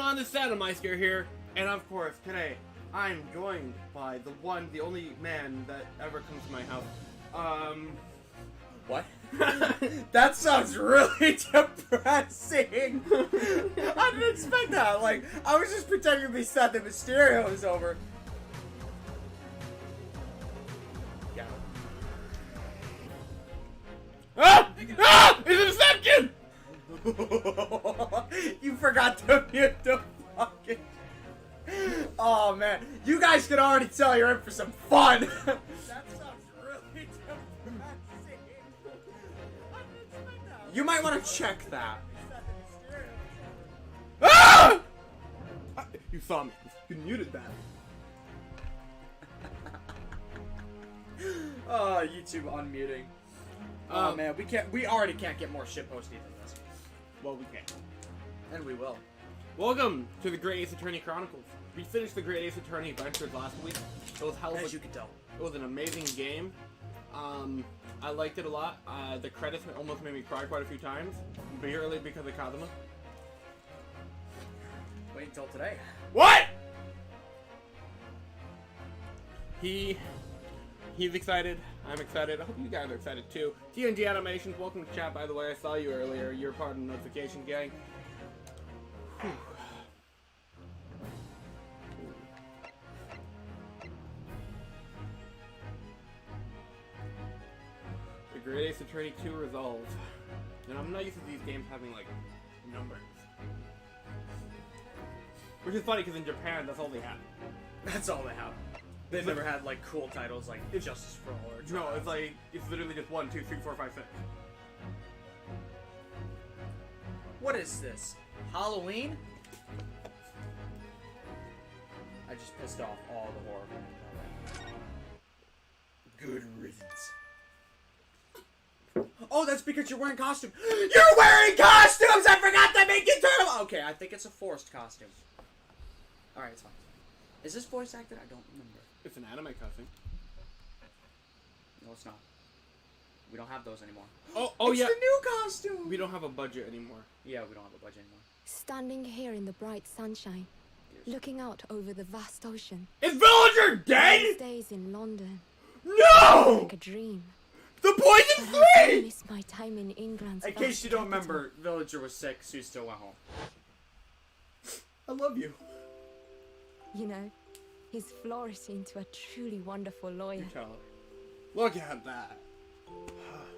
everyone, it's Senpai here, and of course, today, I'm joined by the one, the only man that ever comes to my house. What? That sounds really depressing! I didn't expect that, like, I was just pretending to be sad that Mysterio is over. Yeah. Ah! Ah! It's a deception! You forgot to mute the fucking... Oh man, you guys can already tell you're in for some fun! That sounds really depressing. You might want to check that. Ah! You saw me. You muted that. Oh, YouTube unmuting. Oh man, we already can't get more shit posted than this. Well, we can. And we will. Welcome to the Great Ace Attorney Chronicles. We finished the Great Ace Attorney Adventures last week. It was hell of As you can tell. It was an amazing game. I liked it a lot. The credits almost made me cry quite a few times, barely because of Kazuma. Wait until today. What? He's excited. I'm excited. I hope you guys are excited too. TNG Animations, welcome to chat. By the way, I saw you earlier. You're part of the notification gang. Whew. The Great Ace Attorney 2 Resolve. And I'm not used to these games having, like, numbers. Which is funny, because in Japan, that's all they have. That's all they have. They've never had, like, cool titles like Justice for All or... No, it's like, it's literally just 1, 2, 3, 4, 5, 6. What is this? Halloween? I just pissed off all the horror fans. Good riddance. Oh, that's because you're wearing costume. You're wearing costumes! I forgot to make it turn. Okay, I think it's a forced costume. Alright, it's fine. Is this voice acted? I don't remember. It's an anime costume. No, it's not. We don't have those anymore. Oh it's yeah. the new costume! We don't have a budget anymore. Yeah, we don't have a budget anymore. Standing here in the bright sunshine, looking out over the vast ocean. Is Villager dead? Days in London. No! Like a dream. The Poison But I 3! miss my time in England's In case vast you don't capital. remember, Villager was sick, so he still went home. I love you. You know, he's flourished into a truly wonderful lawyer. You tell her. Look at that.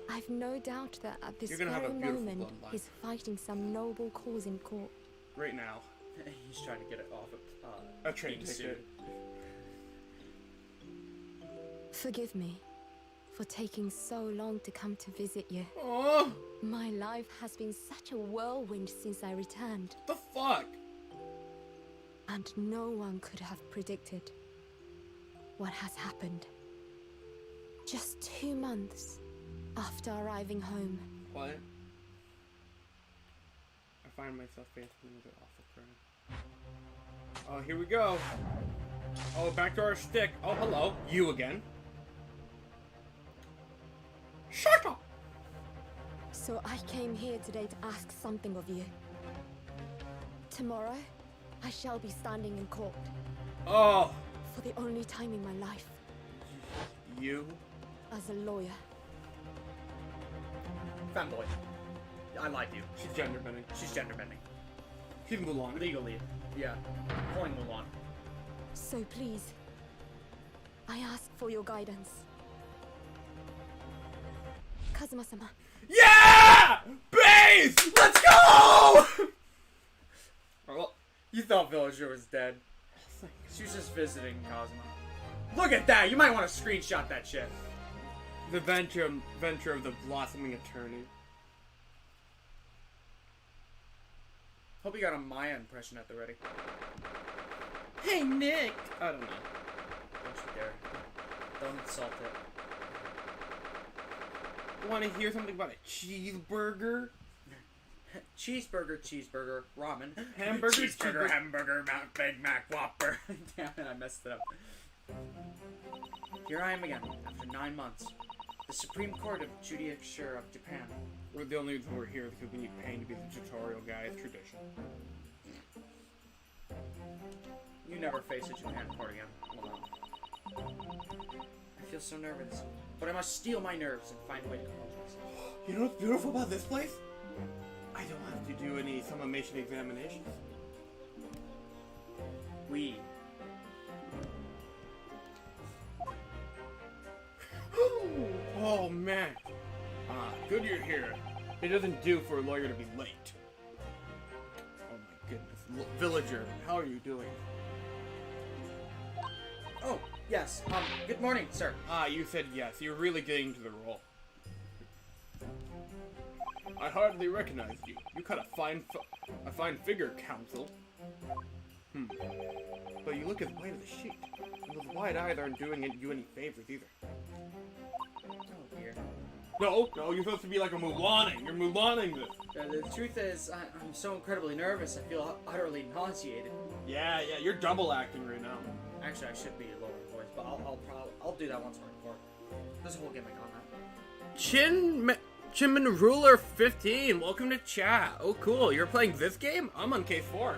I've no doubt that at this You're gonna have very a beautiful moment, bloodline. he's fighting some noble cause in court. Right now. He's trying to get it off of A train being ticket. sued. Forgive me for taking so long to come to visit you. Oh, My life has been such a whirlwind since I returned, the fuck? and no one could have predicted what has happened. Just 2 months after arriving home. What? I find myself facing another awful crime. Oh, here we go. Oh, back to our schtick. Oh, hello. You again. Shut up! So I came here today to ask something of you. Tomorrow, I shall be standing in court Oh, for the only time in my life you? as a lawyer. Fanboy. I like you. She's gender bending. She's gender bending. She's Mulan. Legally. Yeah. Pulling Mulan. So please, I ask for your guidance. Kazuma-sama. Yeah! Base! Let's go! Well, You thought Villager was dead. She was just visiting Cosmo. Look at that! You might want to screenshot that shit. the venture of the blossoming attorney. Hope you got a Maya impression at the ready. Hey, Nick! I don't know. Don't you dare. Don't insult it. Want to hear something about a cheeseburger? Cheeseburger, ramen. Hamburger, cheeseburger, hamburger, Big Mac, Whopper. Damn it, I messed it up. Here I am again, after 9 months. The Supreme Court of Judicature of Japan. The only reason we're here is because we need Pain to be the tutorial guy. It's tradition. You never face a Japan court again. I feel so nervous, but I must steel my nerves and find a way to compose myself. You know what's beautiful about this place? I don't have to do any summation examinations. We. Oh man. Good you're here. It doesn't do for a lawyer to be late. Oh my goodness. Villager, how are you doing? Oh, yes. Good morning, sir. You said yes. You're really getting into the role. I hardly recognized you. You cut a fine figure, Counsel. But you look as white as a sheet. And those wide eyes aren't doing you any favors either. Oh, dear. No, you're supposed to be like a Mulaning. You're Mulaning this. The truth is, I'm so incredibly nervous, I feel utterly nauseated. Yeah, you're double acting right now. Actually, I should be lowering voice, but I'll do that once we're in court. There's a whole gimmick on that. Chinman Ruler 15, welcome to chat. Oh, cool. You're playing this game? I'm on case 4.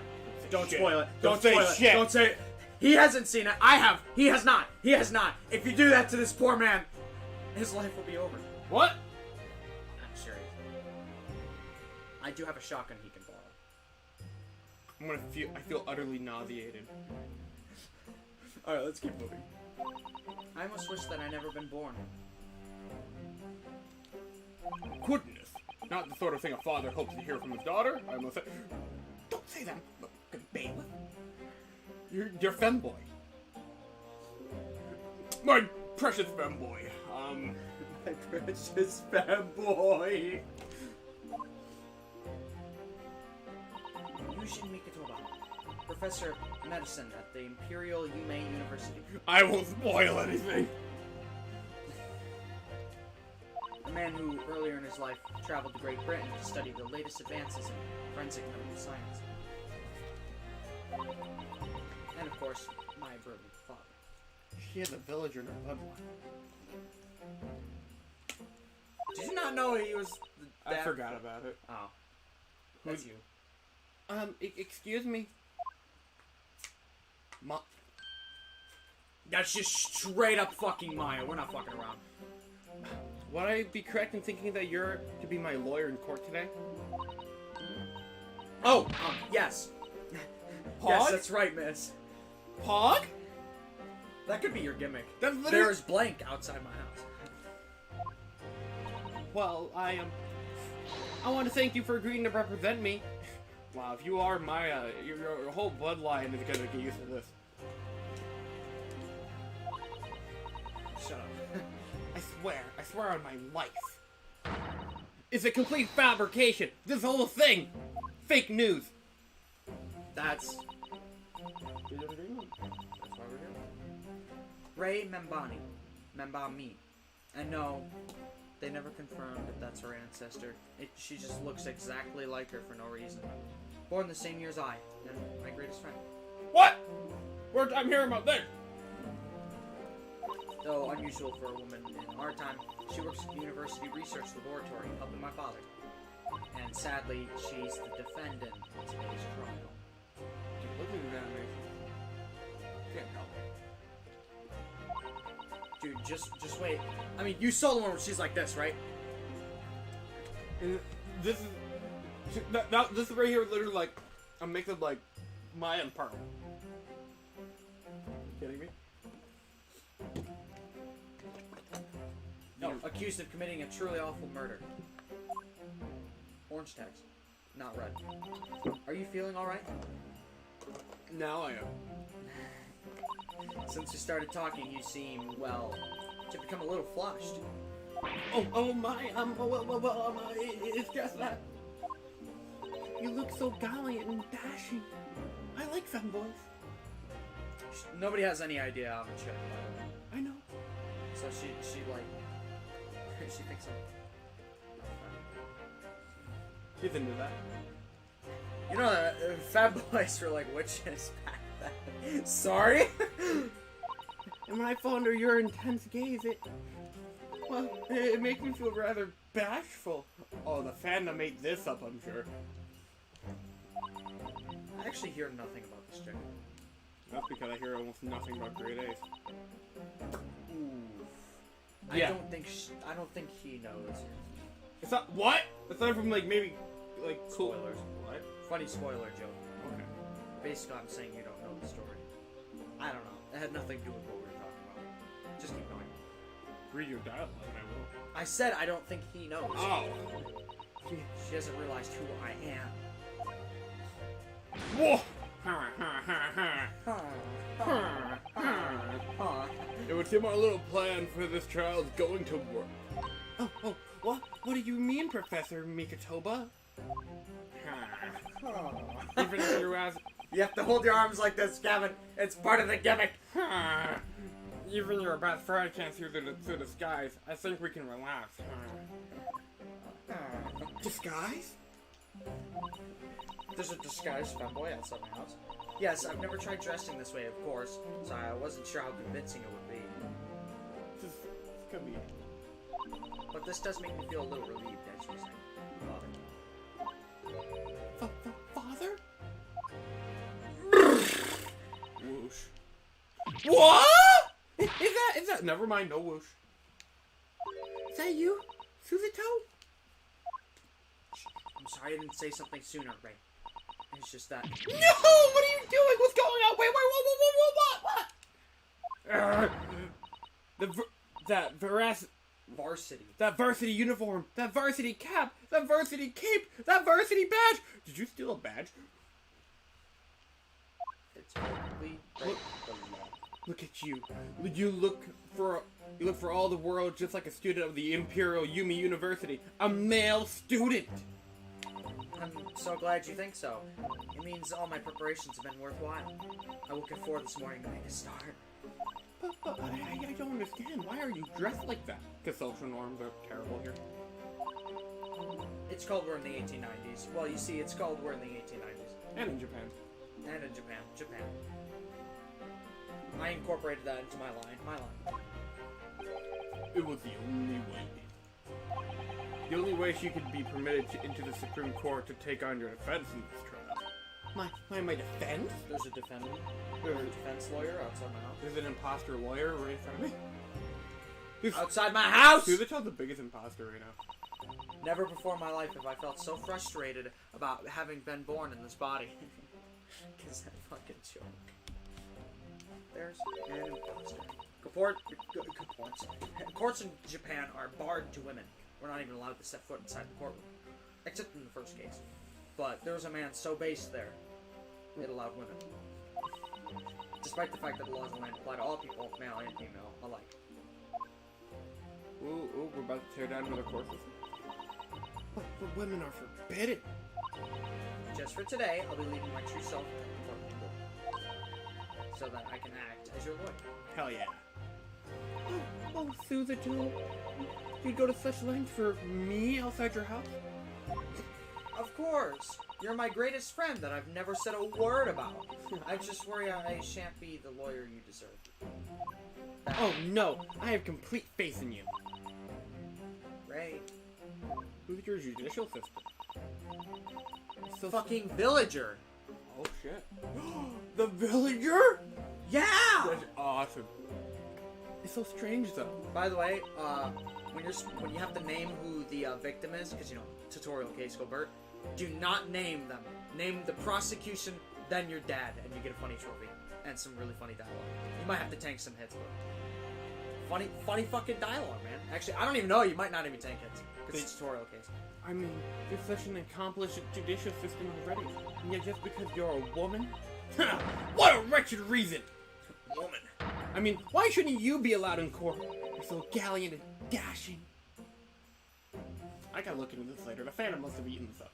Don't Shit. spoil it. Don't say spoil shit. It. Don't say it. He hasn't seen it. I have. He has not. He has not. If you do that to this poor man, his life will be over. What? I'm serious. I do have a shotgun he can borrow. I feel utterly nauseated. Alright, let's keep moving. I almost wish that I'd never been born. Goodness. Not the sort of thing a father hopes to hear from his daughter. I must say. Don't say that, bailiff. You're femboy. My precious femboy. My precious fanboy. Yushin Mikitoba, professor of medicine at the Imperial Yume University. I won't spoil anything. A man who, earlier in his life, traveled to Great Britain to study the latest advances in forensic medical science. And, of course, my brilliant father. She has a villager in her bloodline. Did you not know he was I forgot about it. Oh. That's you. Excuse me? That's just straight up fucking Maya. We're not fucking around. Would I be correct in thinking that you're to be my lawyer in court today? Oh, yes. Pog? Yes, that's right, miss. Pog? That could be your gimmick. That's literally... There is blank outside my house. Well, I want to thank you for agreeing to represent me. Wow, if you are my, your whole bloodline is gonna get used to this. Shut up. I swear on my life. It's a complete fabrication. This whole thing. Fake news. That's why we're here. Ray Membami. And no, they never confirmed that that's her ancestor. She just looks exactly like her for no reason. Born the same year as I, and my greatest friend. What? I'm hearing about this. Though unusual for a woman in our time, she works at the University Research Laboratory, helping my father. And sadly, she's the defendant in today's trial. Dude, look at that animation. Can't help. Dude, just wait. I mean, you saw the one where she's like this, right? And this is right here, literally like a mix of like Maya and Pearl. You kidding me? No, accused of committing a truly awful murder. Orange text, not red. Are you feeling alright? Now I am. Since you started talking, you seem, well, to become a little flushed. It's just that you look so gallant and dashing. I like femboys. Nobody has any idea how I'm chick, by the way. I know. So she thinks I'm... She's into that. You know that fat boys were like witches back then. Sorry? And when I fall under your intense gaze, it makes me feel rather bashful. Oh, the fandom ate this up, I'm sure. I actually hear nothing about schtick. That's because I hear almost nothing about grade A's. I Yeah. don't think he knows. It's not what? Aside from like maybe like cool. Spoilers. What? Funny spoiler joke. Okay. Basically, I'm saying you don't know the story. I don't know. It had nothing to do with what we were talking about. Just keep going. Read your dialogue and I will. I said I don't think he knows. Oh. She hasn't realized who I am. Whoa. Huh. It would seem our little plan for this child's going to work. Oh, what? What do you mean, Professor Mikatoba? Even if you're as... You have to hold your arms like this, Gavin. It's part of the gimmick. Even your best friend can't see through the skies. I think we can relax. Disguise? There's a disguised femboy outside my house. Yes, I've never tried dressing this way, of course, so I wasn't sure how convincing it would be. This could be... But this does make me feel a little relieved, as you say. Father? Whoosh. What? Is that? Never mind, no whoosh. Is that you, Suzuto? I'm sorry I didn't say something sooner, Ray. It's just that. No! What are you doing? What's going on? Wait, what? Varsity. That varsity uniform, that varsity cap, that varsity cape, that varsity badge. Did you steal a badge? It's probably Look, look at you. You look for all the world just like a student of the Imperial Yumi University, a male student. I'm so glad you think so. It means all my preparations have been worthwhile. I woke at 4 this morning to make a start. But I don't understand. Why are you dressed like that? Because social norms are terrible here. It's called we're in the 1890s. Well, you see, it's called we're in the 1890s. And in Japan. And in Japan. I incorporated that into my line. It was the only way. The only way she could be permitted into the Supreme Court to take on your defense in this trial. My defense? There's a defendant. There's a defense lawyer outside my house. There's an imposter lawyer right in front of me. Outside my house! Suzuto's the biggest imposter right now. Never before in my life have I felt so frustrated about having been born in this body. Because that fucking joke. There's an imposter. Courts in Japan are barred to women. We're not even allowed to set foot inside the courtroom. Except in the first case. But there was a man so based there, it allowed women. Despite the fact that the laws of the land apply to all people, male and female, alike. Ooh, we're about to tear down another court system. But women are forbidden. Just for today, I'll be leaving my true self for people. So that I can act as your lawyer. Hell yeah. Oh, Suzuto. You'd go to such lengths for me outside your house? Of course! You're my greatest friend that I've never said a word about. I just worry I shan't be the lawyer you deserve. Oh no, I have complete faith in you. Ray. Who's your judicial system? So Fucking villager! Oh shit. The villager? Yeah! That's awesome. It's so strange though. By the way, when you have to name who the victim is, because you know, tutorial case go Bert, do not name them. Name the prosecution, then your dad, and you get a funny trophy. And some really funny dialogue. You might have to tank some hits, but funny fucking dialogue, man. Actually, I don't even know, you might not even tank hits. Because it's a tutorial case. I mean, you're such an accomplished judicial system already. And yet just because you're a woman? What a wretched reason! Woman. I mean, why shouldn't you be allowed in court? You're so gallant and dashing. I gotta look into this later. The Phantom must have eaten this up.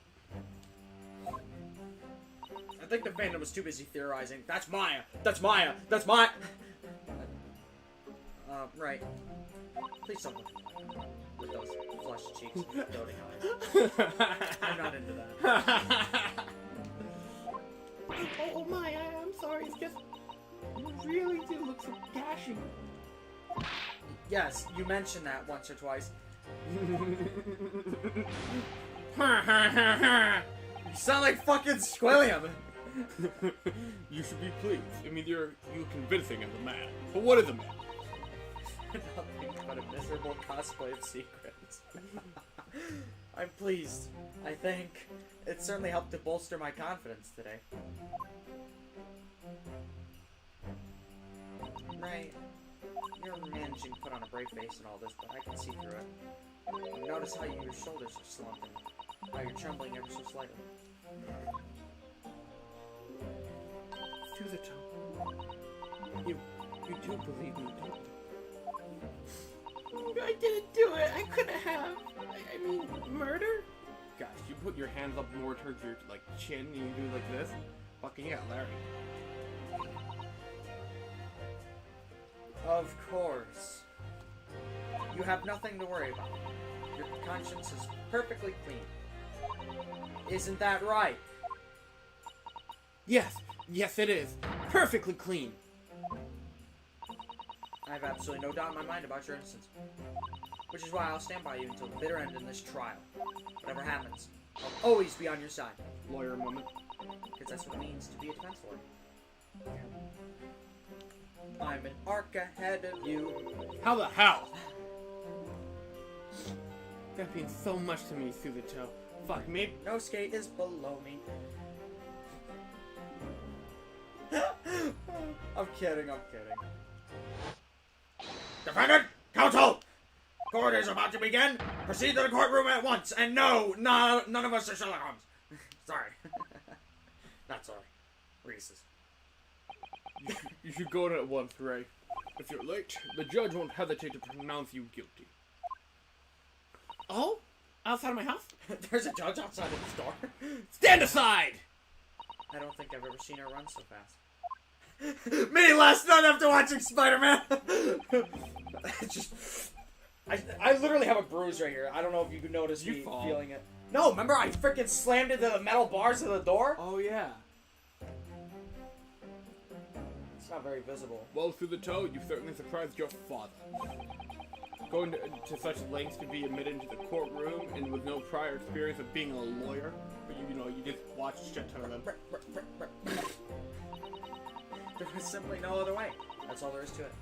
I think the fandom was too busy theorizing. That's Maya! That's Maya! That's Maya! Right. Please don't look at me with those flushed cheeks and doting eyes. I'm not into that. Oh my, I'm sorry. It's just... You really do look so dashing. Yes, you mentioned that once or twice. You sound like fucking Squilliam! You should be pleased. I mean, you're convincing as a man. But what is a man? Nothing but a miserable cosplay of secrets. I'm pleased. I think it certainly helped to bolster my confidence today. Right. You're managing to put on a brave face and all this, but I can see through it. Notice how your shoulders are slumping, how you're trembling ever so slightly. Through the tongue. You do believe me, don't you? I didn't do it. I couldn't have. I mean, murder? Gosh, you put your hands up more towards your like chin and you do like this. Fucking yeah, Larry. Of course. You have nothing to worry about. Your conscience is perfectly clean. Isn't that right? Yes, it is. Perfectly clean. I have absolutely no doubt in my mind about your innocence. Which is why I'll stand by you until the bitter end in this trial. Whatever happens, I'll always be on your side. Lawyer moment. Because that's what it means to be a defense lawyer. I'm an arc ahead of you. How the hell? That means so much to me, through the toe. Fuck, maybe. No skate is below me. I'm kidding. Defendant! Counsel! Court is about to begin. Proceed to the courtroom at once. And no, none of us are Sherlock Holmes. Sorry. Not sorry. Reese's. You should go in at once, Ray. If you're late, the judge won't hesitate to pronounce you guilty. Oh? Outside of my house? There's a judge outside of this door. Stand aside! I don't think I've ever seen her run so fast. Me last night after watching Spider-Man! I literally have a bruise right here. I don't know if you can notice me feeling it. No, remember I freaking slammed into the metal bars of the door? Oh, yeah. It's not very visible. Well, through the toe, you certainly surprised your father. Going to such lengths to be admitted into the courtroom and with no prior experience of being a lawyer, but you just watched a shit ton of them. There was simply no other way. That's all there is to it.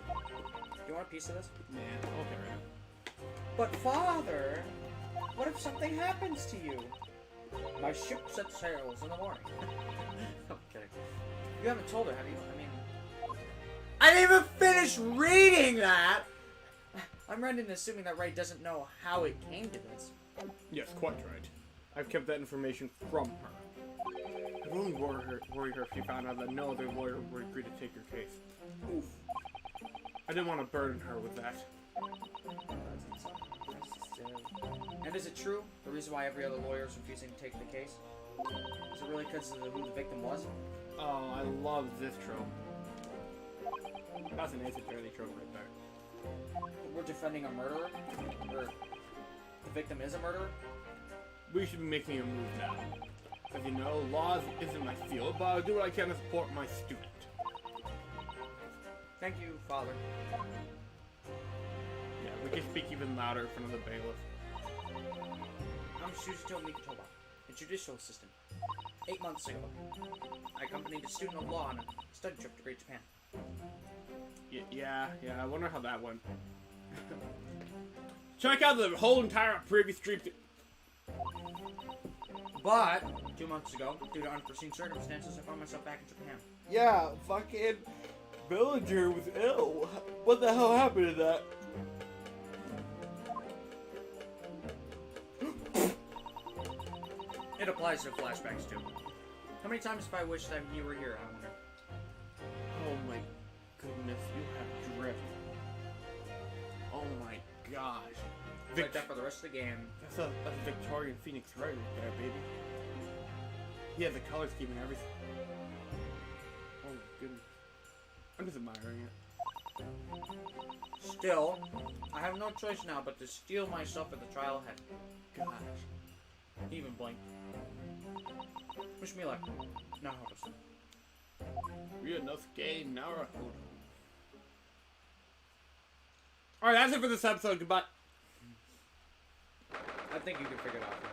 Do you want a piece of this? Nah, okay, right now. But father, what if something happens to you? My ship sets sails in the morning. I'm kidding. You haven't told her, have you? I didn't even finish reading that! I'm right in assuming that Ray doesn't know how it came to this. Yes, quite right. I've kept that information from her. It would only worry her if she found out that no other lawyer would agree to take your case. Oof. I didn't want to burden her with that. And is it true? The reason why every other lawyer is refusing to take the case? Is it really because of who the victim was? Oh, I love this trope. That's an esoteric trope right there. We're defending a murderer? Or the victim is a murderer? We should be making a move now. As you know, laws isn't my field, but I'll do what I can to support my student. Thank you, Father. Yeah, we can speak even louder in front of the bailiff. I'm Shujito Mikotoba, a judicial assistant. 8 months ago, I accompanied a student of law on a study trip to Great Japan. Yeah, I wonder how that went. Check out the whole entire previous trip. But 2 months ago, due to unforeseen circumstances, I found myself back in Japan. Yeah, fucking villager was ill. What the hell happened to that? It applies to flashbacks too. How many times have I wished that you were here, I wonder? Oh my goodness, you have drift. Oh my gosh. Like that for the rest of the game. That's a Victorian Phoenix right there, baby. He has the color scheme and everything. Oh my goodness. I'm just admiring it. Still, I have no choice now but to steel myself at the trial ahead. Gosh. He even blinked. Wish me luck. Now help us. Ryunosuke Naruhodo. Alright, that's it for this episode. Goodbye. I think you can figure it out from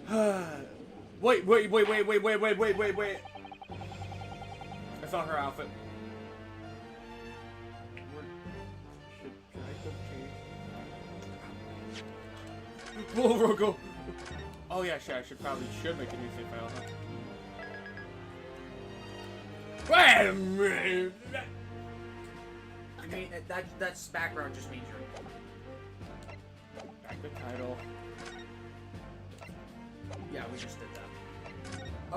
here. Wait. I saw her outfit. Should I go change? Whoa, Rocco! Oh yeah, shit, I probably should make a new save file, huh? Wait a minute! I mean, that's background just means you're... Back the title. Yeah, we just did that.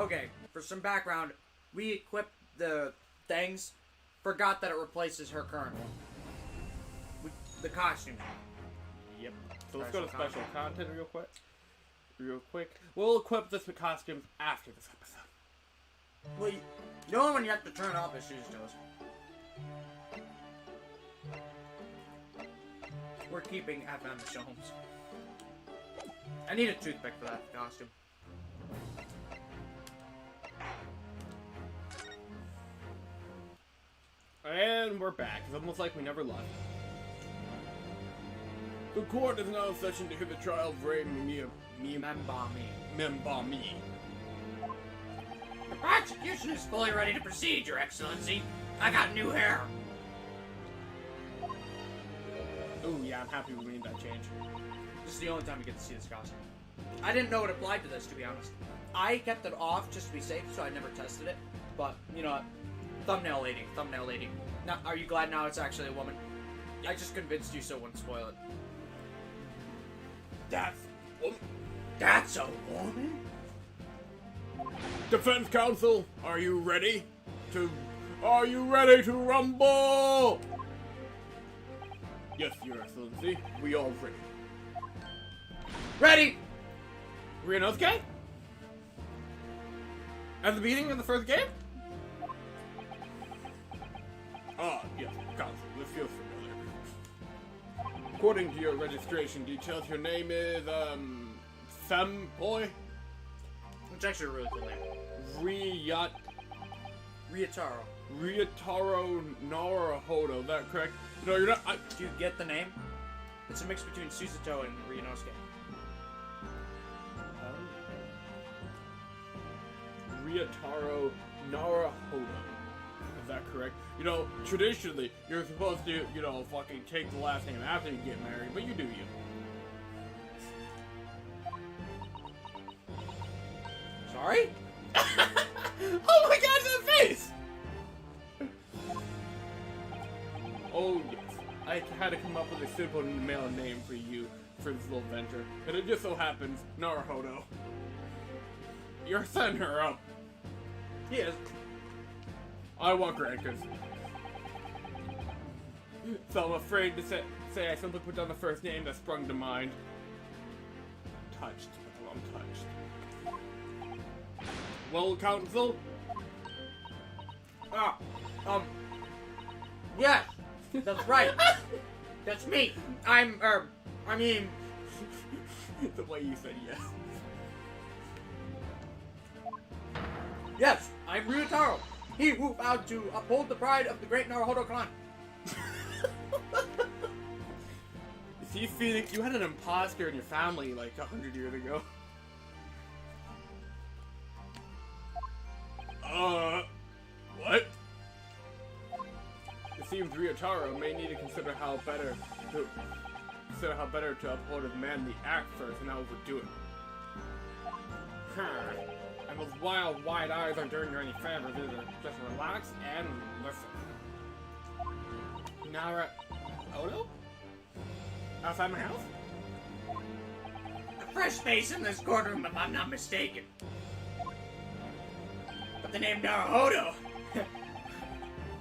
Okay, for some background, we equipped the things, forgot that it replaces her current one. The costume. Yep. So let's go to special content real quick. We'll equip this with costumes after this episode. Well, you know when you have to turn off his shoes, Toes. We're keeping FM Shomes. I need a toothpick for that costume. And we're back. It's almost like we never left. The court is now in session to hear the trial of Ray Membami. The prosecution is fully ready to proceed, Your Excellency. I got new hair. Oh yeah, I'm happy we made that change. This is the only time we get to see this costume. I didn't know it applied to this, to be honest. I kept it off just to be safe, so I never tested it. But, you know what? Thumbnail lady. Now, are you glad now it's actually a woman? I just convinced you so it wouldn't spoil it. That's a woman? Defense counsel, are you ready to rumble? Yes, Your Excellency. We all ready. Ready! Ryunosuke? At the beginning of the first game? Ah, yes, counsel. This feels familiar. According to your registration details, your name is, Senpai? It's actually a really cool name. Ryutaro Naruhodo, is that correct? No, you're not. Do you get the name? It's a mix between Susato and Ryunosuke. Ryutaro Naruhodo. Is that correct? You know, traditionally, you're supposed to, you know, fucking take the last name after you get married, but you do you. Sorry? Oh my god, that face! Oh yes, I had to come up with a simple male name for you for this little venture, and it just so happens, Naruhodo. You're setting her up. He is. I want grandkids. So I'm afraid to say I simply put down the first name that sprung to mind. Touched. Oh, I'm touched. Well, counsel? Yes, that's right. That's me. I mean... The way you said yes. Yes, I'm Ryutaro. He who vowed to uphold the pride of the great Naruhodo clan. See, Phoenix, you had an imposter in your family like 100 years ago. What? It seems Ryutaro may need to consider how better to uphold his manly act first and not overdo it. And those wild, wide eyes aren't doing you any favors either. Just relax and listen. Naruhodo? Outside my house? A fresh face in this courtroom, if I'm not mistaken. But the name Naruhodo,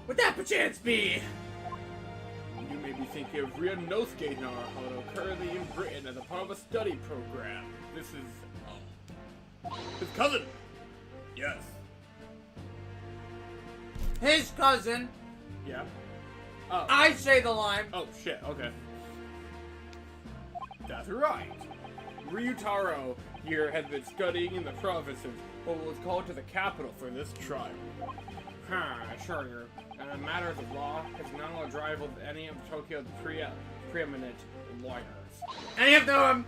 would that perchance be? You may be thinking of Ryunosuke Naruhodo, currently in Britain as a part of a study program. This is his cousin. Yes. His cousin. Yeah. Oh. I say the line. Oh shit. Okay. That's right. Ryutaro here has been studying in the provinces, but was called to the capital for this trial. Sure, and in matters of law, his knowledge rivals any of Tokyo's preeminent lawyers. Any of them?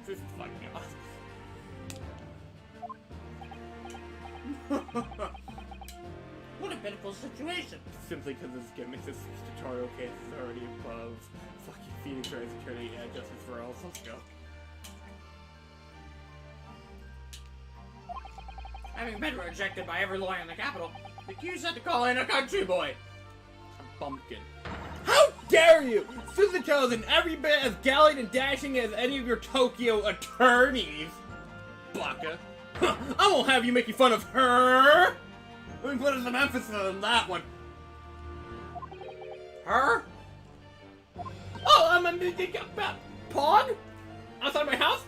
This is fucking awesome. What a pitiful situation. Simply because this tutorial case is already above fucking Phoenix Wright's attorney and Justice for All. Let's go. Having been rejected by every lawyer in the capital, the accused had to call in a country boy. A bumpkin. How dare you! Suzuto is in every bit as gallant and dashing as any of your Tokyo attorneys! Baka. I won't have you making fun of her! Let me put some emphasis on that one. Her? Oh, I'm a Pog? Outside my house?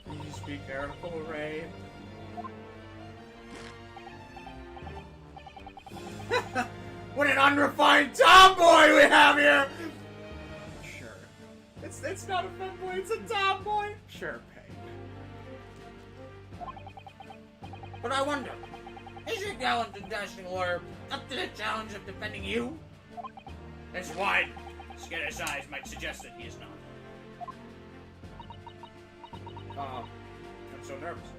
Please be careful, Ray. What an unrefined tomboy we have here! Sure. It's not a femboy, it's a tomboy. Sure, Peg. But I wonder, is your gallant and dashing lawyer up to the challenge of defending you? His wide, skittish eyes might suggest that he is not. I'm so nervous.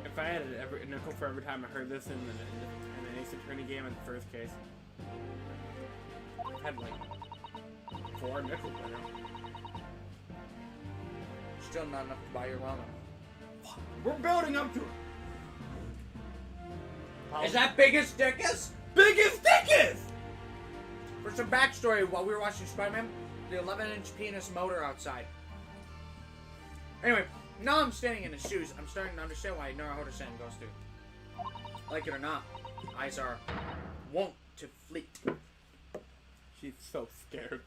If I had a nickel for every time I heard this in an Ace Attorney game in the first case, I had like 4 nickels by now. Still not enough to buy your ramen. We're building up to it. Is that biggest dickus? Biggest dickus? For some backstory, while we were watching Spider-Man, the 11-inch penis motor outside. Anyway, now I'm standing in his shoes, I'm starting to understand why Naruhodo-san goes through. Like it or not, eyes are wont to fleet. She's so scared.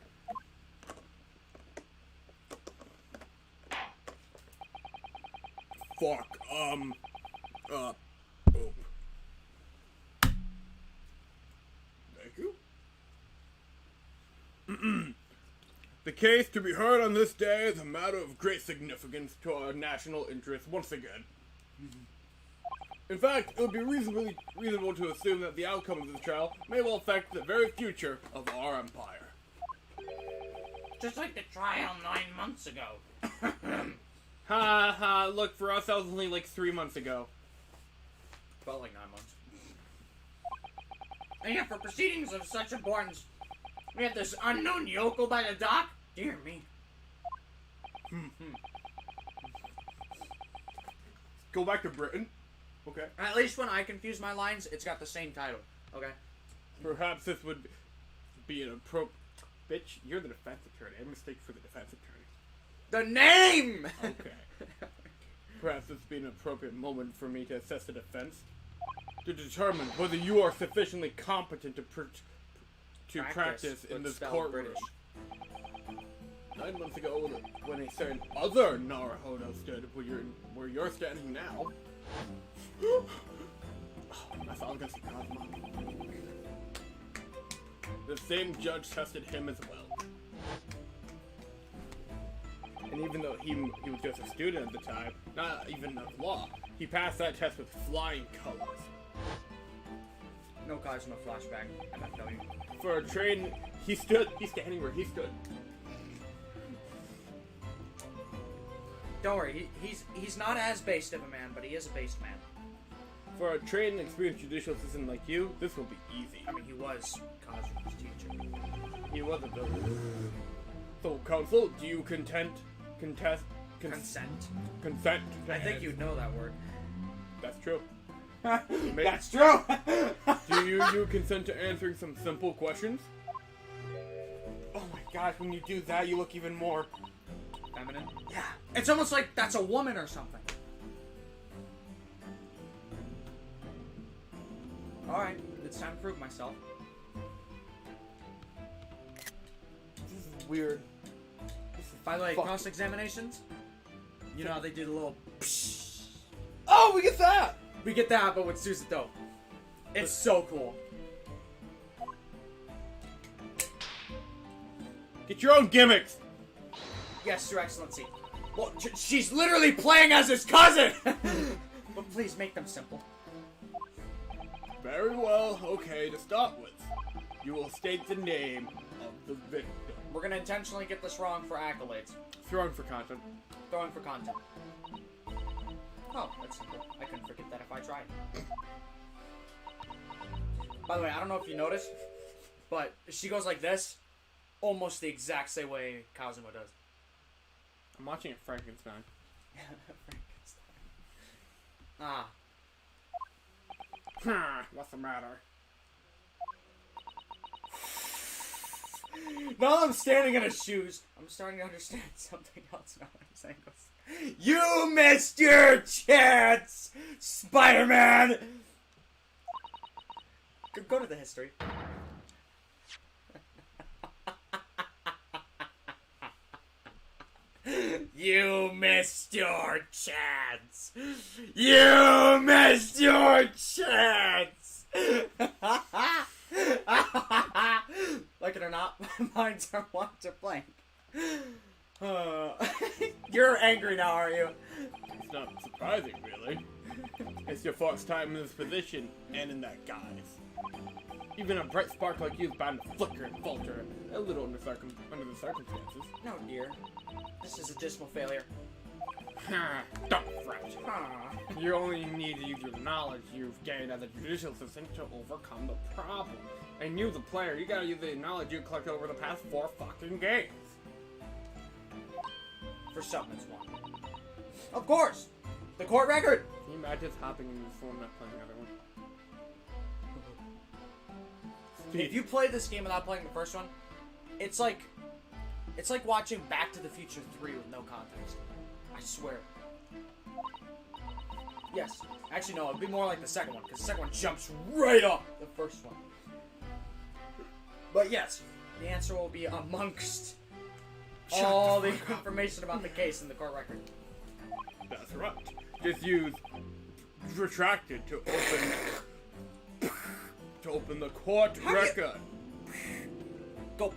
Fuck, oop. Thank you. The case to be heard on this day is a matter of great significance to our national interest once again. In fact, it would be reasonable to assume that the outcome of this trial may well affect the very future of our empire. Just like the trial 9 months ago. Ha ha, look, for us that was only like 3 months ago. Felt like 9 months. And yet, for proceedings of such importance, we had this unknown yokel by the dock? Dear me. Go back to Britain. Okay. At least when I confuse my lines, it's got the same title. Okay? Perhaps this would be an appropriate... Bitch, you're the defense attorney. I mistake for the defense attorney. The name! Okay. Perhaps this would be an appropriate moment for me to assess the defense. To determine whether you are sufficiently competent to practice in this courtroom. British. 9 months ago, when a certain other Naruhodo stood where you're standing now. Oh, I thought I was gonna say Cosmo. The same judge tested him as well. And even though he was just a student at the time, not even of law, he passed that test with flying colors. No Cosmo flashback, MFW. For a train, he's standing where he stood. Don't worry, he's not as based of a man, but he is a based man. For a trained and experienced judicial assistant like you, this will be easy. I mean, he was Cosmo's teacher. He was a villain. So, counsel, do you consent? Consent. Consent. I think you'd know that word. That's true. That's true! Do you consent to answering some simple questions? Oh my gosh, when you do that, you look even more... feminine? Yeah. It's almost like that's a woman or something. Alright, it's time to prove myself. This is weird. By the way, cross-examinations, you know how they do the little psh. Oh, we get that! We get that, but with Suzuto. It's so cool. Get your own gimmicks! Yes, Your Excellency. Well, she's literally playing as his cousin! But please make them simple. Very well, okay, to start with, you will state the name of the victim. We're gonna intentionally get this wrong for accolades. Throwing for content. Throwing for content. Oh, that's simple. I tried. By the way, I don't know if you noticed, but she goes like this, almost the exact same way Kazuma does. I'm watching it Frankenstein. Ah. What's the matter? Now I'm standing in his shoes, I'm starting to understand something else now. What he's saying goes, you missed your chance, Spider-Man! Go to the history. You missed your chance! You missed your chance! Like it or not, my minds are one to blank. You're angry now, are you? It's not surprising, really. It's your first time in this position, and in that guise. Even a bright spark like you is bound to flicker and falter a little under the circumstances. No, dear. This is a dismal failure. Don't fret. Ah. You only need to use your knowledge you've gained as a judicial assistant to overcome the problem. And you, the player, you gotta use the knowledge you collected over the past 4 fucking games. For supplements one. Of course! The court record! Can you imagine just hopping in this one and not playing the other one? If you play this game without playing the first one, it's like watching Back to the Future 3 with no context. I swear. Yes. Actually, no, it'd be more like the second one, because the second one jumps right off the first one. But yes, the answer will be amongst all the information about the case in the court record. That's right. Just use retracted to open the court record. Go.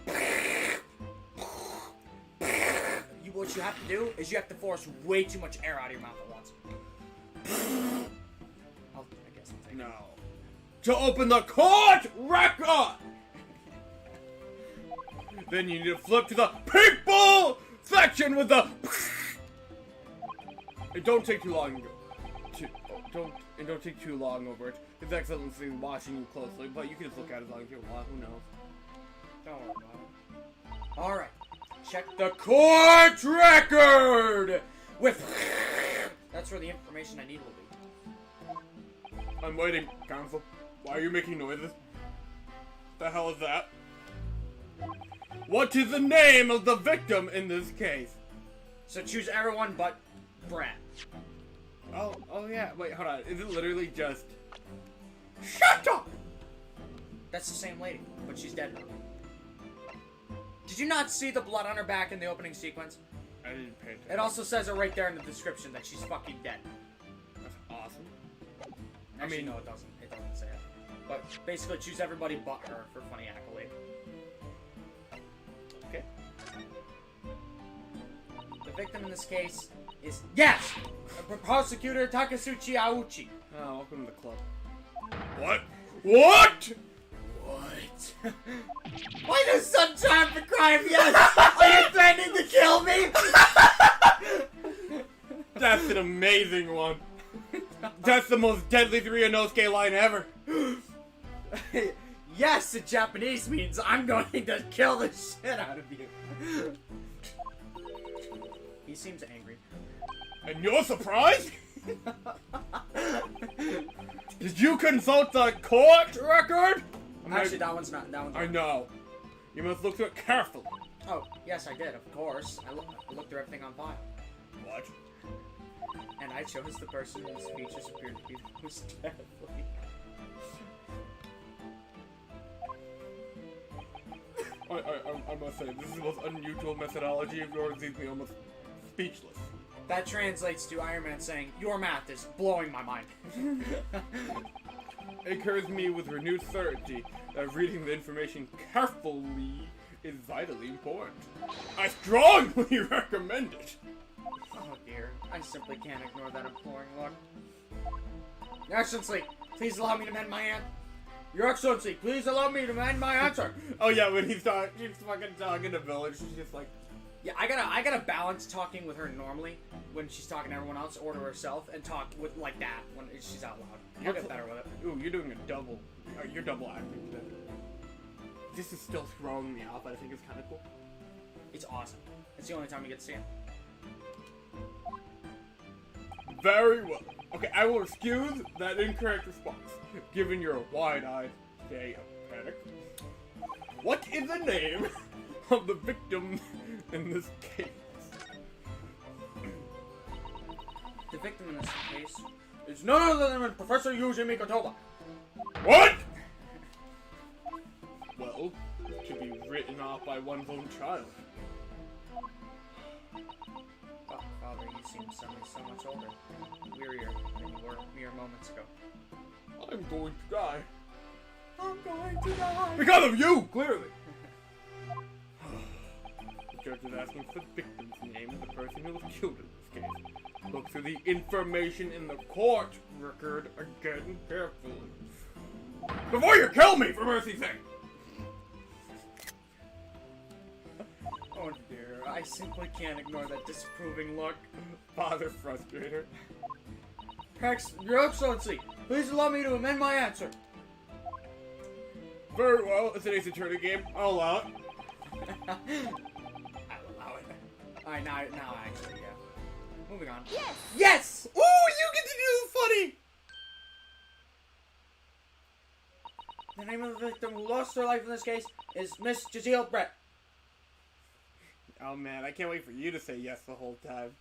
What you have to do is you have to force way too much air out of your mouth at once. I guess I'll take No. To open the court record! Then you need to flip to the people section with the. It don't take too long. Don't take too long over it. His Excellency is watching you closely, but you can just look at it as long as you want. Who knows? Don't worry about it. All right. Check the court record with. That's where the information I need will be. I'm waiting, Counsel. Why are you making noises? The hell is that? What is the name of the victim in this case? So choose everyone but Brad. Oh yeah. Wait, hold on. Is it literally just? Shut up! That's the same lady, but she's dead now. Did you not see the blood on her back in the opening sequence? I didn't pay attention. It also says it right there in the description that she's fucking dead. That's awesome. Actually, no, it doesn't. It doesn't say it. But basically, choose everybody but her for funny accolade. Okay. The victim in this case is yes, Prosecutor Takasuchi Auchi. Oh, welcome to the club. What? What? What? Why does sunshine for crime? Yes. Are you threatening to kill me? That's an amazing one. That's the most deadly Ryunosuke line ever. Yes, in Japanese means I'm going to kill the shit out of you. He seems angry. And you're surprised? Did you consult the court record? Actually, that one's not. That one's. I know. You must look through it carefully. Oh, yes, I did. Of course, I looked through everything on file. What? And I chose the person whose features appeared to be the most deadly. I must say, this is the most unusual methodology of yours. Leaves me almost speechless. That translates to Iron Man saying, "Your math is blowing my mind." It occurs to me with renewed certainty that reading the information carefully is vitally important. I strongly recommend it. Oh dear, I simply can't ignore that imploring look. Your Excellency, please allow me to amend my answer. Your Excellency, please allow me to amend my answer. Oh yeah, when he's fucking talking to Village, she's just like, Yeah, I gotta balance talking with her normally when she's talking to everyone else or to herself, and talk with like that when she's out loud. I'll get better with it. Ooh, you're doing a double. You're double acting today. This is still throwing me off, but I think it's kind of cool. It's awesome. It's the only time you get to see him. Very well. Okay, I will excuse that incorrect response, given your wide-eyed stay of panic. What is the name of the victim in this case? The victim in this case is none other than Professor Yuji Mikotoba. What? Well, it should be written off by one's own child. Oh, Father, you seem suddenly so much older, wearier than you were mere moments ago. I'm going to die. I'm going to die. Because of you, clearly. The judge is asking for the victim's name of the person who was killed in this case. Look through the information in the court record again carefully. Before you kill me, for mercy's sake! Oh dear, I simply can't ignore that disapproving look. Father frustrator. Your Excellency, please allow me to amend my answer. Very well, it's an ace attorney game. I'll allow it. I'll allow it. Alright, now actually, yeah. Moving on. Yes! Yes! Ooh, you get to do the funny! The name of the victim who lost her life in this case is Miss Giselle Brett. Oh man, I can't wait for you to say yes the whole time.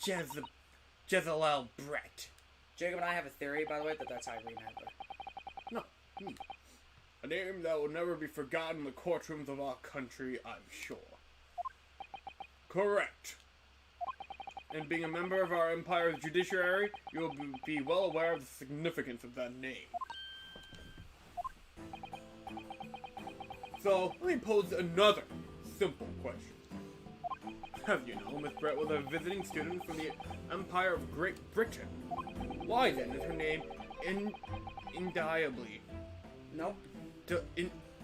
Jezebel Brett. Jacob and I have a theory, by the way, that that's how I remember. No. A name that will never be forgotten in the courtrooms of our country, I'm sure. Correct. And being a member of our empire's judiciary, you will be well aware of the significance of that name. So, let me pose another simple question. As you know, Miss Brett was a visiting student from the Empire of Great Britain. Why then is her name indelibly? Nope.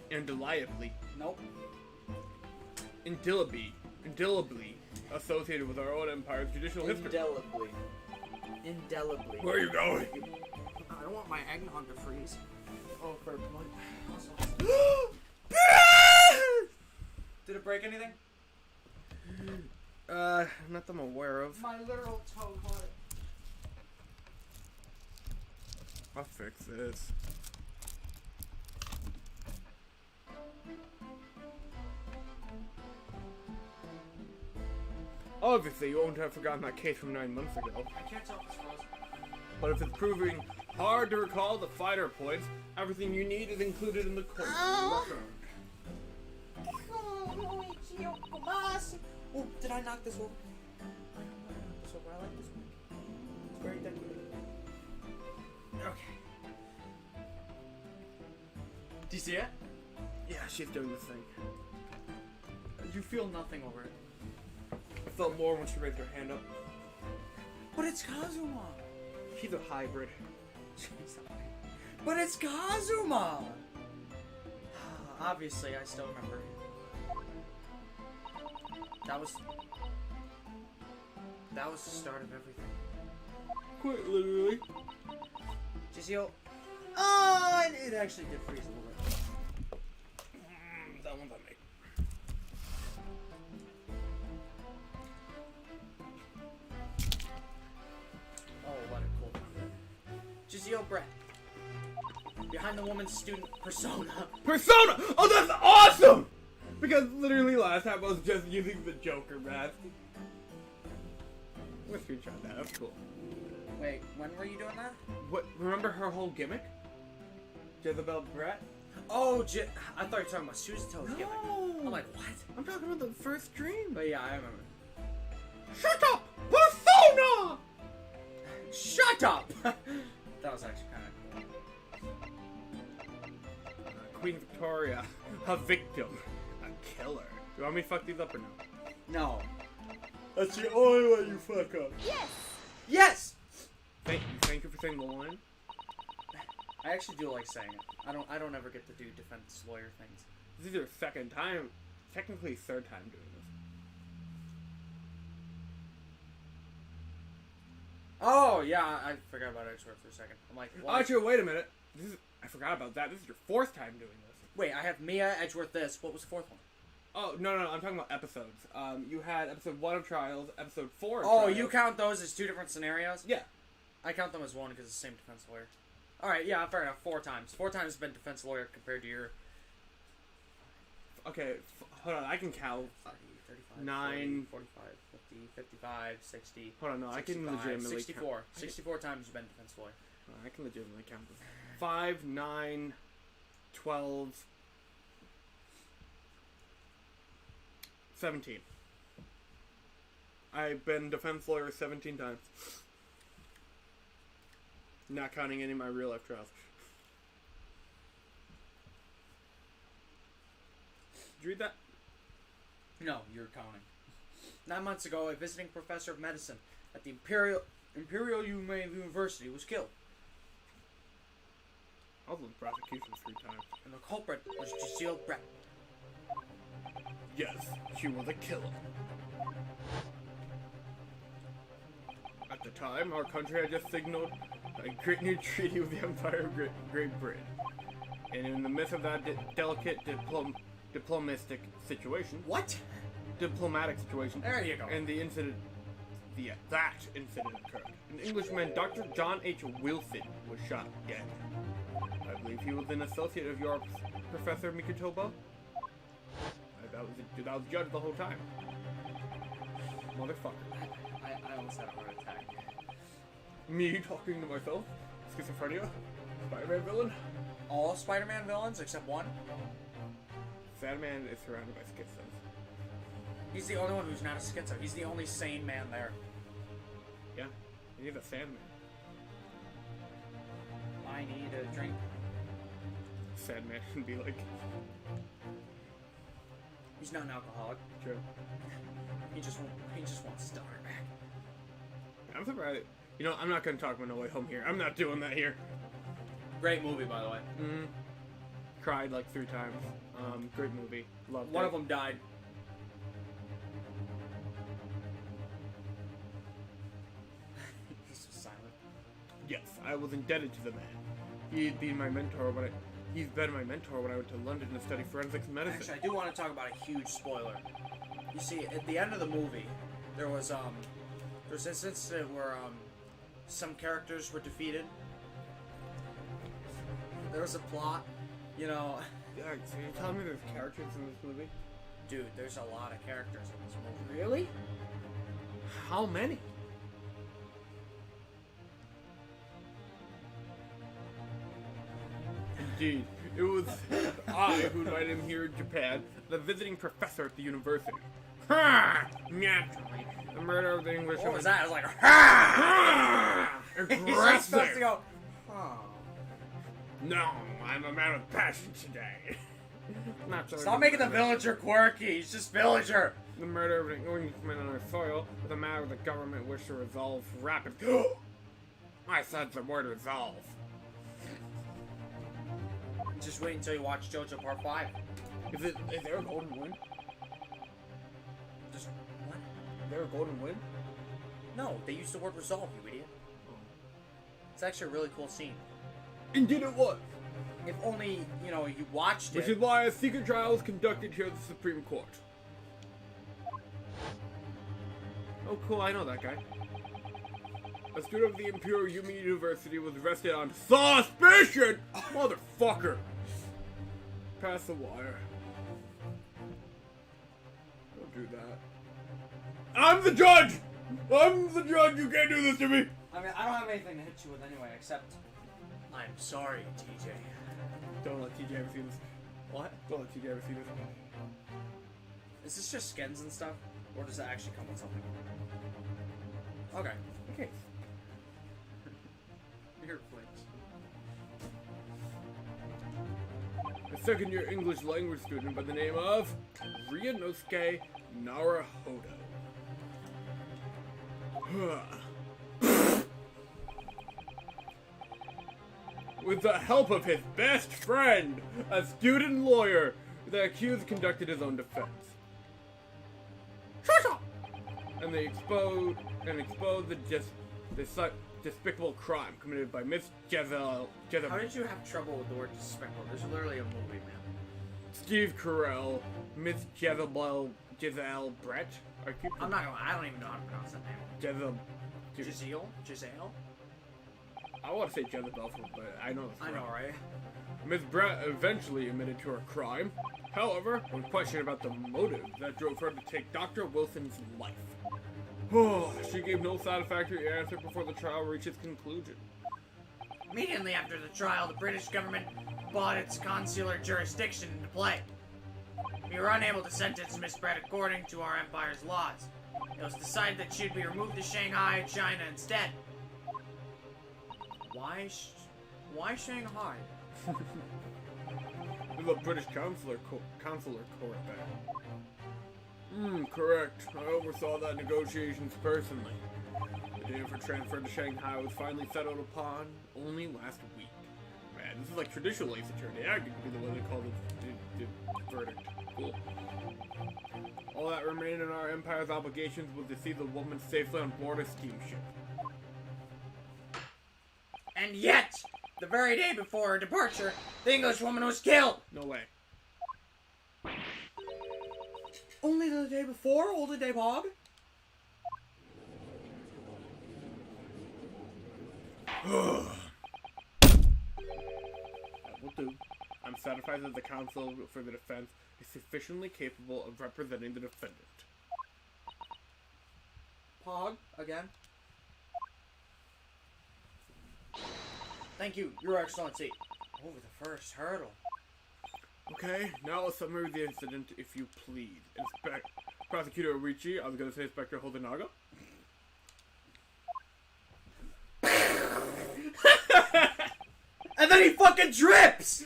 Indelibly. Nope. Indelibly associated with our own empire's judicial history. Indelibly. Where are you going? I don't want my eggnog to freeze. Oh, fair point. Did it break anything? Not that I'm aware of. My literal toe caught it. I'll fix this. Obviously, you won't have forgotten that case from 9 months ago. I can't tell if it's frozen. But if it's proving hard to recall the finer points, everything you need is included in the court record. Oh, did I knock this over? I knocked this over. I like this one. It's very decorative. Okay. Do you see it? Yeah, she's doing the thing. You feel nothing over it. I felt more when she raised her hand up. But it's Kazuma! She's a hybrid. But it's Kazuma! Obviously, I still remember. That was the start of everything. Quite literally. Giselle. Oh, it actually did freeze a little bit. That one's on me. Oh, let it cool down. Giselle Brett. Behind the woman's student persona. Persona! Oh, that's awesome! Because literally last time I was just using the Joker mask. I'm gonna screenshot that, that's cool. Wait, when were you doing that? What, remember her whole gimmick? Jezebel Brett? Oh, I thought you were talking about Suzito's gimmick. I'm like, what? I'm talking about the first dream. But yeah, I remember. Shut up! Persona! Shut up! That was actually kind of cool. Queen Victoria, a victim, a killer. Do you want me to fuck these up or no? No. That's the only way you fuck up. Yes! Yes! Thank you for saying the line. I actually do like saying it. I don't ever get to do defense lawyer things. This is your second time, technically third time doing this. Oh yeah, I forgot about Edgeworth for a second. I'm like, what? Actually, wait a minute. I forgot about that. This is your fourth time doing this. Wait, I have Mia, Edgeworth, this. What was the fourth one? Oh, no, I'm talking about episodes. You had episode 1 of Trials, episode 4 of Oh, Trials. you count those as two different scenarios? Yeah. I count them as one because it's the same defense lawyer. Alright, yeah, fair enough. 4 times. 4 times has been defense lawyer compared to your... Okay, hold on, I can count. 30, 35, 9... 40, 45, 50, 55, 60... Hold on, no, 65, I can legitimately 64. count. 64 times you've been defense lawyer. I can legitimately count this. 5, 9, 12... 17. I've been defense lawyer 17 times. Not counting any of my real life trials. Did you read that? No, you're counting. 9 months ago, a visiting professor of medicine at the Imperial University was killed. I was in prosecution 3 times. And the culprit was Giselle Brett. Yes, she was a killer. At the time, our country had just signaled a great new treaty with the Empire of Great Britain. And in the midst of that delicate diplomatic situation... What? Diplomatic situation. There you go. And the incident... that incident occurred. An Englishman, Dr. John H. Wilson, was shot dead. I believe he was an associate of your Professor Mikutoba. That was judged the whole time. Motherfucker. I almost had a heart attack. Me talking to myself? Schizophrenia? Spider-Man villain? All Spider-Man villains except one? Sandman is surrounded by schizos. He's the only one who's not a schizo. He's the only sane man there. Yeah, he's a Sandman. I need a drink. Sandman can be like... He's not an alcoholic. True. He just wants to daughter back. I'm surprised. You know, I'm not gonna talk about No Way Home here. I'm not doing that here. Great movie, by the way. Cried like 3 times. Great movie. Loved it. One of them died. He's just silent. Yes, I was indebted to the man. He'd been my mentor when He's been my mentor when I went to London to study forensics medicine. Actually, I do want to talk about a huge spoiler. You see, at the end of the movie, there was this incident where some characters were defeated. There was a plot, you know. Yeah, so you're telling me there's characters in this movie? Dude, there's a lot of characters in this movie. Really? How many? Indeed. It was I who invited him here in Japan, the visiting professor at the university. Ha! Naturally. The murder of the English... What was that? I was like, ha! Aggressive! He's just supposed to go, No, I'm a man of passion today. Not so Stop making the villager quirky. He's just villager. The murder of an Englishman on our soil was a matter the government wished to resolve rapidly. I said the word resolve. Just wait until you watch JoJo Part 5. Is there a golden win? Just, what? Is there a golden win? No, they used the word resolve, you idiot. It's actually a really cool scene. Indeed it was. If only, you know, you watched it. Which is why a secret trial is conducted here at the Supreme Court. Oh, cool, I know that guy. A student of the Imperial University was arrested on suspicion! Motherfucker! Pass the wire. Don't do that. I'm the judge! I'm the judge! You can't do this to me! I mean, I don't have anything to hit you with anyway, except... I'm sorry, TJ. Don't let TJ ever see this. What? Don't let TJ ever see this. Is this just skins and stuff? Or does it actually come with something? Okay. Okay. Here, please. A second-year English language student by the name of Ryunosuke Naruhodo. With the help of his best friend, a student lawyer, the accused conducted his own defense. And they exposed the despicable crime committed by Miss Jezebel. How did you have trouble with the word despicable? There's literally a movie, man. Steve Carell, Miss Giselle Brett. I don't even know how to pronounce that name. Giselle? I want to say Jezebel, but I know it's I know, right? Miss Brett eventually admitted to her crime. However, when questioned about the motive that drove her to take Dr. Wilson's life, she gave no satisfactory answer before the trial reached its conclusion. Immediately after the trial, the British government brought its consular jurisdiction into play. We were unable to sentence Miss Brett according to our empire's laws. It was decided that she would be removed to Shanghai, China instead. Why Shanghai? The British consular court there. Correct. I oversaw that negotiations personally. The day of her transfer to Shanghai was finally settled upon only last week. Man, this is like traditional Ace Attorney. I could be the one that called the verdict. Cool. All that remained in our empire's obligations was to see the woman safely on board a steamship. And yet, the very day before her departure, the English woman was killed! No way. Only the day before, old day Bob? That will do. I'm satisfied that the counsel for the defense is sufficiently capable of representing the defendant. Pog, again. Thank you, Your Excellency. Over the first hurdle. Okay, now a summary of the incident, if you please. Prosecutor Orichi, I was going to say Inspector Holdanaga. And then he fucking drips!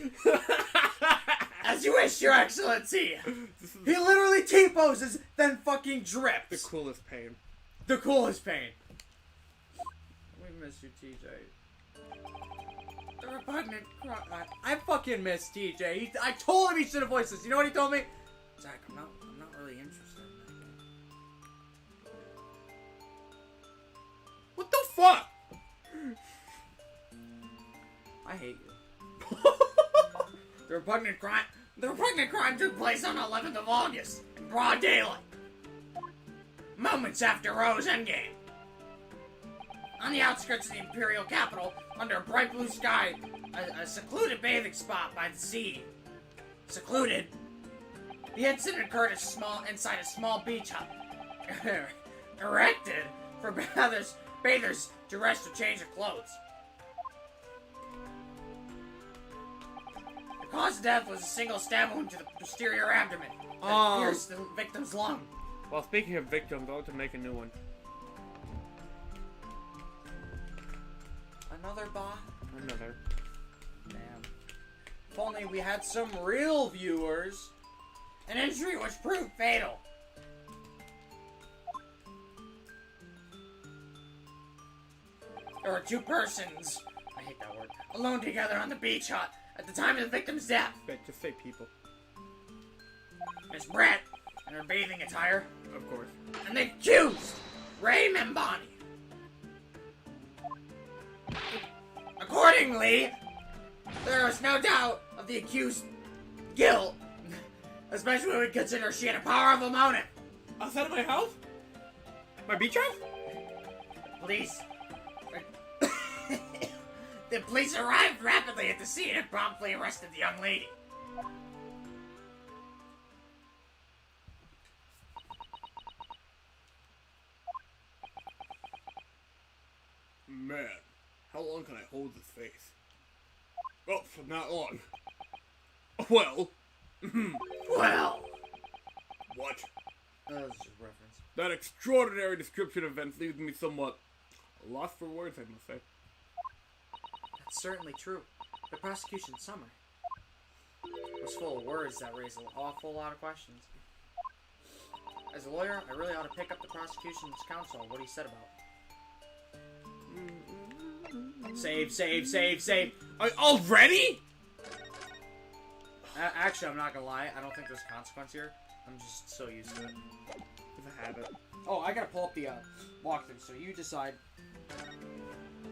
As you wish, Your Excellency! He literally T-poses, then fucking drips! The coolest pain. The coolest pain. We miss you, TJ. The repugnant I fucking miss TJ. I told him he should have voiced this. You know what he told me? Zach, I'm not really interested in that game. What the fuck? I hate you. The repugnant crime took place on 11th of August, in broad daylight. Moments after Rose Endgame. On the outskirts of the Imperial capital, under a bright blue sky, a secluded bathing spot by the sea. Secluded. The incident occurred inside a small beach hut, erected for bathers to rest or change their clothes. The cause of death was a single stab wound to the posterior abdomen that pierced the victim's lung. Well, speaking of victims, I want to make a new one. Another bot? Another. Damn. If only we had some real viewers. An injury which proved fatal. There were two persons, I hate that word, alone together on the beach hut at the time of the victim's death. Just say people. Miss Brett in her bathing attire. Of course. And the accused, Ray Membani. Accordingly, there was no doubt of the accused's guilt, especially when we consider she had a powerful motive. Outside of my house? My beach house? Police. The police arrived rapidly at the scene and promptly arrested the young lady. Man, how long can I hold this face? Oh, not long. Well. Well. What? That was just a reference. That extraordinary description of events leaves me somewhat lost for words, I must say. That's certainly true. The prosecution's summary was full of words that raised an awful lot of questions. As a lawyer, I really ought to pick up the prosecution's counsel on what he said about. Save, save, save, save. Already? Actually, I'm not gonna lie. I don't think there's consequence here. I'm just so used to it. It's a habit. Oh, I gotta pull up the walkthrough, so you decide.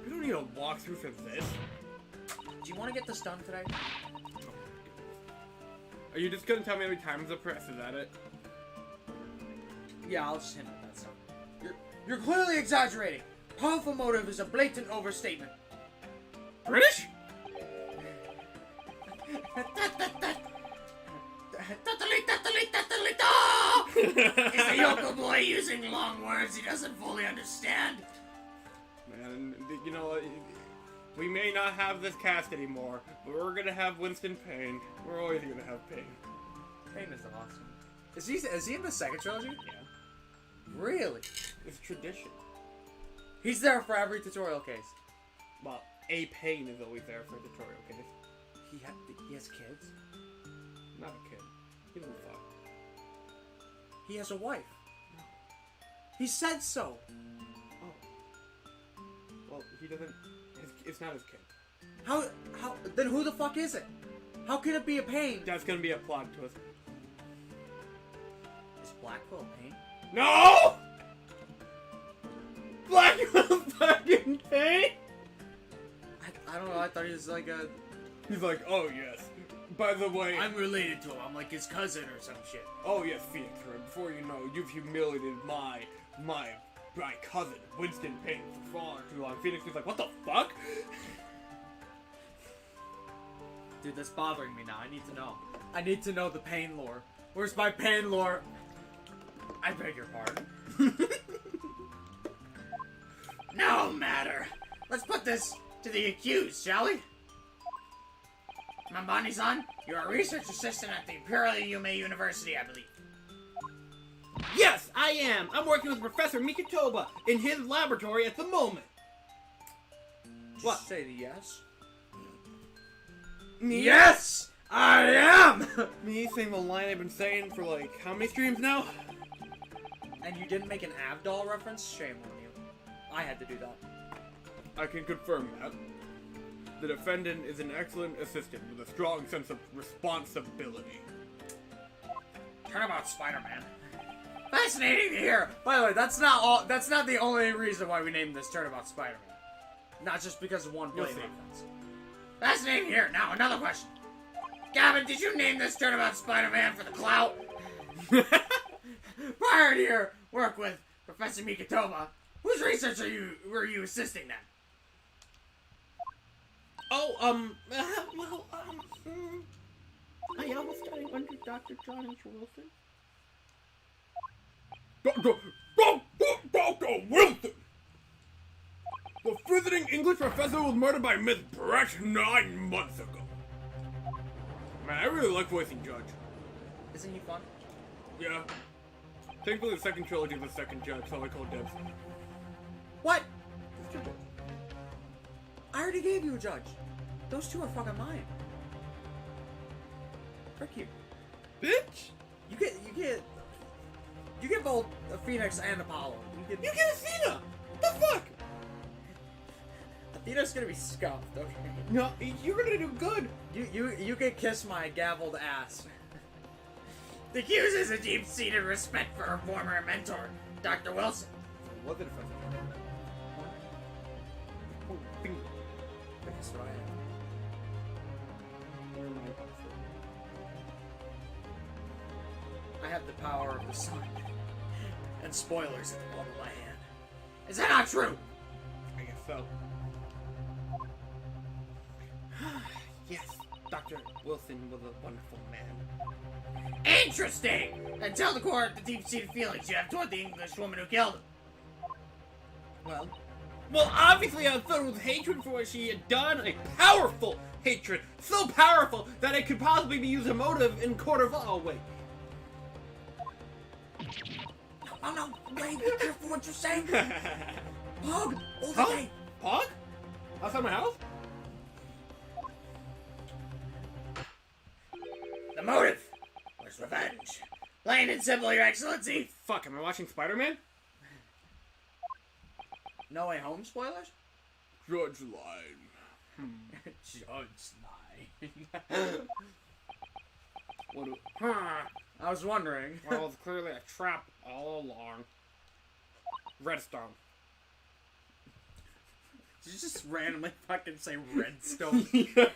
We don't need a walkthrough for this. Do you want to get this done today? Are you just gonna tell me how many times the press is at it? Yeah, I'll just hint at that stuff. You're clearly exaggerating. Powerful motive is a blatant overstatement. British? Is the Yoko boy using long words he doesn't fully understand? Man, you know what? We may not have this cast anymore, but we're gonna have Winston Payne. We're always gonna have Payne. Payne is awesome. Is he in the second trilogy? Yeah. Really? It's tradition. He's there for every tutorial case. Well, a Payne is always there for a tutorial case. He has kids? Not a kid. He doesn't fuck. He has a wife. He said so. Oh. Well, he doesn't... It's not his kid. How... Then who the fuck is it? How can it be a Payne? That's gonna be a plot twist. Is Blackwell Payne? No! Blackwell fucking Payne? I don't know, I thought he was like a... He's like, oh yes. By the way... I'm related to him, I'm like his cousin or some shit. Oh yes, Phoenix, before you know, you've humiliated my cousin, Winston Payne, for far too long. Phoenix is like, what the fuck? Dude, that's bothering me now. I need to know. I need to know the Payne lore. Where's my Payne lore? I beg your pardon. No matter. Let's put this to the accused, shall we? Mambani-san, you're a research assistant at the Imperial Yume University, I believe. Yes, I am. I'm working with Professor Mikitoba in his laboratory at the moment. Just say the yes. Me? Yes, I am! Me saying the line I've been saying for like, how many streams now? And you didn't make an Abdol reference? Shame on you. I had to do that. I can confirm that. The defendant is an excellent assistant with a strong sense of responsibility. Turnabout Spider-Man. Fascinating to hear. By the way, that's not the only reason why we named this Turnabout Spider-Man. Not just because of one You'll play see. reference. Fascinating to hear. Now, another question. Gavin, did you name this Turnabout Spider-Man for the clout? Prior to your work with Professor Mikitoba, whose research were you assisting then? Oh, I almost studying under Dr. John H. Wilson. Dr. Wilson! The visiting English professor was murdered by Miss Brett 9 months ago. Man, I really like voicing Judge. Isn't he fun? Yeah. Thankfully, the second trilogy is the second Judge, so I call dibs. What? I already gave you a judge. Those two are fucking mine. Frick you. Bitch! You get both Phoenix and Apollo. You get Athena! The fuck? Athena's gonna be scuffed, okay? No, you're gonna do good. You can kiss my gavelled ass. The Q's is a deep-seated respect for her former mentor, Dr. Wilson. What did it find? Oh, bing. That's what I am. I have the power of the sun. And spoilers at the palm of my hand. Is that not true? I guess so. Yes, Dr. Wilson was a wonderful man. Interesting! And tell the court the deep-seated feelings you have toward the English woman who killed him. Well, obviously I was filled with hatred for what she had done. A powerful hatred. So powerful that it could possibly be used as a motive in court of law. Oh, wait. Oh no, wait, be careful what you're saying. Pog, all the Huh? day. Pog? Outside my house? The motive was revenge. Plain and simple, Your Excellency. Fuck, am I watching Spider-Man? No Way Home spoilers? Judge Line. Judge Line. What do... I was wondering. Well, it's clearly a trap all along. Redstone. Did you just randomly fucking say redstone? Yes.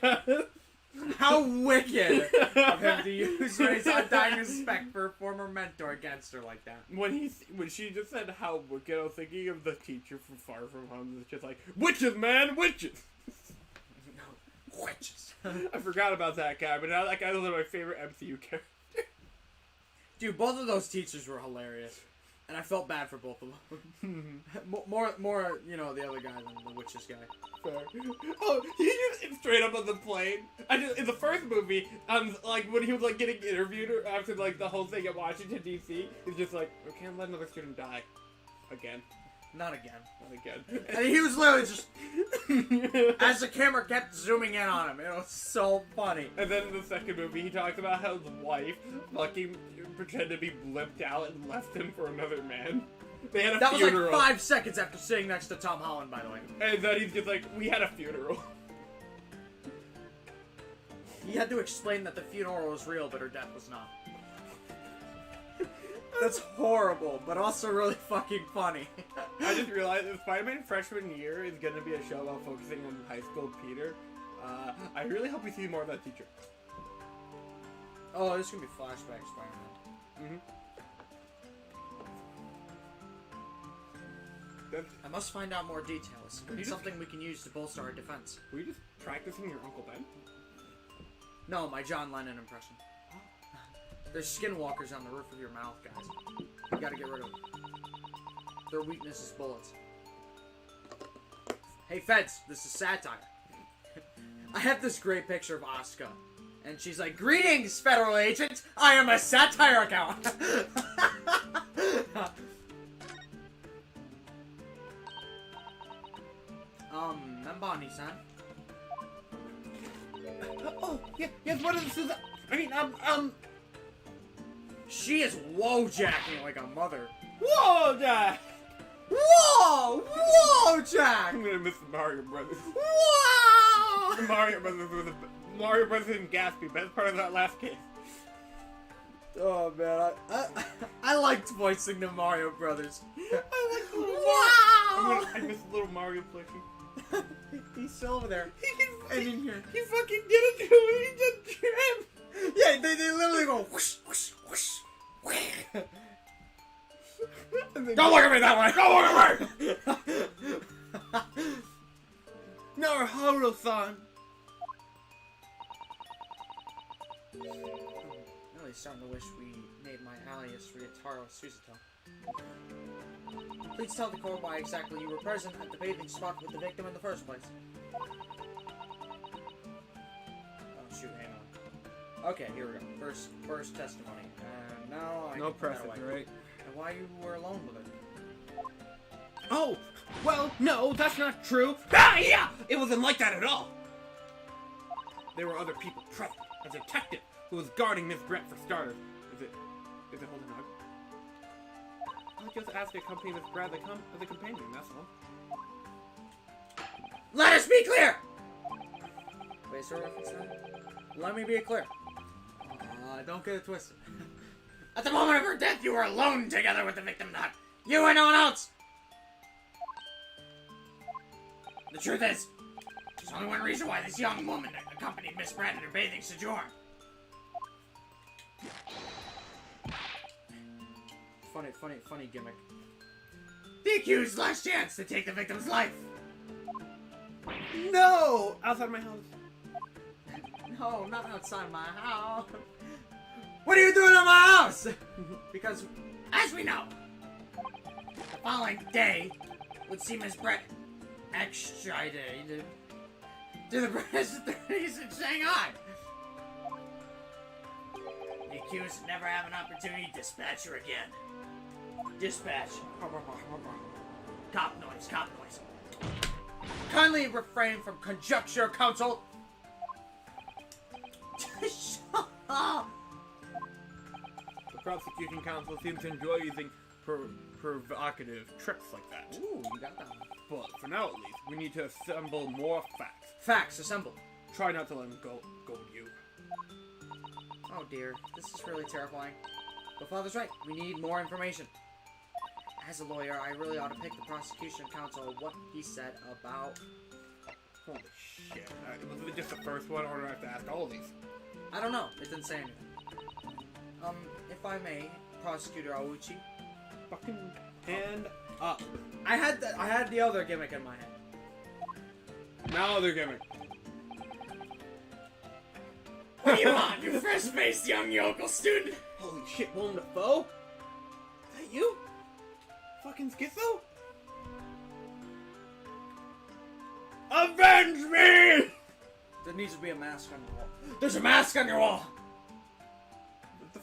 How wicked of him to use his undying respect for a former mentor against her like that. When she just said how wicked, I was thinking of the teacher from Far From Home. It's just like, witches, man, witches! Witches. I forgot about that guy, but now that guy was one of my favorite MCU characters. Dude, both of those teachers were hilarious. And I felt bad for both of them. more, you know, the other guy than the witches guy. Fair. Oh, he just straight up on the plane. In the first movie, like when he was like getting interviewed after like the whole thing at Washington D.C., he's just like, we can't let another student die. Again. Not again. Not again. And he was literally just as the camera kept zooming in on him. It was so funny. And then in the second movie, he talks about how his wife fucking pretended to be blipped out and left him for another man. They had a funeral. Was like 5 seconds after sitting next to Tom Holland, by the way. And then he's just like, we had a funeral. He had to explain that the funeral was real, but her death was not. That's horrible, but also really fucking funny. I just realized that Spider-Man freshman year is going to be a show about focusing on high school Peter. I really hope we see more of that teacher. Oh, this is going to be flashback Spider-Man. I must find out more details. It's something we can use to bolster our defense. Were you just practicing your Uncle Ben? No, my John Lennon impression. There's skinwalkers on the roof of your mouth, guys. You gotta get rid of them. Their weakness is bullets. Hey, feds, this is satire. I have this great picture of Asuka. And she's like, greetings, federal agent! I am a satire account! Membani-san? Oh, yeah, yes, what is this? I mean, She is whoa-jacking like a mother. Whoa, Jack! Whoa! Whoa, Jack! I'm gonna miss the Mario Brothers. Whoa! The Mario Brothers were the Mario Brothers and Gatsby, best part of that last case. Oh man, I liked voicing the Mario Brothers. I like the little Wow! I miss the little Mario plushie. He's still over there. And in here. He fucking did it to me. He just tripped. Yeah, they literally go whoosh, whoosh, whoosh, whoosh. Don't look at me that way! Don't look at me! Naruto-san. Really starting to wish we made my alias Ryotaro Susato. Please tell the court why exactly you were present at the bathing spot with the victim in the first place. Oh shoot, hang on. Okay, here we go. First testimony. Now I No can put that precedent, away. right? And why you were alone with it? Oh, well, no, that's not true. Ah, yeah! It wasn't like that at all. There were other people present. A detective who was guarding Miss Brett for starters. Is it holding on? I'll just ask to accompany Miss Brett as a companion, that's all. Let us be clear! Wait, is there a reference now? Let me be clear. Don't get it twisted. At the moment of her death, you were alone together with the victim, not you and no one else! The truth is, there's only one reason why this young woman accompanied Miss Brett in her bathing sojourn. Funny gimmick. The accused's last chance to take the victim's life. No! Outside my house. No, not outside my house. What are you doing in my house? Because, as we know, the following day would see Miss Brett extradited to the British authorities in Shanghai. The accused would never have an opportunity to dispatch her again. Dispatch. Cop noise, cop noise. Kindly refrain from conjecture, counsel. Shut up. The prosecution counsel seems to enjoy using provocative tricks like that. Ooh, you got that one. But for now, at least, we need to assemble more facts. Facts, assemble. Try not to let him go you. Oh dear, this is really terrifying. But Father's right, we need more information. As a lawyer, I really ought to pick the prosecution counsel what he said about... Holy shit. Was it just the first one, or do I have to ask all of these? I don't know, it didn't say anything. If I may, Prosecutor Aouchi. Fucking hand up. I had the other gimmick in my head. Now they're gimmick. What do you want, you fresh-faced young yokel student? Holy shit, Willem Dafoe? Is that you? Fucking schizo? Avenge me! There needs to be a mask on your wall. There's a mask on your wall!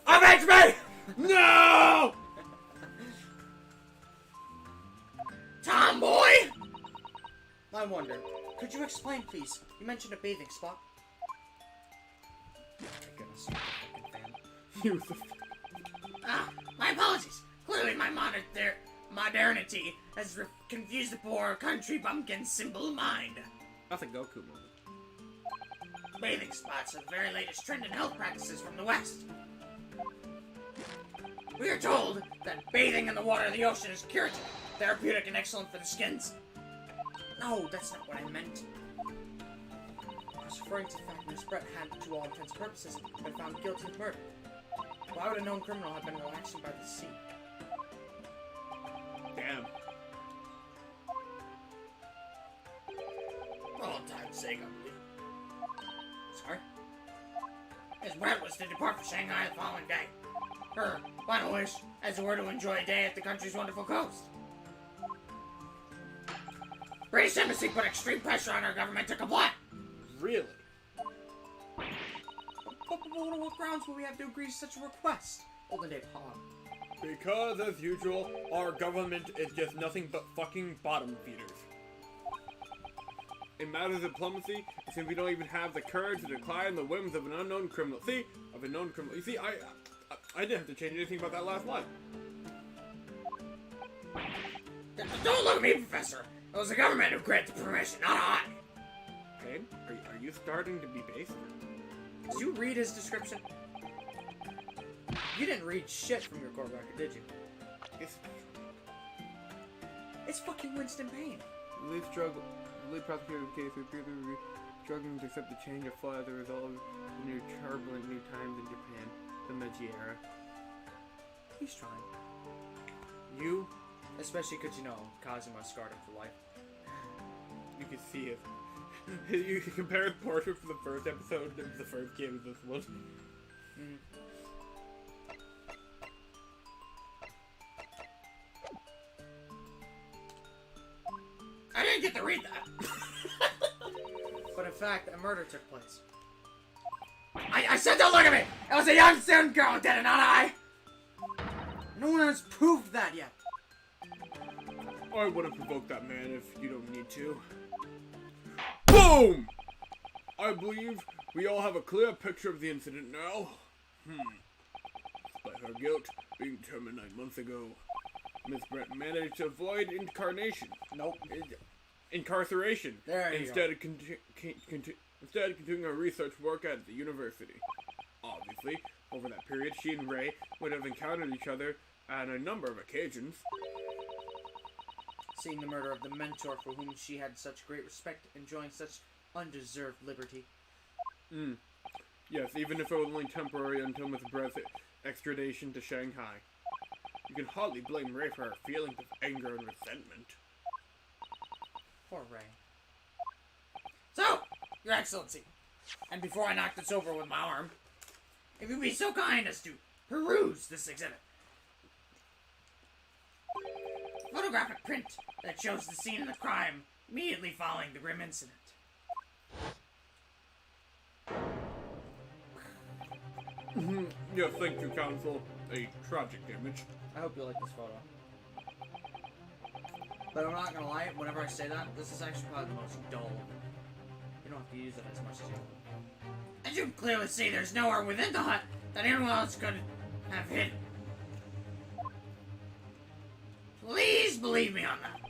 Avenge me! No! Tomboy! I wonder, could you explain, please? You mentioned a bathing spot. Oh my goodness, fucking fan. You the Ah, my apologies. Clearly my modernity has confused the poor country bumpkin's simple mind. That's a Goku moment. Bathing spots are the very latest trend in health practices from the West. We are told that bathing in the water of the ocean is curative, therapeutic, and excellent for the skins. No, that's not what I meant. I was referring to the fact Miss Brett had, to all intents and purposes, been found guilty of murder. Why would a known criminal have been relaxing by the sea? Damn. For all time's sake, I believe. Sorry? Miss Brett was to depart for Shanghai the following day. Her final wish, as it were, to enjoy a day at the country's wonderful coast. British Embassy put extreme pressure on our government to comply. Really? But on what grounds would we have to agree to such a request? Olden Day Pog. Because, as usual, our government is just nothing but fucking bottom feeders. In matters of diplomacy, it seems we don't even have the courage to decline the whims of an unknown criminal. You see, I didn't have to change anything about that last line. Don't look at me, Professor! It was the government who granted permission, not I! Okay, are you starting to be based? Did you read his description? You didn't read shit from your court record, did you? It's fucking Winston Payne. Lead prosecutor of the case appears to be struggling to accept the change of flaw as a result of the new turbulent new times in Japan, the Meiji era. He's trying. You? Especially because, you know, Kazuma scarred him for life. You can see it. You can compare his portrait from the first episode to the first game of this one. I didn't get to read that! But in fact, a murder took place. I said don't look at me! It was a young student girl who did it, not I! No one has proved that yet. I wouldn't provoke that man if you don't need to. BOOM! I believe we all have a clear picture of the incident now. Despite her guilt being determined 9 months ago, Miss Brent managed to avoid incarceration. There you instead of continuing her research work at the university. Obviously, over that period, she and Ray would have encountered each other on a number of occasions. Seeing the murder of the mentor for whom she had such great respect, enjoying such undeserved liberty. Yes, even if it was only temporary until Miss Brent's extradition to Shanghai. You can hardly blame Ray for her feelings of anger and resentment. Poor Ray. So, Your Excellency, and before I knock this over with my arm, if you'd be so kind as to peruse this exhibit. Photographic print that shows the scene of the crime immediately following the grim incident. Yes, thank you, Counsel. A tragic image. I hope you like this photo. But I'm not gonna lie, whenever I say that, this is actually probably the most dull. You don't have to use it as much as you want. As you can clearly see, there's nowhere within the hut that anyone else could have hidden. believe me on that.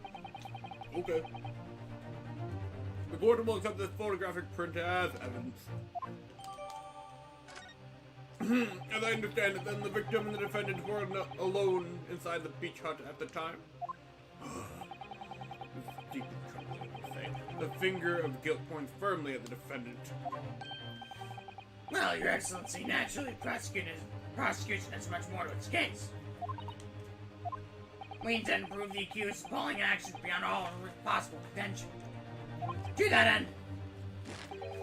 Okay. The court will accept this photographic print as evidence. As I understand it, then the victim and the defendant were alone inside the beach hut at the time. Deep in trouble, I will say. The finger of guilt points firmly at the defendant. Well, Your Excellency, naturally, prosecution has much more to its case. We intend to prove the accused's appalling actions beyond all possible contention. To that end,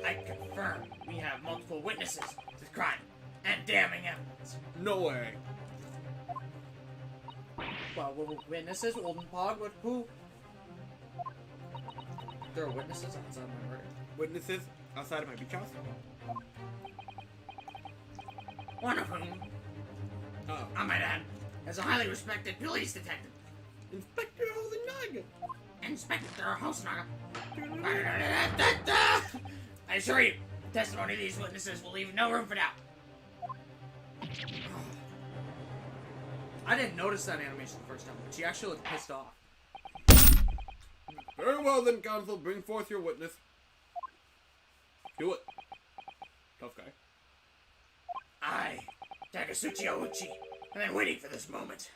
I confirm we have multiple witnesses to the crime and damning evidence. No way. Well, witnesses? Oldenpog? Who? There are witnesses outside my murder. Witnesses outside of my beach house? One of whom, Oh. I might add, is a highly respected police detective. Inspector Hosenaga! Inspector Hosenaga. I assure you, the testimony of these witnesses will leave no room for doubt. I didn't notice that animation the first time, but she actually looked pissed off. Very well then, counsel. Bring forth your witness. Do it. Tough guy. I, Takasuchi Ouchi, have been waiting for this moment.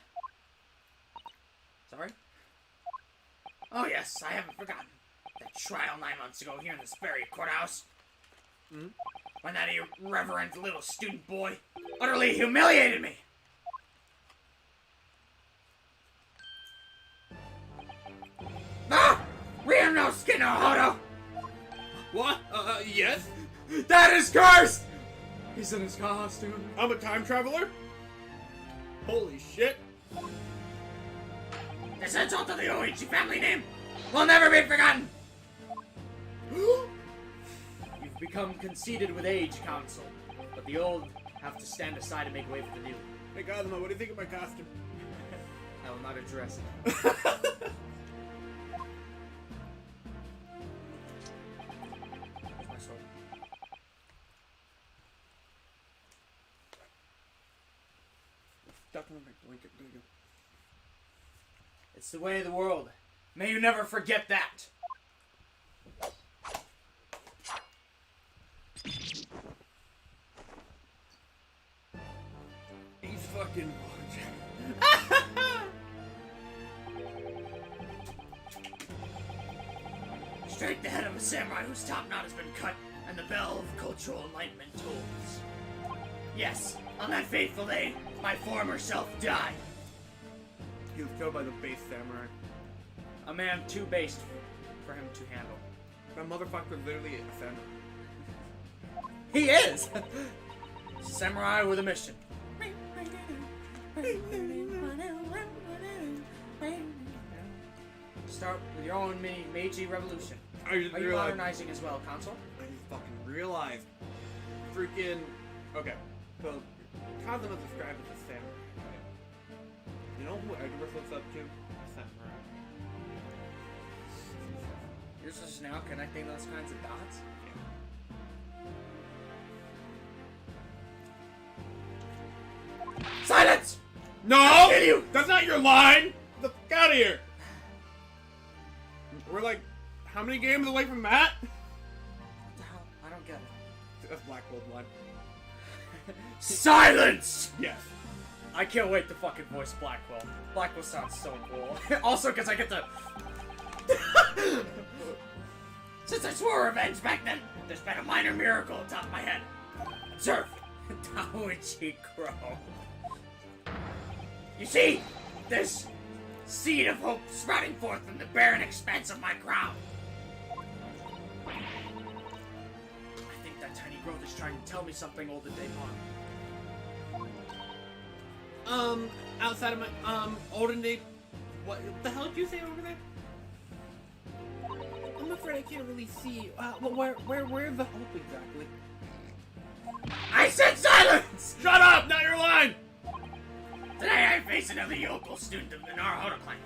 Sorry? Oh yes, I haven't forgotten. That trial 9 months ago here in this very courthouse. When that irreverent little student boy utterly humiliated me. Ah! Ryo no Suke no Hodo! What? Yes? That is cursed! He's in his costume. I'm a time traveler? Holy shit. This insult to the Oichi family name will never be forgotten! You've become conceited with age, Counsel, but the old have to stand aside and make way for the new. Hey Cosmo, what do you think of my costume? I will not address it. Where's my sword? Duck on my blanket, there you go. It's the way of the world. May you never forget that! He's fucking Straight the head of a samurai whose top knot has been cut, and the bell of cultural enlightenment tolls. Yes, on that fateful day, my former self died. He was killed by the base samurai. A man too based for him to handle. That motherfucker was literally a samurai. He is! Samurai with a mission. Start with your own mini Meiji revolution. I just Are you realized. modernizing as well, Counsel? I just fucking realized. Freaking. Okay, so Kazuma is described as a samurai, right? You know who Edward looks up to? A samurai. You're just now connecting those kinds of dots? Silence! No! I'll kill you! That's not your line! Get the fuck out of here! We're like, how many games away from that? What the hell? I don't get it. That's Blackwell's line. Silence! Yes. I can't wait to fucking voice Blackwell. Blackwell sounds so cool. Also, because I get to... Since I swore revenge back then, there's been a minor miracle on top of my head. Observe. Taoichi Crow. You see? This seed of hope sprouting forth from the barren expanse of my crown. I think that tiny growth is trying to tell me something, Olden Daepon. Outside of my, olden day, what the hell did you say over there? I'm afraid I can't really see, where's the hope exactly? I said silence! Shut up! Not your line! Today I face another yokel student of the Naruhodo clan.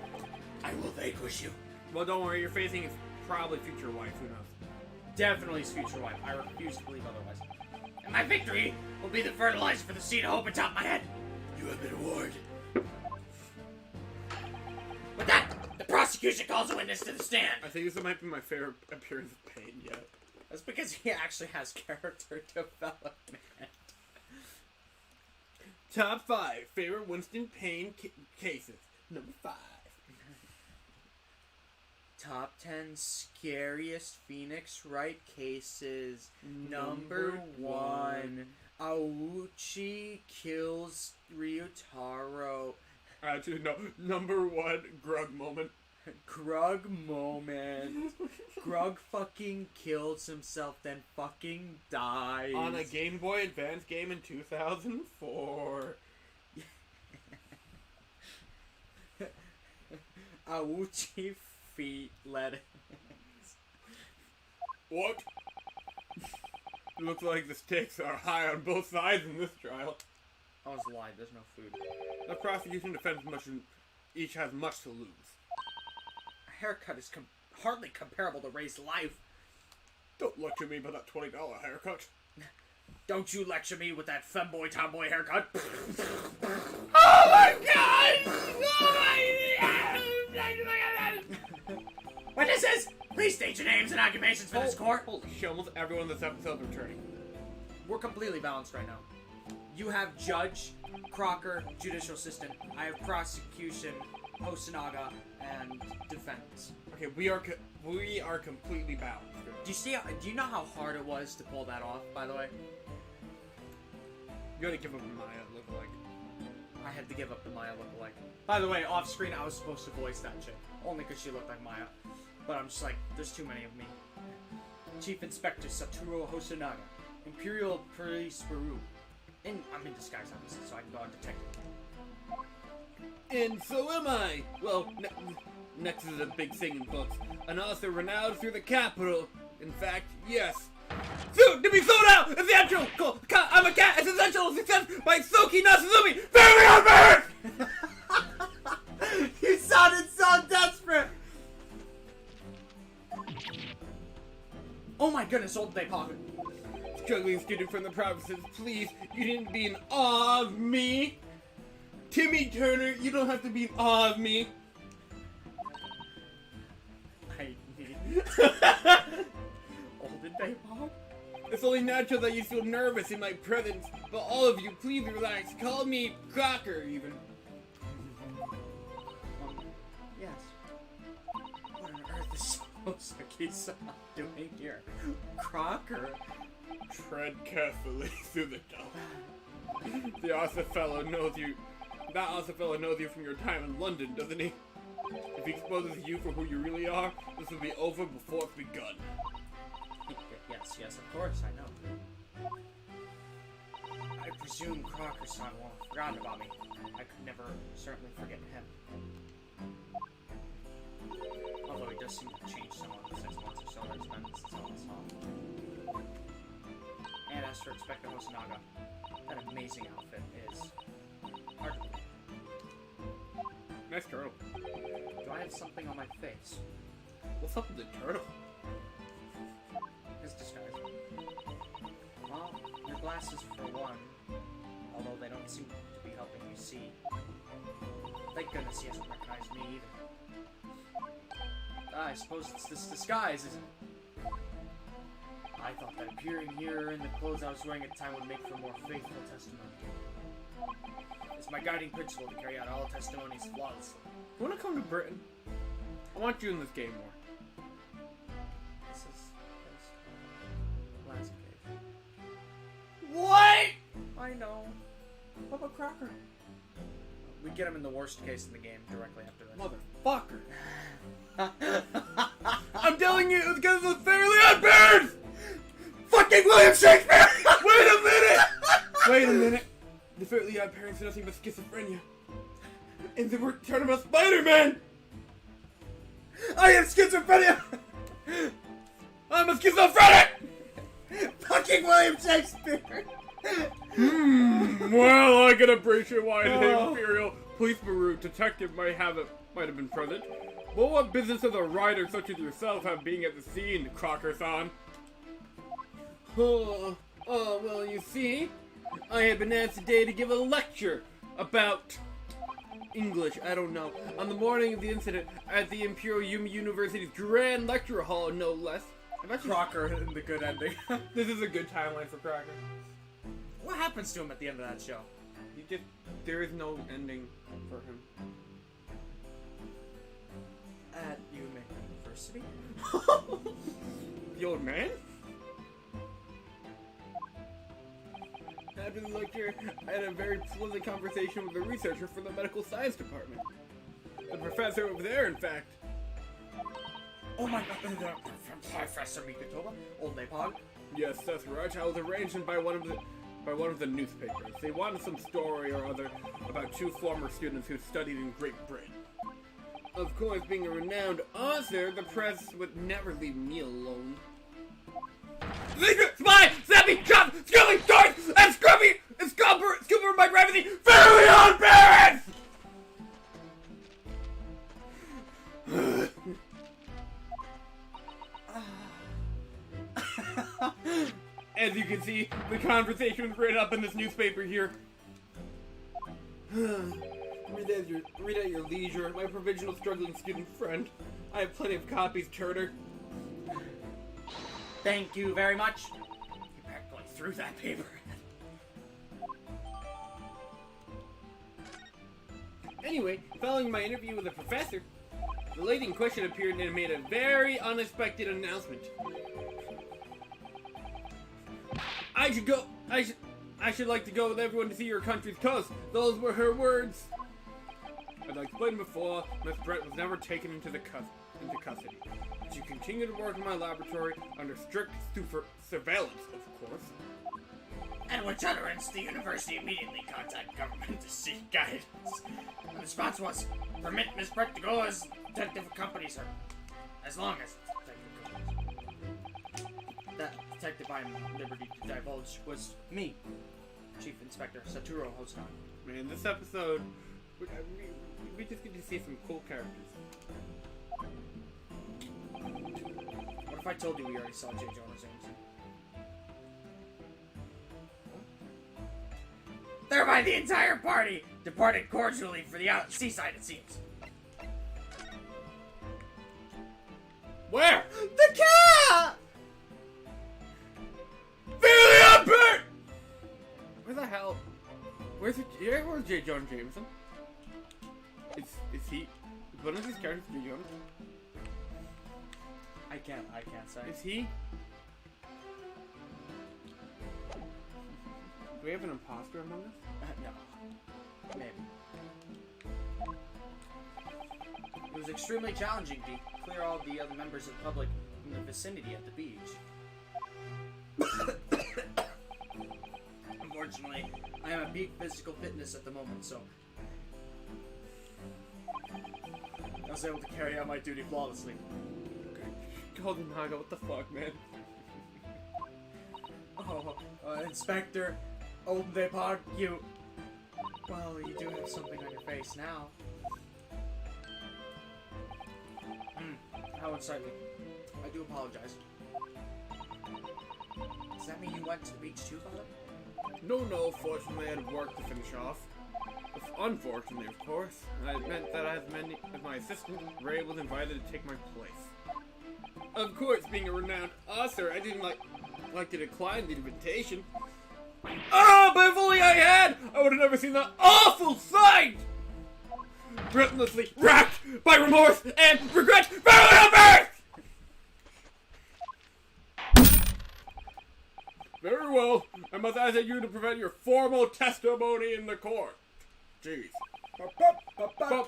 I will vanquish you. Well, don't worry, you're facing his probably future wife, who knows? Definitely his future wife. I refuse to believe otherwise. And my victory will be the fertilizer for the seed of hope atop my head. You have been warned. With that, prosecution calls a witness to the stand. I think this might be my favorite appearance of Pain yet. That's because he actually has character development. Top 5 favorite Winston Payne cases. Number 5. Top 10 scariest Phoenix Wright cases. Number 1. Aouchi kills Ryutaro. Actually, no. Number 1, Grug moment. Grug moment. Grug fucking kills himself, then fucking dies. On a Game Boy Advance game in 2004. Aouchi feet lettuce. What? Looks like the stakes are high on both sides in this trial. I was lied, there's no food. The prosecution defense each has much to lose. A haircut is hardly comparable to Ray's life. Don't lecture me about that $20 haircut. Don't you lecture me with that femboy tomboy haircut. Oh my god! Witnesses, please state your names and occupations for this court. Holy shit, almost everyone in this episode is returning. We're completely balanced right now. You have judge, Crocker, judicial assistant. I have prosecution, Hosonaga, and defense. Okay, we are completely balanced. Do you know how hard it was to pull that off, by the way? You gotta give up Maya look-alike. I had to give up the Maya lookalike. By the way, off screen I was supposed to voice that chick. Only because she looked like Maya. But I'm just like, there's too many of me. Chief Inspector Satoru Hosonaga. Imperial Police Bureau. I'm in disguise, obviously, so I can go on detective. And so am I! Well, next is a big thing in books. An author renowned through the capital. In fact, yes. Soon to be sold out! Essential! I'm a cat! It's essential success by Soki Nasuzumi! Family on birth! You sounded so desperate! Oh my goodness, old day pocket. Struggling student from the provinces, please, you didn't be in awe of me. Timmy Turner, you don't have to be in awe of me. I need... Old day pocket? It's only natural that you feel nervous in my presence, but all of you, please relax. Call me Crocker, even. Yes. What on earth is Sosaki-san doing here? Crocker? Tread carefully through the door. The author fellow knows you. That author fellow knows you from your time in London, doesn't he? If he exposes you for who you really are, this will be over before it's begun. Yes, of course, I know. I presume Crocker-san won't have forgotten about me. I could never certainly forget him. Although he does seem to change somewhat in the 6 months or so that it's been since all this saw. And as for Inspector Hosonaga, that amazing outfit is hard to believe. Nice turtle. Do I have something on my face? What's up with the turtle? His disguise. Well, your glasses for one, although they don't seem to be helping you see. Thank goodness he hasn't recognized me either. I suppose it's this disguise, isn't it? I thought that appearing here in the clothes I was wearing at the time would make for more faithful testimony. It's my guiding principle to carry out all testimonies flawlessly. You wanna come to Britain? I want you in this game more. This is last page. What? I know. What about Crocker? We get him in the worst case in the game directly after this. Motherfucker. I'm telling you, it's because of the Fairly Odd Parents! Fucking William Shakespeare! Wait a minute! The Fairly Odd Parents are nothing but schizophrenia. And they were Turnabout Spider-Man! I have schizophrenia! I'm a schizophrenic! Fucking William Shakespeare! Well, I can appreciate why the Imperial Police Bureau detective might have been present. But what business does a writer such as yourself have being at the scene, Crocker-san? Oh, well, you see, I have been asked today to give a lecture about English, I don't know. On the morning of the incident, at the Imperial Yumi University's Grand Lecture Hall, no less. Crocker in the good ending. This is a good timeline for Crocker. What happens to him at the end of that show? There is no ending for him. At Yumi University? The old man? After the lecture, I had a very pleasant conversation with a researcher from the medical science department. The professor over there, in fact. Oh my god, Professor Mikotoba? Old Nepog? Yes, that's right. I was arranged by one of the newspapers. They wanted some story or other about 2 former students who studied in Great Britain. Of course, being a renowned author, the press would never leave me alone. Spy! Snappy! Chop! Scooby! Torch! And Scrubby! And Scooper by gravity! Fairly on Paris! As you can see, the conversation was written up in this newspaper here. Read at your leisure, my provincial struggling student friend. I have plenty of copies, Turner. Thank you very much. You better going through that paper. Anyway, following my interview with the professor, the lady in question appeared and made a very unexpected announcement. I should like to go with everyone to see your country's coast. Those were her words. As I explained before, Miss Brett was never taken into custody. She continued to work in my laboratory under strict surveillance, of course. And with utterance, the university immediately contacted government to seek guidance. The response was, permit Miss Brett to go as detective accompanies her. As long as detective accompanies. That detective I'm at liberty to divulge was me, Chief Inspector Satoru Hosokan. Man, this episode, we just get to see some cool characters. What if I told you we already saw J. Jonah Jameson? Thereby the entire party departed cordially for the seaside, it seems. Where? The cat! Philly Where the hell? Where's J. Jonah Jameson? Is he one of these characters J. Jonah? I can't say. Is he? Do we have an imposter among us? No. Maybe. It was extremely challenging to clear all the other members of the public from the vicinity at the beach. Unfortunately, I am at peak physical fitness at the moment, so I was able to carry out my duty flawlessly. Golden Naga, what the fuck, man? Oh, Inspector Oldepog, you... Well, you do have something on your face now. How unsightly. I do apologize. Does that mean you went to the beach too, Father? No, fortunately I had work to finish off. Unfortunately, of course, it meant that as my assistant, Ray was invited to take my place. Of course, being a renowned author, I didn't like to decline the invitation. Oh, but if only I had, I would have never seen that awful sight! Relentlessly racked by remorse and regret, barely on earth! Very well, I must ask you to prevent your formal testimony in the court. Jeez.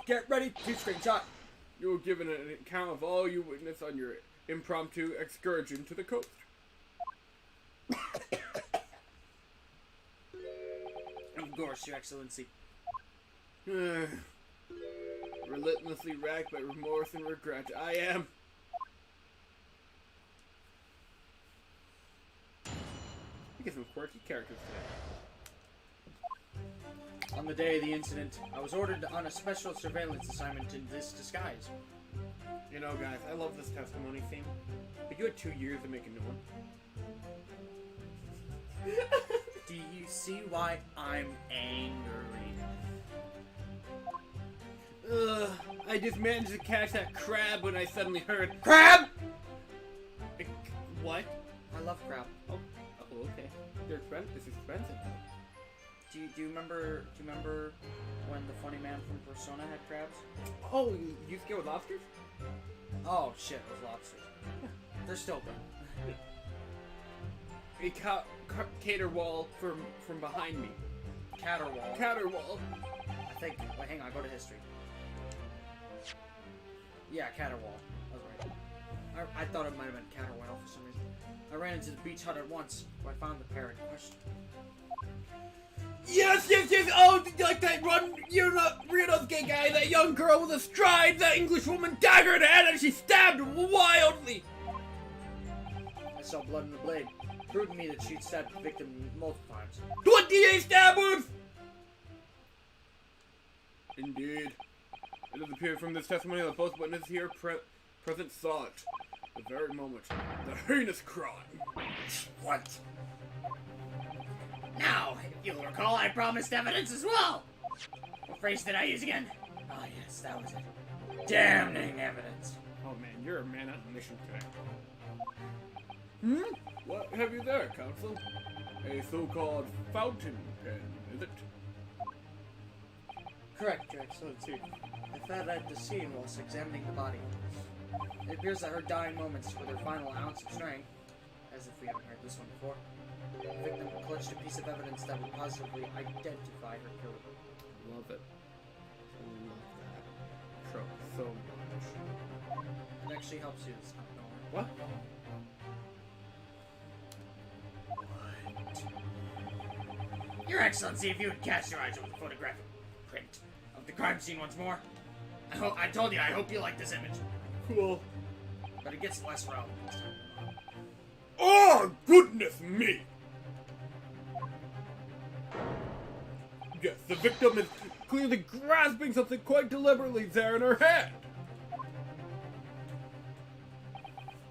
Get ready to screenshot. You were given an account of all you witnessed on your impromptu excursion to the coast. Of course, Your Excellency. Relentlessly racked by remorse and regret, I am. We get some quirky characters today. On the day of the incident, I was ordered on a special surveillance assignment in this disguise. You know, guys, I love this testimony theme. But you had 2 years to make a new one. Do you see why I'm angry? I just managed to catch that crab when I suddenly heard... Crab! What? I love crab. Oh, okay. They're expensive. It's expensive. Do you remember when the funny man from Persona had crabs? Oh, you scared with lobsters? Oh shit, it was lobsters. They're still good. A caterwaul from behind me. Caterwaul. Caterwaul. I think. Wait, hang on. Go to history. Yeah, caterwaul. I was right. I thought it might have been caterwaul for some reason. I ran into the beach hut at once, where I found the pair in question. Yes! Oh, like that run, you're not gay guy, that young girl with a stride, that English woman dagger in the head, and she stabbed wildly! I saw blood in the blade, proving me that she'd stabbed the victim multiple times. 28 stab wounds! Indeed. It does appear from this testimony that both witnesses here present saw it. The very moment. The heinous crime. What? Now, if you'll recall, I promised evidence as well! What phrase did I use again? Oh yes, that was it. Damning evidence. Oh man, you're a man on a mission today. What have you there, Counsel? A so-called fountain pen, is it? Correct, Your Excellency. I found at the scene whilst examining the body. It appears that her dying moments were their final ounce of strength, as if we haven't heard this one before. The victim clutched a piece of evidence that would positively identify her killer. Love it. I love that trope so much. It actually helps you to stop knowing. What? Your Excellency, if you would cast your eyes over the photographic print of the crime scene once more. I told you, I hope you like this image. Cool. But it gets less relevant this time. Oh, goodness me! Yes, the victim is clearly grasping something quite deliberately there in her hand.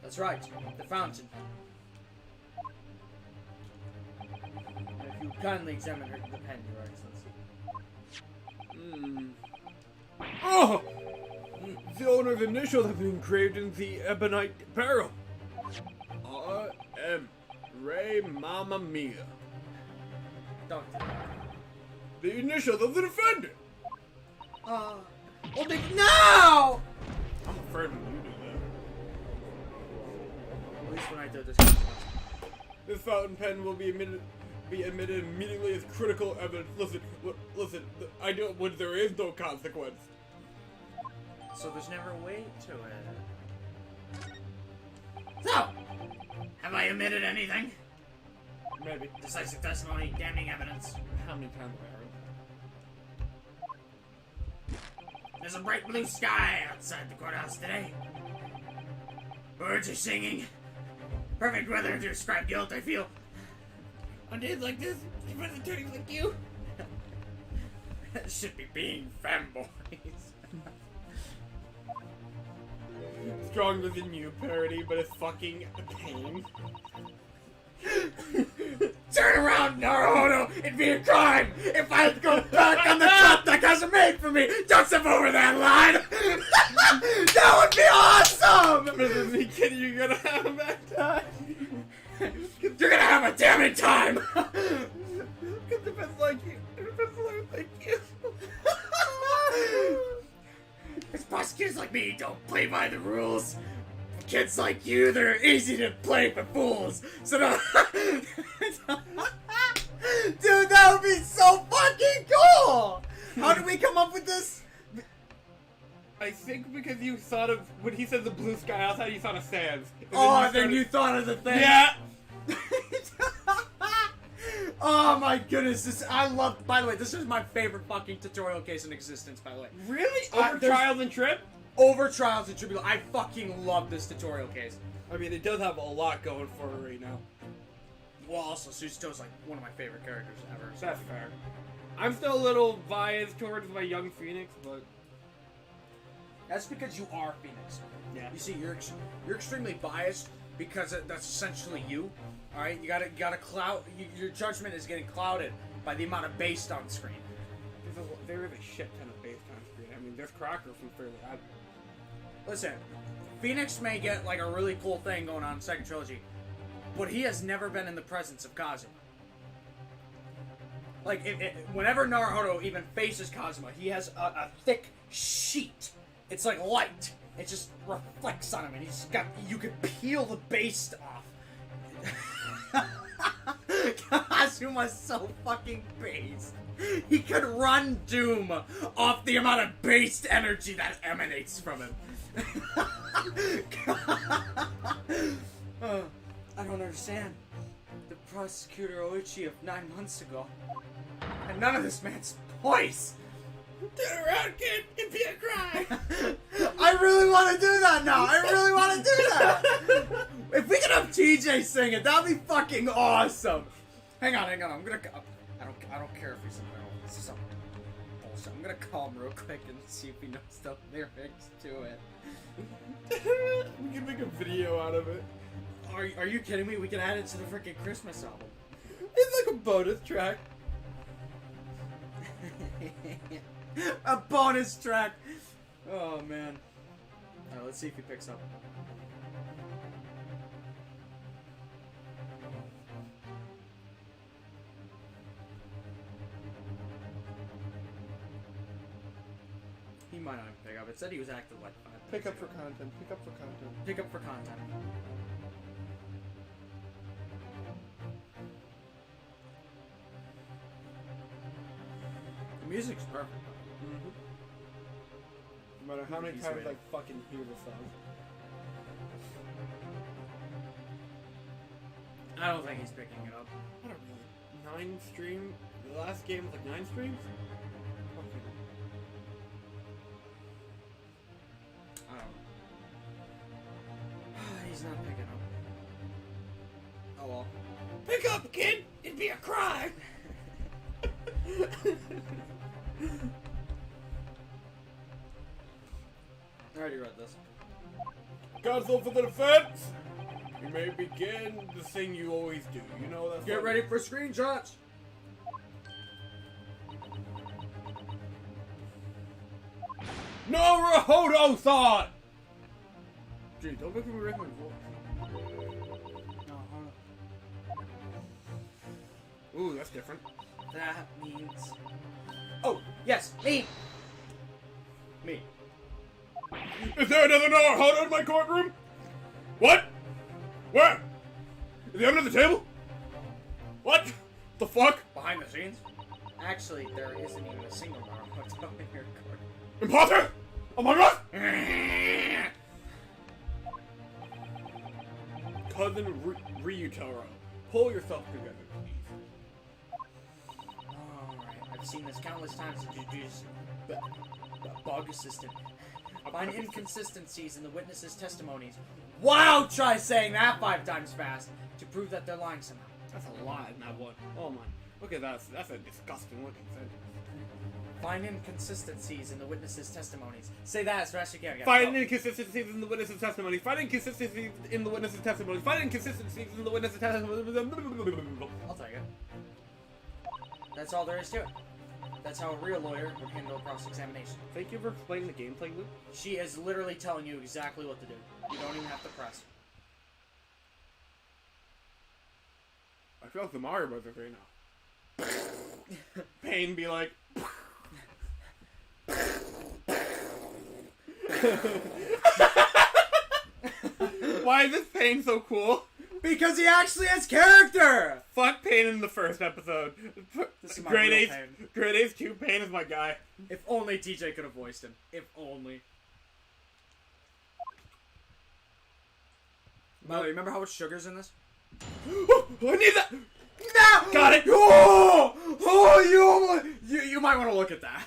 That's right, the fountain. And if you kindly examine the pen, Your Excellency. Oh! The owner's initials have been engraved in the ebonite barrel. R.M. Ray Mamma Mia. Don't do that. The initials of the defendant. Oh, no! I'm afraid when you do At least when I do this. that. This fountain pen will be admitted immediately as critical evidence. Listen. I know when there is no consequence. So there's never a way to it. So, have I omitted anything? Maybe. Decisive testimony, damning evidence. How many times have I heard There's a bright blue sky outside the courthouse today. Birds are singing. Perfect weather to describe guilt, I feel. On days like this, even attorneys like you should be being femboys. Stronger than you, parody, but it's fucking a pain. Turn around, Naruto! It'd be a crime if I had to go back on the truck that hasn't made for me! Don't step over that line! That would be awesome! Mrs. Me kidding, you're gonna have a bad time. You're gonna have a damning time! Because if it's like you, It's prosecutors like me don't play by the rules. Kids like you, they're easy to play for fools. So no. Dude, that would be so fucking cool! How did we come up with this? I think because you thought of, when he said the blue sky outside, you thought of sands. Oh, then you thought of the thing. Yeah! Oh my goodness, by the way, this is my favorite fucking tutorial case in existence, by the way. Really? Over Trials and Trip? Over Trials and Tribulations. I fucking love this tutorial case. I mean, it does have a lot going for it right now. Well, also, Susto's like one of my favorite characters ever. So. That's fair. I'm still a little biased towards my young Phoenix, but... That's because you are Phoenix. Yeah. You see, you're extremely biased because that's essentially you. All right, you gotta cloud. Your judgment is getting clouded by the amount of based on screen. There is a shit ton of base on screen. I mean, mean, this Chronicles was fairly bad. Listen, Phoenix may get like a really cool thing going on in second trilogy, but he has never been in the presence of Kazuma. Like, whenever Naruto even faces Kazuma, he has a thick sheet. It's like light. It just reflects on him, and he's got. You could peel the base off. Kazuma's so fucking based. He could run Doom off the amount of based energy that emanates from him. I don't understand. The prosecutor Oichi of 9 months ago. And none of this man's voice. Turn around, kid. It'd be a cry. I really want to do that now. I really want to do that. If we could have TJ sing it, that'd be fucking awesome. Hang on. I'm gonna. I don't care if he's some bullshit. I'm gonna call him real quick and see if he knows the lyrics to it. We can make a video out of it. Are you kidding me? We can add it to the freaking Christmas album. It's like a bonus track. A bonus track. Oh man. Alright, let's see if he picks up. He might not even pick up. It said he was active like 5 minutes Pick up ago. for content. Pick up for content. Pick up for content. The music's perfect. No matter how many He's times ready. I fucking hear the song. I don't think he's picking it up. I don't really. 9 stream. The last game was like 9 streams? Okay. I don't know. He's not picking up. Oh well. Pick up, kid! It'd be a cry! I already read this. Counsel for the defense! You may begin the thing you always do. You know that's Get ready for screenshots! Naruto thought! Gee, don't make me raise my voice. No, hold on. Ooh, that's different. That means... Oh, yes, me! Me. Is there another Naruto in my courtroom? What? Where? Is he under the table? What? The fuck? Behind the scenes? Actually, there isn't even a single Naruto in your court. Imposter? Among us? Cousin Ryutaro, pull yourself together, please. Alright, I've seen this countless times to introduce the bug assistant. Find inconsistencies in the witnesses' testimonies. Wow, try saying that 5 times fast to prove that they're lying somehow. That's a lot in that one. Oh my. Look at that. That's a disgusting looking sentence. Find inconsistencies in the witnesses' testimonies. Say that as fast as you can. Find inconsistencies in the witness's testimony. Find inconsistencies in the witness's testimony. Find inconsistencies in the witness's testimony. I'll tell you. That's all there is to it. That's how a real lawyer would handle a cross-examination. Thank you for explaining the gameplay loop. She is literally telling you exactly what to do. You don't even have to press. I feel like the Mario Brothers right now. Pain be like. Why is this Pain so cool? Because he actually has character! Fuck Pain in the first episode. This is my Grade real 8, Pain. Grade 8's 2, Pain is my guy. If only TJ could have voiced him. If only. By the way, remember how much sugar's in this? I need that! No! Got it! Oh, you might want to look at that.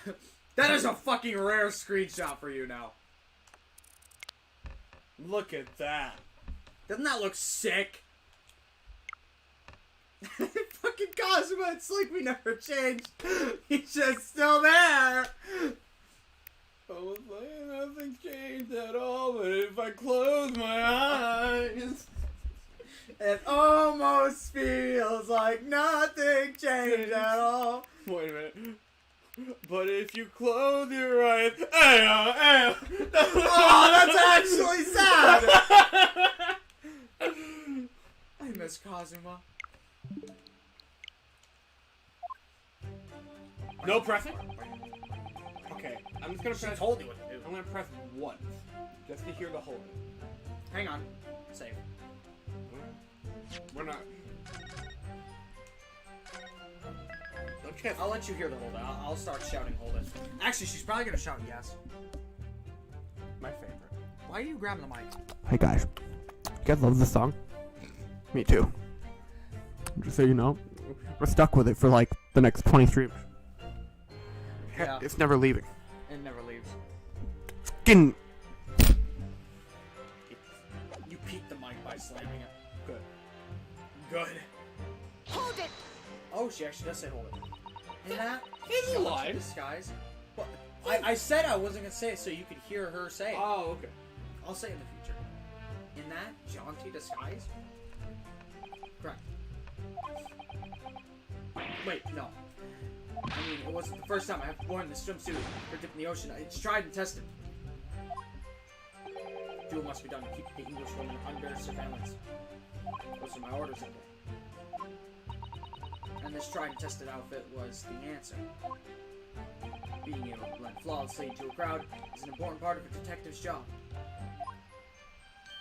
That is a fucking rare screenshot for you now. Look at that. Doesn't that look sick? Fucking Kazuma, it's like we never changed. He's just still there. I was like, nothing changed at all, but if I close my eyes... It almost feels like nothing changed at all. Wait a minute. But if you close your eyes, ayo. Oh, that's actually sad! I miss Kazuma. No pressing? Okay, I'm just gonna She press. told you what to do. I'm gonna press once, just to hear the holding. Hang on. Save. We're not. Don't chest. I'll let you hear the hold it. I'll start shouting hold it. Actually, she's probably gonna shout yes. My favorite. Why are you grabbing the mic? Hey guys, you guys love this song? Me too. Just so you know, we're stuck with it for like the next 20 streams. Yeah. It's never leaving. It never leaves. Skin. You peaked the mic by slamming it. Good. Good. Hold it! Oh, she actually does say hold it. And that He jaunty lied. disguise. Well, I said I wasn't gonna say it so you could hear her say it. Oh, okay. I'll say it in the future. In that jaunty disguise? Correct. Wait, no. I mean, it wasn't the first time I have worn this swimsuit for dip in the ocean. It's tried and tested. Duel must be done to keep the English woman under surveillance. Those are my orders in there. And this tried and tested outfit was the answer. Being able to blend flawlessly into a crowd is an important part of a detective's job.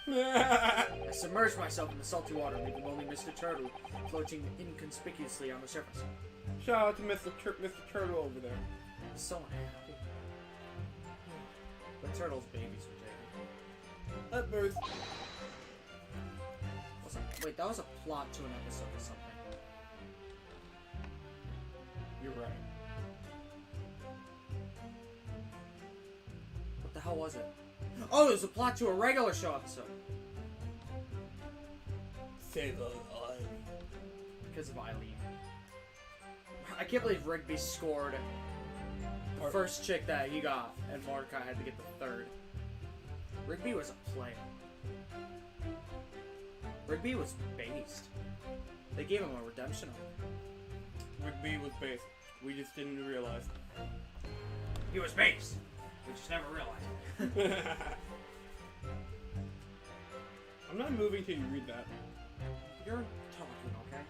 I submerged myself in the salty water, leaving only Mr. Turtle floating inconspicuously on the surface. Shout out to Mr. Turtle over there. I'm so unhappy. The turtle's babies were taken. That burst. Wait, that was a plot to an episode or something. You're right. What the hell was it? Oh, it was a plot to a regular show episode. Save us, Eileen. Because of Eileen. I can't believe Rigby scored the first chick that he got, and Mordecai had to get the third. Rigby was a player. Rigby was based. They gave him a redemption arc. Rigby was based. We just didn't realize. He was based. We just never realized. I'm not moving till you read that. You're talking, okay?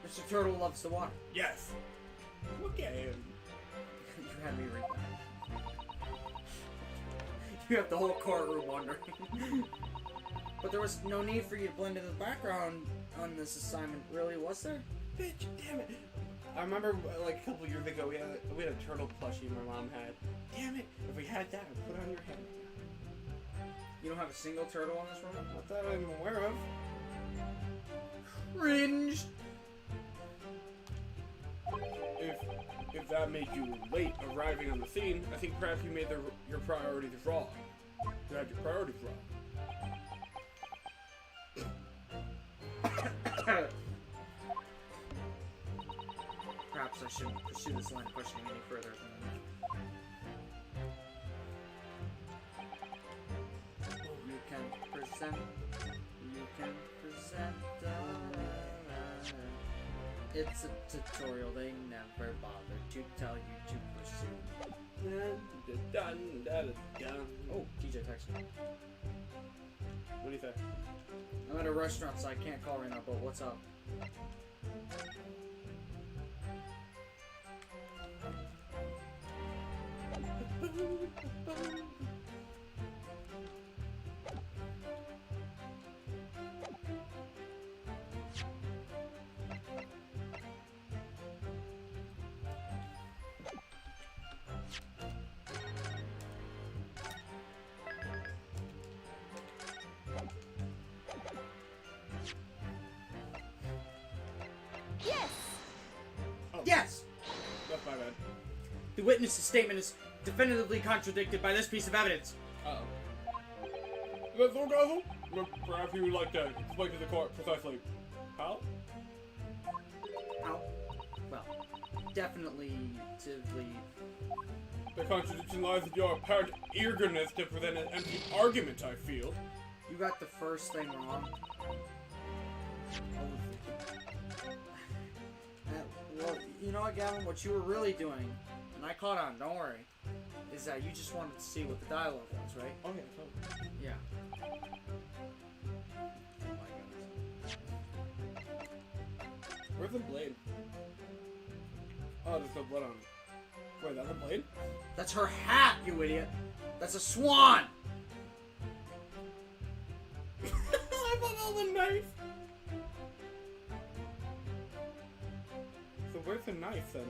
Mr. Turtle loves the water. Yes. Look at him. You had me read that. You have the whole courtroom wondering. But there was no need for you to blend into the background on this assignment, really, was there? Bitch, damn it. I remember, like, a couple years ago, we had a turtle plushie my mom had. Damn it. If we had that, I'd put it on your head. You don't have a single turtle in this room? Not that I'm aware of. Cringe! If that made you late arriving on the scene, I think perhaps you made your priorities wrong. You had your priorities wrong. Perhaps I shouldn't pursue this line of questioning any further than you can present. It's a tutorial they never bother to tell you to pursue. Oh, DJ texted me. What do you think? I'm at a restaurant, so I can't call right now, but what's up? Yes! Oh, Yes! that's my bad. The witness's statement is definitively contradicted by this piece of evidence. Uh-oh. Is that sarcasm? Or perhaps you would like to explain to the court precisely how? How? Well, definitely to leave. The contradiction lies in your apparent eagerness to present an empty argument, I feel. You got the first thing wrong. Well, you know what, Gavin? What you were really doing, and I caught on, don't worry, is that you just wanted to see what the dialogue was, right? Oh, yeah, totally. Yeah. Where's the blade? Oh, there's no blood on it. Wait, that's a blade? That's her hat, you idiot! That's a swan! I thought that was a knife! So where's the knife, then?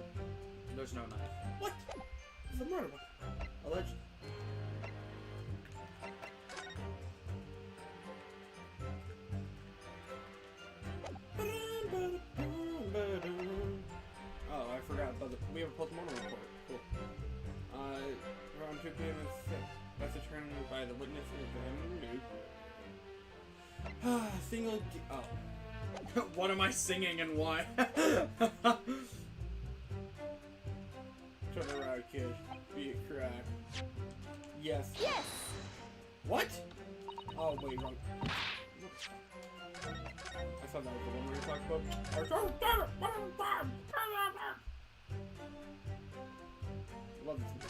There's no knife. What? It's a murder weapon. Allegedly. Oh, I forgot about the. We have a Pokemon report. Cool. Around 2 p.m. is that's determined by the witness exam. Single. Oh. What am I singing and why? Turn around, kid. Be a crack. Yes. Yes! What? Oh, wait, wrong. I thought that was the one we were talking about. Love this movie.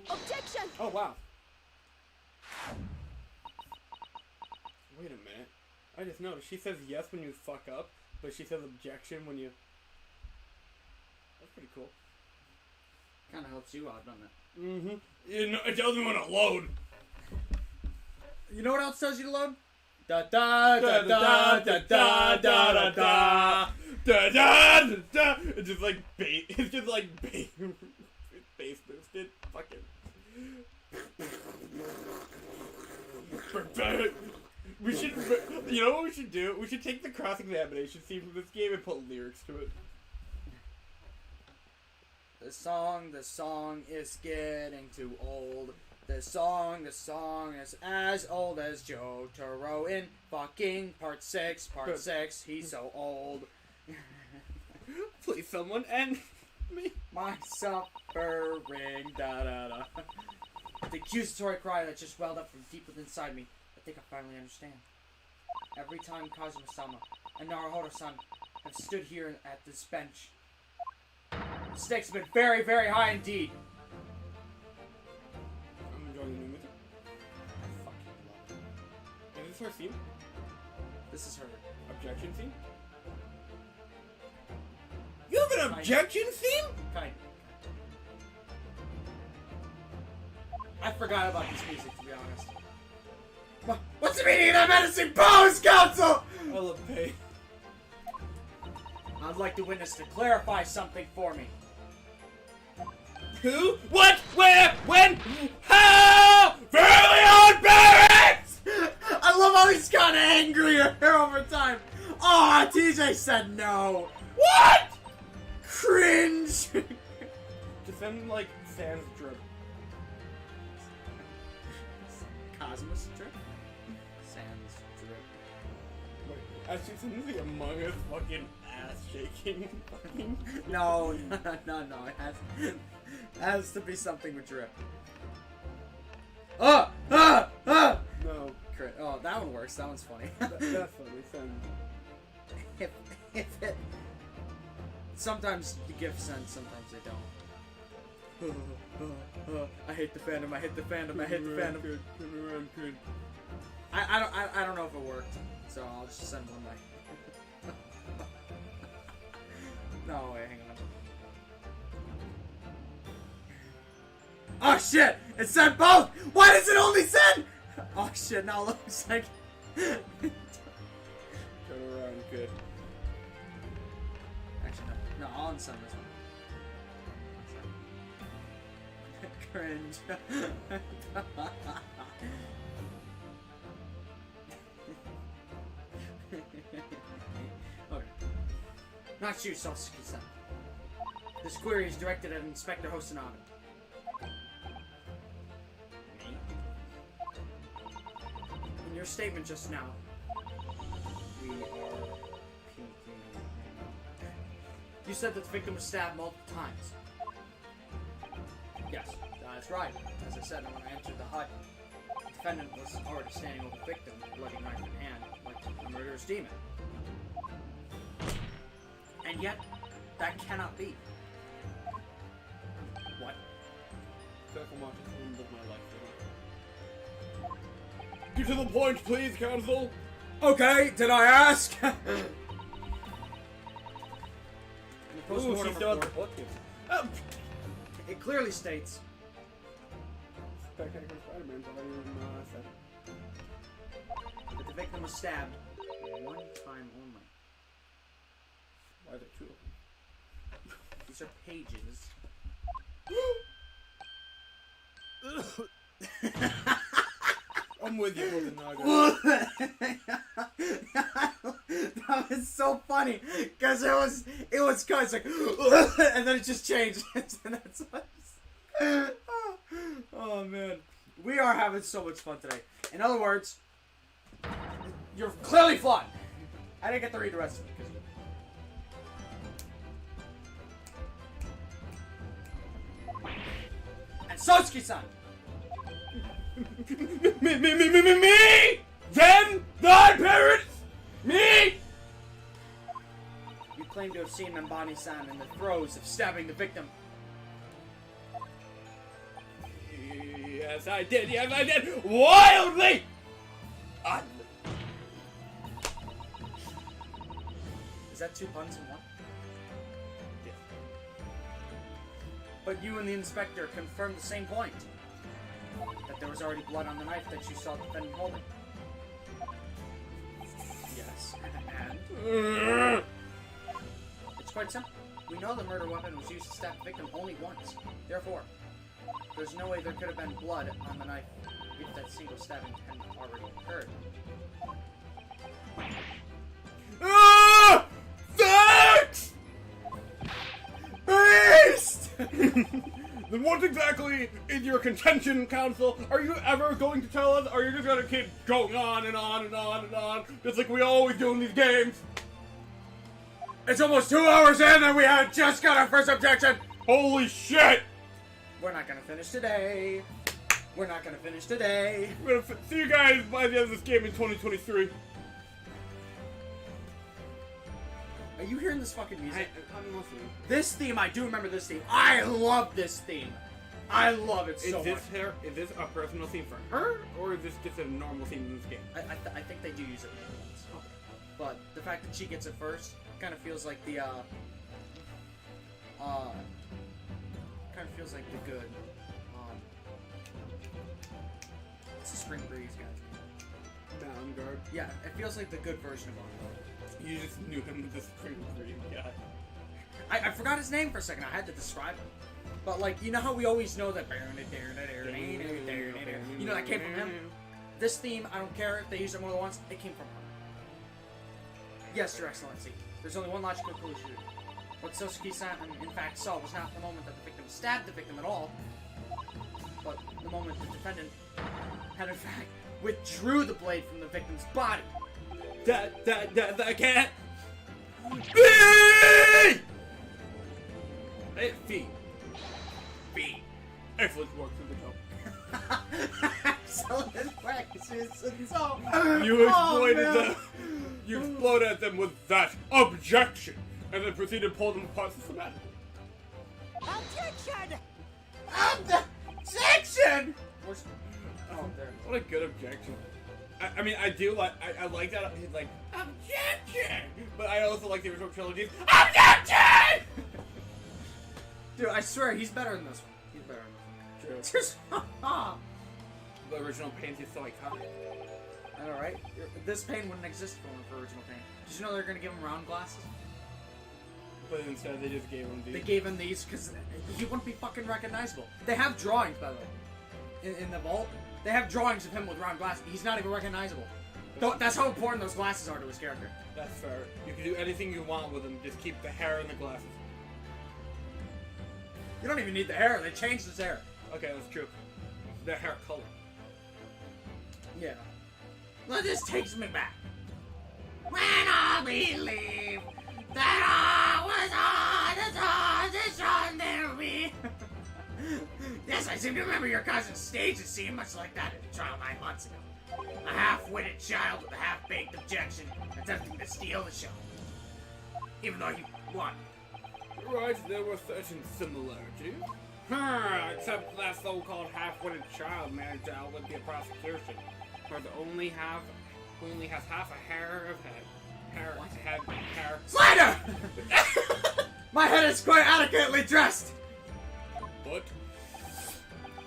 Objection! Oh, wow. Wait a minute. I just noticed. She says yes when you fuck up, but she says objection when you... That's pretty cool. Kind of helps you out, doesn't it? Mm-hmm. You know, it tells me when to load. You know what else tells you to load? Da da da da da da da da da. Da da da da. It's just like bait. It's just like bait. Bass boosted. Fucking. We should. You know what we should do? We should take the cross-examination scene from this game and put lyrics to it. The song is getting too old. The song is as old as Jotaro in fucking part 6. Part 6, he's so old. Please, someone end me. My suffering, da da da. The accusatory cry that just welled up from deep within inside me. I think I finally understand. Every time Kazuma-sama and Naruhodo-san have stood here at this bench, the stakes have been very, very high indeed. I'm enjoying the new music. I fucking love it. Is this her scene? This is her. Objection scene? You have an objection scene? Kind. I forgot about this music, to be honest. What's the meaning of that menacing pose, Council? I love pain. I'd like the witness to clarify something for me. Who? What? Where? When? How? Verlion Barracks! I love how he's gotten angrier over time. Aw, TJ said no. What? Cringe. Just send, like, Sans drip. Cosmos drip? Sans drip. Wait, actually, send the Among Us fucking ass shaking. No. It has to be something with drip. No. Crit. Oh, that one works. That one's funny. That's funny. Send. if it... Sometimes the gifts send, sometimes they don't. I hate the fandom. I hate the fandom. I hate the fandom. Turn around, kid. I don't know if it worked, so I'll just send one back. No, wait, hang on. Oh shit! It sent both! Why does it only send? Oh shit, now it looks like... Turn around, kid. Actually, no. No, I'll unsend this one. Cringe. Okay. Not you, Sasuke-san. This query is directed at Inspector Hosonaga. Me? In your statement just now, we are peeking. You said that the victim was stabbed multiple times. Yes, that's right. As I said when I entered the hut, defendant was already standing over the victim, bloody knife in hand, like a murderous demon. And yet, that cannot be. What? Get to the point, please, Counsel. Okay, did I ask? Ooh, she still has the book. Oh. It clearly states. Spectacular Spider-Man, but I didn't That the victim was stabbed one time only. Why are there two of them? These are pages. I'm with you, Golden Naga. That was so funny because it was kind of like and then it just changed. And that's what oh man, we are having so much fun today. In other words, you're clearly flawed. I didn't get to read the rest of it because and Satsuki-san. Me? Then thy parents? Me? You claim to have seen Membani-san in the throes of stabbing the victim. Yes, I did. Yes, I did. Wildly! Is that two puns in one? Yeah. But you and the inspector confirmed the same point. That there was already blood on the knife that you saw the defendant holding. Yes. And? It's quite simple. We know the murder weapon was used to stab the victim only once. Therefore, there's no way there could have been blood on the knife if that single stabbing hadn't already occurred. Thanks! Beast! Then what exactly is your contention, Counsel? Are you ever going to tell us, or are you just gonna keep going on and on and on and on, just like we always do in these games? It's almost 2 hours in and we have just got our first objection! Holy shit! We're not gonna finish today. We're not gonna finish today. We're gonna see you guys by the end of this game in 2023. Are you hearing this fucking music? I'm listening. This theme, I do remember this theme. I love this theme. I love it so much. Is this a personal theme for her, or is this just a normal theme in this game? I think they do use it once. Okay. But the fact that she gets it first kind of feels like the, kind of feels like the good, it's a Spring Breeze, guys. Vanguard. Yeah, it feels like the good version of Vanguard. You just knew him with the Spring Breeze guy. I forgot his name for a second. I had to describe him. But, like, you know how we always know that... You know, that came from him? This theme, I don't care if they use it more than once, it came from her. Yes, Your Excellency. There's only one logical conclusion. What Satsuki-san, in fact, saw was not the moment that the victim stabbed the victim at all, but the moment the defendant had, in fact, withdrew the blade from the victim's body. That can't be! Feet. Excellent work, Senpai. Excellent work, so. You exploded at them with that objection, and then proceeded to pull them apart systematically. Objection! Objection! Oh, there. What a good objection. I mean, I do like, I like that, he's like, objection! But I also like the original trilogies, objection! Dude, I swear, he's better in this one. He's better in this True. one. The original Pain is so iconic. I know, right? This Pain wouldn't exist for original Pain. Did you know they're gonna give him round glasses? But instead, they just gave him these. They gave him these because he wouldn't be fucking recognizable. They have drawings, by the way. In the vault, they have drawings of him with round glasses. He's not even recognizable. That's how important those glasses are to his character. That's fair. You can do anything you want with them, just keep the hair and the glasses. You don't even need the hair. They changed his hair. Okay, that's true. The hair color. Yeah. Well, this takes me back. When I believe that I was on the transition there be. Yes, I seem to remember your cousin's stage as seemed much like that in the trial 9 months ago. A half-witted child with a half-baked objection attempting to steal the show. Even though he won. Right, there were certain similarities. Except that so-called half-witted child managed to outwit the prosecution, who only has half a hair of head. Hair. Slider! My head is quite adequately dressed! What?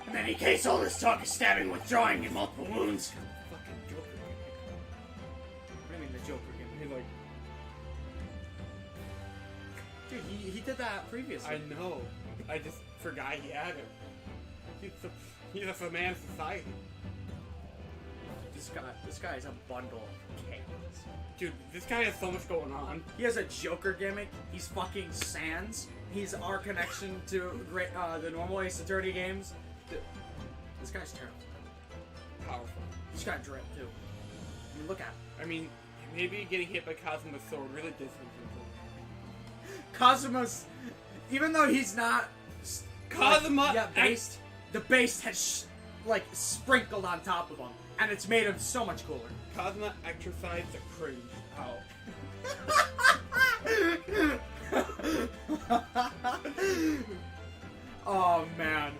In any case, all this talk is stabbing, withdrawing, and multiple wounds. Fucking Joker gimmick. What do you mean the Joker gimmick? He's like, Dude, he did that previously. I know. I just forgot he had him. He's a man of society. This guy is a bundle of chaos. Dude, this guy has so much going on. He has a Joker gimmick. He's fucking Sans. He's our connection to the normal Ace Attorney games. This guy's terrible. Powerful. He's got drip too. I mean, look at him. I mean, maybe getting hit by Cosmo's sword really did something to him. Cosmos, even though he's not based, the base has like sprinkled on top of him, and it's made him so much cooler. Cosmo exercised a cringe. Oh man,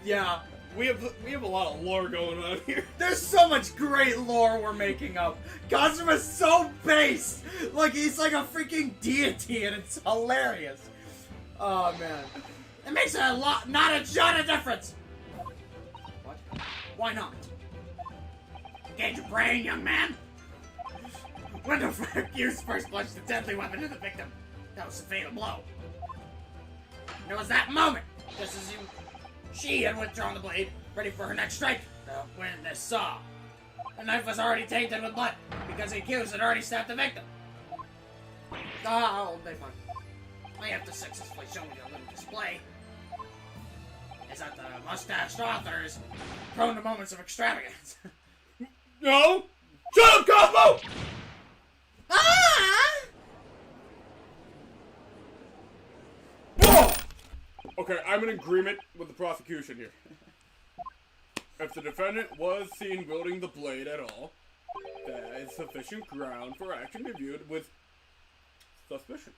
yeah. We have a lot of lore going on here. There's so much great lore we're making up. Cosmo's so base, like he's like a freaking deity, and it's hilarious. Oh man, it makes not a jot of difference. What? Why not? Engage your brain, young man. When the accused first plunged the deadly weapon to the victim, that was a fatal blow. And it was that moment, just as she had withdrawn the blade, ready for her next strike, the witness saw. The knife was already tainted with blood, because the accused had already stabbed the victim. Oh, they fun. I have to successfully show you a little display. Is that the mustached author is prone to moments of extravagance. No! Shut up, Cosmo! Ah! Whoa! Okay, I'm in agreement with the prosecution here. If the defendant was seen wielding the blade at all, that is sufficient ground for action to be viewed with suspicion.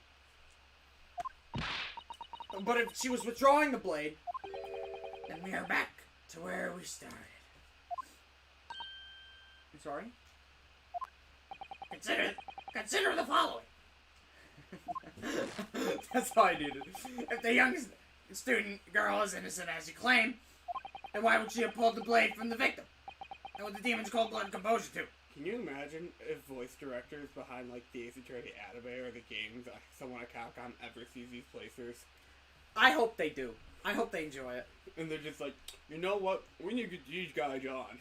But if she was withdrawing the blade, then we are back to where we started. I'm sorry? Consider the following. That's all I needed. If the young student girl is innocent as you claim, then why would she have pulled the blade from the victim? And with the demon's cold blood composure too? Can you imagine if voice directors behind like the Ace Attorney anime or the games, someone at Capcom ever sees these playthroughs? I hope they do. I hope they enjoy it. And they're just like, you know what? We need to get these guys on.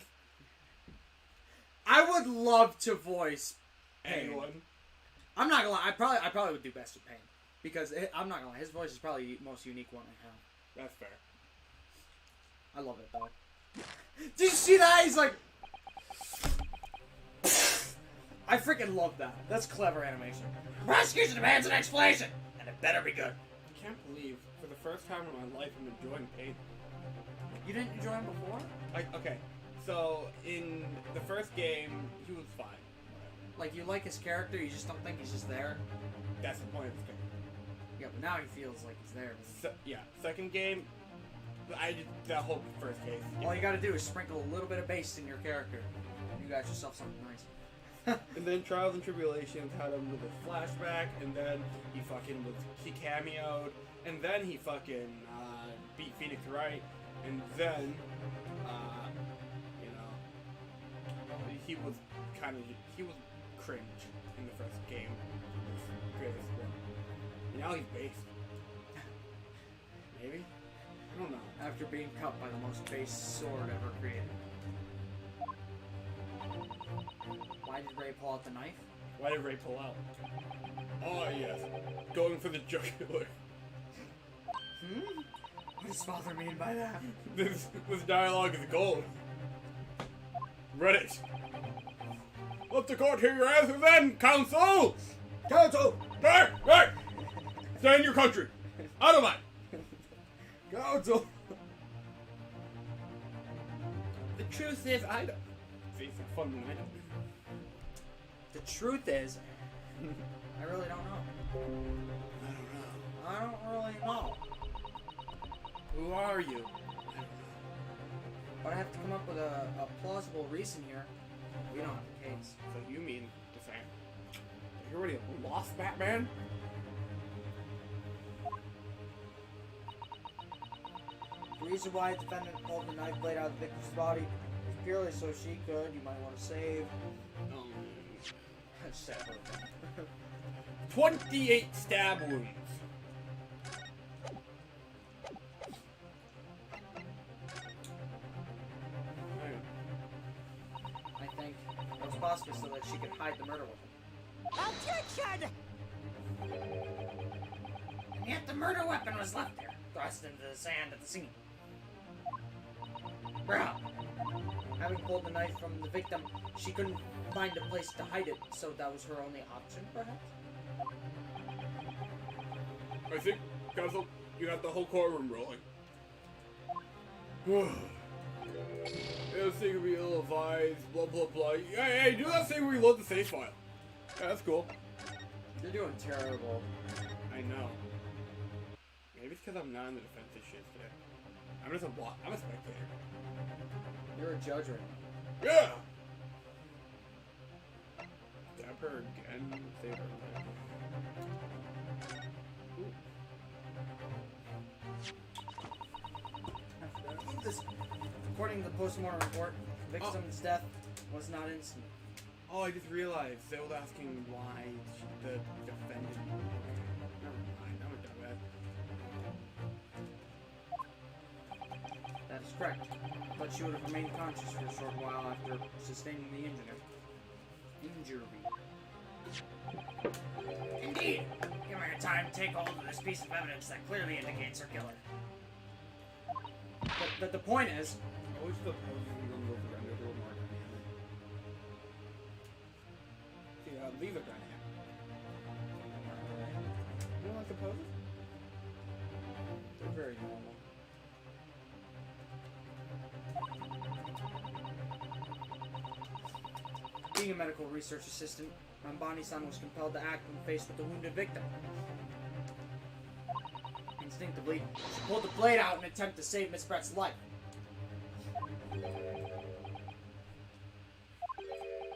I would love to voice Pain. Anyone? I'm not gonna lie. I probably would do best with Pain because I'm not gonna lie. His voice is probably the most unique one I have. That's fair. I love it though. Did you see that? He's like, I freaking love that. That's clever animation. The prosecution demands an explanation, and it better be good. I can't believe for the first time in my life I'm enjoying Pain. You didn't enjoy him before? Okay, so in the first game he was fine. Like you like his character, you just don't think he's just there. That's the point of this game. Yeah, but now he feels like he's there. Yeah, second game, I did that whole first case. All you gotta do is sprinkle a little bit of bass in your character. You got yourself something nice. And then Trials and Tribulations had him with a flashback, and then he cameoed, and then he fucking beat Phoenix Wright, and then he was cringe in the first game. Greatest one. Now he's based. Maybe? I don't know. After being cut by the most base sword ever created. Why did Ray pull out the knife? Why did Ray pull out? Oh, yes. Going for the jugular. What does father mean by that? This dialogue is gold. Reddit. Let the court hear your answer then, counsel! Counsel! Hey! Hey! Stay in your country! Out of mine! Counsel! The truth is, I don't. See, it's fun when I don't. The truth is, I really don't know. I don't really know. Who are you? But I have to come up with a plausible reason here. We don't have the case. So you mean to say you already lost Batman? The reason why the defendant pulled the knife blade out of the victim's body was purely so she could, you might want to save. 28 stab wounds. I think it was possible so that she could hide the murder weapon. Objection! And yet the murder weapon was left there, thrust into the sand at the scene. Bruh. Having pulled the knife from the victim, she couldn't find a place to hide it, so that was her only option, perhaps? I think, Castle, you got the whole courtroom rolling. It'll say we ill-advised, blah blah blah. Hey, do not say we reload the save file. Yeah, that's cool. You're doing terrible. I know. Maybe it's because I'm not in the defensive shit today. I'm just a spectator. You're a judge right now. Yeah! Stab her again. Save her life. According to the postmortem report, the victim's death was not instant. Oh, I just realized they were asking why the defendant. Never mind, I'm a dumbass. That is correct. But she would have remained conscious for a short while after sustaining the injury. Indeed! Give her time to take hold of this piece of evidence that clearly indicates her killer. But the point is... I wish the poses were going to go for a little more dynamic. See, these are dynamic. You don't like the poses? They're very normal. Being a medical research assistant, Rambani-san was compelled to act when faced with a wounded victim. Instinctively, she pulled the blade out in an attempt to save Miss Brett's life.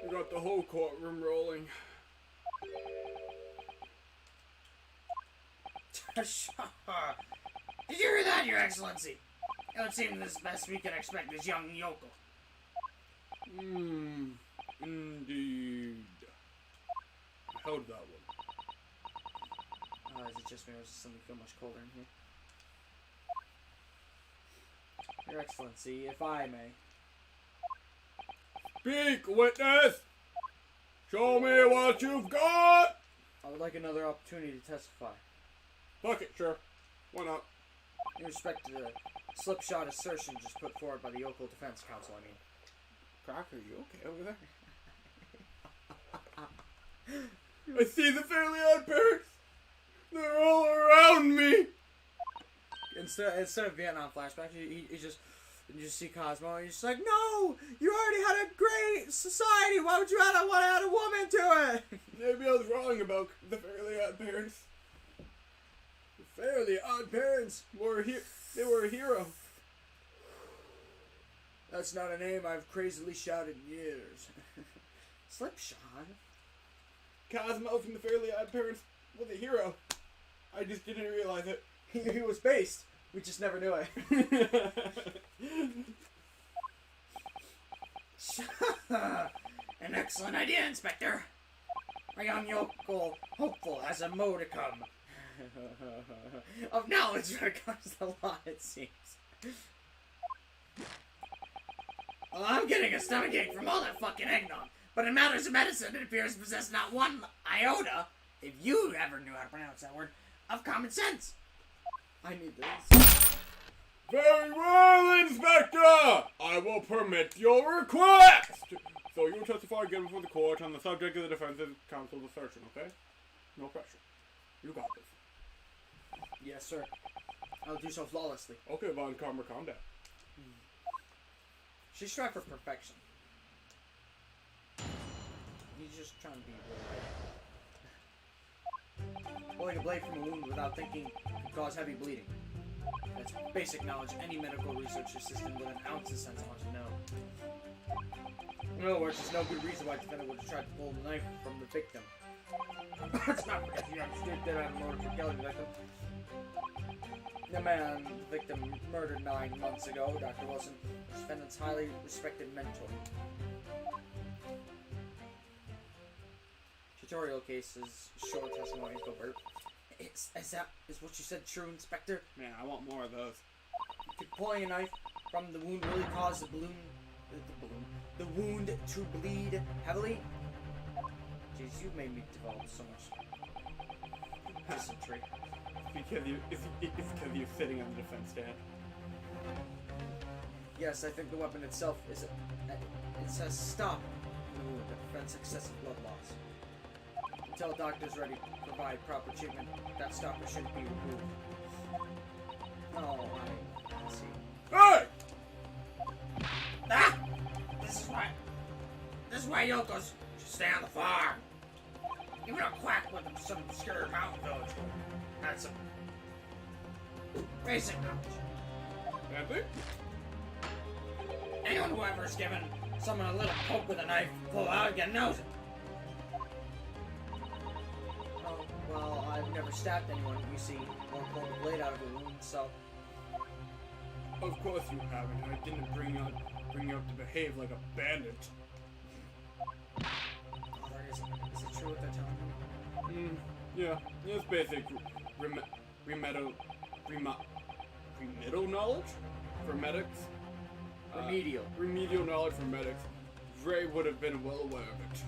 We got the whole courtroom rolling. Did you hear that, Your Excellency? It would seem this best we can expect this young yokel. Indeed. How did that one? Is it just me or does something feel much colder in here? Your Excellency, if I may. Speak, witness! Show me what you've got! I would like another opportunity to testify. Fuck it, sure. Why not? In respect to the slipshod assertion just put forward by the Yokel Defense Council, I mean. Croc, are you okay over there? I see the Fairly Odd Parents! They're all around me! Instead of Vietnam flashback, you just see Cosmo and you're just like, no! You already had a great society! Why would you want to add a woman to it? Maybe I was wrong about the Fairly Odd Parents. The Fairly Odd Parents they were a hero. That's not a name I've crazily shouted in years. Slipshod? Cosmo from the Fairly Odd Parents was a hero. I just didn't realize it. He was based. We just never knew it. An excellent idea, Inspector. Our young yokel hopeful has a modicum of knowledge when it comes to the law, it seems. Well, I'm getting a stomachache from all that fucking eggnog. But in matters of medicine, it appears to possess not one iota, if you ever knew how to pronounce that word, of common sense. I need this. Very well, Inspector! I will permit your request! So you will testify again before the court on the subject of the defense's counsel's assertion, okay? No pressure. You got this. Yes, sir. I'll do so flawlessly. Okay, Von Karma, calm down. She strive for perfection. He's just trying to be really. Pulling a blade from a wound without thinking could cause heavy bleeding. That's basic knowledge any medical research assistant with an ounce of sense ought to know. In other words, there's no good reason why the defendant would have tried to pull the knife from the victim. Let's not forget the understood dead on motor for killing the victim. The man the victim murdered 9 months ago, Dr. Wilson, was the defendant's highly respected mentor. Tutorial cases, short testimony, Gilbert. Is what you said true, Inspector? Man, I want more of those. Could pulling a knife from the wound really cause the wound to bleed heavily? Jeez, you made me develop so much dysentery. It's because you're sitting on the defense stand. Yes, I think the weapon itself is it says stop the wound that prevents excessive blood loss. Until a doctor's ready to provide proper treatment, that stopper shouldn't be removed. Oh, I see. Hey! Ah! This is why Yokos should stay on the farm. Even a quack with some obscure mountain village had some basic knowledge. Epic? Anyone who ever has given someone a little poke with a knife, pull out again knows it. Oh, well, I've never stabbed anyone, you see, or pulled a blade out of a wound, so. Of course you haven't. I didn't bring you up to behave like a bandit. Oh, there is it true what they're telling me? Yeah. It's basic remedial knowledge for medics. Remedial knowledge for medics. Ray would have been well aware of it.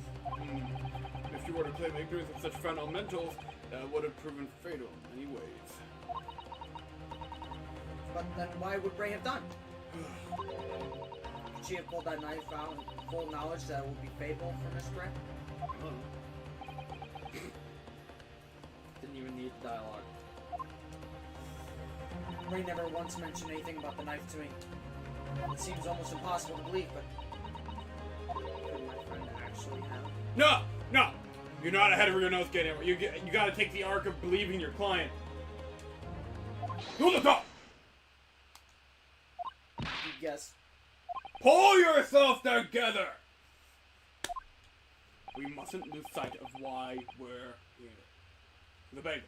If you were to claim ignorance of such fundamentals, that would have proven fatal in many ways. But then why would Ray have done? Could she have pulled that knife out in full knowledge that it would be fatal for Miss Ray? Didn't even need dialogue. Ray never once mentioned anything about the knife to me. It seems almost impossible to believe, but could my friend actually have? No! You're not ahead of your nose getting it. You gotta take the arc of believing your client. Who the top? Yes. Pull yourself together! We mustn't lose sight of why we're here. The bagels.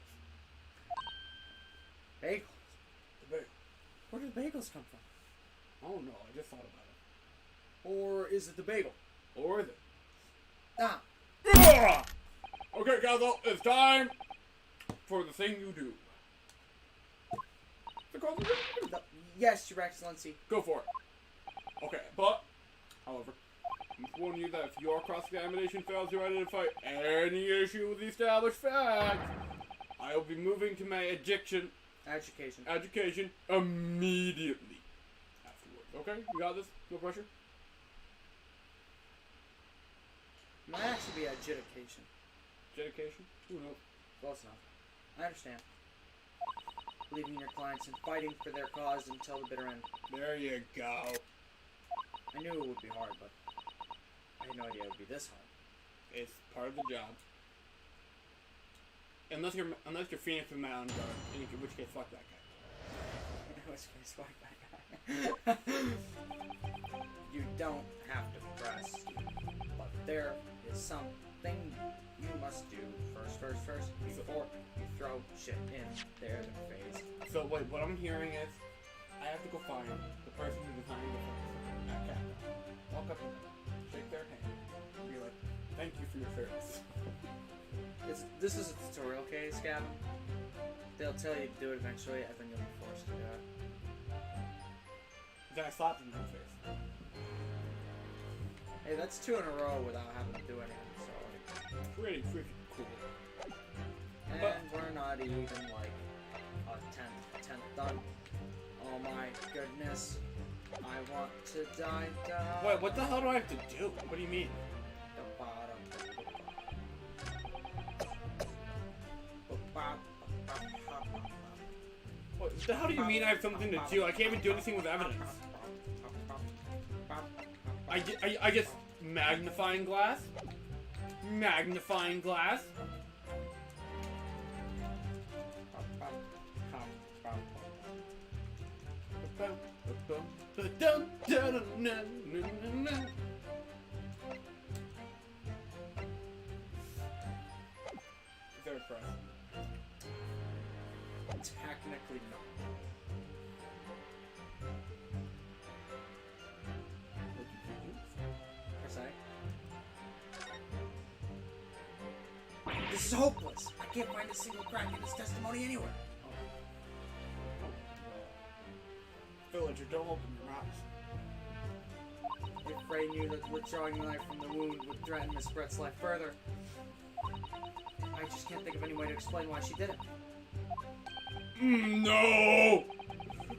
Bagels? The bagels. Where did bagels come from? Oh no, I just thought about Or is it the bagel? it. Or is it? Ah. Ugh! Okay, Gazel, it's time for the thing you do. Yes, Your Excellency. Go for it. Okay, but, however, I'm warning you that if your cross-examination fails to identify any issue with the established facts, I will be moving to my education immediately afterwards. Okay? You got this? No pressure? It might actually be adjudication. Dedication? Who knows? Close enough. I understand. Believing in your clients and fighting for their cause until the bitter end. There you go. I knew it would be hard, but I had no idea it would be this hard. It's part of the job. Unless you're Phoenix from Mountain Guard, in which case, fuck that guy. In which case, fuck that guy. You don't have to press, but there is something you must do first, before you throw shit in their face. So wait, what I'm hearing is, I have to go find the person who designed the fence at Capcom. Walk up to them, shake their hand, and be like, thank you for your service. This is a tutorial case, Gavin. They'll tell you to do it eventually, and then you'll be forced to do it. Then I slapped him in the face. Hey, that's 2 in a row without having to do anything, so... Pretty freaking cool. And we're not even, like, a tenth done. Oh my goodness. I want to die. Wait, what the hell do I have to do? What do you mean? The bottom. What the hell do you mean I have something to do? I can't even do anything with evidence. I guess magnifying glass. Magnifying glass. Is there a press? Technically not. Press A. This is hopeless. I can't find a single crack in his testimony anywhere. Villager, don't open your mouth. If Frey knew that withdrawing the knife from the wound would threaten Miss Brett's life further, I just can't think of any way to explain why she did it. No!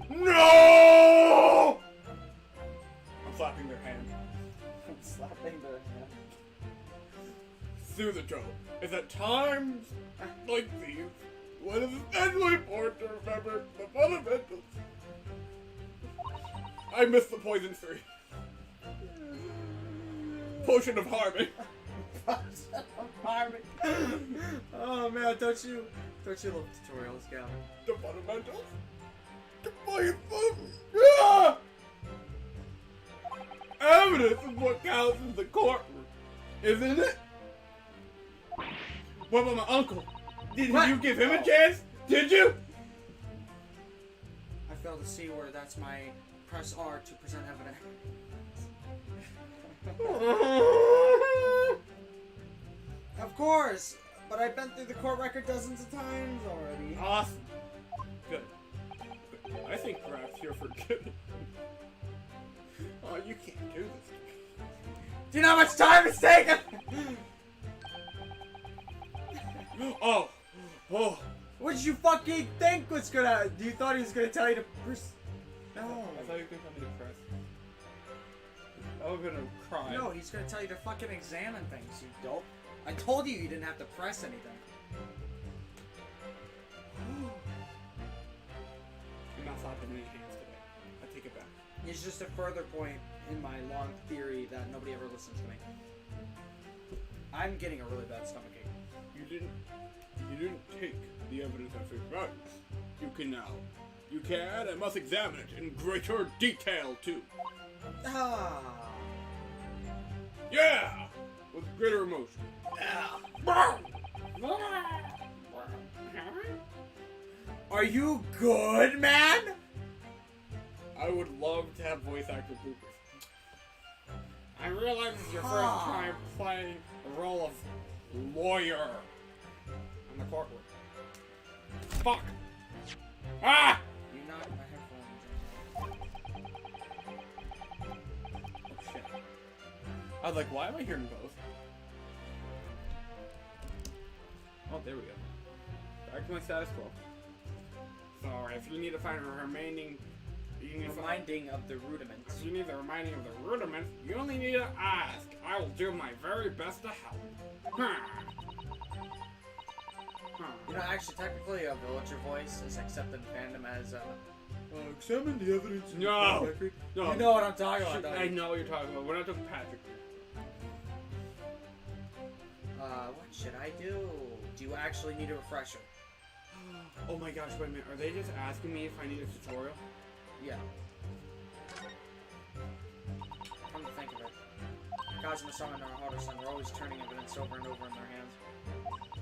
No! I'm slapping their hand. I'm slapping their hand. Through the door is at times like these when it is especially important to remember the fundamentals. I missed the poison 3. Potion of harming. Potion of harming. Oh man, don't you love tutorials, Gavin? The fundamentals. The poison. Ah! Evidence is what counts in the courtroom, isn't it? What about my uncle? Did What? you give him a chance? Did you? I fail to see where that's my press R to present evidence. Of course, but I've been through the court record dozens of times already. Awesome. Good. I think perhaps you're forgetting. Oh, you can't do this. Do you know how much time it's taken? Oh. Oh. What did you fucking think was gonna? You thought he was gonna tell you to No. I thought you were going to tell me to press. I was going to cry. No, he's gonna tell you to fucking examine things, you dope. I told you didn't have to press anything. I'm not slapping any hands today. I take it back. It's just a further point in my long theory that nobody ever listens to me. I'm getting a really bad stomachache. You didn't take the evidence at face value. You can now. You can and must examine it in greater detail too. Ah. Yeah! With greater emotion. Are you good, man? I would love to have voice actor bloopers. I realize it's your first time playing the role of lawyer in the courtroom. Fuck! Ah! You knocked my headphones. Oh shit. I was like, why am I hearing both? Oh, there we go. Back to my status quo. So, if you need to find a remaining... Reminding of the rudiments. If you need the reminding of the rudiments, you only need to ask. I will do my very best to help. You know, actually, technically, a villager voice is accepted in fandom as, examine the evidence. No! No. You know what I'm talking about, don't you? I know what you're talking about. We're not talking Patrick. What should I do? Do you actually need a refresher? Oh my gosh, wait a minute. Are they just asking me if I need a tutorial? Yeah. Come to think of it. Cosmo Summon and Hardison are always turning evidence over and over in their hands.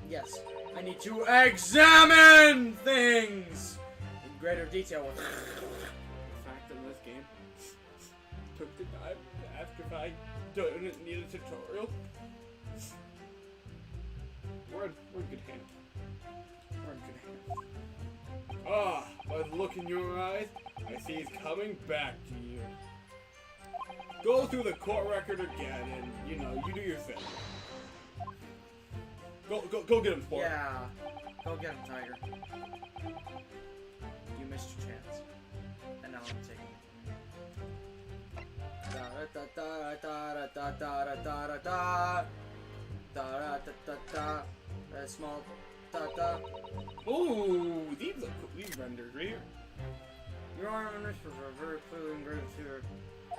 Yes, I need to examine things in greater detail with The fact that this game took the time to ask if I don't need a tutorial. We're in good hands. We're in good hands. Ah, by the look in your eyes, I see he's coming back to you. Go through the court record again and, you know, you do your thing. Go get him, sport. Yeah. Go get him, Tiger. You missed your chance. And now I'm taking it from you. Da da da da da da da da da da da da da da. A small da da. Ooh, these look cool. These renders right here. Your honor, ministers are very clearly engraved here. To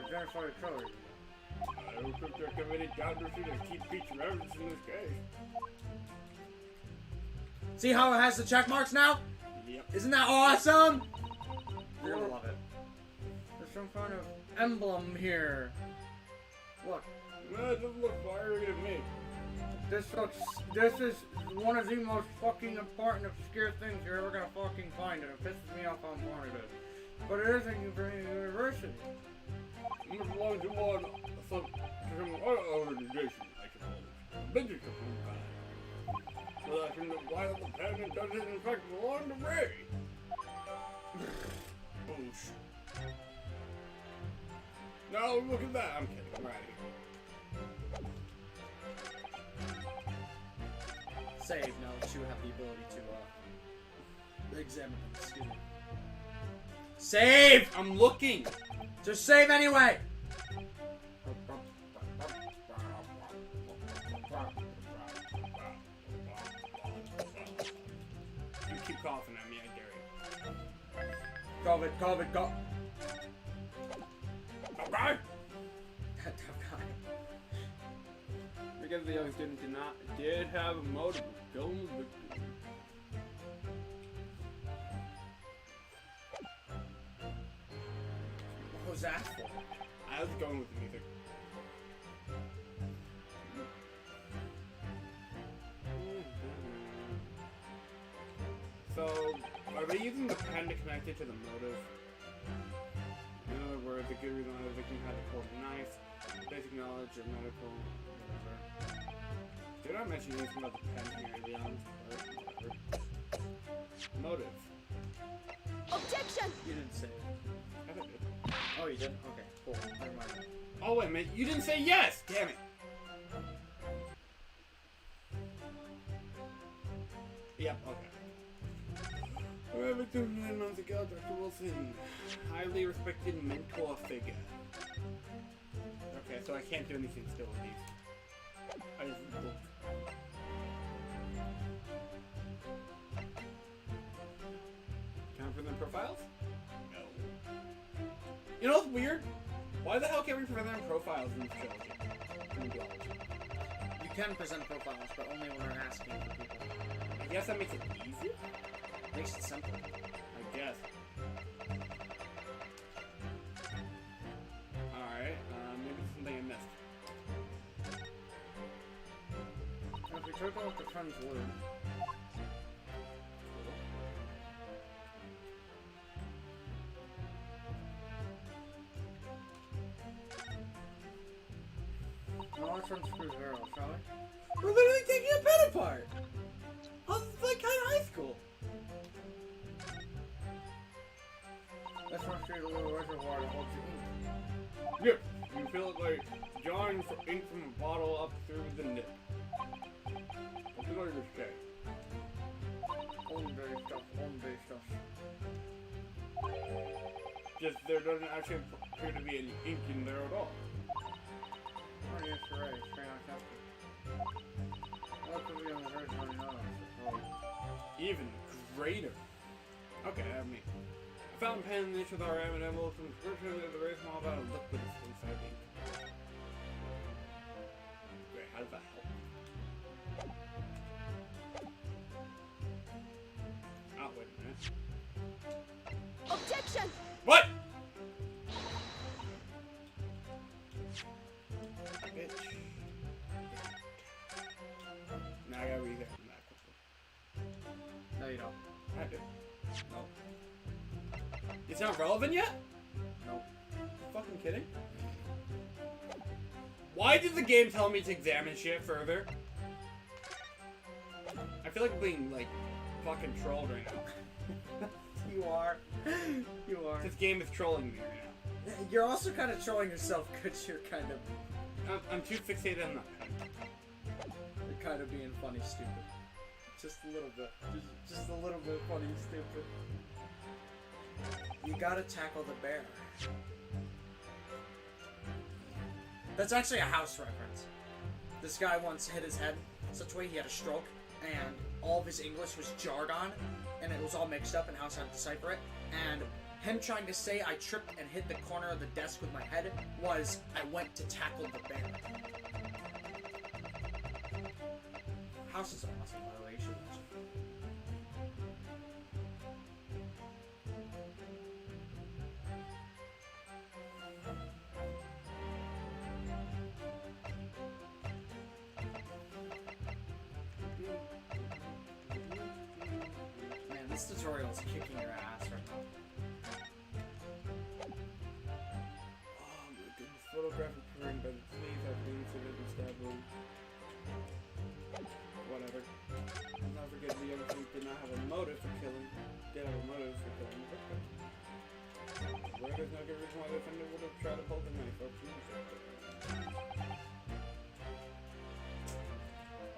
identify the color. I don't think there can be any doubt to keep feature evidence in this case. See how it has the check marks now? Yep. Isn't that awesome? You're gonna love it. There's some kind of emblem here. Look. No, it doesn't look fiery to me. This is one of the most fucking important obscure things you're ever gonna fucking find, and it pisses me off how important it is. But it is a university. It belongs to some other organization, I suppose. Business of some kind. So that can apply the patent doesn't in fact belong to me. Boosh. No, look at that. I'm kidding. I'm right here. Save now that you have the ability to examine them. Excuse me. Save! I'm looking. Just save anyway! You keep coughing at me, I dare you. COVID, COVID, go. Okay. That tough guy. Because the young student did have a motive of killing the victim. What was that for? I was going with the music. So, are they using the pen to connect it to the motive? In other words, the good reason why the victim had to pull a knife, basic knowledge of medical, whatever. Did I mention anything about the pen here, to be honest? Whatever. Motive. Objection! You didn't say it. I thought I did. Oh, you did? Okay, cool. Never mind. Oh, wait a minute. You didn't say yes! Damn it. Yep, okay. A victim 9 months ago, Dr. Wilson. Highly respected mentor figure. Okay, so I can't do anything still with these. I just look. Time for them profiles? No. You know what's weird? Why the hell can't we present them profiles in this trilogy? You can present profiles, but only when we're asking for people. I guess that makes it easier? Makes it simple. I guess. Alright, maybe something I missed. If we took off the sun's lid, now let's unscrew Zero, shall we? We're literally taking a pen apart! How's this like kind of high school? Let's unscrew the little reservoir that holds the ink. Yep, you feel it like drawing ink from a bottle up through the nip. What's the other say? Home-day stuff. Just there doesn't actually appear to be any ink in there at all. Oh, yes, you're right. It's very unacceptable. What could be on the version I know, I suppose. Even greater. Okay, I have me. I found pen in the niche with our rabbit envelope from description of the very small amount of liquid inside the ink. Wait, how does that help? Oh, wait a minute. Objection! What? Bitch. Now I gotta read that from that quickly. No, you don't. I do. Nope. It's not relevant yet? Nope. Fucking kidding? Why did the game tell me to examine shit further? I feel like I'm being, like, fucking trolled right now. You are. You are. This game is trolling me right now. You're also kind of trolling yourself because you're kind of... I'm too fixated on that pen. You're kind of being funny stupid. Just a little bit. Just a little bit funny stupid. You gotta tackle the bear. That's actually a House reference. This guy once hit his head such a way he had a stroke, and all of his English was jargon, and it was all mixed up, and House had to decipher it. And him trying to say I tripped and hit the corner of the desk with my head was I went to tackle the bear. House is awesome, by the way. You should watch it. Man, this tutorial is kicking your ass right now. Oh my goodness. Photographic print by the police have been incident and stab wound. Whatever. I'll not forget the young thief did not have a motive for killing. Did have a motive for killing the victim. Well, there's no good reason why the offender would have tried to pull the knife up.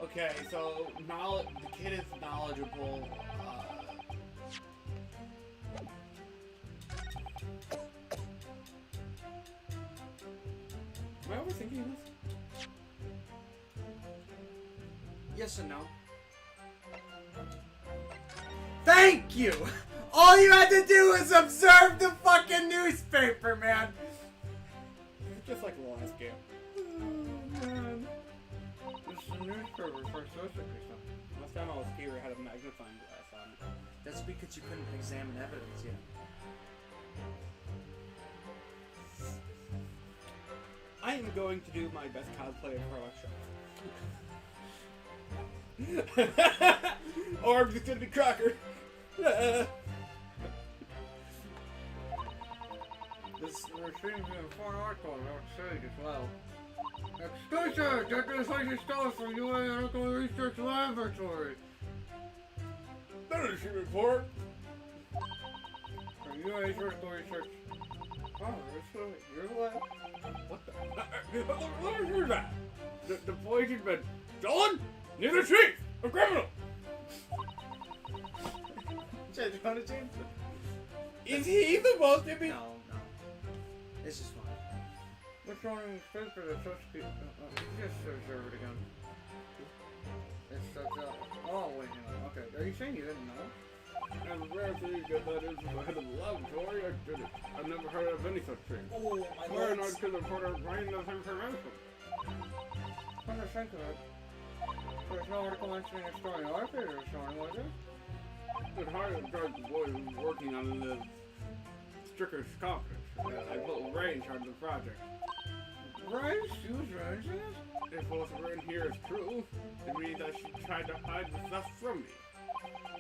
Okay, so the kid is knowledgeable. Am I overthinking this? Yes and no. Thank you! All you had to do was observe the fucking newspaper, man! It's just like the last game. Oh, man. This is a newspaper for social or something. Last time I was here, I had a magnifying glass on it. That's because you couldn't examine evidence yet. I am going to do my best cosplay of Harlock or I'm just gonna be Crocker. This receives in a foreign article about Sage as well. Exclusive! That this license stole from UA Medical Research Laboratory. That is your report. From UA Medical Research. Oh, you're the lab. What the? What is that? The boy has been stolen? Near the chief! A criminal! Judge, you want to change it? Is he supposed to be? No. This is fine. What's wrong with the paper that's supposed to be... just observe it again. It's such a... Oh, wait, hang on. Okay, are you saying you didn't know? I'm rare to get that into the head of the laboratory. I did it. I've never heard of any such thing. Oh, Where not to the reporter bring this information? Come to think of it. There's no article mentioning a story in our paper this morning, was there? It's hard to judge the boy who's working on the Stricker's conference. I put Ray in charge of the project. Ray? She was running this? If what's written here is true, it means that she tried to hide the stuff from me.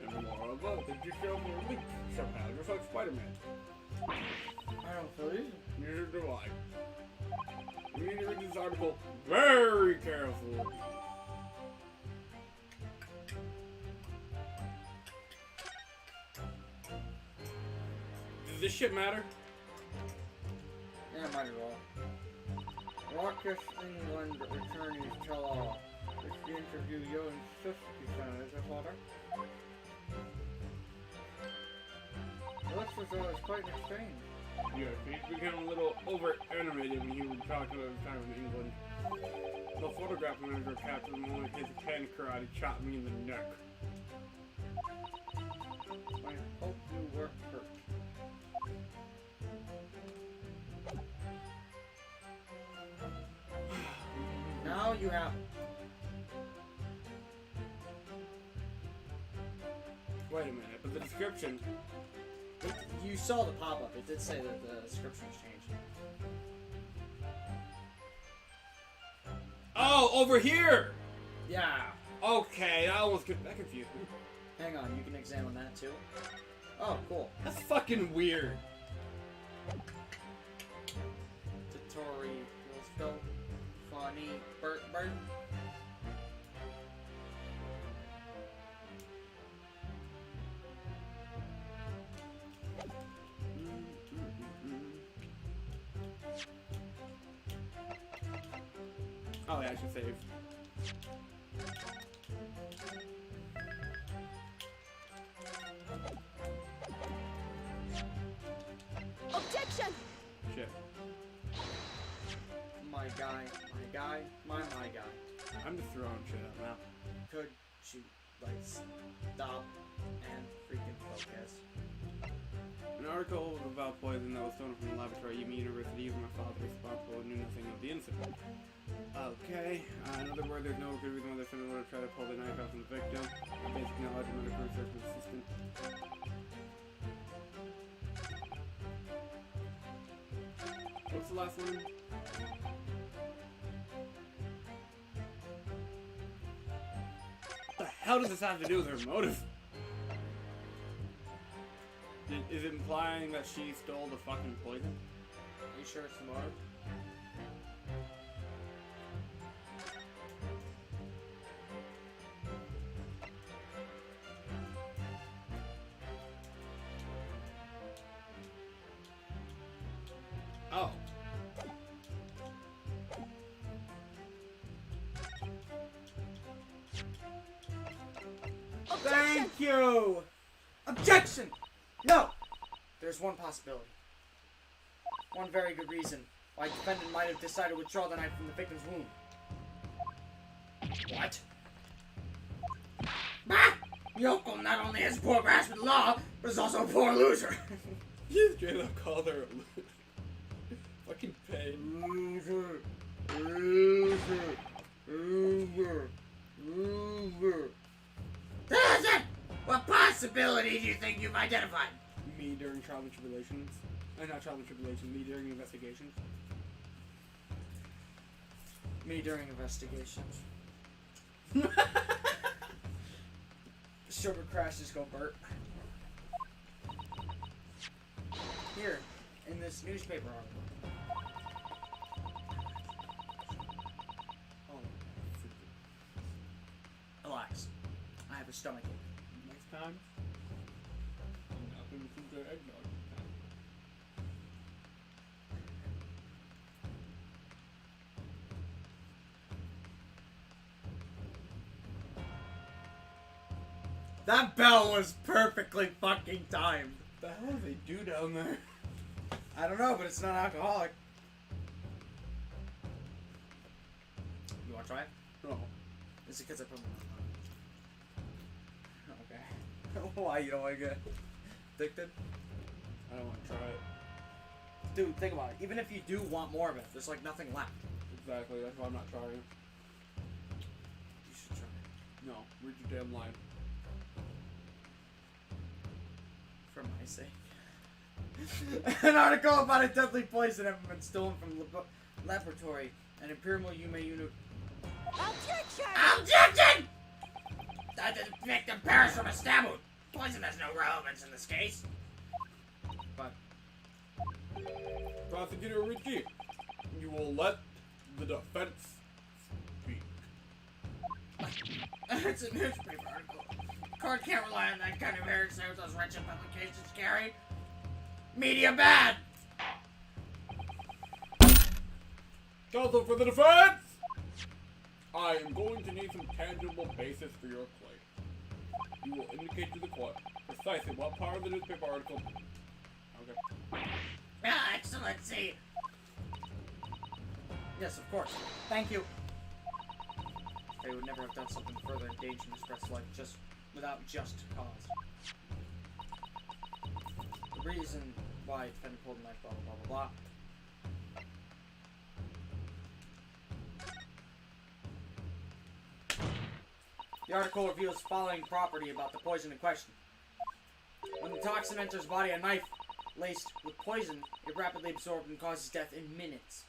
And moreover, did you show me a leak somehow, just like Spider-Man? I don't believe it. Neither do I. You need to read this article very carefully. Does this shit matter? Yeah, might as well. Raucous England attorneys tell all. It's the interview you and Siski sent, is it, Walter? It looks as though it's quite an exchange. Yeah, he became a little over-animated when he was talking about his time in England. The photograph manager captured him when his hand karate chopped me in the neck. I hope you were hurt. Now you have... Wait a minute, but the description... You saw the pop-up. It did say that the description was changed. Oh, over here! Yeah. Okay, I almost got that confused. Hang on, you can examine that too. Oh, cool. That's fucking weird. Tutorial. Go. Funny. Bert. Oh yeah, I should save. Objection! Shit. My guy. I'm just throwing shit out now. Could you like, stop and freaking focus. An article about poison that was stolen from the laboratory at Yumi University using my father responsible and knew nothing of the incident. Okay, in other words, there's no good reason why the defendant would have tried to pull the knife out from the victim. Basic knowledge of medical research assistant. What's the last one? What the hell does this have to do with her motive? Is it implying that she stole the fucking poison? Are you sure it's the motive? Oh. Thank you! Objection! No! There's one possibility. One very good reason why the defendant might have decided to withdraw the knife from the victim's wound. What? Bah! Yoko not only has poor grasp of the law, but is also a poor loser. You straight up called her a loser. Fucking pain. Loser. Loser. Loser. Loser. Loser! What possibility do you think you've identified? Me during trial and tribulations. Not trial and tribulations, me during investigations. Me during investigations. Sugar crashes go Bert. Here, in this newspaper article. Oh. Relax. I have a stomachache. Next time, I'm not going to drink their eggnog. That bell was perfectly fucking timed. What the hell do they do down there? I don't know, but it's not alcoholic. You want to try it? No. Is it because I put Okay. Why you don't want to get addicted? I don't want to try it. Dude, think about it. Even if you do want more of it, there's like nothing left. Exactly, that's why I'm not trying. You should try it. No, read your damn line. For my sake. An article about a deadly poison having been stolen from laboratory and Imperial Yume Uni. Objection! Objection! That the victim perished from a stab wound. Poison has no relevance in this case. But Prosecutor Richie, you will let the defense speak. it's a newspaper article. Court can't rely on that kind of hearsay with those wretched publications carry. Media bad! Counsel for the defense! I am going to need some tangible basis for your claim. You will indicate to the court precisely what part of the newspaper article... Okay. Excellency! Yes, of course. Thank you. They would never have done something further engaging this press life just without just cause. The reason why defendant pulled the knife, blah blah blah blah blah. The article reveals following property about the poison in question. When the toxin enters the body, a knife laced with poison, it rapidly absorbs and causes death in minutes.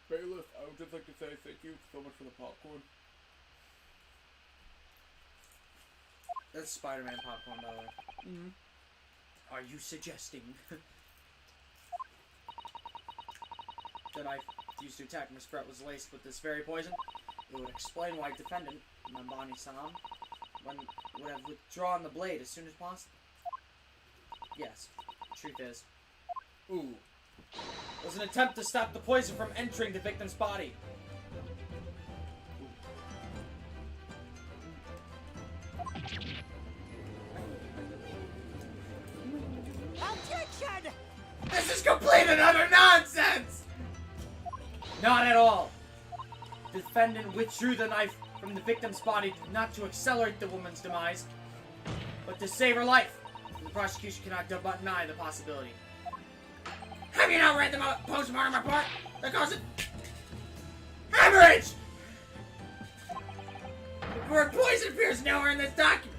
Bailiff, I would just like to say thank you so much for the popcorn. That's Spider-Man popcorn, by the way. Mm-hmm. Are you suggesting the knife used to attack Miss Brett was laced with this very poison? It would explain why defendant, Nambani-san, would have withdrawn the blade as soon as possible. Yes, the truth is. Ooh. It was an attempt to stop the poison from entering the victim's body. Objection! This is complete and utter nonsense! Not at all. The defendant withdrew the knife from from the victim's body not to accelerate the woman's demise, but to save her life. And the prosecution cannot deny the possibility. Have you not read the post-mortem report? That caused it hemorrhage! The word poison appears nowhere in this document.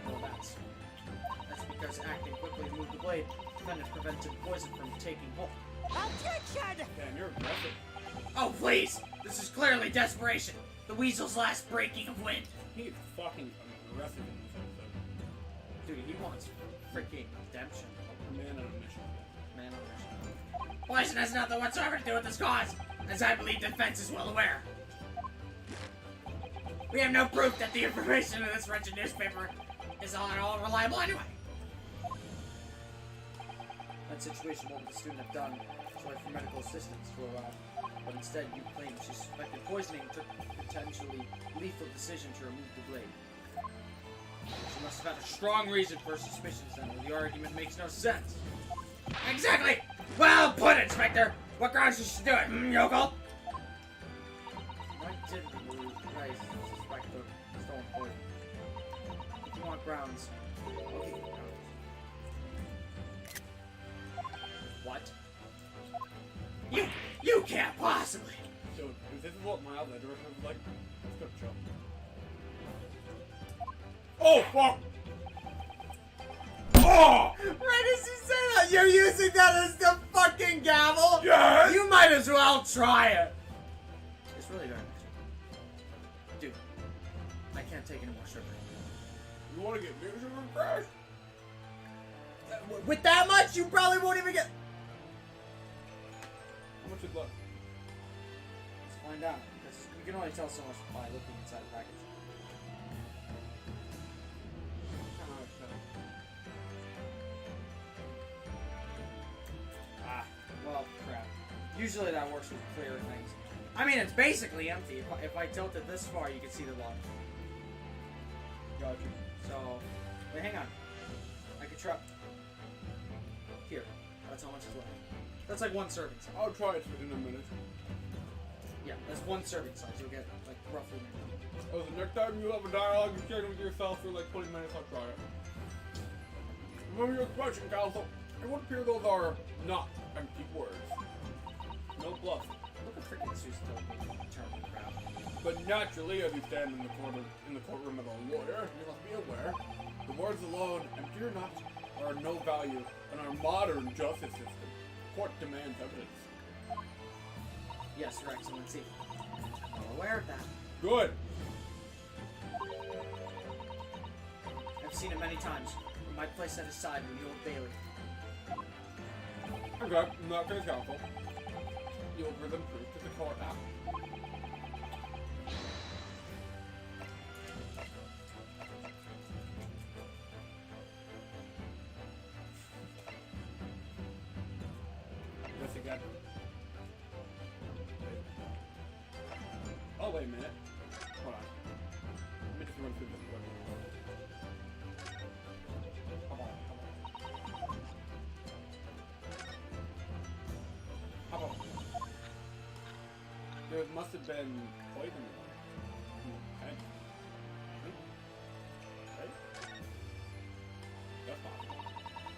Well, that's because acting quickly to move the blade, defendant prevented poison from taking hold. Objection! Damn, you're aggressive. Oh, please! This is clearly desperation. The weasel's last breaking of wind. He's fucking aggressive in this episode. Dude, he wants freaking redemption. Man on a mission. Man on a mission. Poison has nothing whatsoever to do with this cause, as I believe defense is well aware. We have no proof that the information in this wretched newspaper is at all reliable anyway. That situation, what would the student have done? She went for medical assistance to arrive, but instead you claim she suspected poisoning and took a potentially lethal decision to remove the blade. She must have had a strong reason for her suspicions then, or the argument makes no sense. Exactly! Well put, Inspector! What grounds did she do it, yokel? Why did you guys suspect the stolen poison? If you want grounds, I'll give you grounds. What? You can't possibly! Dude, if this is what my outlet version was like, let's go chill. Oh, fuck! Oh! Right as you say that, you're using that as the fucking gavel? Yes! You might as well try it! It's really very nice. Dude, I can't take any more sugar. You wanna get big sugar crash? With that much, you probably won't even get... How much is left? Let's find out. Because you can only tell so much by looking inside the package. Well, crap. Usually that works with clear things. I mean, it's basically empty. If I tilt it this far, you can see the bottom. Gotcha. So, wait, hang on. I could try... Here. That's how much is left. That's like one serving size. I'll try it in a minute. Yeah, that's one serving size. You'll get, like, roughly... Oh, the next time you have a dialogue you share with yourself for like 20 minutes, I'll try it. Remember your question, Council. It would appear those are not empty words. No bluff. Look at freaking Susan terrible crap. But naturally, as you stand in the courtroom of a lawyer, you must be aware the words alone, empty or not, are of no value in our modern justice system. Court demands evidence. Yes, Your Excellency. I'm aware of that. Good. I've seen it many times. In my place set aside in the Old Bailey. Okay, in that case, Council, you will present proof to the court now. This again. Oh, wait a minute. Hold on. Let me just run through this quick. Come on. How about... There must have been poison in it. Okay. Right? That's possible.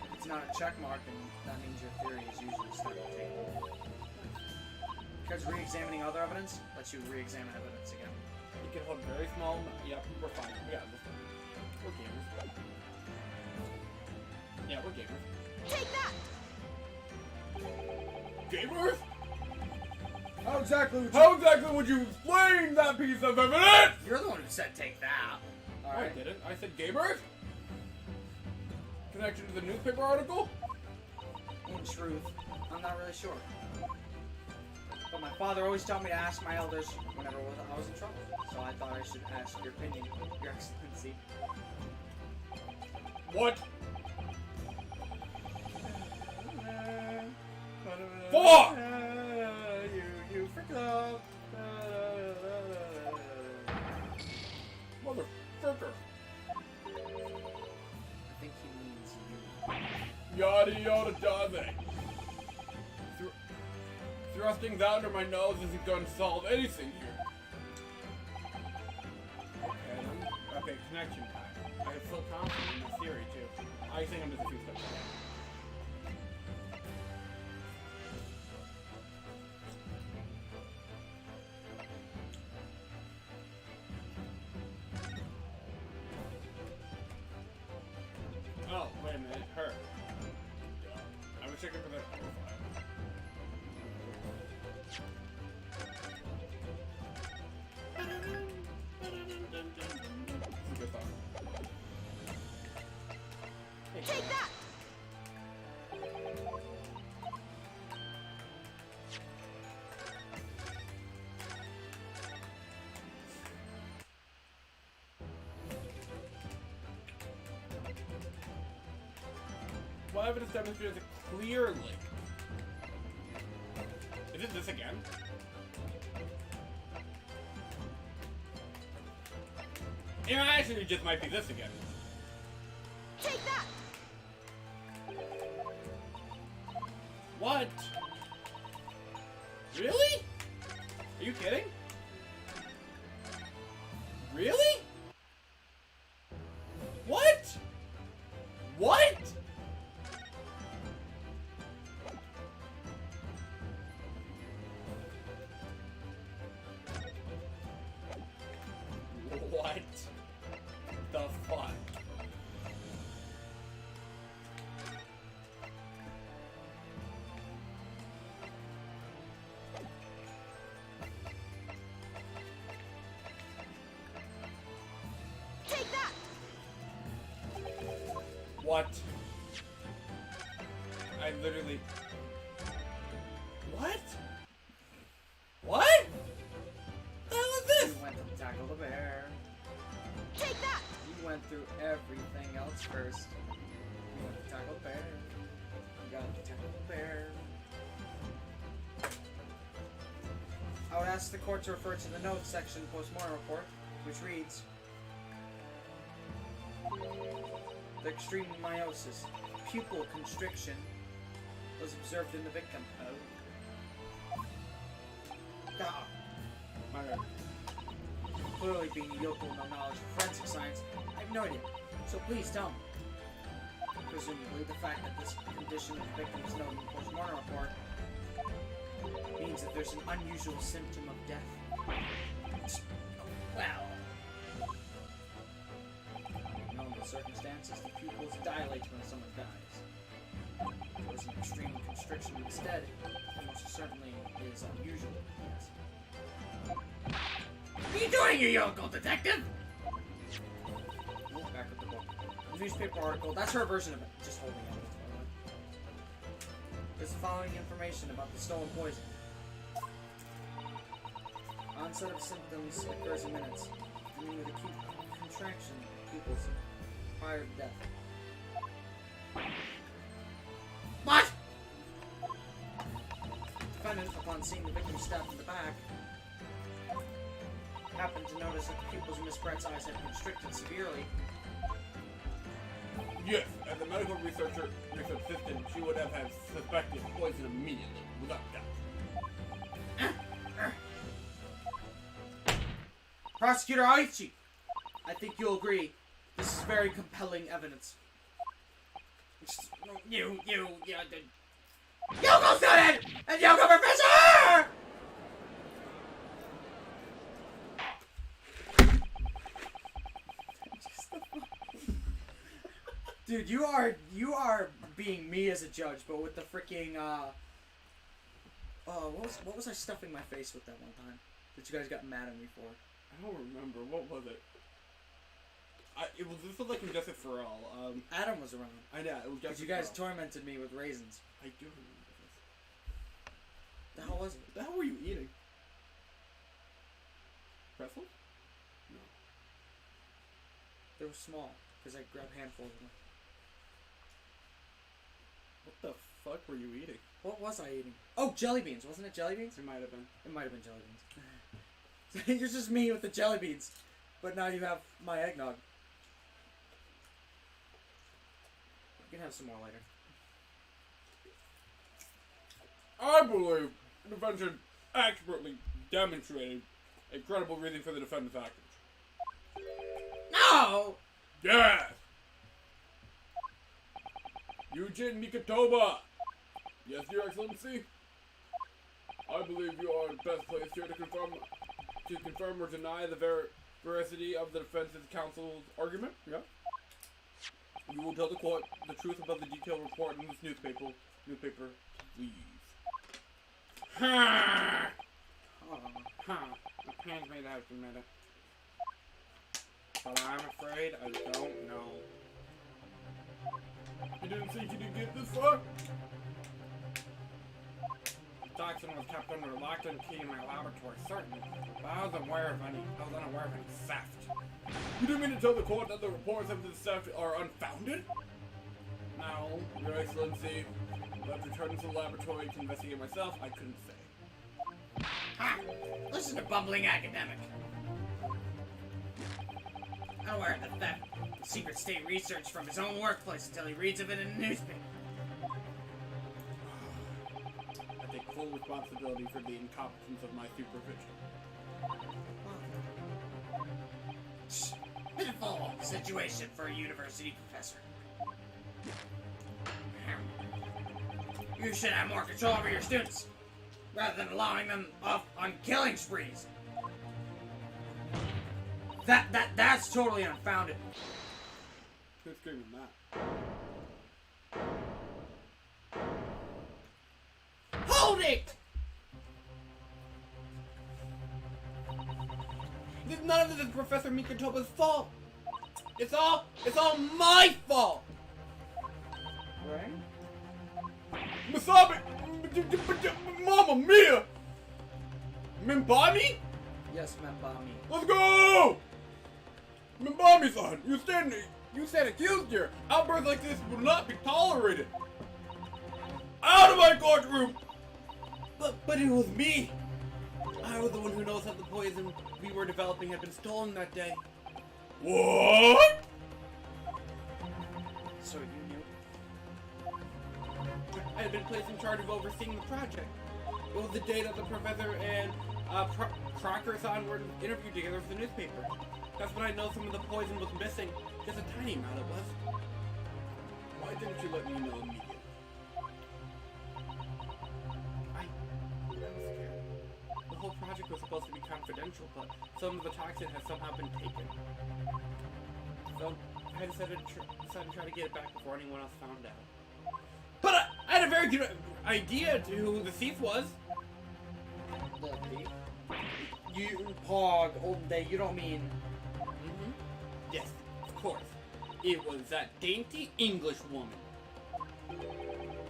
If it's not a check mark, then that means your theory is usually starting to take hold. Because re-examining other evidence lets you re-examine evidence again. You can hold very small... Yep, we're fine. We got this. We're gamers. Yeah, we're gamers. Take that! Gamers? How exactly would you explain that piece of evidence? You're the one who said take that. Alright. I didn't. I said gamers? Connection to the newspaper article? In truth, I'm not really sure. But my father always told me to ask my elders whenever I was in trouble. So I thought I should ask your opinion, Your Excellency. What? Fuck! You freak out. Motherfucker. I think he means you. Yada yada yada. thrusting that under my nose isn't going to solve anything here. Okay, then. Okay, connection time. I feel confident in my theory, too. I think I'm just a few steps ahead. Oh, wait a minute, her. I was checking for that profile. That's a good thought. Take that! What evidence demonstrates a clear link? Is it this again? It actually just might be this again. Take that! What? Really? Are you kidding? Really? What? What? What the fuck? Take that! What? I literally... What? What? The hell is this? You went to tackle the bear. Take that! You went through everything else first. You went to tackle the bear. You got to tackle the bear. I would ask the court to refer to the notes section post-mortem report, which reads, the extreme meiosis, pupil constriction, was observed in the victim. Ah, My bad. clearly being a yokel with no knowledge of forensic science, I have no idea. So please tell me. Presumably, the fact that this condition of the victim is noted in the post-mortem report means that there's an unusual symptom of death. Well, known the circumstances, the pupils dilate when someone dies. If it was an extreme constriction instead, it most certainly is unusual, yes. What are you doing, you yokel detective? Back with the book. The newspaper article, that's her version of it. Just holding it. There's the following information about the stolen poison. Onset of symptoms occurs in minutes, ending with acute contraction of pupils prior to death. What? Defendant, upon seeing the victim stabbed in the back, happened to notice that the pupils in Miss Brett's eyes had constricted severely. Yes, as a medical research assistant, she would have had suspected poison immediately, without doubt. Prosecutor Aichi, I think you'll agree, this is very compelling evidence. You Yoko student and Yoko professor! Dude, you are being me as a judge, but with the freaking what was I stuffing my face with that one time that you guys got mad at me for? I don't remember. What was it? This was like Injustice for All. Adam was around. I know, it was Because Justice you guys for All. tormented me with raisins. I do remember this. The hell was it? What the hell were you eating? Pretzels? No. They were small, because I grabbed handfuls of them. What the fuck were you eating? What was I eating? Oh, jelly beans. Wasn't it jelly beans? It might have been. It might have been jelly beans. You're just me with the jelly beans. But now you have my eggnog. You can have some more later. I believe The defendant expertly demonstrated a credible reason for the defendant's actions. No! Yes! Eugene Mikotoba! Yes, Your Excellency? I believe you are best placed here to confirm or deny the veracity of the defense's counsel's argument. Yeah. You will tell the court the truth about the detailed report in this newspaper, please. Ha! Ha! My pants made out to minute. But I'm afraid I don't know. You didn't think you'd get this far? The toxin was kept under lock and key in my laboratory, certainly. But I was unaware of any theft. You didn't mean to tell the court that the reports of this theft are unfounded? No, Your Excellency. But returning to the laboratory to investigate myself, I couldn't say. Ha! Listen to bumbling academic. Unaware of the theft. Secret state research from his own workplace until he reads of it in a newspaper. I take full responsibility for the incompetence of my supervision. Pitiful situation for a university professor. You should have more control over your students, rather than allowing them off on killing sprees. That's totally unfounded. Who's screaming that? Hold it! None of this is Professor Mikotoba's fault. It's all my fault. Right? Masabi, Mamma Mia! Mimbami? Yes, Membami. Let's go! Mimbami-san, you stand accused here. Outbursts like this will not be tolerated. Out of my courtroom! But it was me. I was the one who knows how the poison we were developing had been stolen that day. What? So you knew? I had been placed in charge of overseeing the project. It was the day that the professor and Crocker-san were interviewed together for the newspaper. That's when I know some of the poison was missing. Just a tiny amount it was. Why didn't you let me know immediately? I'm scared. The whole project was supposed to be confidential, but some of the toxin has somehow been taken. So I decided to try to get it back before anyone else found out. But I had a very good idea to who the thief was. The thief? You, Pog, old day, you don't mean... Mm-hmm. Yes, of course. It was that dainty English woman.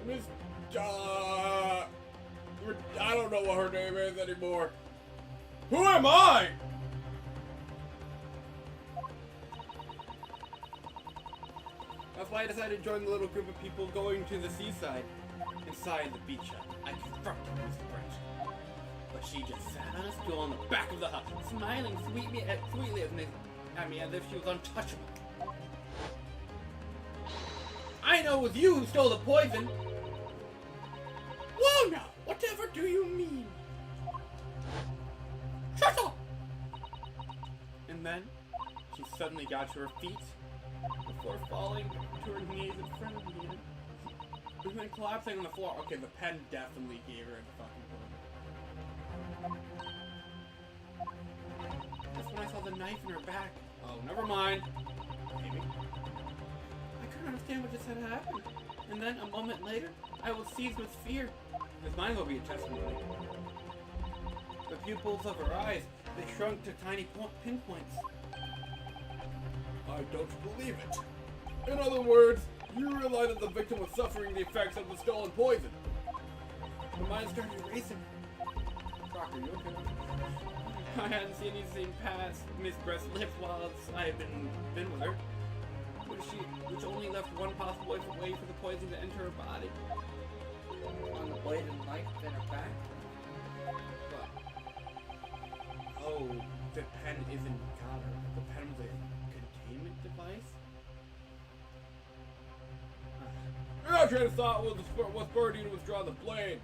Miss... I don't know what her name is anymore. Who am I? That's why I decided to join the little group of people going to the seaside. Inside the beach hut, I confronted Miss Brett. But she just sat on a stool on the back of the hut, smiling sweetly at me as if she was untouchable. I know it was you who stole the poison. Whoa now, whatever do you mean? Shut up! And then, she suddenly got to her feet before falling to her knees in front of me. And then collapsing on the floor. Okay, the pen definitely gave her the fucking poison. That's when I saw the knife in her back. Oh, never mind. Maybe. I couldn't understand what just had happened. And then, a moment later, I was seized with fear. This might as well be a testimony. The pupils of her eyes, they shrunk to tiny pinpoints. I don't believe it. In other words, you realize that the victim was suffering the effects of the stolen poison. The mind started racing. Crocker, you okay? I hadn't seen anything past Miss Brett's lips while I had been with her. Which only left one possible way for the poison to enter her body. On the blade and knife in her back? What? Oh, the pen isn't got her. The pen was a containment device? Your train of thought was spurred you to withdraw the blade.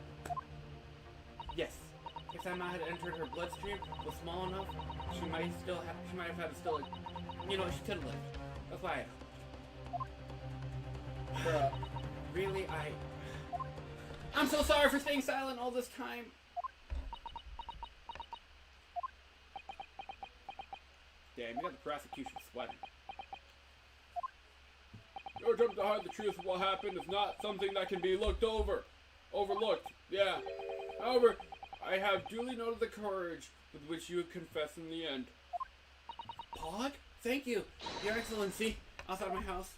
Yes. If that amount had entered her bloodstream was small enough, she might have had to still, you know, she could have lived. That's why Bruh. Really, I'm so sorry for staying silent all this time. Damn, you got the prosecution sweating. Your attempt to hide the truth of what happened is not something that can be overlooked. Yeah. However, I have duly noted the courage with which you confess in the end. Pog? Thank you, Your Excellency. Outside my house.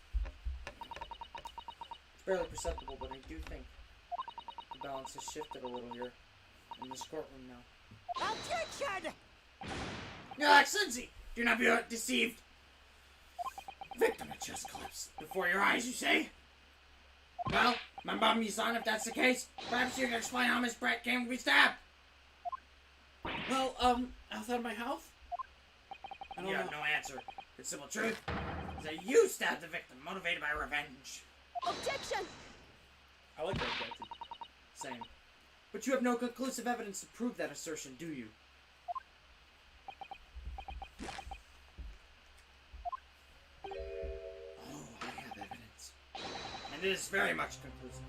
It's barely perceptible, but I do think the balance has shifted a little here in this courtroom now. Objection! Your Excellency, do not be deceived. Victim had just collapsed before your eyes, you say? Well, my son, if that's the case, perhaps you can explain how Miss Brett came to be stabbed. Well, outside of my house? I don't You know. have no answer. The simple truth is that you stabbed the victim, motivated by revenge. Objection! I like that objection. Same. But you have no conclusive evidence to prove that assertion, do you? Oh, I have evidence. And it is very much conclusive.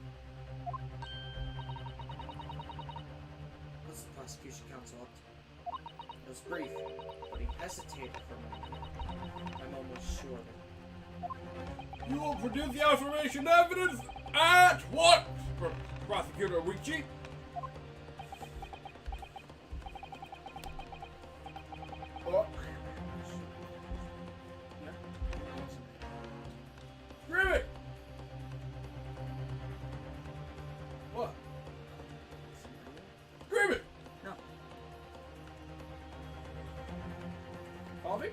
What's the prosecution counsel up to? It was brief, but he hesitated for a moment. I'm almost sure of it. You will produce the affirmation evidence at what? Prosecutor Ricci? Oh. Scream it! What? Scream it! No. Harvey?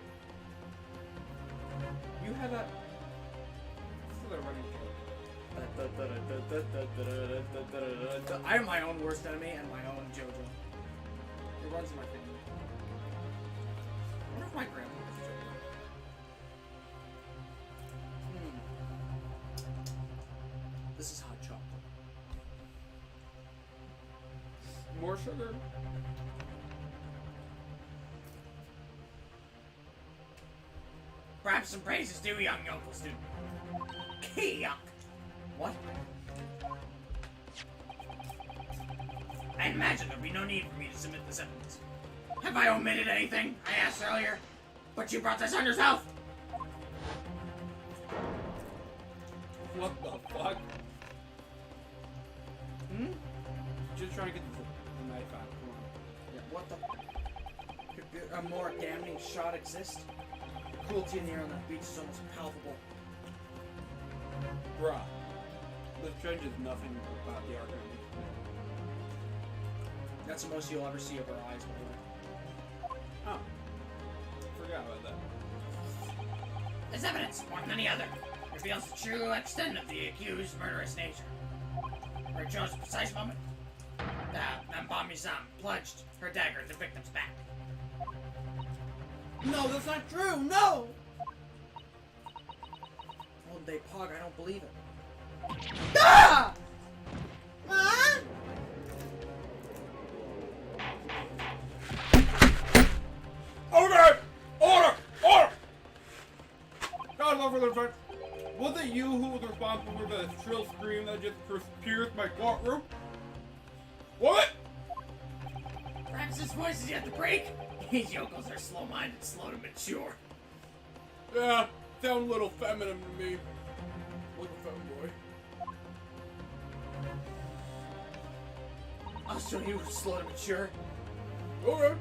You had that. This is a running joke. I am my own worst enemy and my own JoJo. It runs in my family. I wonder if my grandma was JoJo. This is hot chocolate. More sugar? Perhaps some praise is due, young yokel student. Yuck. What? I imagine there'd be no need for me to submit this evidence. Have I omitted anything I asked earlier? But you brought this on yourself! What the fuck? Just trying to get the knife out. Come on. Yeah, what the? Could a more damning shot exist? The cruelty in the air on that beach is almost palpable. Bruh. The trench is nothing about the argument. That's the most you'll ever see of her eyes, by the way. Oh. Forgot about that. This evidence, more than any other, reveals the true extent of the accused's murderous nature. For it shows a precise moment, Mbami-san plunged her dagger in the victim's back. No, that's not true! No! One day, Pog, I don't believe it. Ah! Ah! Order! Order! Order! God love for the front. Was it you who was responsible for the shrill scream that just pierced my courtroom? What? Perhaps his voice is yet to break? These yokels are slow-minded, slow to mature. Yeah, sound a little feminine to me. Like a femboy. I'll show you who's slow to mature. Okay.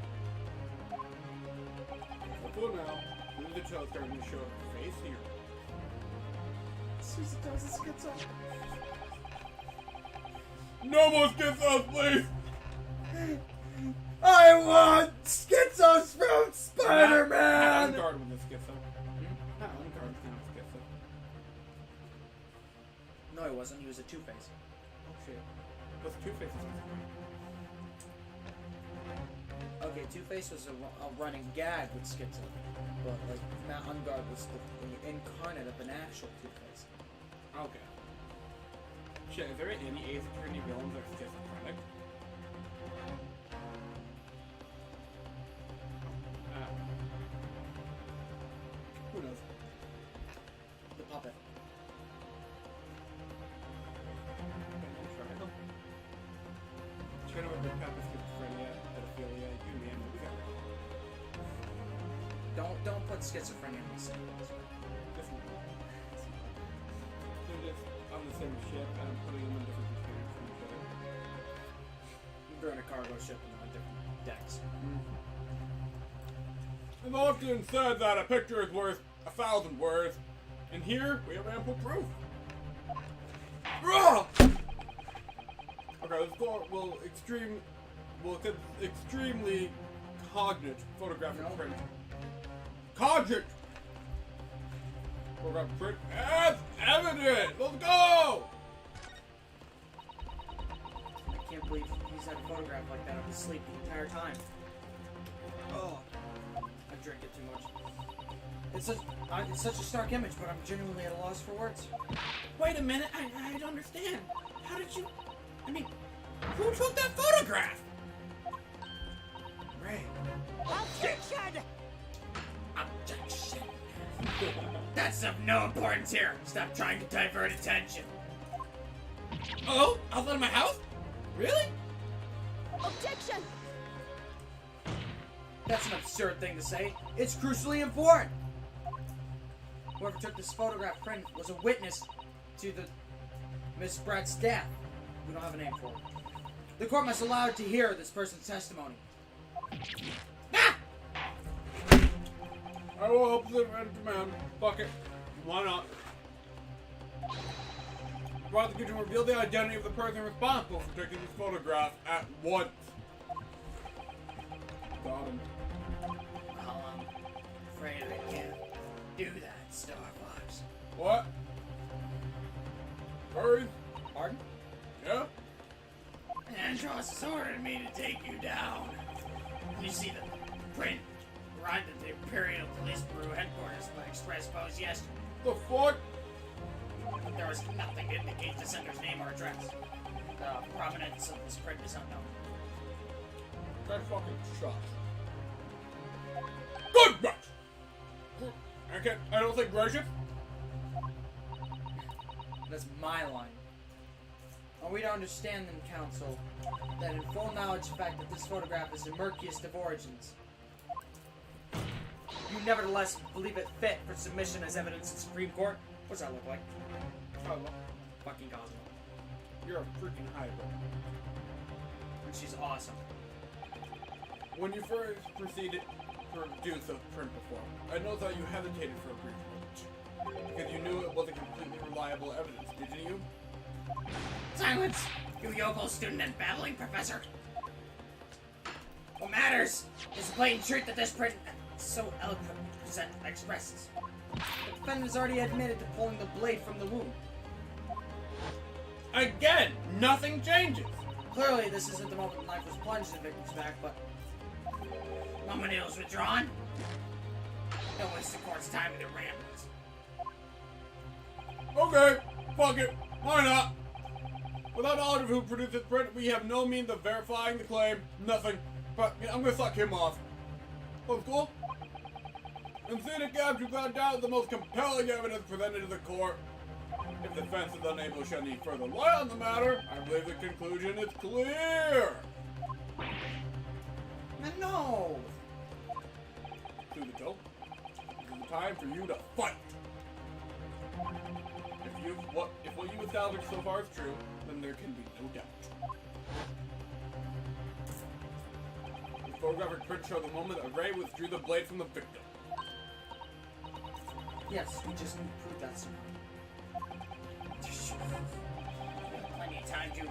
Careful now. Look at the tail starting to show her face here. Susan does this schizo. No more schizos, please! I want schizos from Not Spider-Man! on guard with this schizo. Not on guard with this schizo. No, he wasn't. He was a Two-Face. Oh shit. What's Two-Face's Okay, Two-Face was a running gag with Schizo, but like Matt Ungard was the incarnate of an actual Two-Face. Okay. Shit, is there any Ace Attorney villains that are schizophrenic? put schizophrenia in the same place. Different. They're just on the same ship, and I'm putting them in different containers from each other. They're in a cargo ship and they're on different decks. I've often said that a picture is worth 1,000 words, and here we have ample proof. Ugh! Okay, let's go. We'll get extremely cognate photographic print. Cognate! Photographic print as evidence! Let's go! I can't believe he's had a photograph like that of his sleep the entire time. Oh, I drink it too much. It's such a stark image, but I'm genuinely at a loss for words. Wait a minute, I don't understand. How did you... I mean, who took that photograph? Ray. Objection! Objection. That's of no importance here. Stop trying to divert attention. Oh? Outside of my house? Really? Objection! That's an absurd thing to say. It's crucially important. Whoever took this photograph print was a witness to the Miss Brett's death. We don't have a name for it. The court must allow it to hear this person's testimony. Ah! I will help the man. Fuck it. Why not? The prosecution revealed the identity of the person responsible for taking this photograph at once. Got him. Well, I'm afraid I can't do that, Starbucks. What? Hurry. Pardon? Yeah? Andros has ordered me to take you down. You see the print arrived at the Imperial Police Bureau headquarters by express post yesterday. The fuck? But there was nothing to indicate the sender's name or address. The provenance of this print is unknown. That fucking sucks. Good match! I don't think gracious. That's my line. Are we to understand then, counsel, that in full knowledge of the fact that this photograph is the murkiest of origins, you nevertheless believe it fit for submission as evidence in Supreme Court? What's that look like? Oh, Fucking Cosmo. you're a freaking hybrid. And she's awesome. When you first proceeded to produce the print before, I noticed that you hesitated for a brief moment. Because you knew it wasn't completely reliable evidence, didn't you? Silence! You yokel student and babbling professor! What matters is the blatant truth that this print so eloquently expresses. The defendant has already admitted to pulling the blade from the wound. Again, nothing changes. Clearly, this isn't the moment the knife was plunged in the victim's back, but... Moment it was withdrawn? Don't waste the court's time with your ramblings. Okay, fuck it. Why not? Without knowledge of who produced this print, we have no means of verifying the claim. Nothing. But I'm gonna suck him off. That's cool. In scenic gaps, we've got down the most compelling evidence presented to the court. If the defense is unable to shed any further light on the matter, I believe the conclusion is clear. No! To the joke. It is time for you to fight. If what you established so far is true, then there can be no doubt. The photographic print showed the moment that Ray withdrew the blade from the victim. Yes, we just need to prove that somehow. You have plenty of time to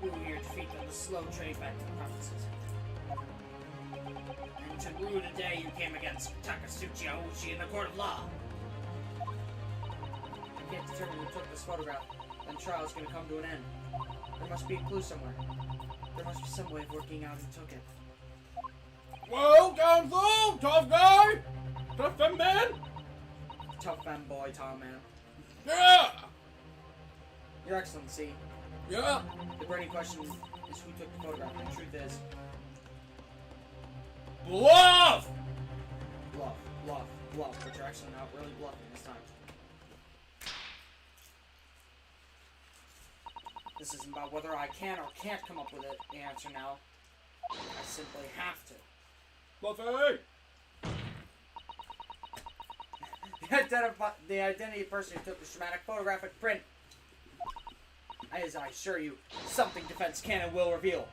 woo your defeat on the slow trade back to the provinces. And to rue the day you came against Takasuchi Aoshi in the court of law. I can't determine who took this photograph, then trial's gonna come to an end. There must be a clue somewhere. There must be some way of working out who took it. Well, counsel, tough guy, tough man. Tough fanboy, Tom man. Yeah. Your Excellency, Yeah. the burning question is who took the photograph, and the truth is... Bluff. Bluff, bluff, bluff, but you're actually not really bluffing this time. This isn't about whether I can or can't come up with the answer now. I simply have to. Buffet. the identity of the person who took the schematic photographic print. As I assure you, something Defense Canon will reveal.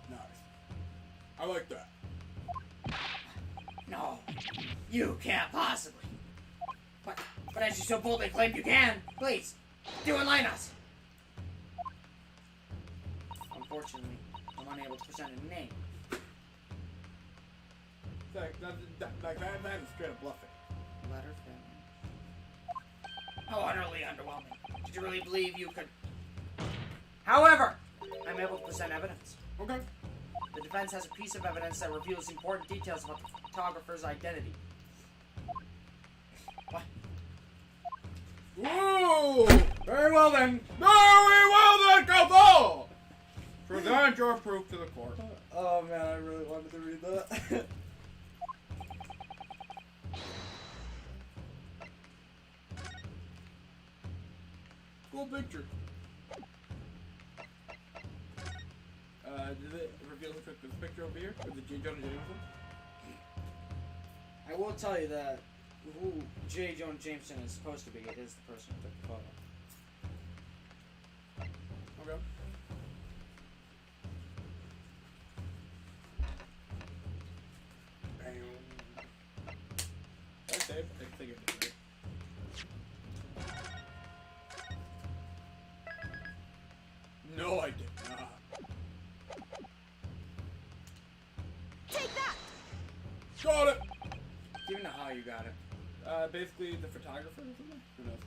Nice. I like that. No, you can't possibly. But as you so boldly claimed you can, please, do enlighten us. Unfortunately, I'm unable to present a name. That is straight up bluffing. Letter family. How utterly underwhelming. Did you really believe you could? However, I'm able to present evidence. Okay. The defense has a piece of evidence that reveals important details about the photographer's identity. What? Whoa! Very well then. Very well then, couple! Present your proof to the court. Oh man, I really wanted to read that. Cool picture. Did it reveal who took this picture over here? With the J. Jonah Jameson? I will tell you that who J. Jonah Jameson is supposed to be is the person who took the photo. Okay. That's safe. I think it did, right? No, I did not. Take that! Got it! Do you know how you got it? Basically the photographer or something? Who knows?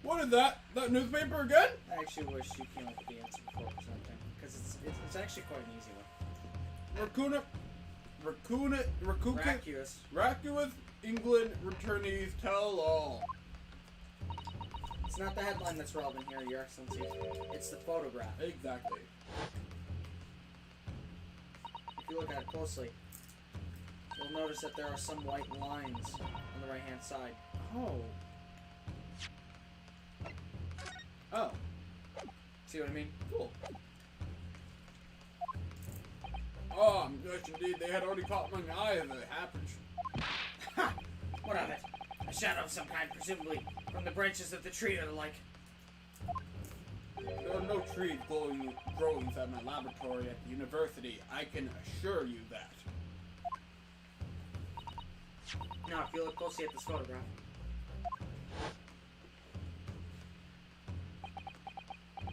What is that? That newspaper again? I actually wish you came up with the answer before presenting, because it's actually quite an easy one. Racuous. Racuous England returnees tell all. It's not the headline that's relevant here, Your Excellency. It's the photograph. Exactly. If you look at it closely, you'll notice that there are some white lines on the right-hand side. Oh. Oh. See what I mean? Cool. Oh, yes indeed. They had already caught my eye as it happened. Ha! What of it? A shadow of some kind, presumably from the branches of the tree or the like. There are no trees growing inside my laboratory at the university. I can assure you that. Now, if you look closely at this photograph.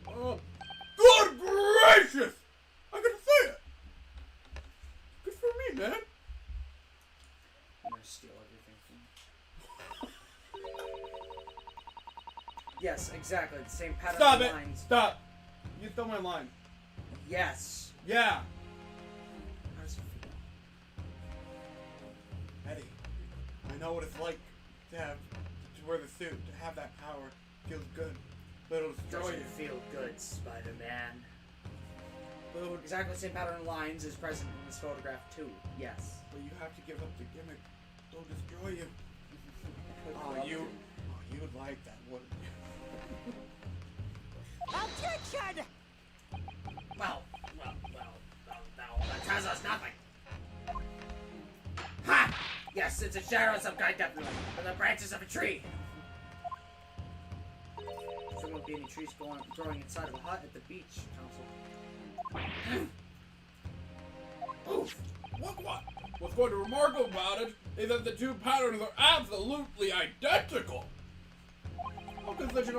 Oh, good gracious! I can see it! Good for me, man! I'm gonna steal everything from you. Yes, exactly. The same pattern Stop of it! lines. Stop! You stole my line. Yes. Yeah! How does it feel? Eddie, I know what it's like to wear the suit, to have that power. Feels good. But it'll destroy Doesn't you. feel good, Spider-Man. Exactly the same pattern of lines is present in this photograph too. Yes. But you have to give up the gimmick. They'll destroy you. Oh, you would like that, wouldn't you? Objection! Well, that tells us nothing. Ha! Yes, it's a shadow of some kind, definitely. From the branches of a tree. There won't be any trees growing inside of a hut at the beach, Council. Oof! What? What's going to be remarkable about it is that the two patterns are absolutely identical. How could such an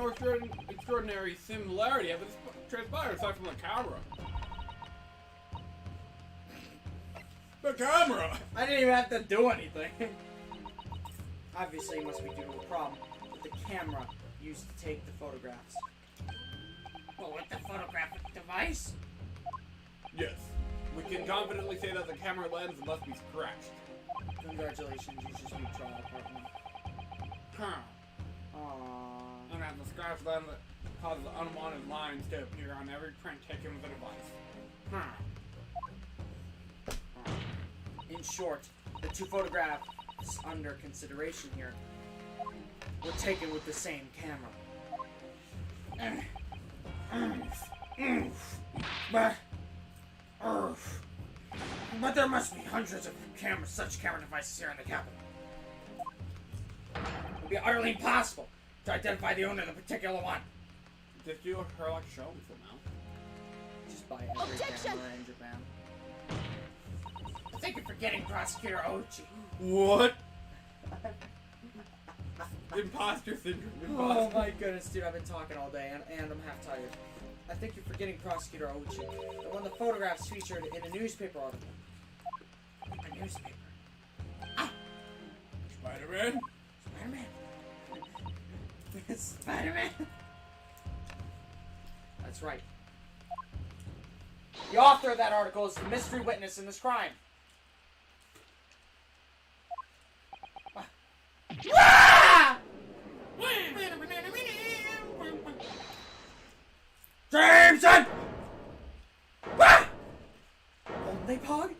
extraordinary similarity have transpired aside from the camera? The camera! I didn't even have to do anything. Obviously, it must be due to a problem with the camera used to take the photographs. Well, with the photographic device? Yes. We can confidently say that the camera lens must be scratched. Congratulations, you just beat trial part 1. Huh. Aww. And that the scratch lens that causes unwanted lines to appear on every print taken with the device. Huh. In short, the two photographs under consideration here were taken with the same camera. But there must be hundreds of such camera devices here in the capital. be utterly impossible to identify the owner of the particular one. Just do her like show for now. Just buy every Objection! camera in Japan. I think you're forgetting Prosecutor Ochi. What? Imposter syndrome. Oh my goodness, dude, I've been talking all day and I'm half tired. I think you're forgetting Prosecutor Ochi. The one the photographs featured in a newspaper article. A newspaper. Ah! Spider-Man? Spider-Man. Spider-Man. That's right. The author of that article is the mystery witness in this crime. Ah! Jameson! Ah! Only Pog?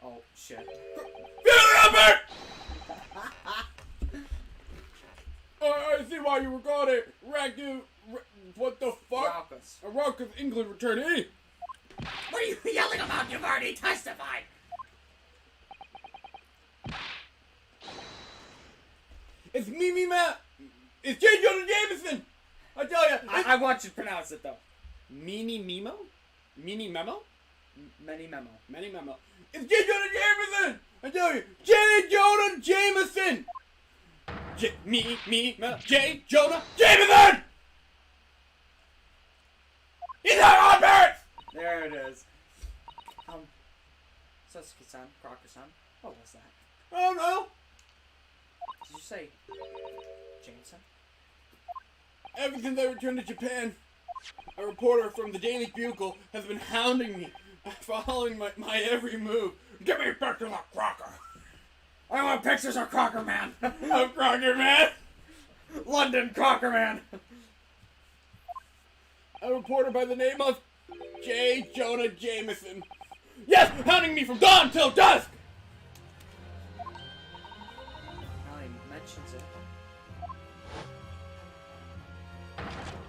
Oh, shit. I see why you were called a what the fuck? Raucous. A raucous English returnee. What are you yelling about? You've already testified. It's Mimi Ma. It's J. Jonah Jameson. I tell you. I want you to pronounce it, though. Mini Memo? Mini Memo? Many memo. Many Memo. It's J. Jonah Jameson. I tell you. J. Jonah Jameson. J. Jonah Jameson. He's our on parents. There it is. Sasuke-san, Crocker-san, what was that? Oh no. Did you say Jameson? Ever since I returned to Japan, a reporter from the Daily Bugle has been hounding me, following my every move. Get me back to that Crocker. I want pictures of Crocker Man. Of Crocker Man. London Crocker Man. A reporter by the name of J. Jonah Jameson. Yes, hounding me from dawn till dusk. Now he mentions it.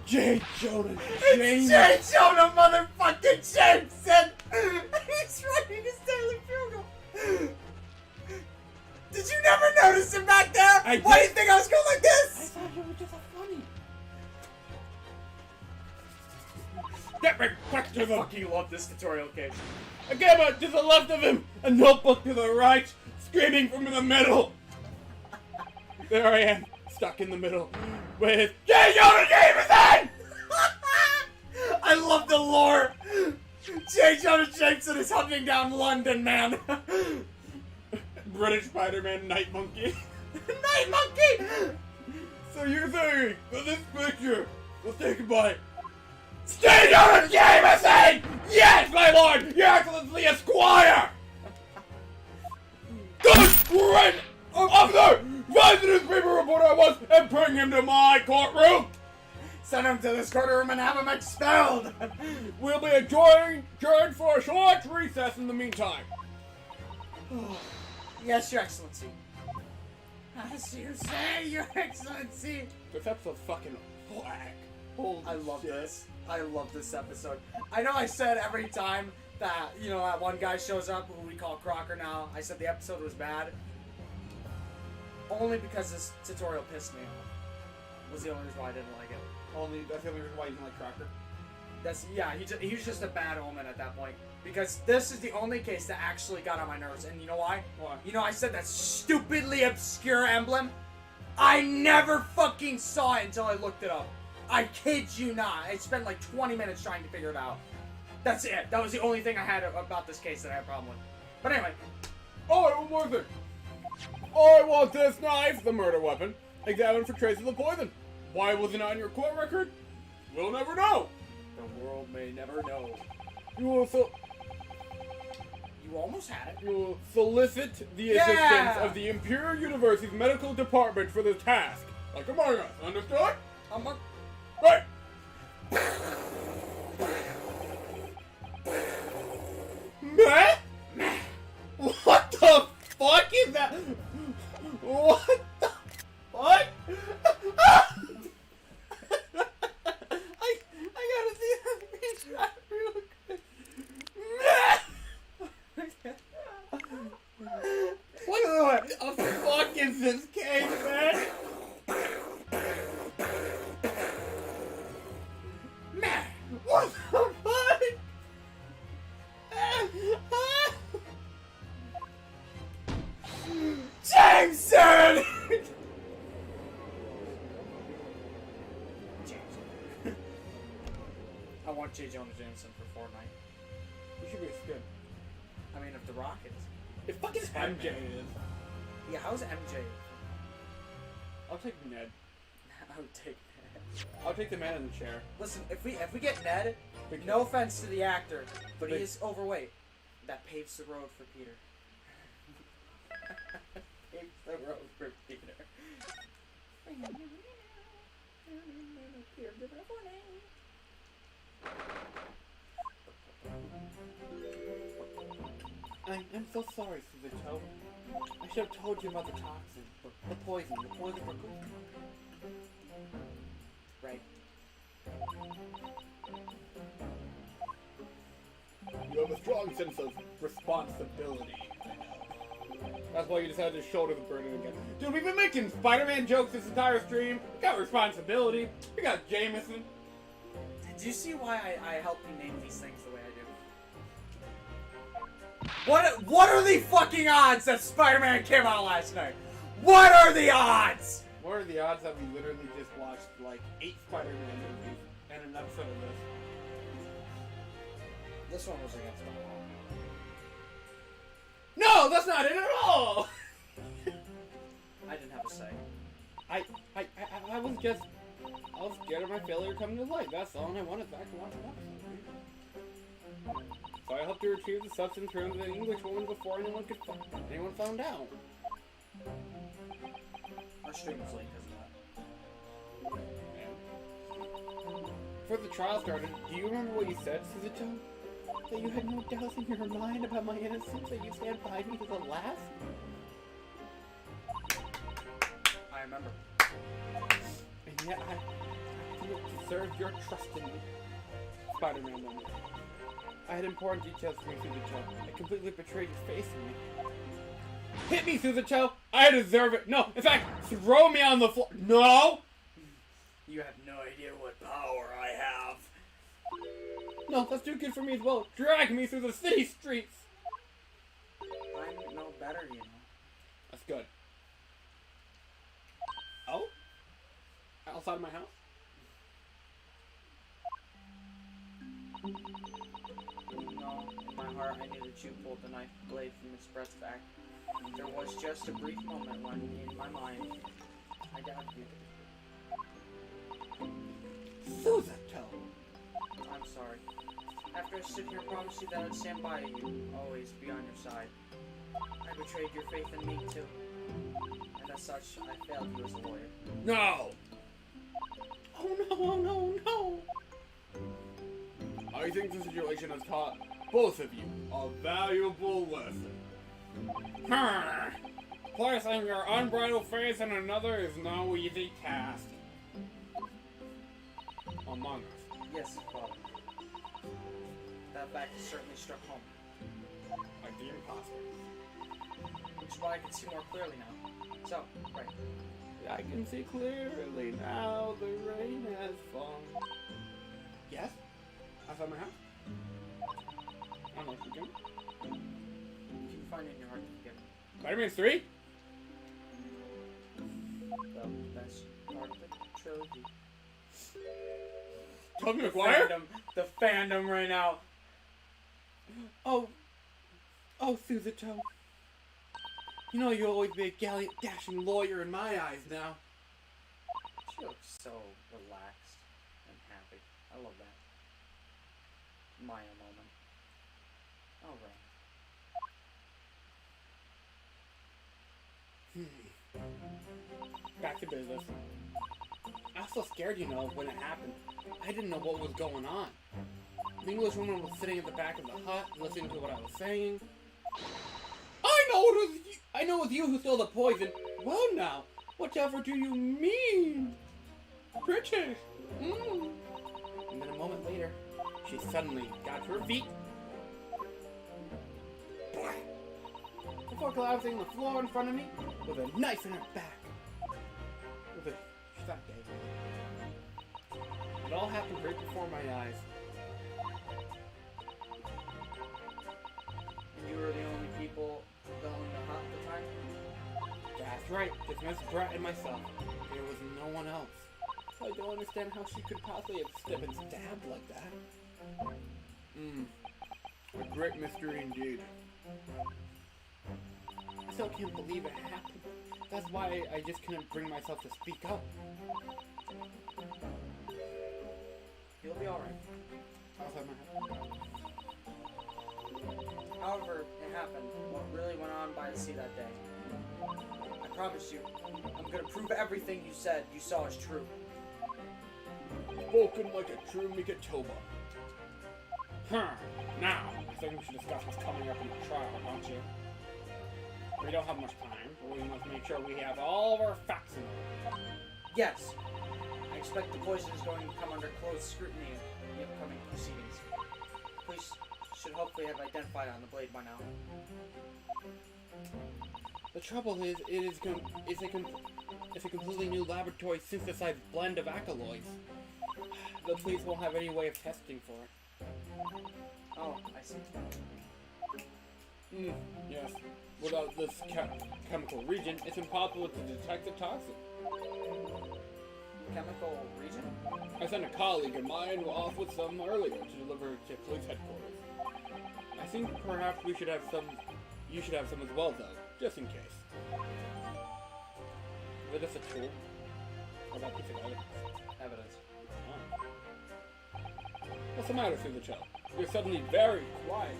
J. Jonah It's Jameson. J. Jonah motherfucking Jameson! He's writing his Daily Bugle! Did you never notice him back there? I Why do did. you think I was going like I this? thought you were just funny. Get me back to the... Fucking love this tutorial case. A camera to the left of him, a notebook to the right, screaming from the middle. There I am, stuck in the middle, with J. Jonah Jameson! I love the lore! J. Jonah Jameson is hunting down London, man! British Spider-Man Night Monkey. Night Monkey! So you're saying that this picture was taken by J. Jonah Jameson! Yes, my lord! Your Excellency, a squire! Good! Great! Officer! Find the newspaper reporter I was and bring him to my courtroom! Send him to this courtroom and have him expelled! We'll be adjourned for a short recess in the meantime. Yes, Your Excellency. As you say, Your Excellency. This episode's fucking black. Holy I love shit. this. I love this episode. I know I said every time that, you know, that one guy shows up who we call Crocker now, I said the episode was bad. Only because this tutorial pissed me off. Was the only reason why I didn't like it. That's the only reason why you can like Crocker. That's, yeah, he was just a bad omen at that point. Because this is the only case that actually got on my nerves. And you know why? Why? You know, I said that stupidly obscure emblem? I never fucking saw it until I looked it up. I kid you not. I spent like 20 minutes trying to figure it out. That's it. That was the only thing I had about this case that I had a problem with. But anyway. Oh, one more thing. I want this knife, the murder weapon, examined for traces of poison. Why wasn't it on your court record? We'll never know. The world may never know. You will, You almost had it. you will solicit the Yeah! assistance of the Imperial University's medical department for the task. Like among us, understood? Right. Meh? What the fuck is that? What the fuck? I gotta see that picture real quick. Meh? What the fuck is this cave, man? Man, what the fuck? Jameson! I want J. Jonah Jameson for Fortnite. You should be a skin. I mean, if The Rock is. If fucking MJ is. Yeah, how's MJ? I'll take Ned. I would take Ned. I'll take the man in the chair. Listen, if we get Ned, no offense to the actor, but he is overweight. That paves the road for Peter. Paves the road for Peter. I'm so sorry, Suzuto. I should have told you about the toxin, the poison for good. Right. You have a strong sense of responsibility, I know. That's why you decided to shoulder the burden again. Dude, we've been making Spider-Man jokes this entire stream. We got responsibility. We got Jameson. Did you see why I helped you name these things the way I do? What are the fucking odds that Spider-Man came out last night? What are the odds? What are the odds that we literally just watched like 8 Spider-Man movies and an episode of this? This one was against my wall. No, that's not it at all! I didn't have a say. I was scared of my failure coming to light. That's all, and I wanted back to watch an episode. So I helped her retrieve the substance from the English woman before anyone found out. Our stream was late because of that. Before the trial started, do you remember what you said, Suzuto? That you had no doubts in your mind about my innocence, that you stand by me to the last? I remember. And yet I didn't deserve your trust in me. Spider-Man moment. I had important details for you, Suzuto. I completely betrayed your faith in me. Hit me, Suzuto! I deserve it! No, in fact, throw me on the floor! No! You have no idea what power I have. No, that's too good for me as well. Drag me through the city streets! I'm no better, you know. That's good. Oh? Outside of my house? Even though, in my heart, I knew that you pulled the knife blade from its breast back. There was just a brief moment when, in my mind, I doubted you. Suzuto! I'm sorry. After I stood here and promised you that I'd stand by you, always be on your side, I betrayed your faith in me, too. And as such, I failed you as a lawyer. No! Oh no, oh no, no! I think the situation has taught both of you a valuable lesson. Placing your unbridled faith in another is no easy task. Among us. Yes, Father. That fact certainly struck home. Like the imposter. Which is why I can see more clearly now. So, right. I can see clearly now the rain has fallen. Yes? Outside my house? I don't know if you can. You can find it in your heart to forgive me. Spider-Man 3? The best part of the trilogy. Tobey Maguire? The fandom right now. Oh, Suzuto. You know you'll always be a gallant, dashing lawyer in my eyes now. She looks so relaxed and happy. I love that. Maya moment. Alright. Back to business. I was so scared, you know, when it happened. I didn't know what was going on. The English woman was sitting at the back of the hut, listening to what I was saying. I know it was you who stole the poison. Well now, whatever do you mean? British. And then a moment later, she suddenly got to her feet. The before collapsing on the floor in front of me with a knife in her back. With a shotgun. It all happened right before my eyes. And you were the only people going to hunt at the time? That's right, just Miss Brett and myself. There was no one else. I don't understand how she could possibly have been stabbed like that. A great mystery indeed. I still can't believe it happened. That's why I just couldn't bring myself to speak up. You'll be alright. Outside my head. However, it happened. What really went on by the sea that day. I promise you, I'm gonna prove everything you said you saw is true. Spoken like a true Mikatoba. Now, I think we should discuss what's coming up in the trial, don't you? We don't have much time, but we must make sure we have all of our facts in order. Yes. I expect the poison is going to come under close scrutiny in the upcoming proceedings. Police should hopefully have identified on the blade by now. The trouble is, it's a completely new laboratory synthesized blend of alkaloids. The police won't have any way of testing for it. Oh, I see. Yes. Without this chemical region, it's impossible to detect the toxin. Chemical region? I sent a colleague of mine off with some earlier to deliver to police headquarters. I think perhaps we should have some. You should have some as well, though, just in case. Is this a tool? Or that piece of evidence? Evidence. Oh. What's the matter, Suzucho? You're suddenly very quiet.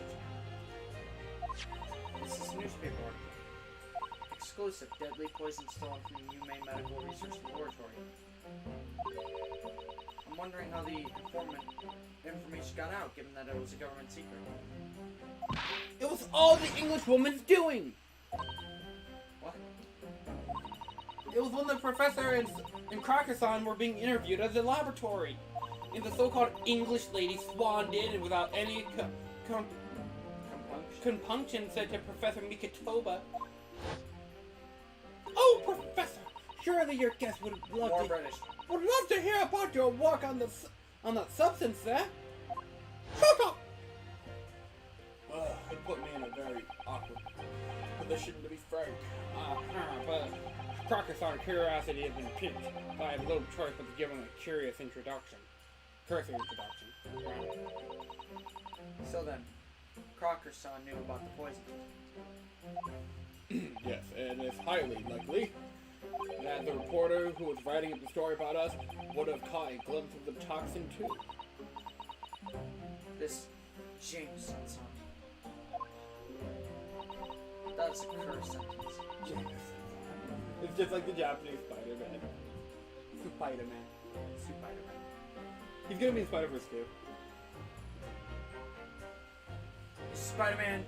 This is newspaper article. Exclusive deadly poison stolen from the Humane Medical Research Laboratory. I'm wondering how the information got out, given that it was a government secret. It was all the English woman's doing! What? It was when the professor and Crocker-san were being interviewed at the laboratory. And the so-called English lady swaned in and without any compunction said to Professor Mikatoba, "Oh, Professor, surely your guest would love More to British. would love to hear about your work on that substance there." Shut up! It put me in a very awkward position, to be frank. But Crocker-san's curiosity had been piqued, so I had little choice but to give him a curious introduction. Cursory introduction. So then, Crocker-san knew about the poison. Yes, and it's highly likely that the reporter who was writing up the story about us would have caught a glimpse of the toxin too. This Jameson. That's a curse sentence. It's just like the Japanese Spider-Man. Spider-Man. Spider-Man. He's gonna be in Spider-Verse too. Spider-Man,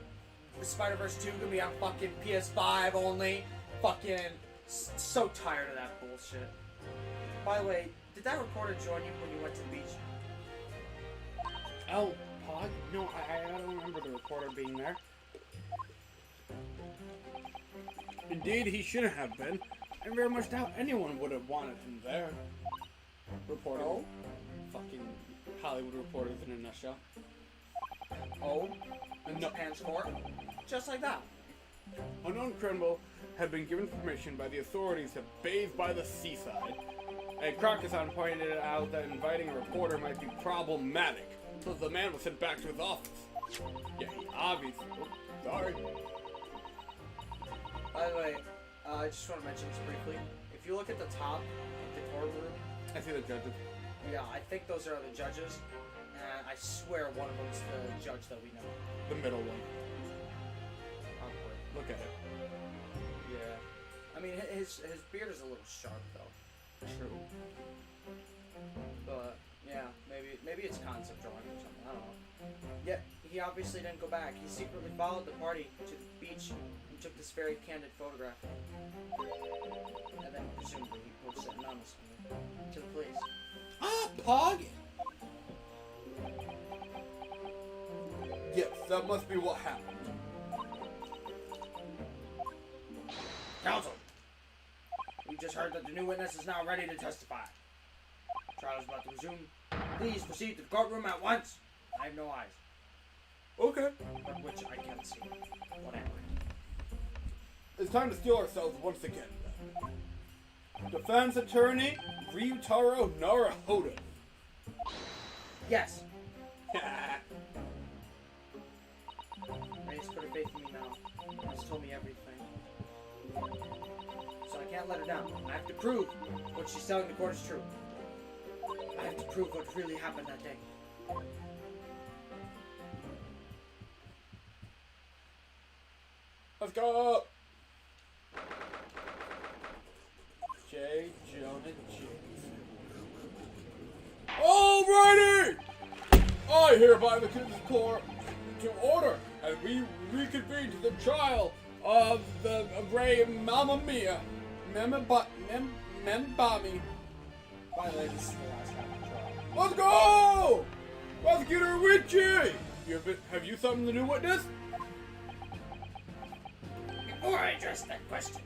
the Spider-Verse 2 gonna be on fucking PS5 only. Fucking so tired of that bullshit. By the way, did that reporter join you when you went to the beach? Oh, Pog? No, I don't remember the reporter being there. Indeed, he shouldn't have been. I very much doubt anyone would have wanted him there. Reporter. Oh? Fucking Hollywood reporters in a nutshell. Oh? No. Japan's court? Just like that. Unknown criminal had been given permission by the authorities to bathe by the seaside. And Crocker-san pointed out that inviting a reporter might be problematic, so the man was sent back to his office. Yeah, he obviously... Oh, sorry. By the way, I just want to mention this briefly. If you look at the top of the courtroom, I see the judges. yeah, I think those are the judges. And I swear one of them's the judge that we know. The middle one. Probably. Look at it. Yeah. I mean, his beard is a little sharp, though. True. But, yeah, maybe it's concept drawing or something. I don't know. Yet, he obviously didn't go back. He secretly followed the party to the beach and took this very candid photograph. And then, presumably, he posted it anonymously to the police. Ah, Pog! Yes, that must be what happened. Counsel, we just heard that the new witness is now ready to testify. Trial is about to resume. Please proceed to the courtroom at once. I have no eyes. Okay. But which I can't see. Whatever. It's time to steal ourselves once again. Defense attorney Ryutaro Naruhodo. Yes. Reyes put her faith in me now. She's told me everything. So I can't let her down. I have to prove what she's telling the court is true. I have to prove what really happened that day. Let's go! J. Jonah James. Alrighty! I hereby the court to order, and we reconvene to the trial of the Ray Mamma Mia, Membami. By the way, this is the last half of the trial. Let's go! Prosecutor Richie! Have you summoned the new witness? Before I address that question,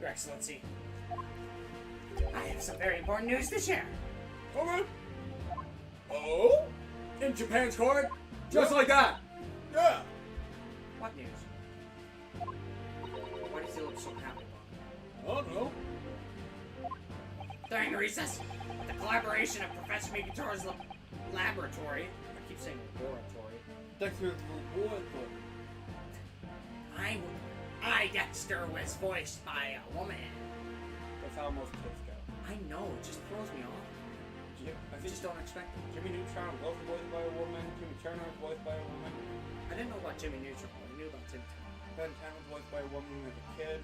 Your Excellency, I have some very important news to share. Okay. Oh? In Japan's court? Just like that. Yeah. What news? Why does he look so happy? I don't know. During recess, the collaboration of Professor Mikitoro's laboratory, I keep saying laboratory, Dexter's reward. Dexter was voiced by a woman. That's how most kids go. I know, it just throws me off. I I think just don't expect it. Jimmy Neutron was voiced by a woman. Jimmy Turner was voiced by a woman. I didn't know about Jimmy Neutron, I knew about Tim Turner. Ben 10 was voiced by a woman as a kid.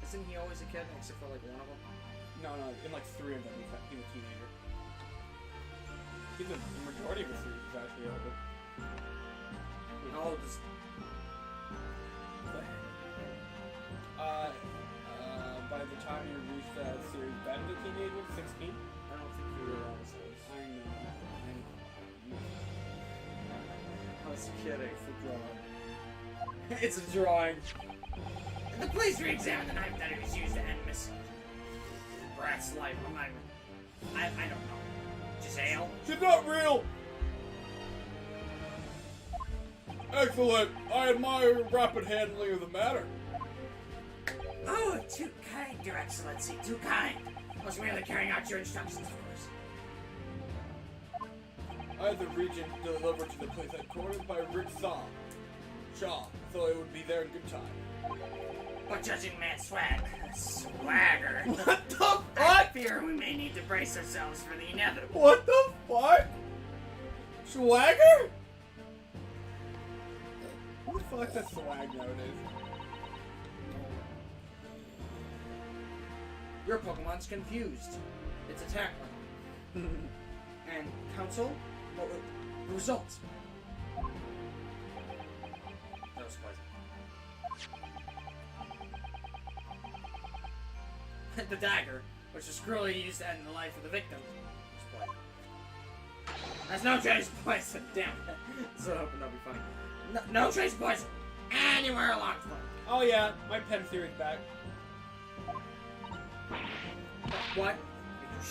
Isn't he always a kid, except for like one of them? No, in like 3 of them, he's a teenager. He's the majority of the series is actually older. Oh, just... By the time you reach that series, Ben the teenager, 16? I don't think you realize this. I know. I was kidding. It's a drawing. It's a drawing. The police re-examined the knife that it was used to end Miss Brat's life. I'm not even... I don't know. Giselle? She's not real! Excellent! I admire your rapid handling of the matter. Oh, too kind, Your Excellency, too kind. I was merely carrying out your instructions, of course. I had the regent delivered to the police headquarters by Rick Shaw, so it would be there in good time. But judging man's swagger. What the I fuck? fear we may need to brace ourselves for the inevitable. What the fuck? Swagger? Who the fuck says swag nowadays? Your Pokemon's confused. It's attack line. And counsel, what were the results? That was pleasant. The dagger, which was cruelly used to end the life of the victim, was pleasant. There's no trace of poison. Damn it. So I hope that'll be funny. No trace of poison anywhere along the front. Oh yeah, my pen series back. What? Are you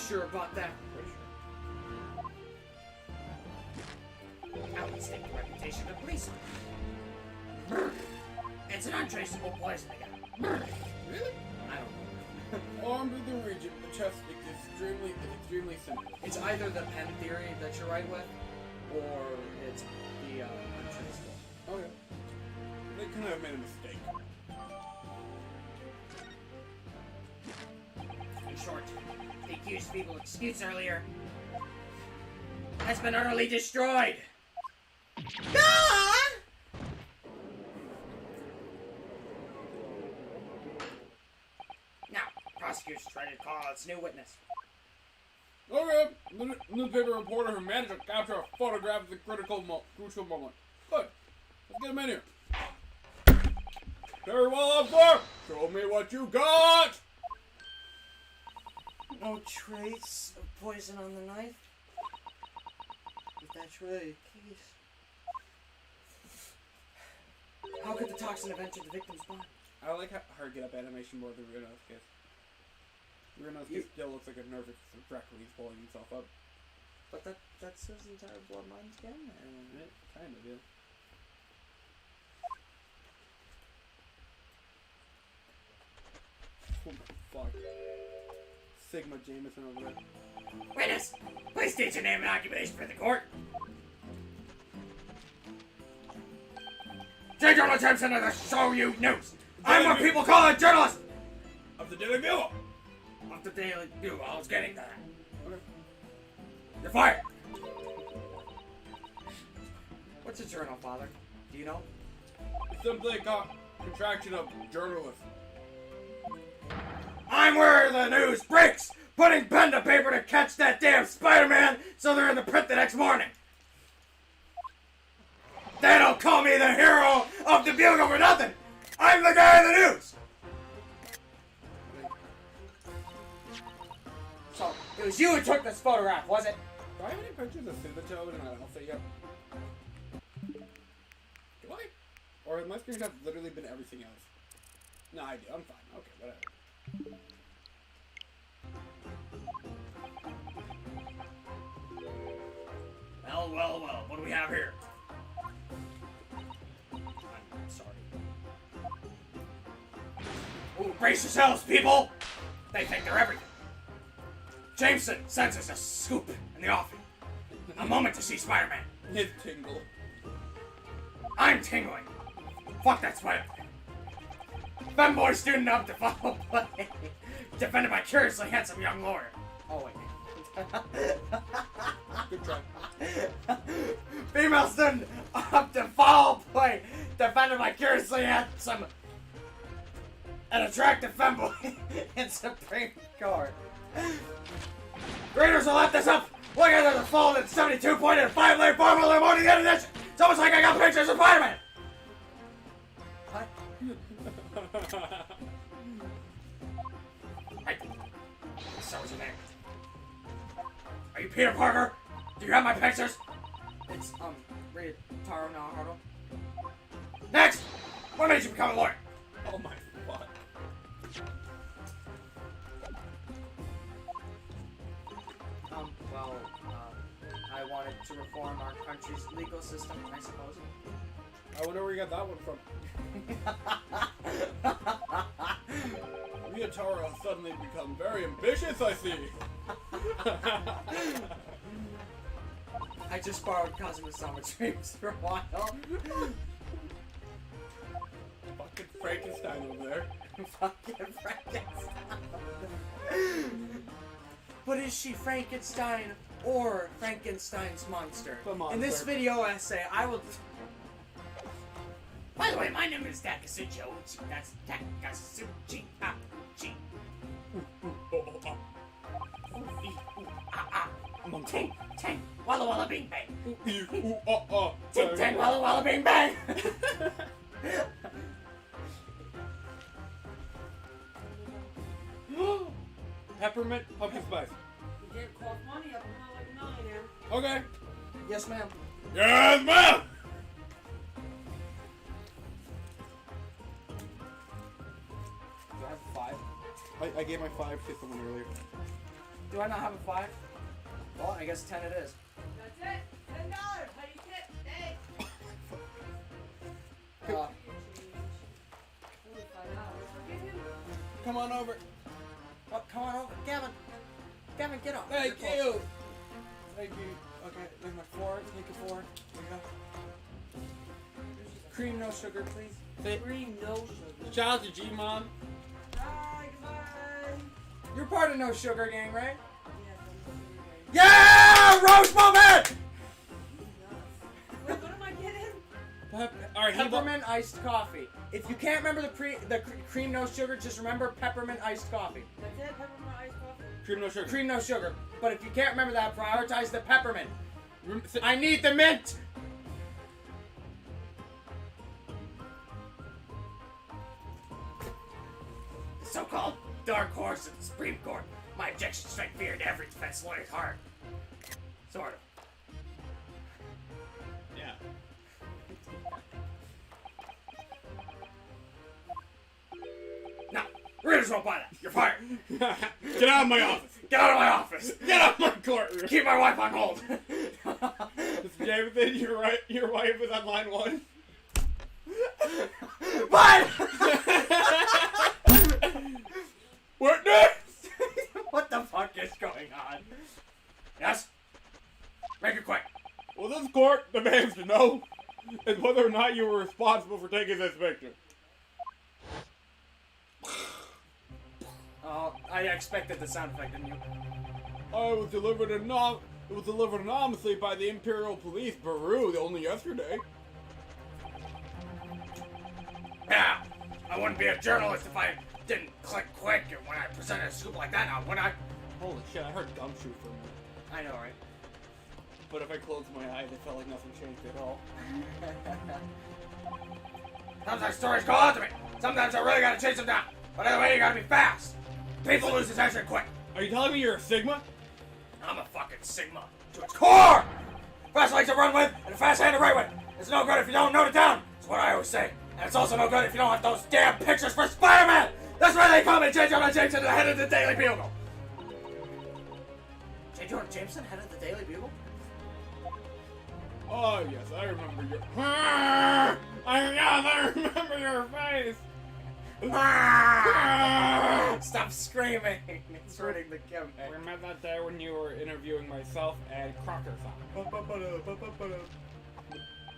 sure about that? Pretty sure. That would stake the reputation of the police on it. It's an untraceable poison again. Really? I don't know. Armed with the regent, the chest stick is extremely simple. It's either the pen theory that you're right with, or it's the untraceable. Okay. They couldn't have made a mistake. In short, the accused people's excuse earlier has been utterly destroyed. Now, prosecutors try to call its new witness. Okay, the newspaper reporter who managed to capture a photograph of the crucial moment. Good. Let's get him in here. Very well, officer. Show me what you got. No trace of poison on the knife? If that's really the case. How could the toxin have entered the victim's body? I like her get up animation more than Ryunosuke's. Ryunosuke still looks like a nervous wreck when he's pulling himself up. But that's his entire bloodline again. It kind of is. Oh my fuck. Sigma Jameson over there. Witness, please state your name and occupation for the court. J. Jonah Jameson of the Show You News. I'm what people call a journalist. Of the Daily Bugle! Of the Daily Bugle, I was getting to that. Okay. You're fired. What's a journal, Father? Do you know? It's simply a contraction of journalist. I'm where the news breaks, putting pen to paper to catch that damn Spider-Man so they're in the print the next morning. They don't call me the hero of the Bugle for nothing. I'm the guy in the news. So, it was you who took this photograph, was it? Do I have any pictures of Silvertoad in an outfit yet? Do I? Or my screens have literally been everything else? No, I do. I'm fine. Okay, whatever. Well, what do we have here? I'm sorry. Ooh, brace yourselves, people! They think they're everything. Jameson sends us a scoop in the offing. A moment to see Spider-Man. His tingle. I'm tingling. Fuck that Spider-Man. Femboy student up to follow play. Defended by curiously handsome young lawyer. Oh, wait. Good try. Female student up to foul play. Defended by curiously handsome and attractive femboy in Supreme Court. Readers will let this up. Look at the folded 72-point and 5-layer formula morning edition. It's almost like I got pictures of Spider-Man. What? Hey, so is your name. Are you Peter Parker? Do you have my pictures? It's, Ray Taro Naharu. Next! What made you become a lawyer? Oh my fuck. I wanted to reform our country's legal system, I suppose. I wonder where you got that one from. Ryotaro has suddenly become very ambitious, I see. I just borrowed Kazuma-sama dreams for a while. Fucking Frankenstein over there. Fucking Frankenstein. But is she Frankenstein or Frankenstein's monster? The monster. In this video essay, I will... By the way, my name is Takasuchi Ouchi. That's Takasuchi Ouchi. Ting, ting, walla walla bing bang. Ting, ting, walla walla bing bang. Peppermint pumpkin spice. You can't cough money up until like 9 a.m. Okay. Yes, ma'am. Yes, ma'am! Do I have 5? I gave my 5 to someone earlier. Do I not have a 5? Well, I guess 10 it is. That's it. $10. How do you tip? Hey. Uh, $45. Forgive him. Come on over. oh, come on over. Gavin. Gavin, get up. Thank You're close. you. Thank you. Okay, there's my 4. Take a 4. There you go. Cream, no sugar, please. Free, no sugar. Shout out to G-Mom. Bye. Goodbye. You're part of No Sugar Gang, right? Yeah! Rose moment! Wait, what am I getting? Alright, Peppermint iced coffee. If you can't remember the cream, no sugar, just remember peppermint iced coffee. That's it? Peppermint iced coffee? Cream no sugar. Cream, no sugar. But if you can't remember that, prioritize the peppermint. I need the mint! The so-called dark horse of the Supreme Court. My objections strike fear into every defense lawyer's heart. Sort of. Yeah. may as well buy that. You're fired. Get out of my office. Get out of my office. Get out of my courtroom. Keep my wife on hold. Mr. Jameson, you're right. Your wife is on line 1. What? Witness! What the fuck is going on? Yes? Make it quick. Well, this court demands to know is whether or not you were responsible for taking this picture. Oh, I expected the sound effect, didn't you? It was delivered anonymously by the Imperial Police Bureau only yesterday. Yeah, I wouldn't be a journalist if I didn't click quick when I presented a scoop like that now, would I? Holy shit, I heard gumshoe for a minute. I know, right? But if I closed my eyes, it felt like nothing changed at all. Sometimes stories go out to me. Sometimes I really gotta chase them down. But either way, you gotta be fast. People lose attention quick. Are you telling me you're a Sigma? I'm a fucking Sigma to its core! Fast legs to run with, and a fast hand to write with. It's no good if you don't note it down. That's what I always say. And it's also no good if you don't have those damn pictures for Spider-Man! That's why they call me J. Jonah Jameson, the head of the Daily Bugle. J. Jonah Jameson, head of the Daily Bugle? Oh, yes, I remember your... I remember your face! Stop screaming! It's ruining the gimmick. We met that day when you were interviewing myself and Crocker.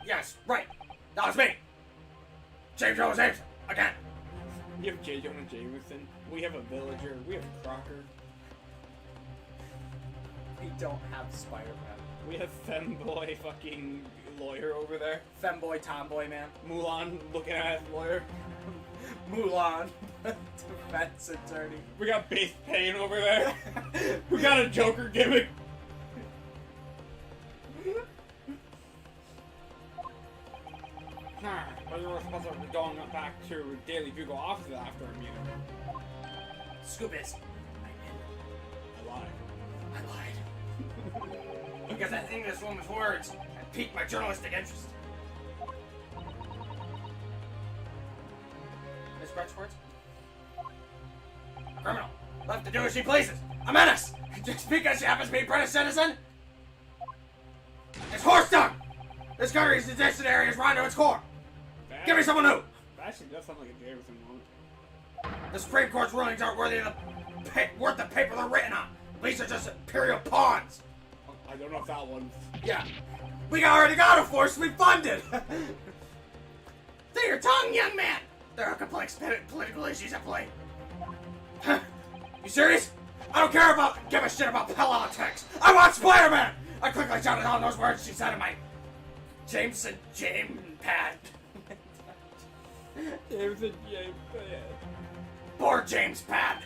Yes, right. That was me. James Jonah Jameson, again. You have J. Jonah Jameson, we have a villager, we have Crocker, We don't have Spider-Man. we have femboy fucking lawyer over there, Femboy, tomboy, man. Mulan looking at his lawyer, Mulan, defense attorney. we got Base Pain over there, we got a Joker gimmick. But you were supposed to be going back to Daily Bugle office after a meeting. Scoop is, I lied. I lied. Because I think this woman's words had piqued my journalistic interest. Miss Bretchworth? A criminal. Left to do as she pleases. A menace. Just because she happens to be a British citizen? It's horse dung! This country's judiciary is rotten to its core. Give me someone new! That actually does sound like a Jameson moment. The Supreme Court's rulings aren't worth the paper they're written on. These are just imperial pawns. I don't know if that one's... Yeah. We already got a force we funded! To your tongue, young man! There are complex political issues at play. Huh. You serious? I don't give a shit about politics! I want Spider-Man! I quickly jotted down those words she said in my Jameson pad. Jameson James. Poor James pad.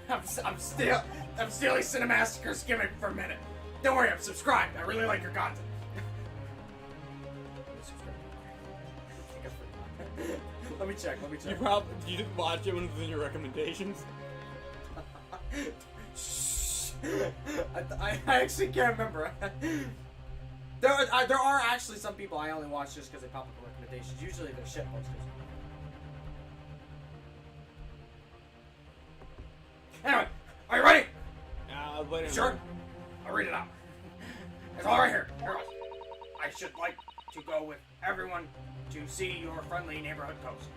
I'm stealing Cinemassacre's gimmick for a minute. Don't worry, I'm subscribed. I really like your content. Let me check. You didn't watch it when it was in your recommendations? I actually can't remember. There are actually some people I only watch just because they pop up in recommendations. Usually they're shit posters. Anyway, are you ready? Wait a Sure. minute. I'll read it out. It's all right here. Here it is. I should like to go with everyone to see your friendly neighborhood ghost.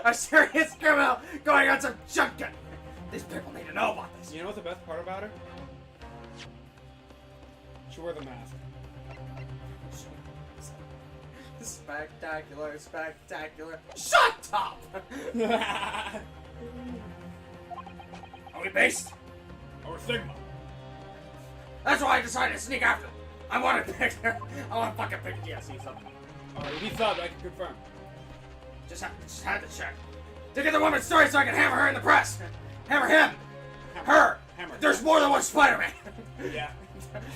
A serious criminal going on some junket. These people need to know about this. You know what's the best part about her? She wore the mask. Spectacular, spectacular. Shut up! Are we based? Or Sigma. That's why I decided to sneak after them. I want to pick her. I want to fucking pick GSC something. Alright, he subbed, I can confirm. Just had to check. To get the woman's story so I can hammer her in the press. Hammer him. Her. Hammer. There's more than one Spider-Man. Yeah.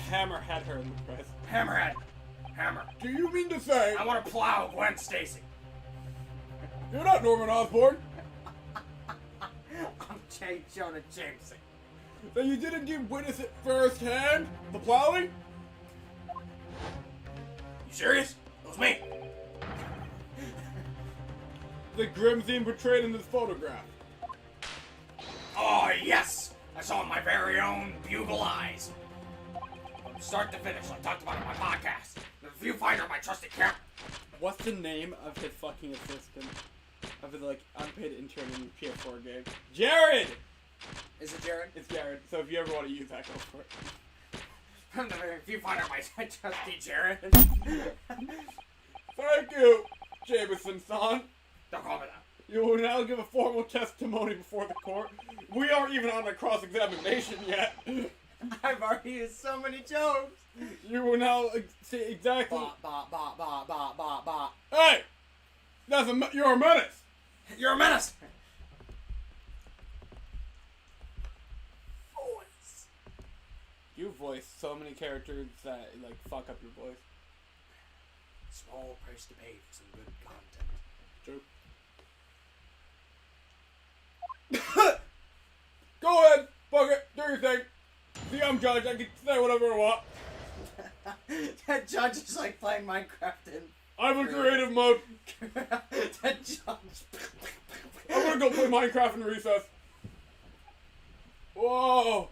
Hammer had her in the press. Hammerhead. Hammer. Do you mean to say I want to plow Gwen Stacy. you're not Norman Osborn? I'm J. Jonah Jameson. That you didn't give witness it firsthand? The plowing? You serious? It was me. the grim scene portrayed in this photograph. Oh, yes! I saw it with my very own bugle eyes. From start to finish, I talked about it on my podcast. The viewfinder of my trusted camera. What's the name of his fucking assistant? Of his, like, unpaid intern in the PS4 game? Jared! Is it Jared? It's Jared, so if you ever want to use that, go for it. From the viewfinder of my trusty Jared. Thank you, Jameson-san. Don't call me that. You will now give a formal testimony before the court. We aren't even on a cross-examination yet. I've already used so many jokes. You will now say exactly... Ba. Hey! You're a menace! You're a menace! Voice. You voice so many characters that, like, fuck up your voice. Small price to pay for some good content. True. Go ahead! Fuck it! Do your thing! See, I'm judge. I can say whatever I want. That judge is like playing Minecraft in. I'm in creative mode. That judge. I'm gonna go play Minecraft in recess. Whoa!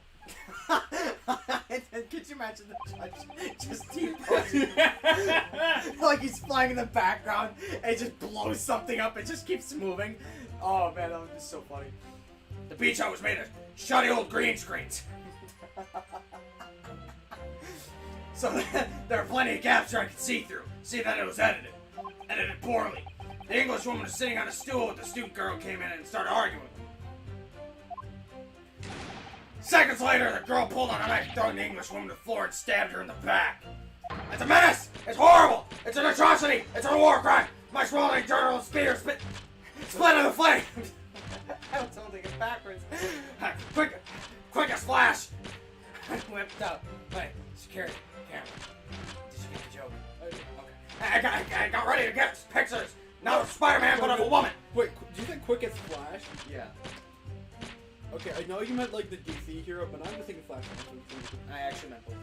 Could you imagine the judge just T-posing? Like he's flying in the background and it just blows something up. It just keeps moving. Oh man, that would be so funny. The beach I was made of shoddy old green screens. So there are plenty of gaps where I could see through. See that it was edited. Edited poorly. The English woman was sitting on a stool with the student girl came in and started arguing with her. Seconds later, the girl pulled out a knife, throwing the English woman to the floor and stabbed her in the back. It's a menace! It's horrible! It's an atrocity! It's a war crime! My swallowing journal spear split in the flame! I was holding it backwards. Quick as flash! I whipped up my security camera. Did you get the joke? Okay. I got ready to get pictures! Not of Spider-Man, but of a woman! Wait, do you think Quick as Flash? Yeah. Okay, I know you meant like the DC hero, but I'm just thinking Flash. I actually meant both.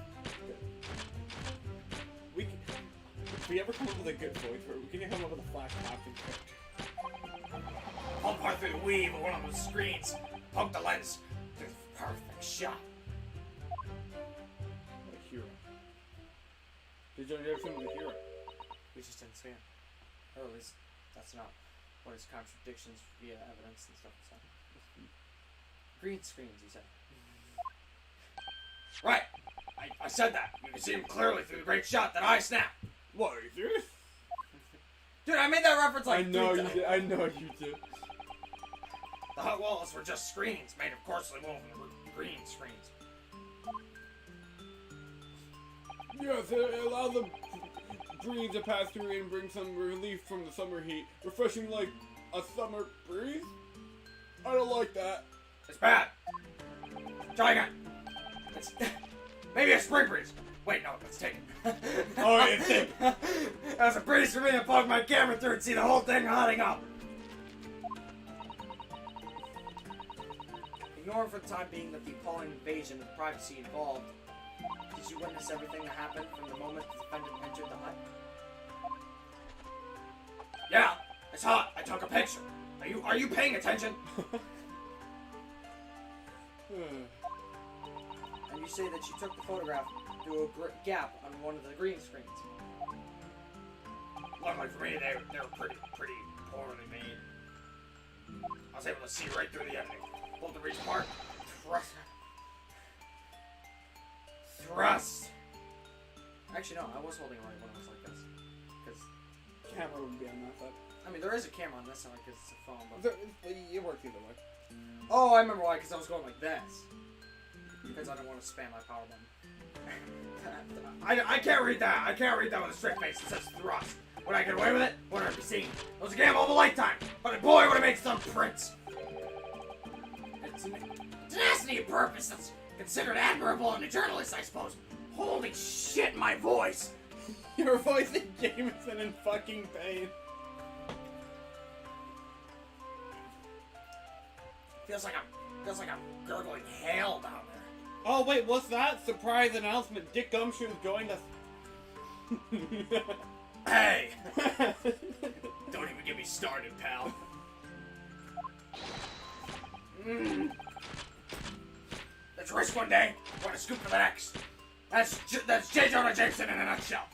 If we ever come up with a good voice for it, we can come up with a Flash acting character. Pulled part through the weave of one of those screens. Poked the lens. Through the perfect shot. A hero. Did you ever see him as a hero? We just didn't see him. Or at least that's not what his contradictions via evidence and stuff said. Green screens, you said. Right. I said that. You can see him clearly through the great shot that I snapped. What, are you serious? Dude, I made that reference like I know 3 you times. did. I know you did. The hot walls were just screens made of coarsely woven green screens. Yes, it allows the breeze to pass through and bring some relief from the summer heat, refreshing like a summer breeze. I don't like that. It's bad. Try again. It's maybe a spring breeze. Wait, no, let's take it. Oh, it's thick. That was a breeze for me to plug my camera through and see the whole thing hotting up. Ignore for the time being that the appalling invasion of privacy involved. Did you witness everything that happened from the moment the defendant entered the hut? Yeah, it's hot. I took a picture. Are you paying attention? And you say that you took the photograph through a gap on one of the green screens. Luckily for me, they were pretty poorly made. I was able to see right through the editing. Pulled the reach apart. Thrust. Actually, no, I was holding it right when I was like this. Because, Camera wouldn't be on that side. I mean, there is a camera on this side because it's a phone, but... It works either way. Oh, I remember why, because I was going like this. Because I didn't want to spam my power button. I can't read that. I can't read that with a straight face. It says thrust. Would I get away with it? Would I be seen? It was a gamble of a lifetime. But boy, would I make some prints. It's tenacity and purpose that's considered admirable in a journalist, I suppose. Holy shit, my voice. Your voice is Jameson in fucking pain. Feels like I'm gurgling hail down there. Oh wait, what's that? Surprise announcement! Dick Gumshoe's joined us. Hey! Don't even get me started, pal. Let's risk one day. Want to scoop for the next. That's J. Jonah Jameson in a nutshell.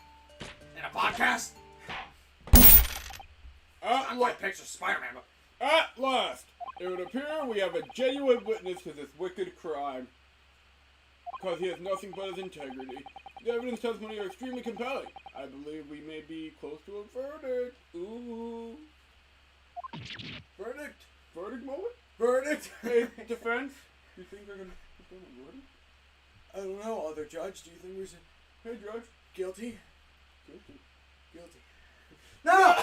In a podcast. I'm quite picture Spider-Man, but At last, it would appear we have a genuine witness to this wicked crime. Because he has nothing but his integrity. The evidence testimony are extremely compelling. I believe we may be close to a verdict. Ooh. verdict. Verdict moment? Verdict. Hey, defense? You think they're gonna put down a verdict? I don't know, other judge. Do you think we should? Hey, Judge. Guilty. Guilty. No.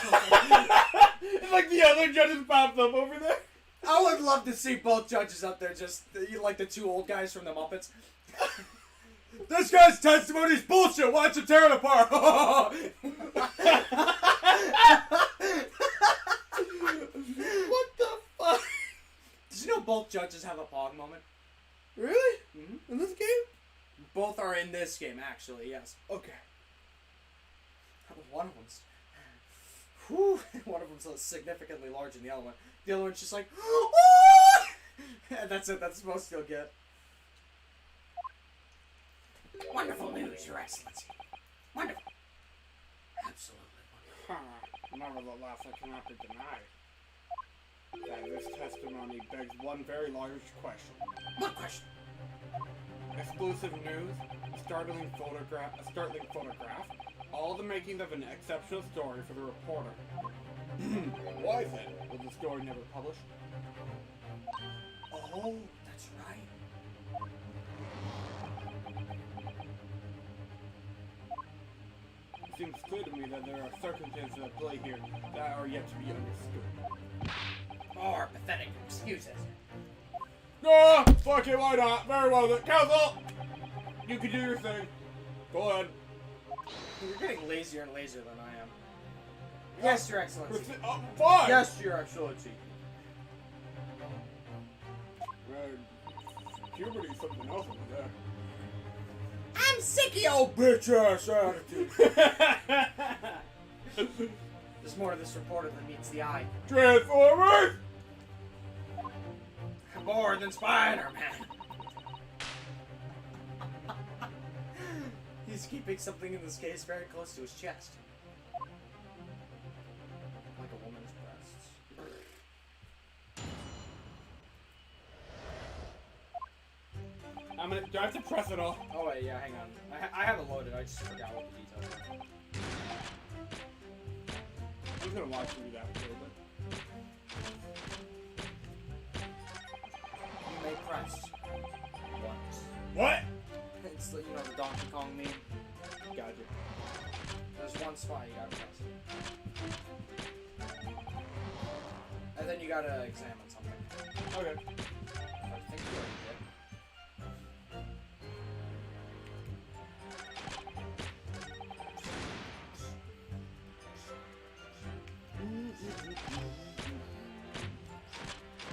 It's like the other judges popped up over there. I would love to see both judges up there, just like the two old guys from the Muppets. This guy's testimony is bullshit. Watch him tear it apart. What the fuck? Did you know both judges have a pog moment? Really? Mm-hmm. In this game? Both are in this game, actually. Yes. Okay. One of them's. Whew, one of them's significantly larger than the other one. The other one's just like, and that's it. That's the most you'll get. Wonderful news, Your Excellency. Wonderful. Absolutely wonderful. Nevertheless, I cannot be denied that this testimony begs one very large question. What question? Exclusive news, a startling photograph, all the makings of an exceptional story for the reporter. Why then was the story never published? Oh, that's right. It seems clear to me that there are circumstances at play here that are yet to be understood. More pathetic excuses. No! Fuck it, why not? Very well then. Counsel! You can do your thing. Go ahead. You're getting lazier and lazier than I am. Yes, Your Excellency. Fine! Yes, Your Excellency. Puberty's something else over there. I'm sick of your old bitch ass attitude. There's more to this reporter than meets the eye. Transformers! More than Spider-Man. He's keeping something in this case very close to his chest. Like a woman's breasts. Do I have to press it all? Oh wait, yeah, hang on. I have it loaded, I just forgot what the details are. I'm just gonna watch you do that for a little bit. You may press once. What? It's the, the Donkey Kong meme. Gotcha. There's one spot you gotta press. And then you gotta examine something. Okay. I think you already did.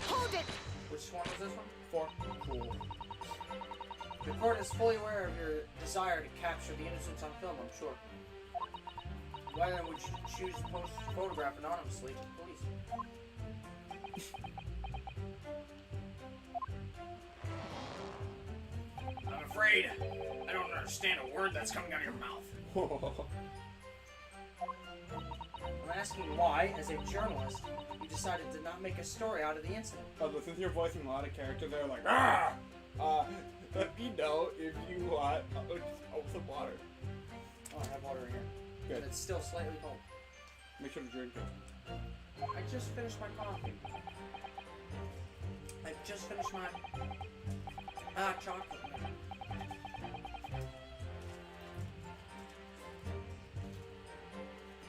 Hold it! Which one was this one? 4. Cool. The court is fully aware of your desire to capture the innocents on film, I'm sure. Why then would you choose to post a photograph anonymously to the police? I'm afraid I don't understand a word that's coming out of your mouth. I'm asking why, as a journalist, you decided to not make a story out of the incident. Since you're voicing a lot of characters, they're like, ah! Let me know if you want some water. Oh, I have water in here. Good. But it's still slightly cold. Make sure to drink it. I just finished my coffee. I just finished my chocolate.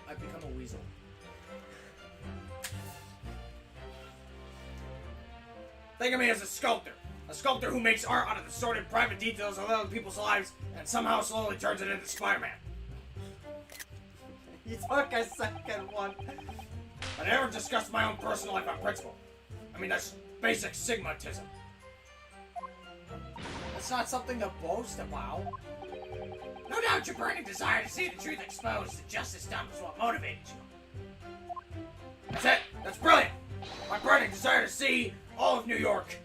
I've become a weasel. Think of me as a sculptor. A sculptor who makes art out of the sordid private details of other people's lives and somehow slowly turns it into Spider-Man. You took a second one. I never discussed my own personal life on principle. I mean, that's basic Sigmatism. That's not something to boast about. No doubt your burning desire to see the truth exposed and justice done was what motivated you. That's it. That's brilliant. My burning desire to see all of New York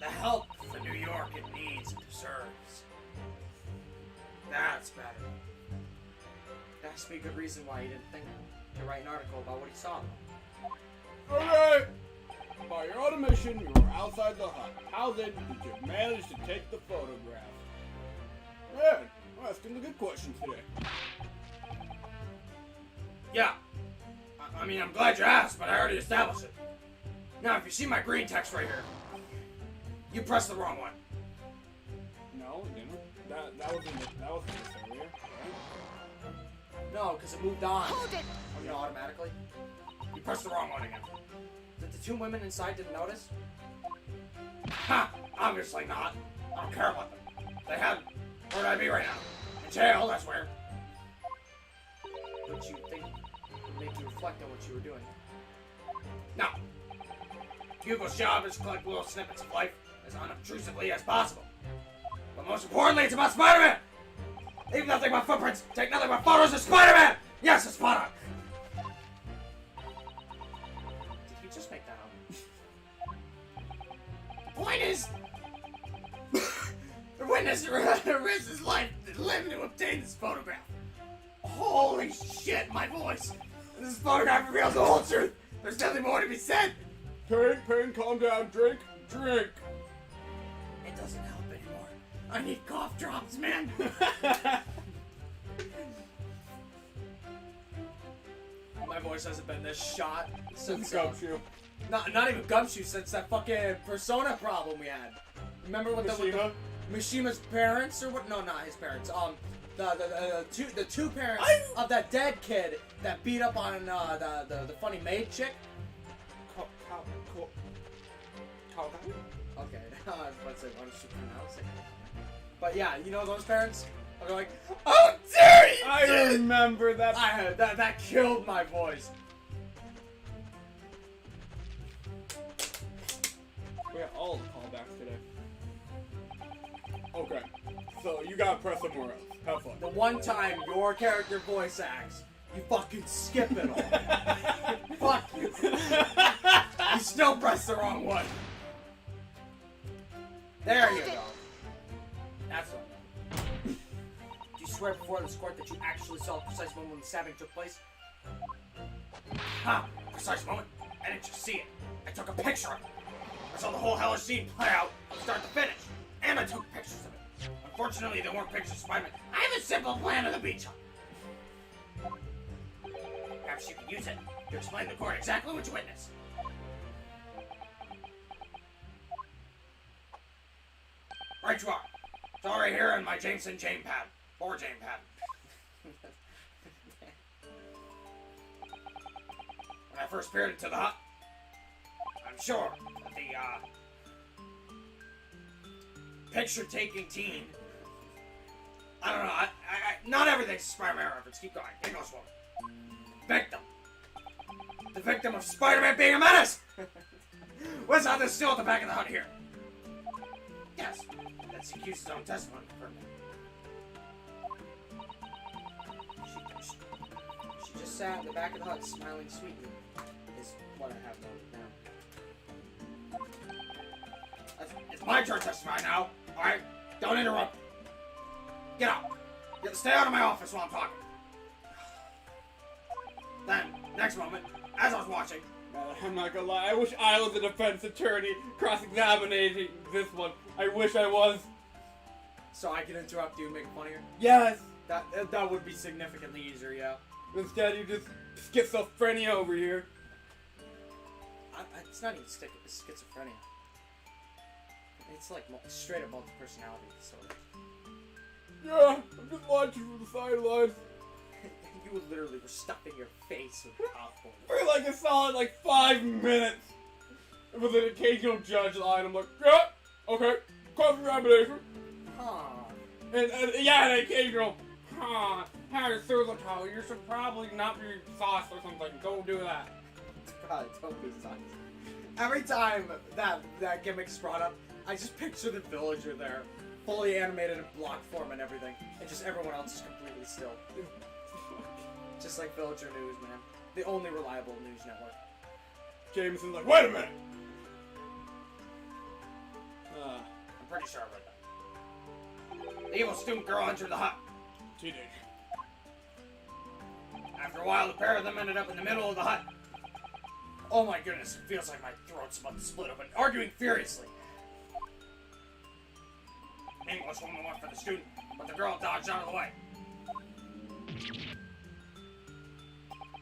the help for New York it needs and deserves. That's better. That has to be a good reason why he didn't think to write an article about what he saw. Okay. By your own admission, you were outside the hut. How then did you manage to take the photograph? Man, I'm asking the good questions today. Yeah. I mean, I'm glad you asked, but I already established it. Now, if you see my green text right here, you pressed the wrong one. No, it didn't. That was in this area, right? No, because it moved on. Hold it! You know, automatically. You pressed the wrong one again. Did the two women inside didn't notice? Ha! Obviously not. I don't care about them. They had... Where'd I be right now? In jail, that's where. Which you think would make you reflect on what you were doing. No. Hugo's job is to collect little snippets of life as unobtrusively as possible. But most importantly, it's about Spider-Man! Leave nothing but footprints, take nothing but photos of Spider-Man! Yes, it's spot on! Did he just make that up? The point is... the witness risked his life to live to obtain this photograph. Holy shit, my voice! This photograph reveals the whole truth! There's nothing more to be said! Pain, calm down, drink. It doesn't help anymore. I need cough drops, man! My voice hasn't been this shot since Gumshoe. not even Gumshoe, since that fucking Persona problem we had. Remember what Mishima? Mishima's parents or what? No, not his parents. The two parents of that dead kid that beat up on the funny maid chick. Okay, I was about to say, what did she pronounce it? But yeah, you know those parents? They're like, oh, dare you! I remember that. That killed my voice. We got all the callbacks today. Okay, so you gotta press somewhere else. Have fun. The one time your character voice acts, you fucking skip it all. Fuck you. You still pressed the wrong one! There you go. That's what. Do you swear before this court that you actually saw the precise moment when the stabbing took place? Huh, precise moment? I didn't just see it. I took a picture of it. I saw the whole hellish scene play out from start to finish. And I took pictures of it. Unfortunately, there weren't pictures of Spider-Man. I have a simple plan of the beach hut. Perhaps you can use it to explain to the court exactly what you witnessed. Right you are. It's all right here in my Jameson Jane pad. Or Jane pad. When I first peered into the hut, I'm sure that the, picture-taking teen... I don't know, not everything's Spider-Man reference. Keep going. Keep going, slow. Victim. The victim of Spider-Man being a menace! What's on this still at the back of the hut here? Yes, that's the accused's own testimony confirmed. She just sat in the back of the hut smiling sweetly, is what I have noted now. It's my turn to testify now, alright? Don't interrupt. Get out. Stay out of my office while I'm talking. Then, next moment, as I was watching... I'm not gonna lie, I wish I was a defense attorney cross-examining this one. I wish I was. So I can interrupt you and make fun of you? Yes! That would be significantly easier, yeah. Instead, you just schizophrenia over here. It's not even schizophrenia. It's like straight up multi-personality disorder. Yeah, I'm just watching from the sidelines. You literally were stuffing your face with popcorn. For like a solid 5 minutes. With an occasional judge line, I'm like, yeah, okay, cross-examination. Huh. And yeah, an occasional, Harry Thurlatow, you should probably not be sauced or something. Go do that. God, don't be sauced. Every time that gimmick's brought up, I just picture the villager there, fully animated in block form and everything, and just everyone else is completely still. Just like Villager News, man. The only reliable news network. Jameson's like, wait a minute! I'm pretty sure I read that. The evil student girl entered the hut. She did. After a while, the pair of them ended up in the middle of the hut. Oh my goodness, it feels like my throat's about to split open, arguing furiously. The English woman went for the student, but the girl dodged out of the way.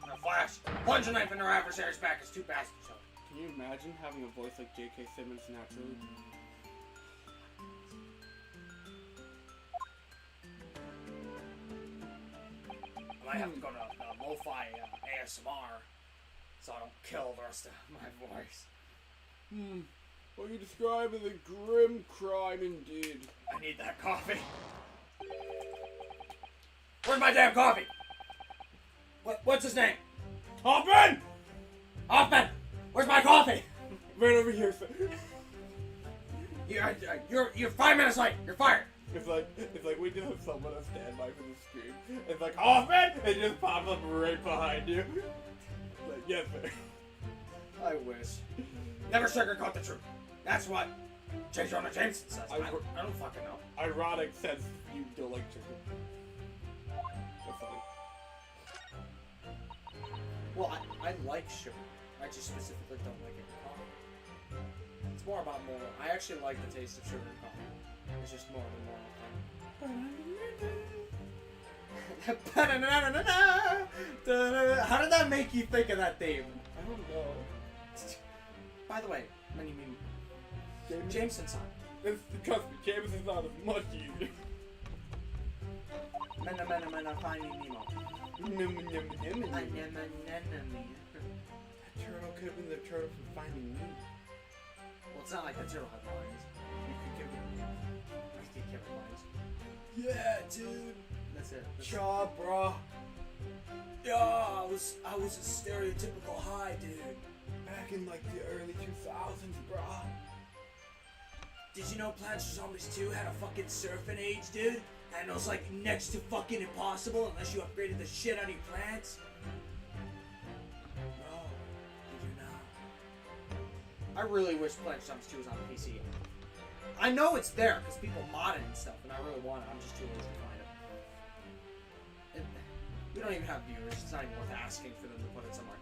In a flash, plunged a knife in her adversary's back as two passed each other. Can you imagine having a voice like J.K. Simmons naturally? I might have to go to lo-fi ASMR so I don't kill the rest of my voice. What you describe as a grim crime indeed. I need that coffee. Where's my damn coffee? What's his name? Hoffman! Hoffman! Where's my coffee? Right over here, sir. You're 5 minutes late. You're fired. It's like we just have someone on standby for the stream. It's like, Hoffman! And it just pops up right behind you. Like, yes, sir. I wish. Never sugarcoat the truth. That's what J. Jonah Jameson says. I don't fucking know. Ironic since you don't like chicken. That's funny. Well, I like sugar. I just specifically don't like it in coffee. It's more about moral. I actually like the taste of sugar in coffee. It's just more of a moral thing. How did that make you think of that theme? I don't know. By the way, when you mean Jameson-san. It's because James is not as much easier. Mena, finding Nemo. That turtle could have been the turtle from Finding Nemo. Well, it's not like the turtle had lines. You could give it. I could give it lines. Yeah, dude. That's it. Cha, bro. Yeah, I was a stereotypical high dude. Back in like the early 2000s, bro. Did you know Plants vs. Zombies 2 had a fucking surfing age, dude? And it was like next to fucking impossible unless you upgraded the shit out of your plants. No, you do not. I really wish Plants vs. Zombies 2 was on PC. I know it's there because people mod it and stuff, and I really want it. I'm just too lazy to find it. We don't even have viewers. It's not even worth asking for them to put it somewhere.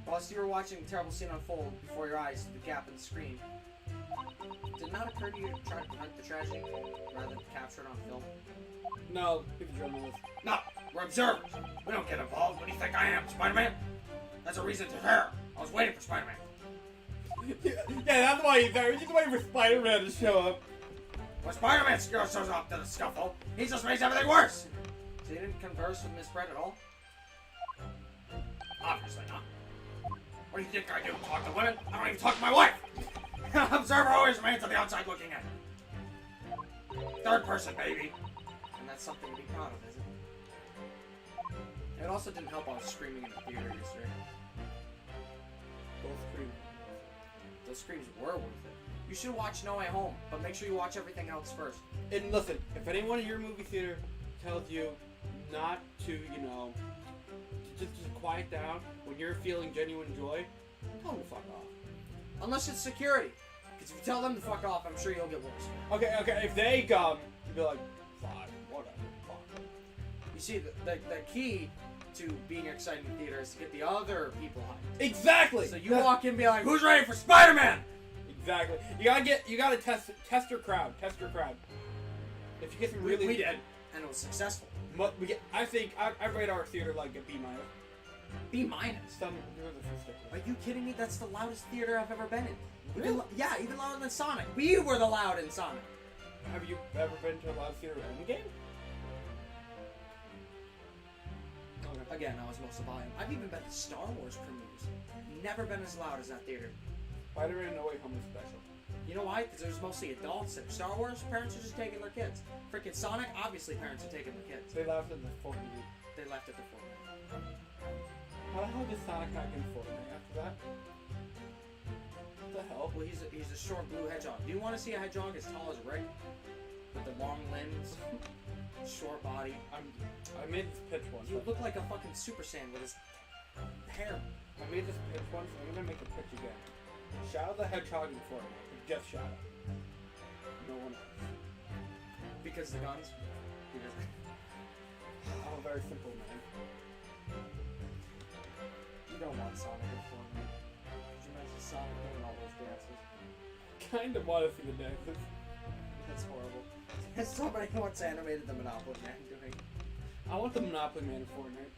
Whilst you were watching the terrible scene unfold before your eyes, the gap in the screen, did it not occur to you to try to prevent the tragedy rather than capture it on film? No, he's a journalist. No, we're observers. We don't get involved. What do you think I am, Spider-Man? That's a reason to care. I was waiting for Spider-Man. Yeah, that's why he's there. He's just waiting for Spider-Man to show up. When Spider-Man shows up to the scuffle, he just makes everything worse. So you didn't converse with Miss Brett at all? Obviously not. What do you think I do? Talk to women? I don't even talk to my wife. Observer always remains on the outside looking in. Third person, baby. And that's something to be proud of, isn't it? It also didn't help I was screaming in the theater yesterday. Both scream. Those screams were worth it. You should watch No Way Home, but make sure you watch everything else first. And listen, if anyone in your movie theater tells you not to, you know, just quiet down when you're feeling genuine joy, tell them to fuck off. Unless it's security. Because if you tell them to fuck off, I'm sure you'll get worse. Okay, if they come, you'll be like, fine, whatever, fine. You see, the key to being excited in the theater is to get the other people hyped. Exactly! So you walk in and be like, who's ready for Spider-Man? Exactly. You gotta test your crowd. Test your crowd. If you get some really... We did, and it was successful. I think I rate our theater like a B-. B-? Are you kidding me? That's the loudest theater I've ever been in. Really? Yeah, even louder than Sonic. We were the loud in Sonic. Have you ever been to a loud theater Endgame? Again, I was most volume. I've even been to Star Wars premieres. Never been as loud as that theater. Spider-Man No Way Home is special. You know why? Because there's mostly adults. And Star Wars, parents are just taking their kids. Freaking Sonic, obviously parents are taking their kids. They laughed at the Fortnite. They left at the Fortnite. How the hell did Sonic not get Fortnite after that? What the hell? Well, he's a short blue hedgehog. Do you want to see a hedgehog as tall as Rick? With the long limbs, short body. I made this pitch once. You look like a fucking Super Saiyan with his hair. I made this pitch once, and I'm gonna make a pitch again. Shadow the Hedgehog in Fortnite. Just Shadow. No one else. Because the guns. Because Oh, very simple, man. you don't want Sonic in Fortnite. Could you imagine Sonic doing all those dances? Kind of want to see the dances. That's horrible. Somebody once animated the Monopoly Man doing. I want the Monopoly Man in Fortnite.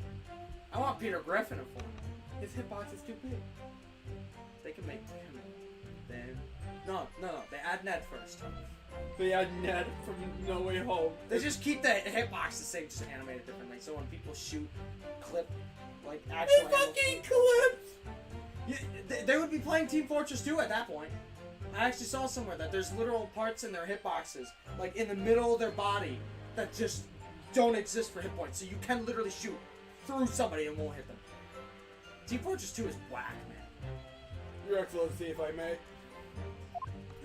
I want Peter Griffin in Fortnite. His hitbox is too big. They can make him. Then no. They add Ned first. They had Ned from No Way Home. They just keep the hitbox the same, just animate it differently. So when people shoot, clip, like actual. fucking clips! They would be playing Team Fortress 2 at that point. I actually saw somewhere that there's literal parts in their hitboxes, like in the middle of their body, that just don't exist for hit points. So you can literally shoot through somebody and won't hit them. Team Fortress 2 is whack, man. Your Excellency, if I may.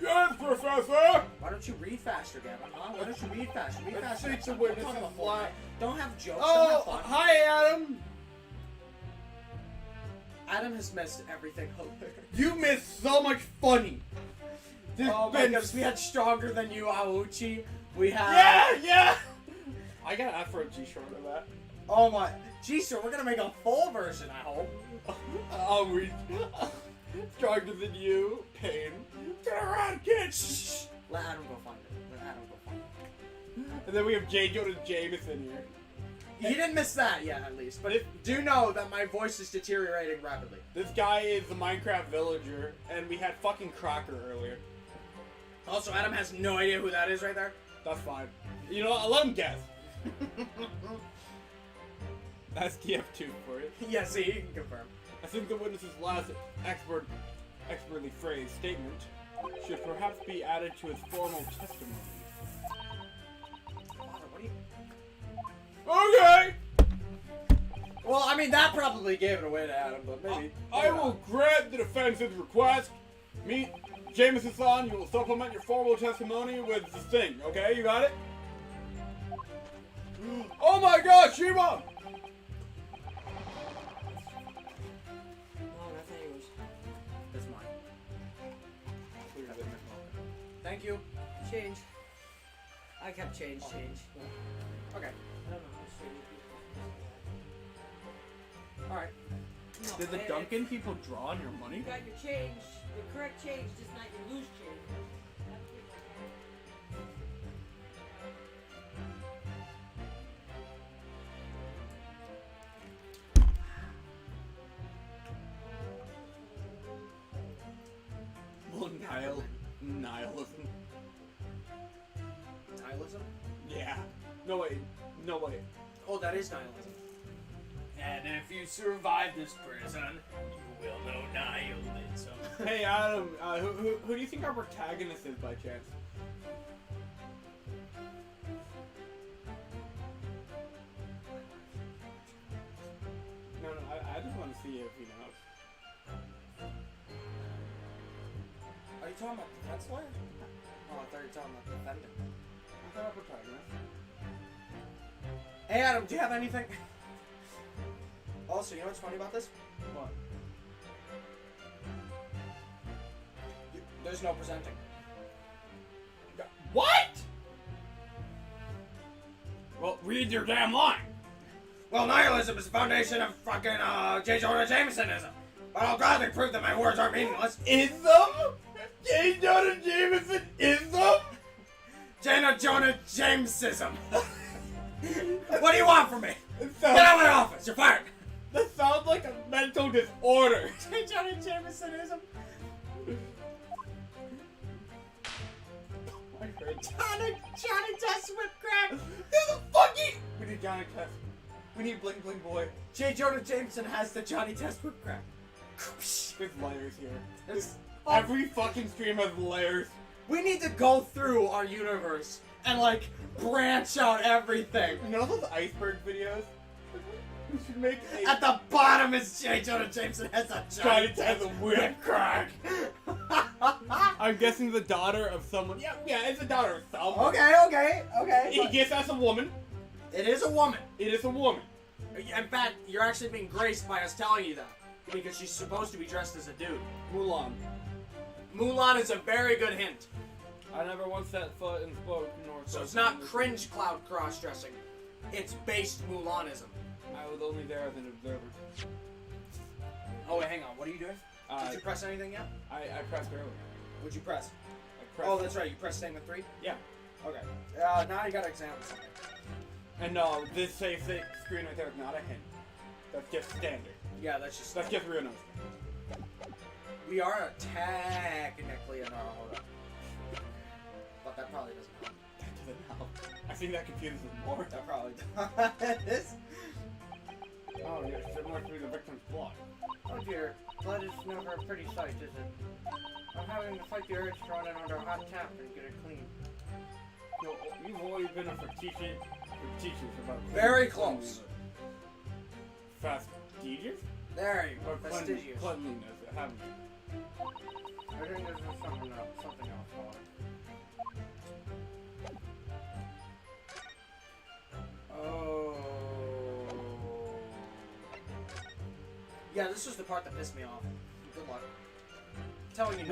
Yes, Professor! Why don't you read faster, Gavin? Huh? Why don't you read faster? Read Let's faster. seek the Don't witnesses talk about live. Fortnite. Don't have jokes. Oh, don't have fun. hi, Adam! Adam has missed everything hilarious. You missed so much funny. There's Oh my been- goodness, we had Stronger Than You, Auchi. We had... Yeah! I gotta ask for a G-short of that. Oh my... G-Star, we're gonna make a full version, I hope. I'll read. Stronger than you, pain. Turn around, kid! Shh. Let Adam go find it. Let Adam go find it. And then we have J. Jonah Jameson here. You didn't miss that yet, at least. But do know that my voice is deteriorating rapidly. This guy is the Minecraft villager, and we had fucking Crocker earlier. Also, Adam has no idea who that is right there. That's fine. You know what? I'll let him guess. That's TF2 for it. Yeah, see, you can confirm. I think the witness's last expertly phrased statement should perhaps be added to his formal testimony. Father, what do you... Okay! Well, I mean, that probably gave it away to Adam, but maybe... I will grant the defense's request. Meet Jameson-san, you will supplement your formal testimony with the thing, okay? You got it? Oh my gosh, Shima! Oh, that's yours. That's mine. Thank you. Change. I kept change. Okay. I don't know how to say it. Alright. No, Did the it- Duncan people draw on your money? You got your change, the correct change, just not your loose change. Well, nihilism. Nihilism? Yeah. No way. No way. Oh, that is nihilism. And if you survive this prison, you will know nihilism. Hey Adam, who do you think our protagonist is by chance? No, I just want to see if he knows. Are you talking about defense lawyer? Oh, I thought you were talking about defendant. I thought our protagonist. Hey, Adam, do you have anything? Also, you know what's funny about this? What? There's no presenting. What? Well, read your damn line. Well, nihilism is the foundation of fucking J. Jonah Jamesonism. But I'll gladly prove that my words are meaningless. Ism? J. Jonah Jameson ism? Jonah Jamesism. What do you want from me? It Get out sounds, of my office. You're fired. that sounds like a mental disorder. J. Jonah Jamesonism. I heard. Johnny Test whip crack. Who the fucking? We need Johnny Test. We need Bling Bling Boy. J. Jonah Jameson has the Johnny Test whip crack. There's layers here. There's- Every fucking stream has layers. We need to go through our universe and like branch out everything. You know those iceberg videos? We should make a At the bottom is J. Jonah Jameson has a Johnny Johnny Test Test whip whip crack. I'm guessing the daughter of someone. Yeah, it's the daughter of someone. Okay. He gets as a woman. It is a woman. It is a woman. In fact, you're actually being graced by us telling you that. Because she's supposed to be dressed as a dude. Mulan. Mulan is a very good hint. I never once set foot in spoke north. So it's not cringe cloud cross-dressing. It's based Mulanism. I was only there as an observer. Oh, wait, hang on. What are you doing? Did you press anything yet? I pressed earlier. What'd you press? I pressed. Oh, that's right. You pressed statement 3? Yeah. Okay. Now you gotta examine something. And no, this safe screen right there is not a hint. That's just standard. Yeah, that's just... That's just real numbers. We are technically in our hold up. But that probably doesn't help. That doesn't help. I think that confuses us more. That probably does. Oh, yeah, similar to the victim's blood. Oh dear, blood is never a pretty sight, is it? I'm having to fight the urge to run it under a hot tap and get it clean. So, you've always been a facetious about Very close. Fastidious? There you Or go. Fastidious. cleanliness, haven't you? I think there's something else on it. Oh. Yeah, this was the part that pissed me off. Good luck. Telling you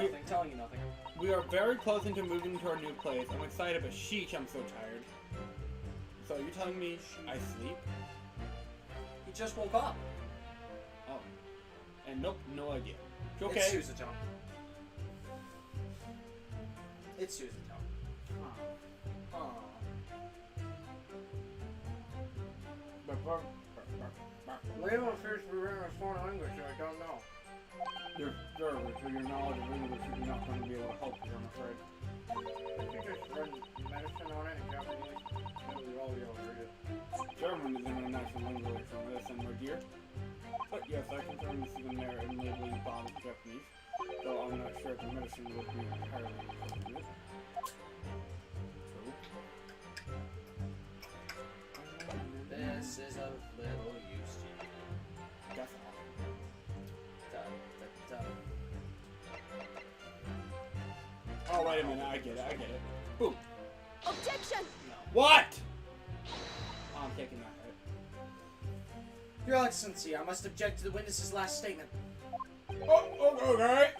nothing. We are very close into moving to our new place. I'm excited, but sheesh, I'm so tired. So you're telling me I sleep? He just woke up. Oh. And nope, no idea. Okay. It's Suzatone. It's Suzatone. Oh. Layla appears to be written in a foreign language that I don't know. You're observer, so your knowledge of English is not going to be able to help you, I'm afraid. I think I just read medicine on it in Japanese. Maybe we'll all be able to read it. German is an international language from medicine, my dear. But yes, I confirm this is an error in labeling bombs in Japanese, though I'm not sure if the medicine would be entirely appropriate. This is of little use to you. Definitely. Oh, wait a minute, I get it. Boom. Objection! What? I'm taking that hit. Your Excellency, I must object to the witness's last statement. Oh, okay.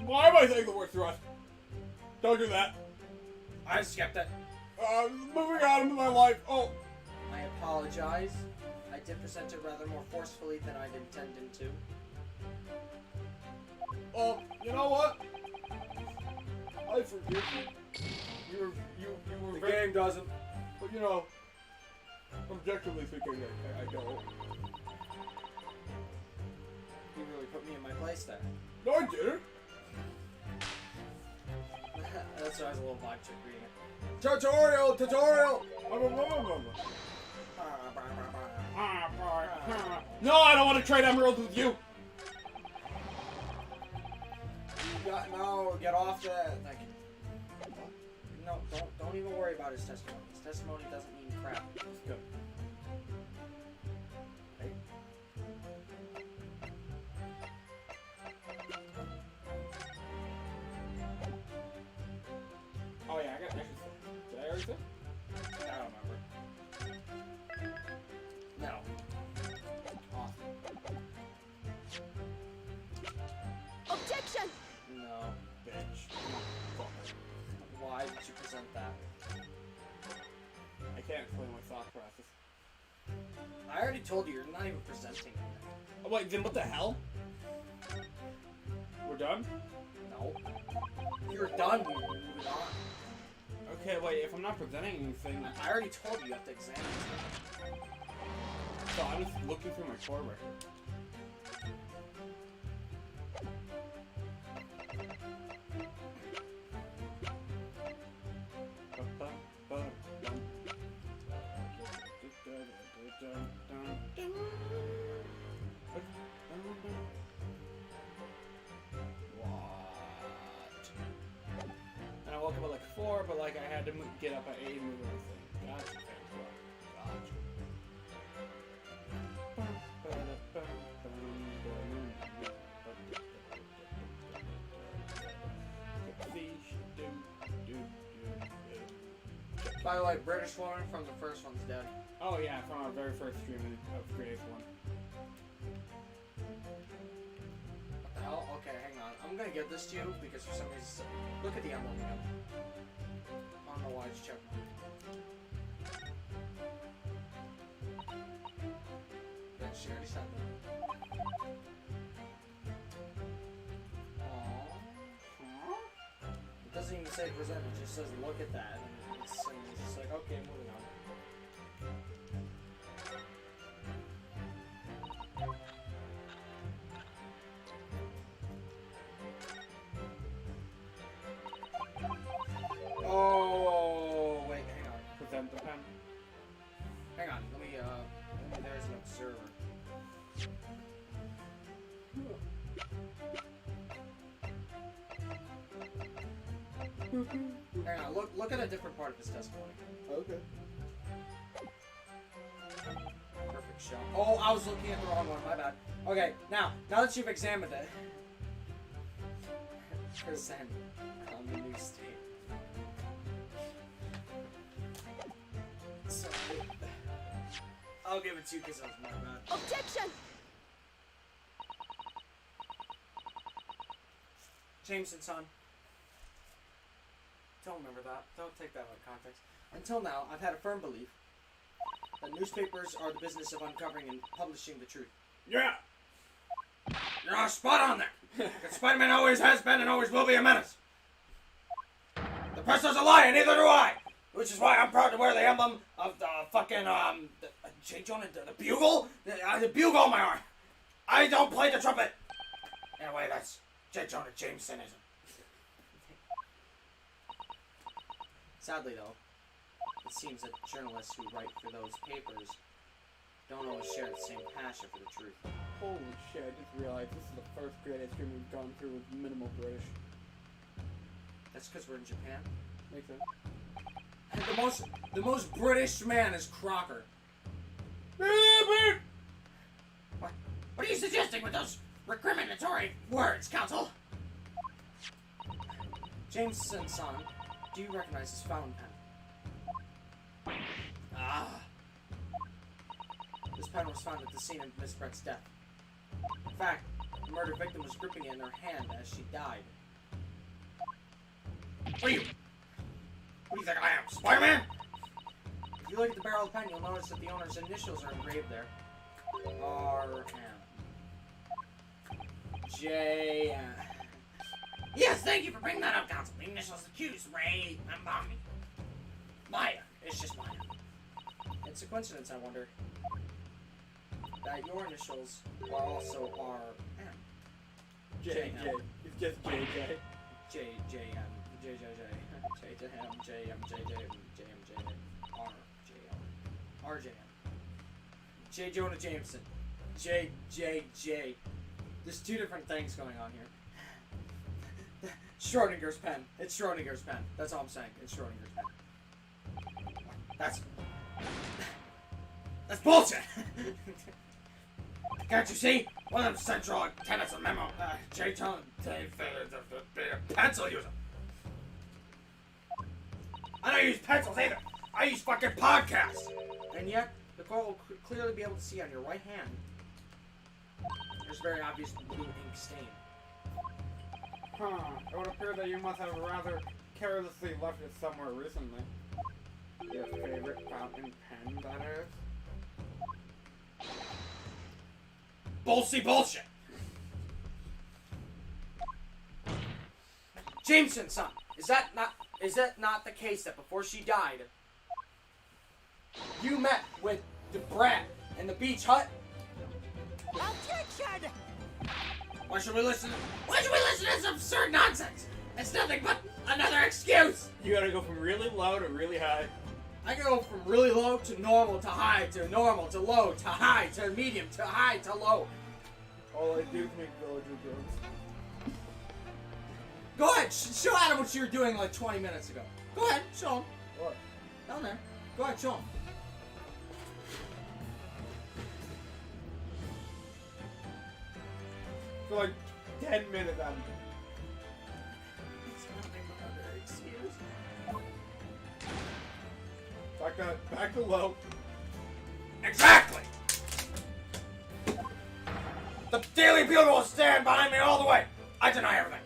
Why am I saying the word thrust? Don't do that. I skipped it. Moving on with my life. Oh. I apologize. I did present it rather more forcefully than I'd intended to. Oh, you know what? I forgive you. You were The very... game doesn't. But you know, objectively speaking, I don't. You really put me in my place there. No, I didn't. That's why I was a little vibe check reading it. Tutorial! No, I don't want to trade emeralds with you. No, get off that. No, don't even worry about his testimony. His testimony doesn't mean crap. It's good. Hey. Oh yeah, I got extra stuff. Did I already say? I don't remember. No. Awesome. Objection! No. Bitch. Fuck. Why did you present that? I can't explain my thought process. I already told you, you're not even presenting anything. Oh wait, then what the hell? We're done? No. You're done, we're moving on. Okay, wait, if I'm not presenting anything, I already told you you have to examine it. so I'm just looking through my core record. And I woke up at like 4, but like I had to get up at 8 and move everything. Gotcha. By the way, British woman from the first one's dead. Oh yeah, from our very first stream of Creative One. What the hell? Okay, hang on. I'm gonna give this to you because for some reason, look at the emblem again. I don't know why it's checked. Yeah, she already said that. Aww. It doesn't even say present, it just says look at that. And it's just like, okay, moving on. Oh, wait, hang on. Present the pen. Hang on, let me, there's an observer. Hang on, look at a different part of his testimony. Okay. Perfect shot. Oh, I was looking at the wrong one, my bad. Okay, now that you've examined it, present on the new state. So, I'll give it to you because that was my bad. Objection! Jameson, son. Don't remember that. Don't take that out of context. Until now, I've had a firm belief that newspapers are the business of uncovering and publishing the truth. Yeah! You're all spot on there. Spider-Man always has been and always will be a menace. The press doesn't lie, and neither do I. Which is why I'm proud to wear the emblem of the fucking, J. Jonah, the bugle? The bugle on my arm. I don't play the trumpet. In a way, that's J. Jonah Jamesonism. Sadly, though, it seems that journalists who write for those papers don't always share the same passion for the truth. Holy shit, I just realized this is the first grade ice cream we've gone through with minimal British. That's because we're in Japan. Makes sense. And the most British man is Crocker. What are you suggesting with those recriminatory words, Counsel? Jameson-san, do you recognize this fountain pen? Ah. This pen was found at the scene of Miss Brett's death. In fact, the murder victim was gripping it in her hand as she died. What do you think I am, Spider-Man? If you look at the barrel of the pen, you'll notice that the owner's initials are engraved there. R.M. J.M. Yes, thank you for bringing that up, Counsel. The initials accused, Ray, and Mommy. Maya. It's just Maya. It's a coincidence, I wonder, that your initials are also R.M. J. It's just JJ. J.J.M. J.J.M. J.M. J.J.M. J.M. R. J.M. R.J.M. J. Jonah Jameson. J. There's two different things going on here. Schrodinger's pen. It's Schrodinger's pen. That's all I'm saying. It's Schrodinger's pen. That's bullshit! Can't you see? One of them central tenets of memo. J. Jonah, pencil user. I don't use pencils either. I use fucking podcasts. And yet, the court will clearly be able to see on your right hand. There's a very obvious blue ink stain. Huh. It would appear that you must have rather carelessly left it somewhere recently. Your favorite fountain pen, that is? Bullshit! Jameson, son, is that not the case that before she died, you met with the brat in the beach hut? Objection! Why should we listen to this absurd nonsense? It's nothing but another excuse! You gotta go from really low to really high. I go from really low to normal to high to normal to low to high to medium to high to low. All I do is make villager jokes. Go ahead, show Adam what you were doing like 20 minutes ago. Go ahead, show him. What? Down there. Go ahead, show him. For like 10 minutes, I'm... It's nothing but another excuse. Back to low. Exactly! The Daily Bugle will stand behind me all the way. I deny everything.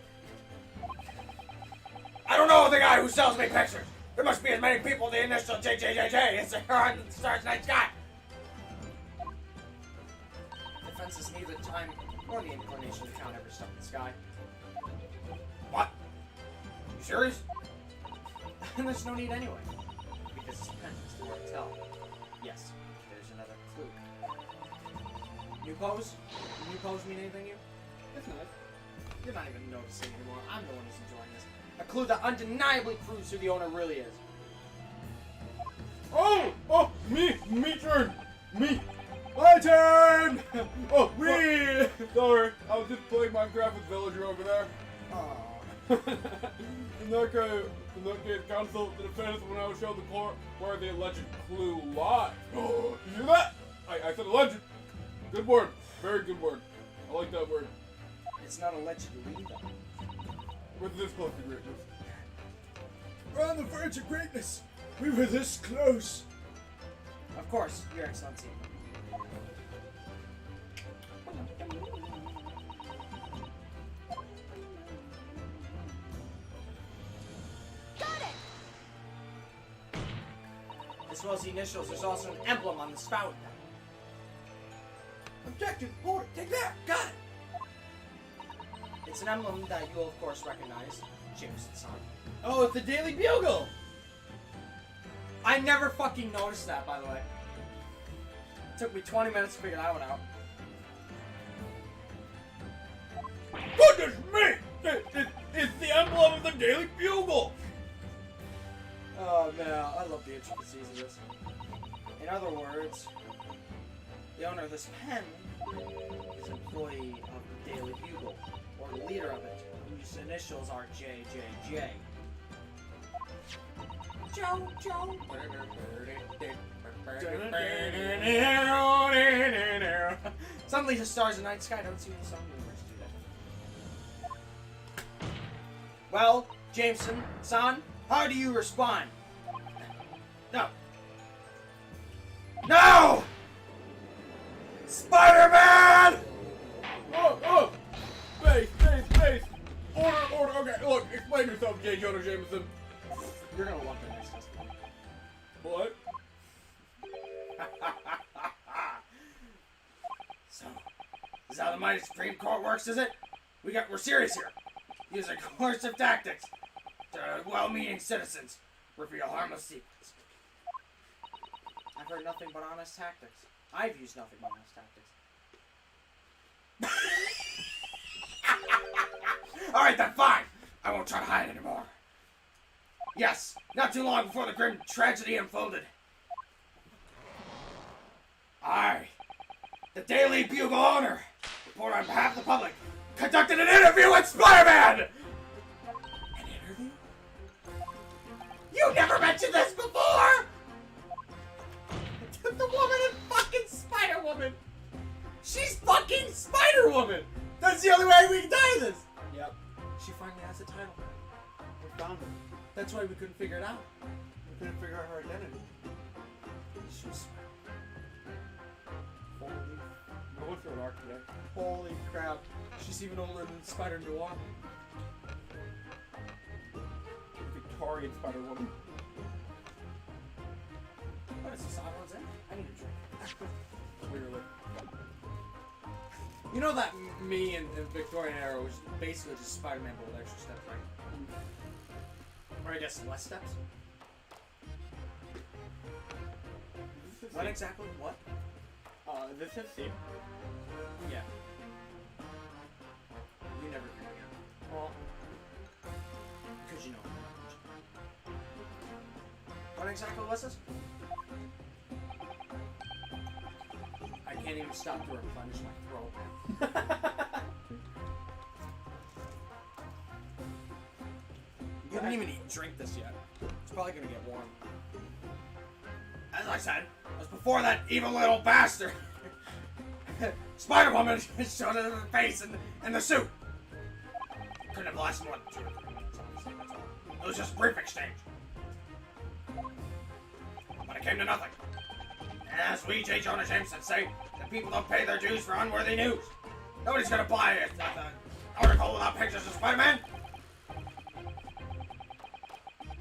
I don't know the guy who sells me pictures. There must be as many people with the initial JJJJ as there are in the stars night sky. Defense is neither time nor the inclination to count every stuff in the sky. What? You serious? And there's no need anyway. Because it's pen is the word tell. Yes, there's another clue. New pose? New pose mean anything to you? It's nice. You're not even noticing anymore. I'm the one who's enjoying this. A clue that undeniably proves who the owner really is. Oh, me turn, me, my turn. Oh, me. Sorry, I was just playing Minecraft with Villager over there. in that case, counsel the defense when I was shown the court where the alleged clue lies. You hear that? I said alleged. Good word, very good word. I like that word. It's not allegedly, though. With this close to greatness. We're on the verge of greatness. We were this close. Of course, Your Excellency. Got it! As well as the initials, there's also an emblem on the spout. Objective, hold it, take that, got it! It's an emblem that you'll of course recognize, Jameson-san. Oh, it's the Daily Bugle! I never fucking noticed that, by the way. It took me 20 minutes to figure that one out. Goodness me! It's the emblem of the Daily Bugle! Oh man, I love the intricacies of this. In other words, the owner of this pen is an employee of the Daily Bugle, or the leader of it, whose initials are JJJ. Joe. Suddenly the stars in the night sky don't seem the sun universe do that. Well, Jameson-san, how do you respond? No. No! Spider-Man! Oh! Space! Order! Okay, look, explain yourself, J. Jonah Jameson. You're gonna love the next test. What? So, this is how the mighty Supreme Court works, is it? We're serious here. Using coercive tactics to well-meaning citizens reveal harmless secrets. I've heard nothing but honest tactics. I've used nothing but honest tactics. Alright then, fine! I won't try to hide anymore. Yes, not too long before the grim tragedy unfolded. I, the Daily Bugle owner, reporter on behalf of the public, conducted an interview with Spider-Man! An interview? You never mentioned this before! The woman is fucking Spider-Woman! She's fucking Spider-Woman! That's the only way we can tie this! Yep. She finally has a title. We found it. That's why we couldn't figure it out. We couldn't figure out her identity. She was Holy... I went through an arc today. Holy crap. She's even older than Spider Noir. Victorian Spider-Woman. What is this? Odd one's in? I need a drink. Clearly. You know that me and the Victorian era was basically just Spider-Man but with extra steps, right? Or I guess less steps? What exactly? What? This is C. Yeah. You never hear me out. Well, Because you know. What exactly was this? I can't even stop to replenish my throat. You haven't even drink this yet. It's probably gonna get warm. As I said, it was before that evil little bastard Spider-Woman showed it in the face and the suit. Couldn't have lasted more than 2 minutes, honestly, that's all. It was just a brief exchange. But it came to nothing. And as we, J. Jonah Jameson, say, the people don't pay their dues for unworthy news. Nobody's gonna buy an article without pictures of Spider-Man.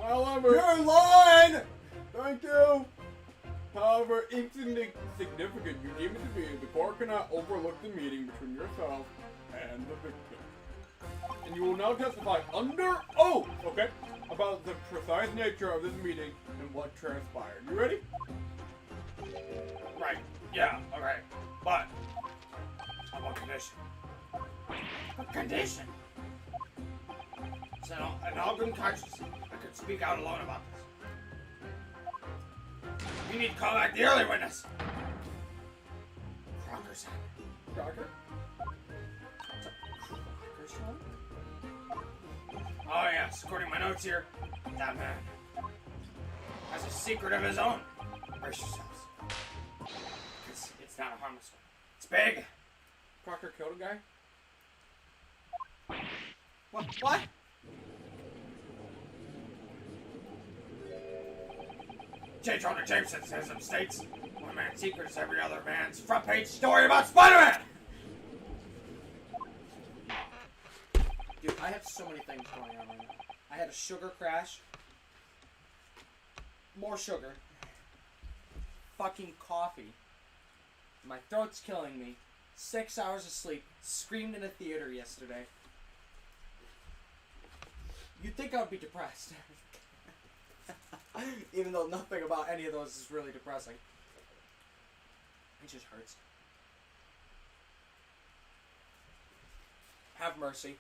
However, Your line! thank you. However insignificant you deem it to be, the court cannot overlook the meeting between yourself and the victim. And you will now testify under oath, okay, about the precise nature of this meeting and what transpired. You ready? Right. Yeah, alright. But, on one condition. What condition? So, in all good conscience, I could speak out alone about this. You need to call back the early witness. Crocker's son. Crocker? Crocker's son? Oh yes, according to my notes here, that man has a secret of his own. Brace yourselves. It's not a harmless one. It's big. Crocker killed a guy? What? J. Jonah Jameson says some states one man's secret is every other man's front page story about Spider-Man! Dude, I have so many things going on right now. I had a sugar crash. More sugar. Fucking coffee. My throat's killing me. 6 hours of sleep. Screamed in a theater yesterday. You'd think I would be depressed. Even though nothing about any of those is really depressing. It just hurts. Have mercy.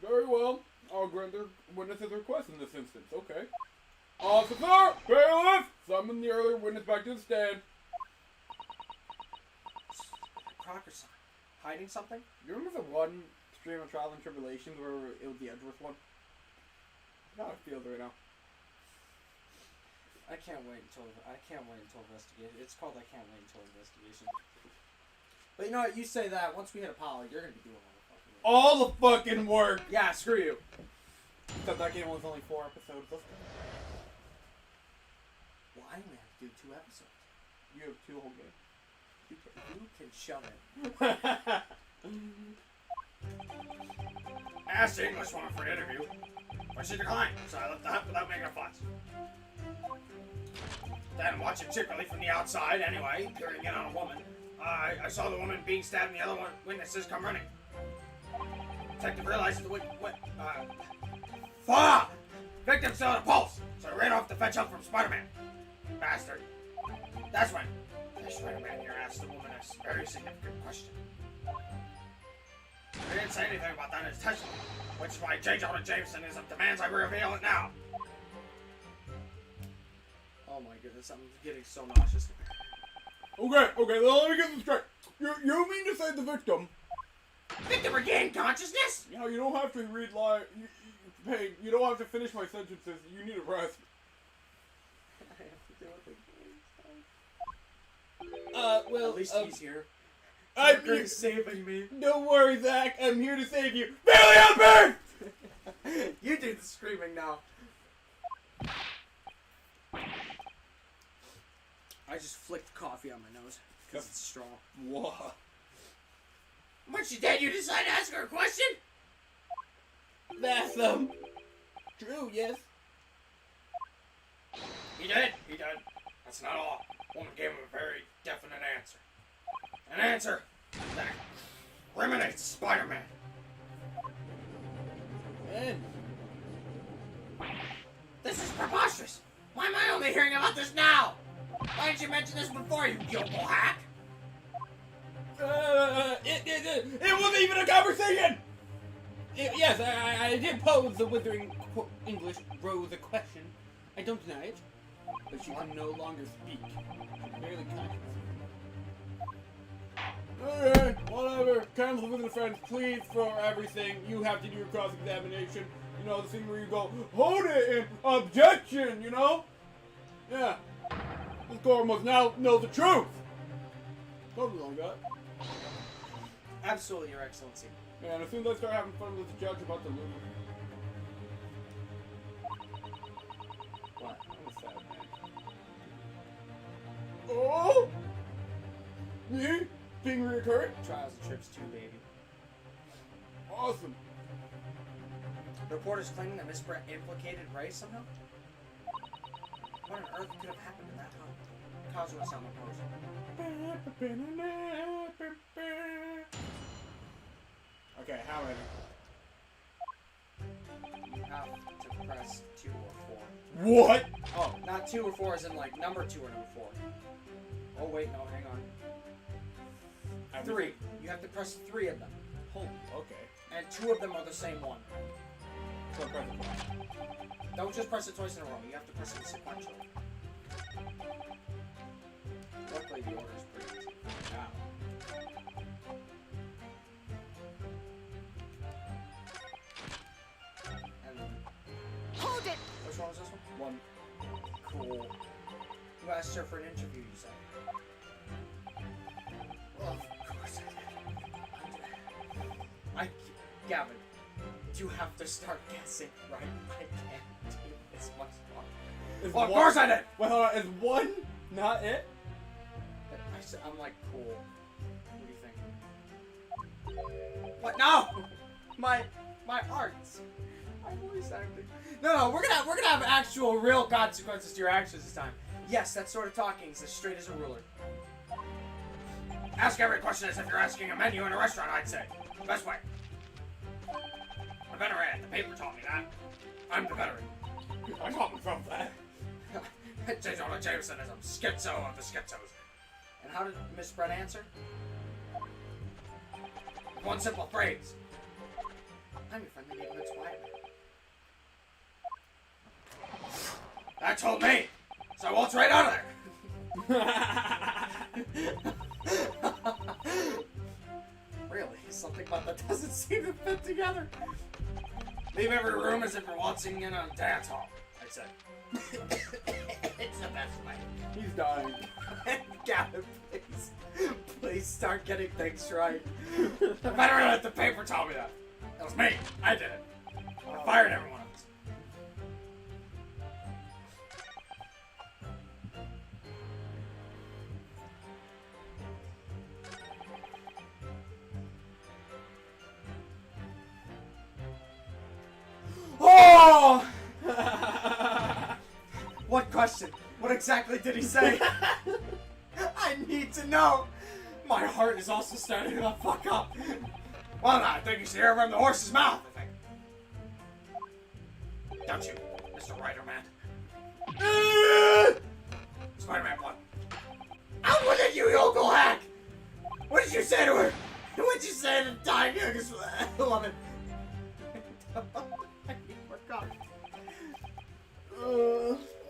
Very well. I'll grant the witness's request in this instance. Okay. Officer! Bailiff! Summon the earlier witness back to the stand. Crocker's son. Hiding something? You remember the one stream of Trials and Tribulations where it was the Edgeworth one? How it feels right now. I can't wait until investigation. It's called I can't wait until investigation. But you know what? You say that once we hit Apollo, you're gonna be doing All the fucking work! Yeah, screw you. Except that game was only 4 episodes. Let's go. Well, I only have to do 2 episodes. You have 2 whole games. You can shove it. I asked the English woman for an interview, but she declined, so I left the hut without making a fuss. Then, watching secretly from the outside, anyway, peering in on a woman, I saw the woman being stabbed and the other witnesses come running. Detective realized the fuck! Victim still had a pulse, so I ran off to fetch help from Spider-Man. Bastard. That's when the Spider-Man here asked the woman a very significant question. He didn't say anything about that in his testimony, which is why J. Jonah Jameson is demands I reveal it now. Oh my goodness, I'm getting so nauseous. Okay, well, let me get this straight. You mean to say the victim? Victim regained consciousness? Yeah, you don't have to read live. Hey, you don't have to finish my sentences. You need a rest. I have to do it. Well, At least he's here. I'm You're saving me. Don't worry, Zach. I'm here to save you. Billy on Earth! You do the screaming now. I just flicked coffee on my nose because it's strong. What? When she dead, you decide to ask her a question? That's true, yes. He did. That's not all. Woman gave him a very definite answer. An answer that eliminates Spider-Man. And This is preposterous. Why am I only hearing about this now? Why didn't you mention this before, you guiltful hack? it wasn't even a conversation! Yes, I did pose the withering English Rose a question. I don't deny it, but she can no longer speak. She's barely conscious. Alright, whatever. Counsel with the defense, please, for everything. You have to do your cross-examination. You know, the thing where you go, hold it, and objection, you know? Yeah. This court must now know the truth. Totally long that. Absolutely, Your Excellency. Man, as soon as I start having fun with the judge about the loser. What? I'm a sad man. Oh! Me? Being reoccurring? Trials and Trips 2, baby. Awesome. Reporters claiming that Miss Brett implicated Ray somehow? What on earth could have happened in that home? Kazuha Sama pose. Okay, how many? You have to press 2 or 4. What? Oh, not 2 or 4 as in like number 2 or number 4. Oh wait, no, hang on. 3. You have to press 3 of them. Holy, okay. And 2 of them are the same one. So press it twice. Don't just press it twice in a row. You have to press it sequentially. Luckily, the order is pretty easy. Now. And Hold it! which one was this one? 1. Cool. You asked her for an interview, you said. Well, of course I did. Gavin, you have to start guessing, right? I can't do this much longer. Well, of course I did! Wait, hold on. Is 1 not it? I'm like, cool. What do you think? What? No! My arts. My voice acting. No, we're gonna have actual real consequences to your actions this time. Yes, that sort of talking is as straight as a ruler. Ask every question as if you're asking a menu in a restaurant, I'd say. Best way. The veteran, the paper taught me that. I'm the veteran. I taught myself that. J. Jonah Jameson is a schizo of the schizos. And how did Miss Brett answer? One simple phrase. I'm your friendly neighborhood Spider-Man. That told me, so I waltzed right out of there. Really? Something about that doesn't seem to fit together. Leave every room as if you're waltzing in a dance hall, I said. It's the best way. He's dying. Gavin, please start getting things right. The veteran at the paper told me that. It was me. I did it. I fired everyone else. Oh! What question? What exactly did he say? I need to know. My heart is also starting to fuck up. Well, I think you should hear from the horse's mouth, I think. Don't you, Mr. Rider-Man? Spider-Man 1. Out with it, you yokel hack! What did you say to her? What did you say to the dying youngest woman?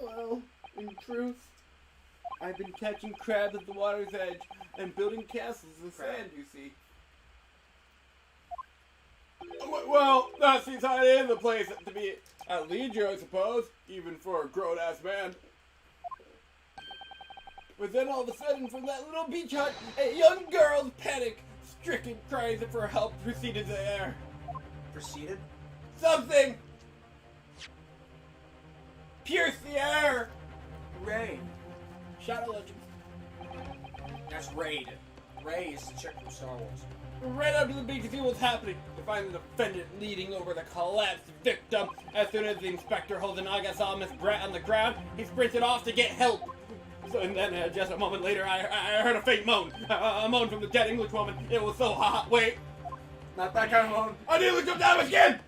Well, in truth, I've been catching crabs at the water's edge and building castles in sand, you see. Well, that seems how it is a place to be at leisure, I suppose, even for a grown-ass man. But then all of a sudden, from that little beach hut, a young girl's panic-stricken cries for help proceeded to the air. Proceeded? Something! Pierce the air! Ray. Shadow Legends. That's Raid. Ray is the chick from Star Wars. Right up to the beach to see what's happening. To find the defendant leaning over the collapsed victim. As soon as the inspector Hosenaga saw Miss Brett on the ground, he sprinted off to get help. So, and then just a moment later, I heard a faint moan. A moan from the dead English woman. It was so hot. Wait. Not that kind of moan. I nearly jumped out of my skin!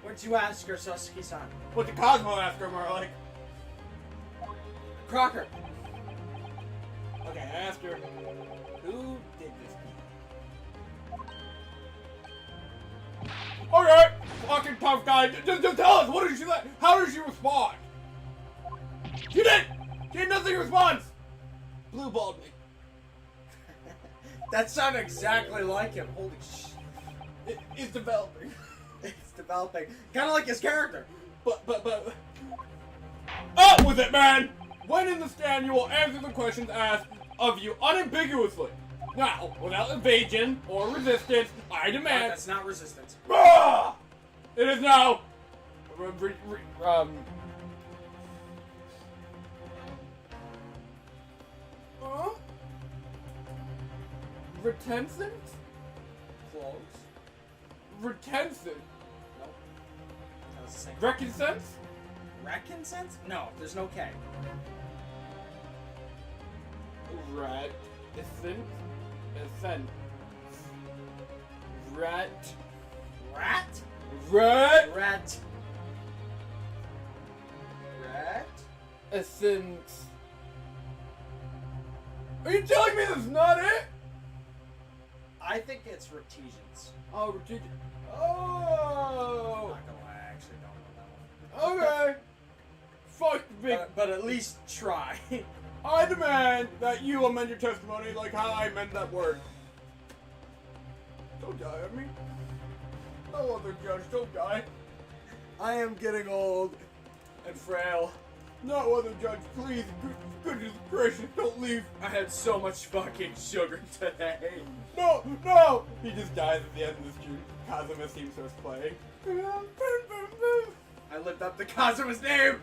What'd you ask her, Sasuke-san? What did Cosmo ask her more like? Crocker. Okay, I asked her, who did this to you? Alright, fucking tough guy, just tell us, what did she like? How did she respond? She did nothing in response! Blue balled me. That sounded exactly like him. Holy sh! It's developing. It's developing. Kind of like his character. But... Up with it, man! When in the stand, you will answer the questions asked of you unambiguously. Now, without evasion or resistance, I demand... That's not resistance. Ah! It is now... Retention? close. Retention. Nope. That was the same. Recompense? Recompense? No, there's no K. Rat. Essence. Essence. Rat. Rat? Rat. Rat. Rat? Essence. Are you telling me that's not it? I think it's Retigence. Oh, retention. I'm Oh. not gonna lie, I actually don't know that one. Okay. Fuck the big. But at least try. I demand that you amend your testimony like how I amend that word. Don't die on me. No other judge, don't die. I am getting old and frail. No other judge, please. Goodness gracious, don't leave. I had so much fucking sugar today. No, no! He just dies at the end of this tune. Kazuma's theme starts playing. I lived up to Kazuma's name.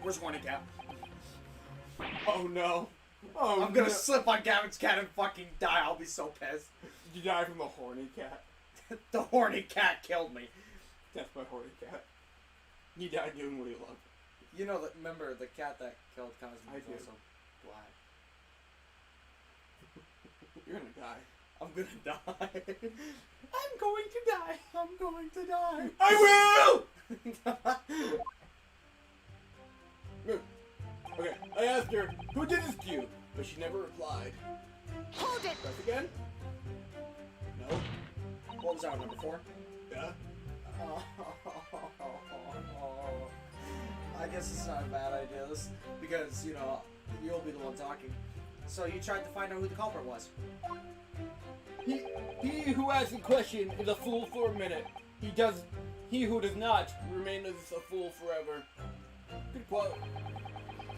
Where's Horny Cat? Oh no. Oh, I'm gonna no. slip on Gavin's cat and fucking die. I'll be so pissed. You die from the horny cat. The Horny Cat killed me. That's my horny cat. He died doing what he loved. You know, remember the cat that killed Kazuma I was do. also black. You're gonna die. I'm gonna die. I'm going to die. I'm going to die. I will! Okay, I asked her, who did this to you? But she never replied. Hold it! Press again? No? What was that, number 4? Yeah? I guess it's not a bad idea, because, you know, you'll be the one talking. So you tried to find out who the culprit was. He who asks a question is a fool for a minute. He who does not remain as a fool forever. Good quote.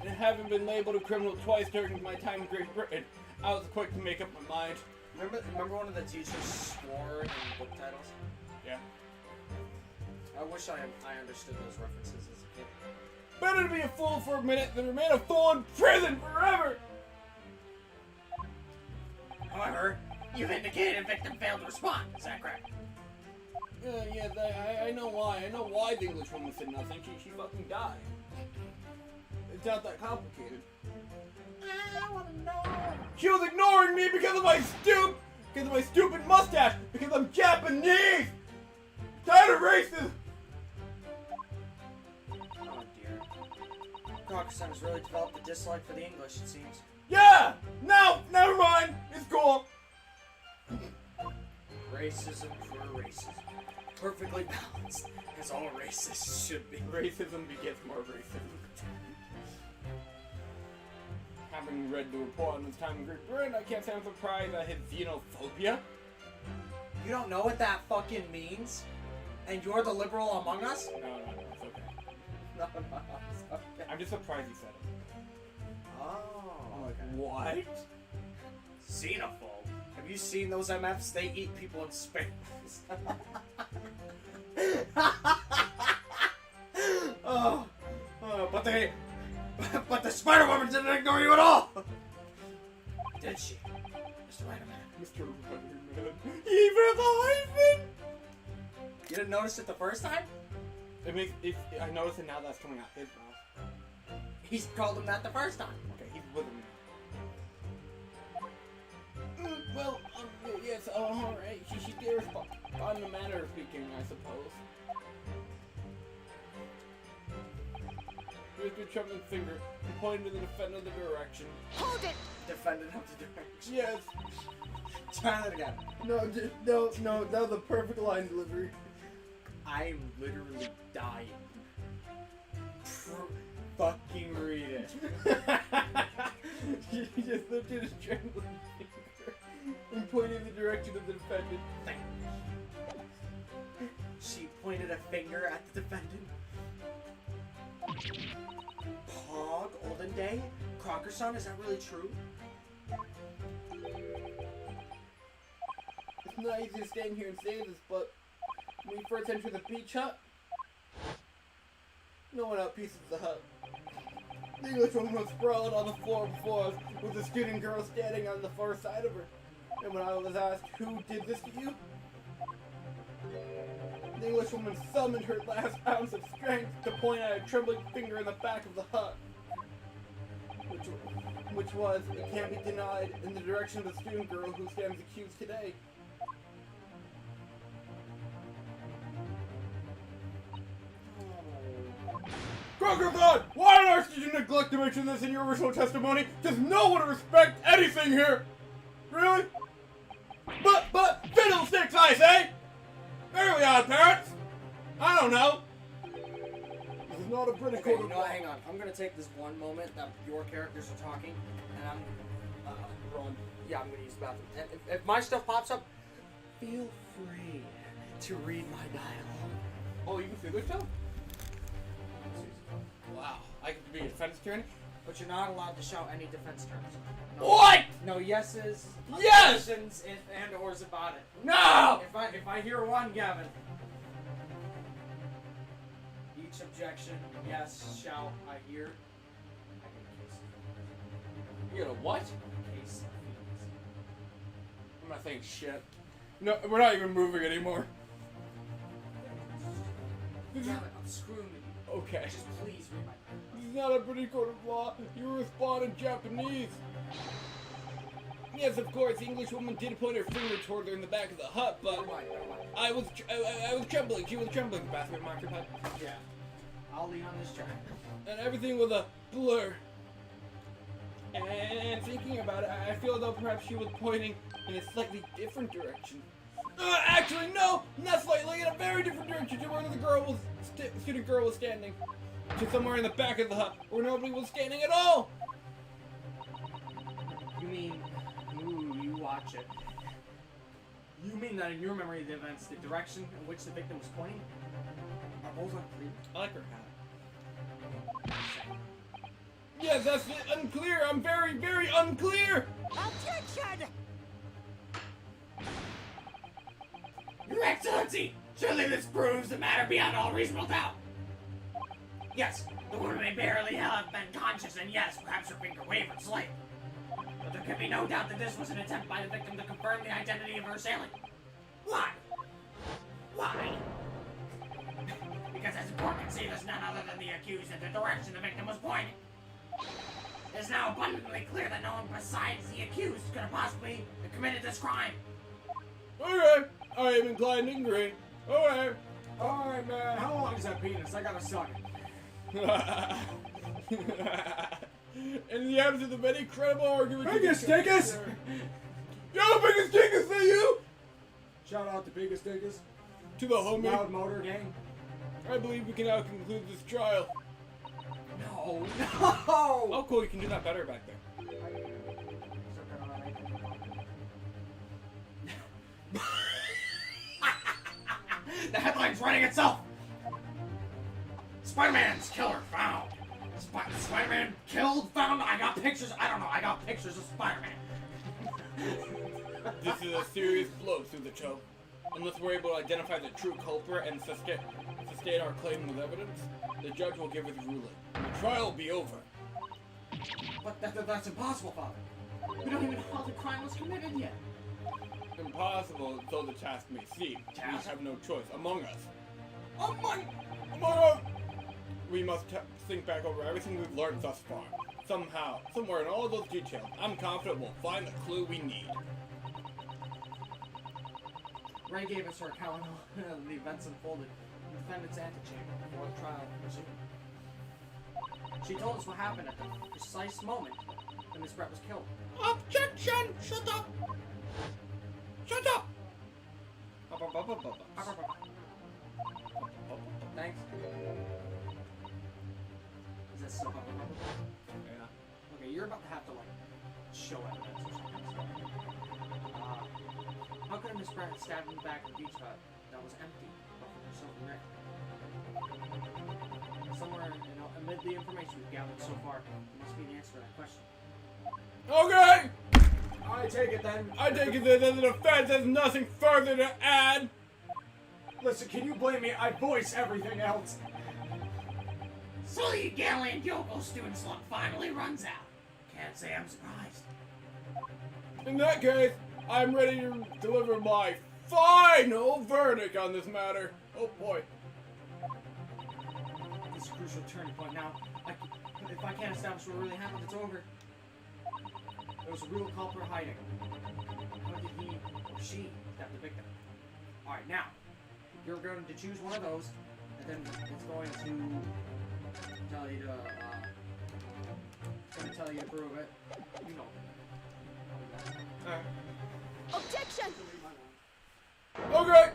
And having been labeled a criminal twice during my time in Great Britain, I was quick to make up my mind. Remember one of the teachers swore in book titles? Yeah. I wish I understood those references as a kid. Better to be a fool for a minute than remain a fool in prison forever! However, you've indicated the victim failed to respond. Is that correct? Yeah, I know why. I know why the English woman said nothing. She fucking died. It's not that complicated. I wanna know. She was ignoring me because of my stupid mustache, because I'm Japanese! Tired of racism! Oh dear. Crocker-san has really developed a dislike for the English, it seems. Yeah! No! Never mind! It's cool! Racism for racism. Perfectly balanced, as all racists should be. Racism begets more racism. Having read the report on his time in Great Britain, I can't say I'm surprised at his xenophobia. You don't know what that fucking means? And you're the liberal among us? No, it's okay. No, it's okay. I'm just surprised he said it. Oh, okay. What? Xenophobe. Have you seen those MFs? They eat people in space. But the Spider-Woman didn't ignore you at all! Did she? Mr. Spider-Man. Mr. Spider-Man. He revived me! You didn't notice it the first time? I notice it now that's coming out his mouth. He's called him that the first time. Okay, he's with him now. Well, yes, alright. She did respond on the manner of speaking, I suppose. Mr. Trump's finger and pointed to the defendant of the direction. Hold it! Defendant of the direction. Yes. Try that again. No, that was a perfect line delivery. I'm literally dying. Fucking read it. She just lifted his trembling finger and pointed in the direction of the defendant. She pointed a finger at the defendant. Pog, olden day? Crocker-san, is that really true? It's not easy to stand here and say this, but when we first entered the beach hut, no one outpieces the hut. The English woman was sprawled on the floor before us, with the student girl standing on the far side of her. And when I was asked who did this to you, the Englishwoman summoned her last ounce of strength to point at a trembling finger in the back of the hut. Which was, it can't be denied, in the direction of the student girl who stands accused today. Crocodile! Why on earth did you neglect to mention this in your original testimony? Does no one respect anything here? Really? But, fiddlesticks, I say! Very odd, parents! I don't know. This is not a British Okay, court you of know law. what, hang on. I'm gonna take this one moment that your characters are talking, and I'm Run. yeah, I'm gonna use the bathroom. And if my stuff pops up, feel free to read my dialogue. Oh, you can see this stuff? Wow. I get to be a defense attorney? But you're not allowed to shout any defense terms. No, What? No yeses. Yes! Questions, if and or's about it. No! If I hear one, Gavin. Each objection, yes, shout, I hear. I get a case. You got a what? Case of feelings. I'm not saying shit. No, we're not even moving anymore. Gavin, I'm screwing with you. Okay. Just please read my This is not a British court of law. You respond in Japanese. Yes, of course, the Englishwoman did point her finger toward her in the back of the hut, but Never mind, never mind. I was trembling. She was trembling. Pass me a marker pen. Yeah. I'll lean on this chair. And everything was a blur. And thinking about it, I feel though perhaps she was pointing in a slightly different direction. Actually, no, not slightly, in a very different direction to where the girl was, student girl was standing. To somewhere in the back of the hut, where nobody was standing at all. You mean, you watch it. You mean that in your memory of the events, the direction in which the victim was pointing are both unclear? I like her hat. Yes, that's it. Unclear. I'm very, very unclear. Objection! Your Excellency, surely this proves the matter beyond all reasonable doubt. Yes, the woman may barely have been conscious, and yes, perhaps her finger wavered slightly. But there can be no doubt that this was an attempt by the victim to confirm the identity of her assailant. Why? Why? Because as the court can see, there's none other than the accused in the direction the victim was pointing. It is now abundantly clear that no one besides the accused could have possibly committed this crime. Okay, I am inclined to agree. Okay. Alright, man, how long is that penis? I gotta suck it. In the absence of any credible argument, Biggest stickers! Yo, biggest stickers to you! Shout out to Biggest Stickers. To the homie. Loud Motor Gang. I believe we can now conclude this trial. No, no! Oh, cool, you can do that better back there. The headline's writing itself. Spider-Man's killer found. Spider-Man killed, found. I got pictures. I don't know. I got pictures of Spider-Man. This is a serious blow through the choke. Unless we're able to identify the true culprit and sustain our claim with evidence, the judge will give his ruling. The trial will be over. But that's impossible, Father. We don't even know how the crime was committed yet. Impossible, though the task may seem. Task? We have no choice. Among us. Among Among us! We must think back over everything we've learned thus far. Somehow, somewhere in all those details, I'm confident we'll find the clue we need. Ray gave us her account of the events unfolded in the defendant's antechamber before the trial resumed. She told us what happened at the precise moment when Miss Brett was killed. Objection! Shut up! Shut up! Thanks. Is that still Yeah. Okay, you're about to have to, like, show evidence or something. How could Miss Brett stab in the back of the beach hut that was empty, but for herself and Rick? Somewhere, amid the information we've gathered so far, there must be an answer to that question. Okay! I take it then. I take it that the defense has nothing further to add. Listen, can you blame me? I voice everything else. So the gallant Yoko student slump finally runs out. Can't say I'm surprised. In that case, I'm ready to deliver my final verdict on this matter. Oh boy. This is a crucial turning point now. If I can't establish what really happened, it's over. There was a real culprit hiding. How did he or she stab the victim? Alright, now, you're going to choose one of those, and then it's going to tell you to prove it. You know. Objection! Okay.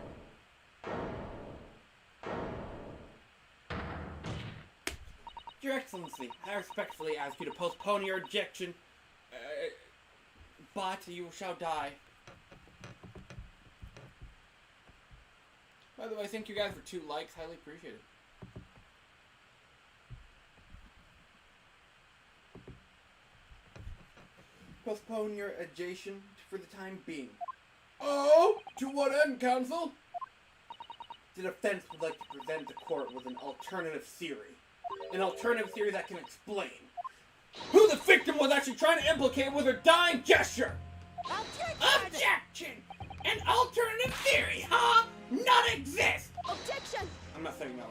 Your Excellency, I respectfully ask you to postpone your objection, but you shall die. By the way, thank you guys for 2 likes. Highly appreciated. Postpone your objection for the time being. Oh, to what end, Counsel? The defense would like to present the court with an alternative theory. An alternative theory that can explain who the victim was actually trying to implicate with her dying gesture. Objection! An alternative theory, huh? Not exist! Objection! I'm not saying no.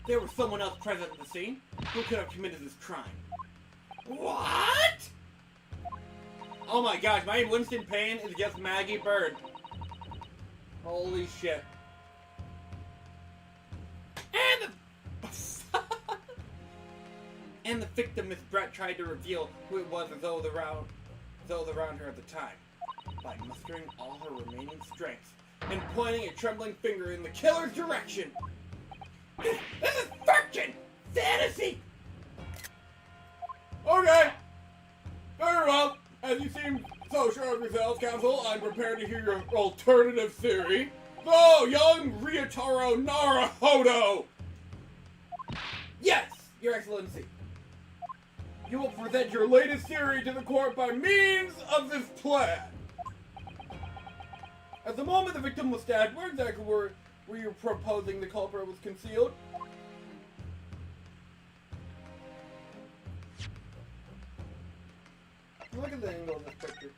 There was someone else present at the scene who could have committed this crime. What? Oh my gosh, my name Winston Payne is just Maggie Bird. Holy shit. And the... and the victim, Miss Brett, tried to reveal who it was as those around her at the time, by mustering all her remaining strength and pointing a trembling finger in the killer's direction. This is fiction! Fantasy! Okay. Very well. As you seem so sure of yourself, Counsel, I'm prepared to hear your alternative theory. So, young Ryotaro Naruhodo! Yes, Your Excellency. You will present your latest theory to the court by means of this plan. At the moment the victim was stabbed, where exactly were you proposing the culprit was concealed? Look at the angle of this picture.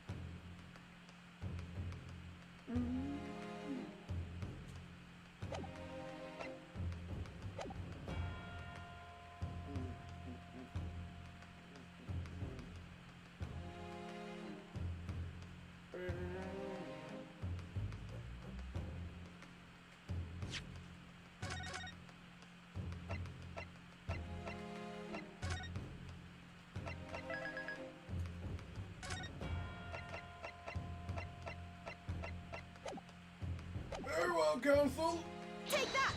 Very well, Counsel. Take that!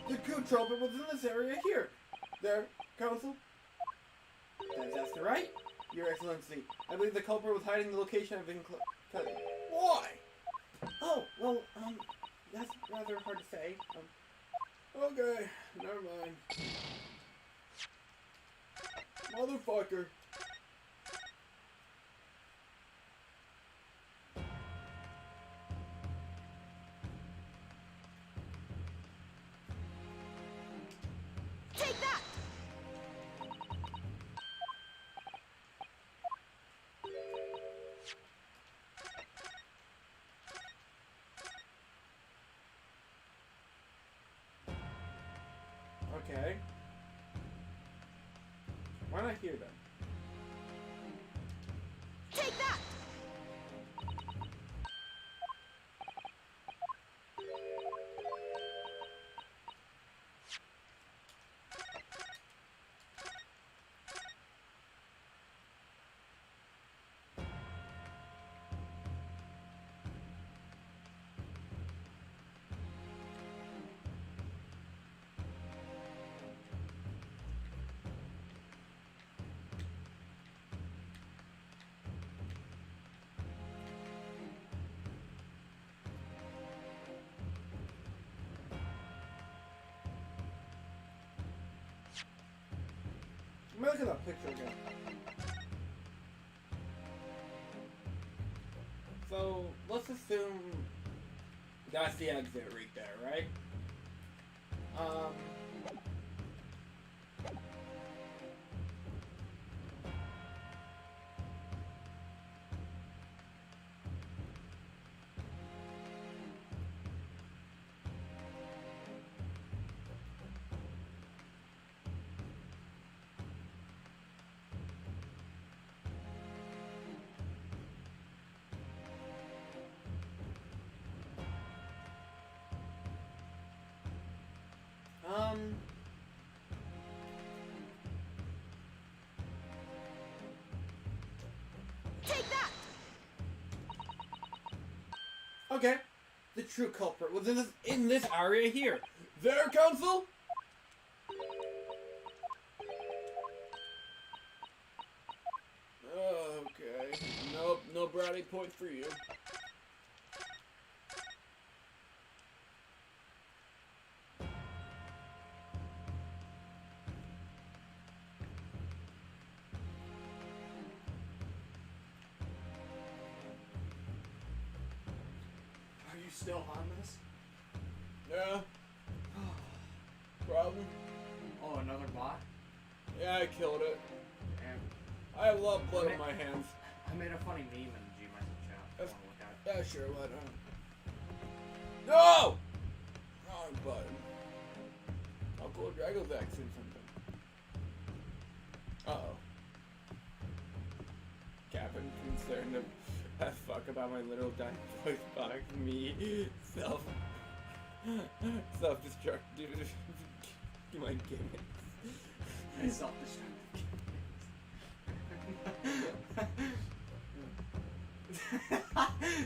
The coup trophy was in this area here. There, Counsel. That's right, Your Excellency. I believe the culprit was hiding the location of Why? Oh, well, that's rather hard to say. Okay, never mind. Motherfucker. Take that! Okay. Why not here then? Take that! Let me look at that picture again. So, let's assume that's the exit right there, right? Take that! Okay. The true culprit was in this area here. There, Council? Okay. Nope, no brownie point for you. Are you still on this? Yeah. Probably. Oh, another bot? Yeah, I killed it. And I have a lot of blood on my hands. I made a funny meme in the G-Meister chat. If you That's- want to look at it. Yeah, sure, why not? No! Wrong button. I'll go Drago vaccine something. Uh-oh. Captain concerned as fuck about my little dying voice box. Me. Self-destructive. My gimmick. I self-destructive.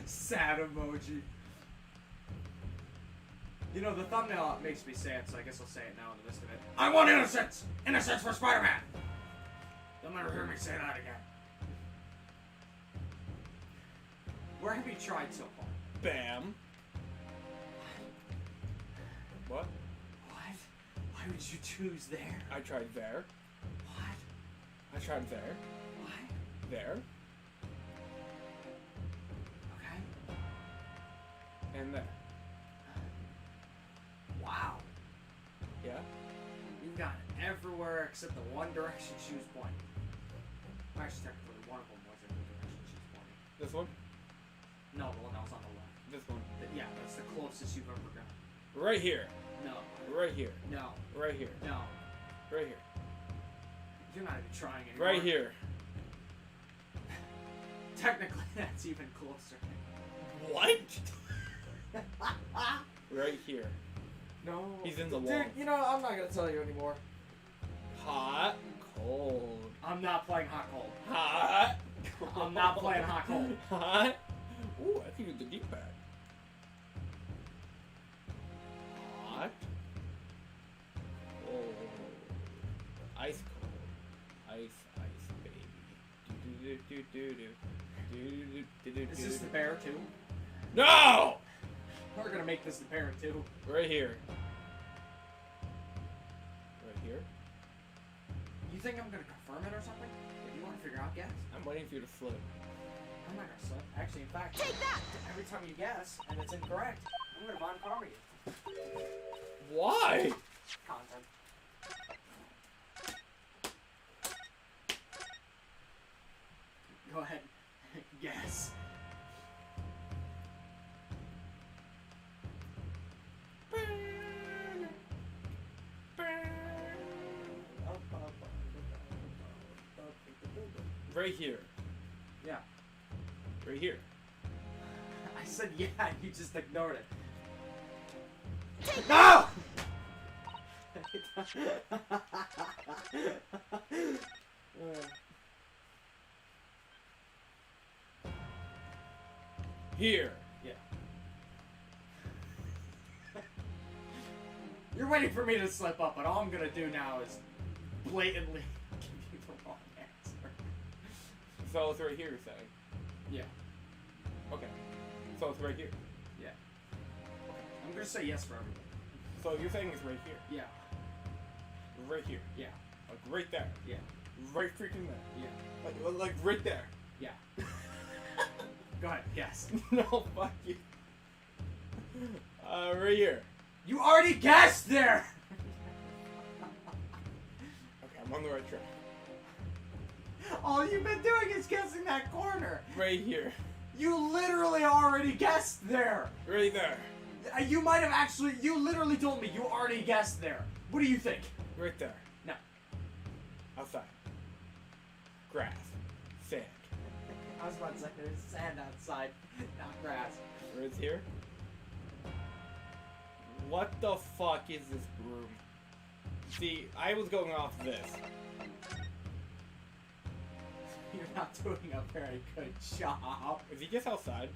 Sad emoji. You know, the thumbnail makes me say it, so I guess I'll say it now in the midst of it. I want innocence! Innocence for Spider-Man! You'll never hear me say that again. Where have you tried so far? Bam. What? What? Why would you choose there? I tried there. What? I tried there. Why? There. Okay. And there. Wow. Yeah? You've gone everywhere except the one direction she was pointing. Actually, technically, one of them was in the direction she was pointing. This one? No, the one that was on the left. This one. Yeah, that's the closest you've ever gone. Right here. No. Right here. No. Right here. No. Right here. You're not even trying anymore. Right here. Technically, that's even closer. What? Right here. No. He's in the Dude, wall. you know, I'm not gonna tell you anymore. Hot. Cold. I'm not playing hot cold. Hot. I'm not playing hot cold. Hot. Ooh, I can use the D-pad. Hot. Cold. Ice cold. Ice, baby. Is this the bear too? No! We're gonna make this the bear too. Right here. Right here. You think I'm gonna confirm it or something? If you want to figure out guess? I'm waiting for you to flip. I'm not gonna slip. Actually, in fact, Take that! every time you guess and it's incorrect, I'm gonna Von Karma you. Why? Content. Go ahead. Guess. Right here. Yeah. Right here. I said yeah, and you just ignored it. No! Here. Yeah. You're waiting for me to slip up, but all I'm gonna do now is blatantly give you the wrong answer. So it's right here, you're saying? Yeah. Okay. So it's right here. Yeah. I'm gonna say yes for everything. So you're saying it's right here. Yeah. Right here. Yeah. Like right there. Yeah. Right freaking there. Yeah. Like right there. Yeah. Go ahead, guess. No, fuck you. Right here. You already guessed there! Okay, I'm on the right track. All you've been doing is guessing that corner. Right here. You literally already guessed there. Right there. You might have actually, you literally told me you already guessed there. What do you think? Right there. No. Outside. Grass. Sand. I was about to say there's sand outside, not grass. Right here. What the fuck is this broom? See, I was going off this. You're not doing a very good job. Is he just outside?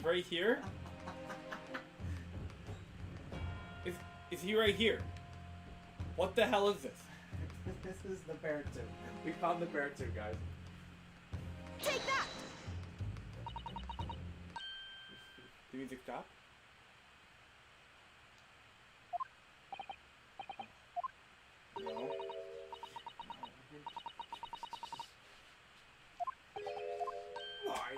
Right here? Is he right here? What the hell is this? This is the bear too. We found the bear too, guys. Take that! The music stop? No. Why?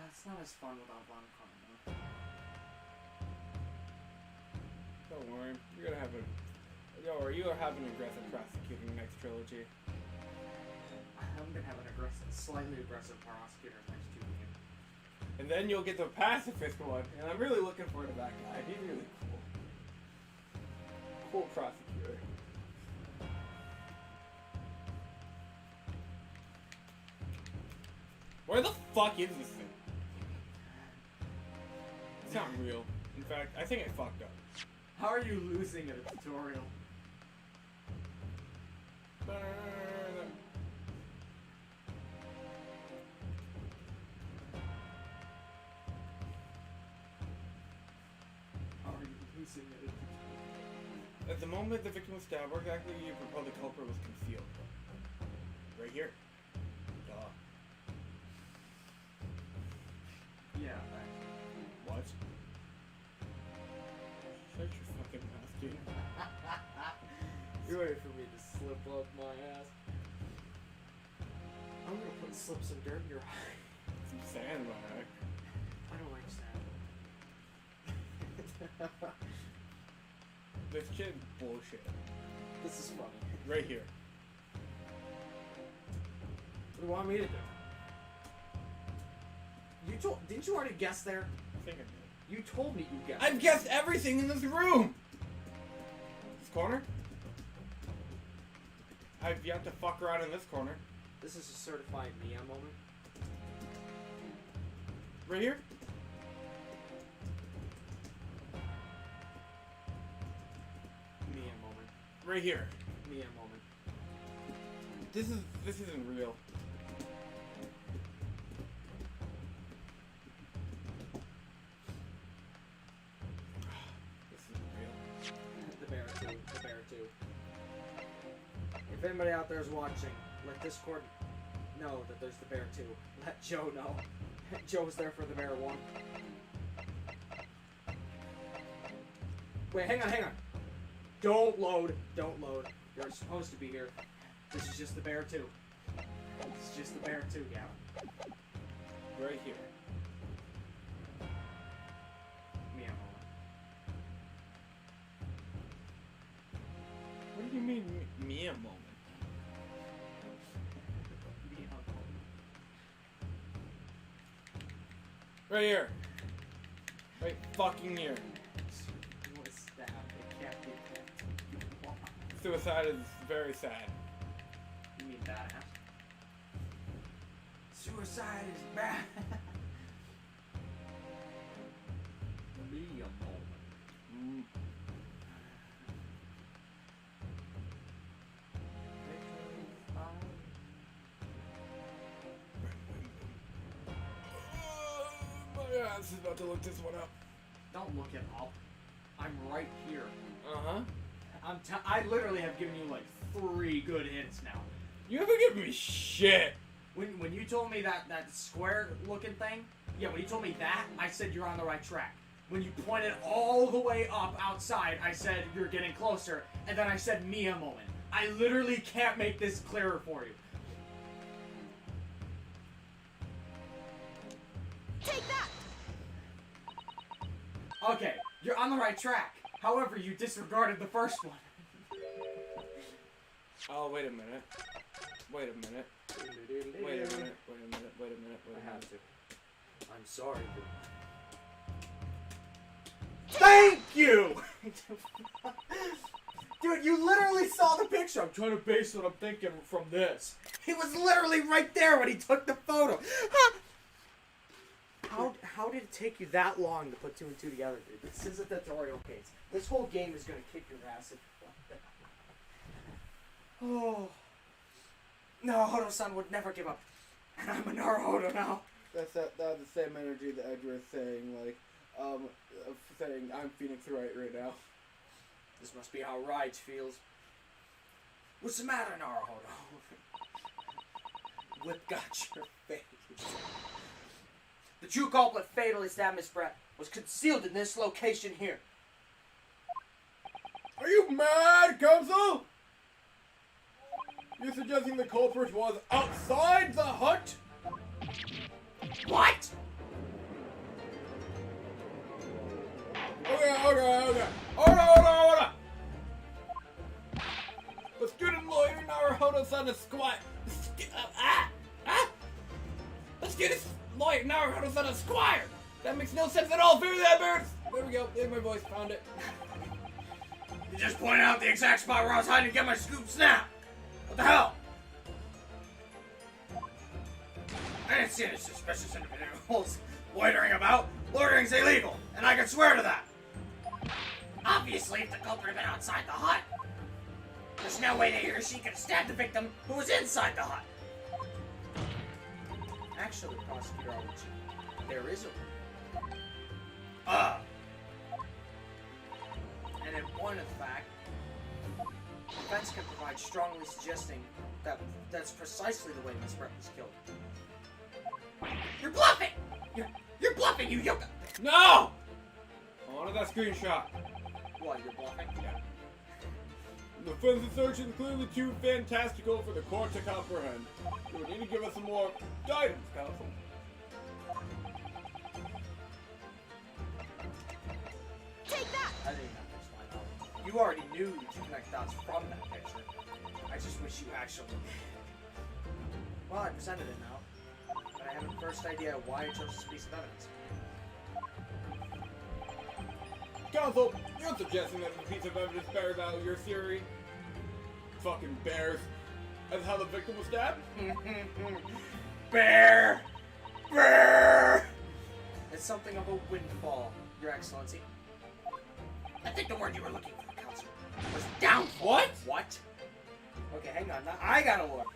It's not as fun without Von Karma. Don't worry. You're gonna have a... Don't worry, you'll have an aggressive prosecuting next trilogy. I'm gonna have an aggressive, slightly aggressive prosecutor next to me. And then you'll get the pacifist one, and I'm really looking forward to that guy. He's really cool. Cool prosecutor. Where the fuck is this thing? It's not real. In fact, I think I fucked up. How are you losing at a tutorial? How are you losing at a tutorial? At the moment the victim was stabbed, where exactly you propose the culprit was concealed? Right here. Duh. Yeah, What? Shut your fucking mouth, dude. you're waiting for me to slip up my ass. I'm gonna put slip some dirt in your eye. Some sand in my eye. I don't like sand. This kid bullshit. This is funny. Right here. What do you want me to do? Didn't you already guess there? I think I did. You told me you guessed. I've guessed everything in this room! This corner? I've yet to fuck around in this corner. This is a certified Mia moment. Right here? Mia moment. Right here. Mia moment. This isn't real. This isn't real. The bear too. The bear too. If anybody out there is watching, let Discord know that there's the bear too. Let Joe know. Joe's there for the bear one. Wait, hang on. Don't load. Don't load. You're supposed to be here. This is just the bear too. This is just the bear too, Gavin. Right here. Mia moment. What do you mean, Mia moment? Mia moment. Right here. Right fucking here. You want to stab. It can't be that. Suicide is very sad. You mean badass? Suicide is bad. Mia moment. Mm. My ass is about to look this one up. Don't look it up. I'm right here. Uh-huh. I literally have given you like 3 good hints now. You haven't given me shit. When you told me that square looking thing, yeah, when you told me that, I said you're on the right track. When you pointed all the way up outside, I said you're getting closer, and then I said Mia moment. I literally can't make this clearer for you. Take that! Okay, you're on the right track. However, you disregarded the first one. Oh, wait a minute. Wait a minute. Wait a minute. Wait a minute. Wait a minute. Wait a I have minute. to. I'm sorry, but... Thank you! Dude, you literally saw the picture. I'm trying to base what I'm thinking from this. He was literally right there when he took the photo. How did it take you that long to put 2 and 2 together, dude? This is a tutorial case. This whole game is gonna kick your ass if you want. Oh. Naruto-san would never give up. And I'm a Naruto now. That's the same energy that Edgar is saying, like, saying I'm Phoenix right now. This must be how Raj feels. What's the matter, Naruto? What got your face? The true culprit fatally stabbed Miss Brett was concealed in this location here. Are you mad, Council? You're suggesting the culprit was outside the hut? What? Okay. Hold on. The student lawyer Naruto-san is squat. The student lawyer Naruto-san is squire. That makes no sense at all. Fear that birds. There we go. There's my voice. Found it. You just pointed out the exact spot where I was hiding to get my scoop snap. What the hell? I didn't see any suspicious individuals loitering about. Loitering's illegal, and I can swear to that. Obviously, if the culprit had been outside the hut, there's no way that he or she could have stabbed the victim who was inside the hut. Actually, Prosecutor Aluchi, there is a and in point of fact, defense can provide strongly suggesting that that's precisely the way Miss Brett was killed. You're bluffing! You're bluffing, you yoga! No! I wanted that screenshot. What, you're bluffing? Yeah. The defense assertion is clearly too fantastical for the court to comprehend. You would need to give us some more guidance, Counsel. Take that! I didn't have to explain that. You already knew to connect dots from that picture. I just wish you actually did. Well, I presented it now. But I have a first idea why I chose this piece of evidence. Counsel, you're suggesting that the piece of evidence bears out your theory? Fucking bears. That's how the victim was stabbed? Bear! Bear! It's something of a windfall, Your Excellency. I think the word you were looking for, Counselor, was downfall. What? What? Okay, hang on. Now I gotta look.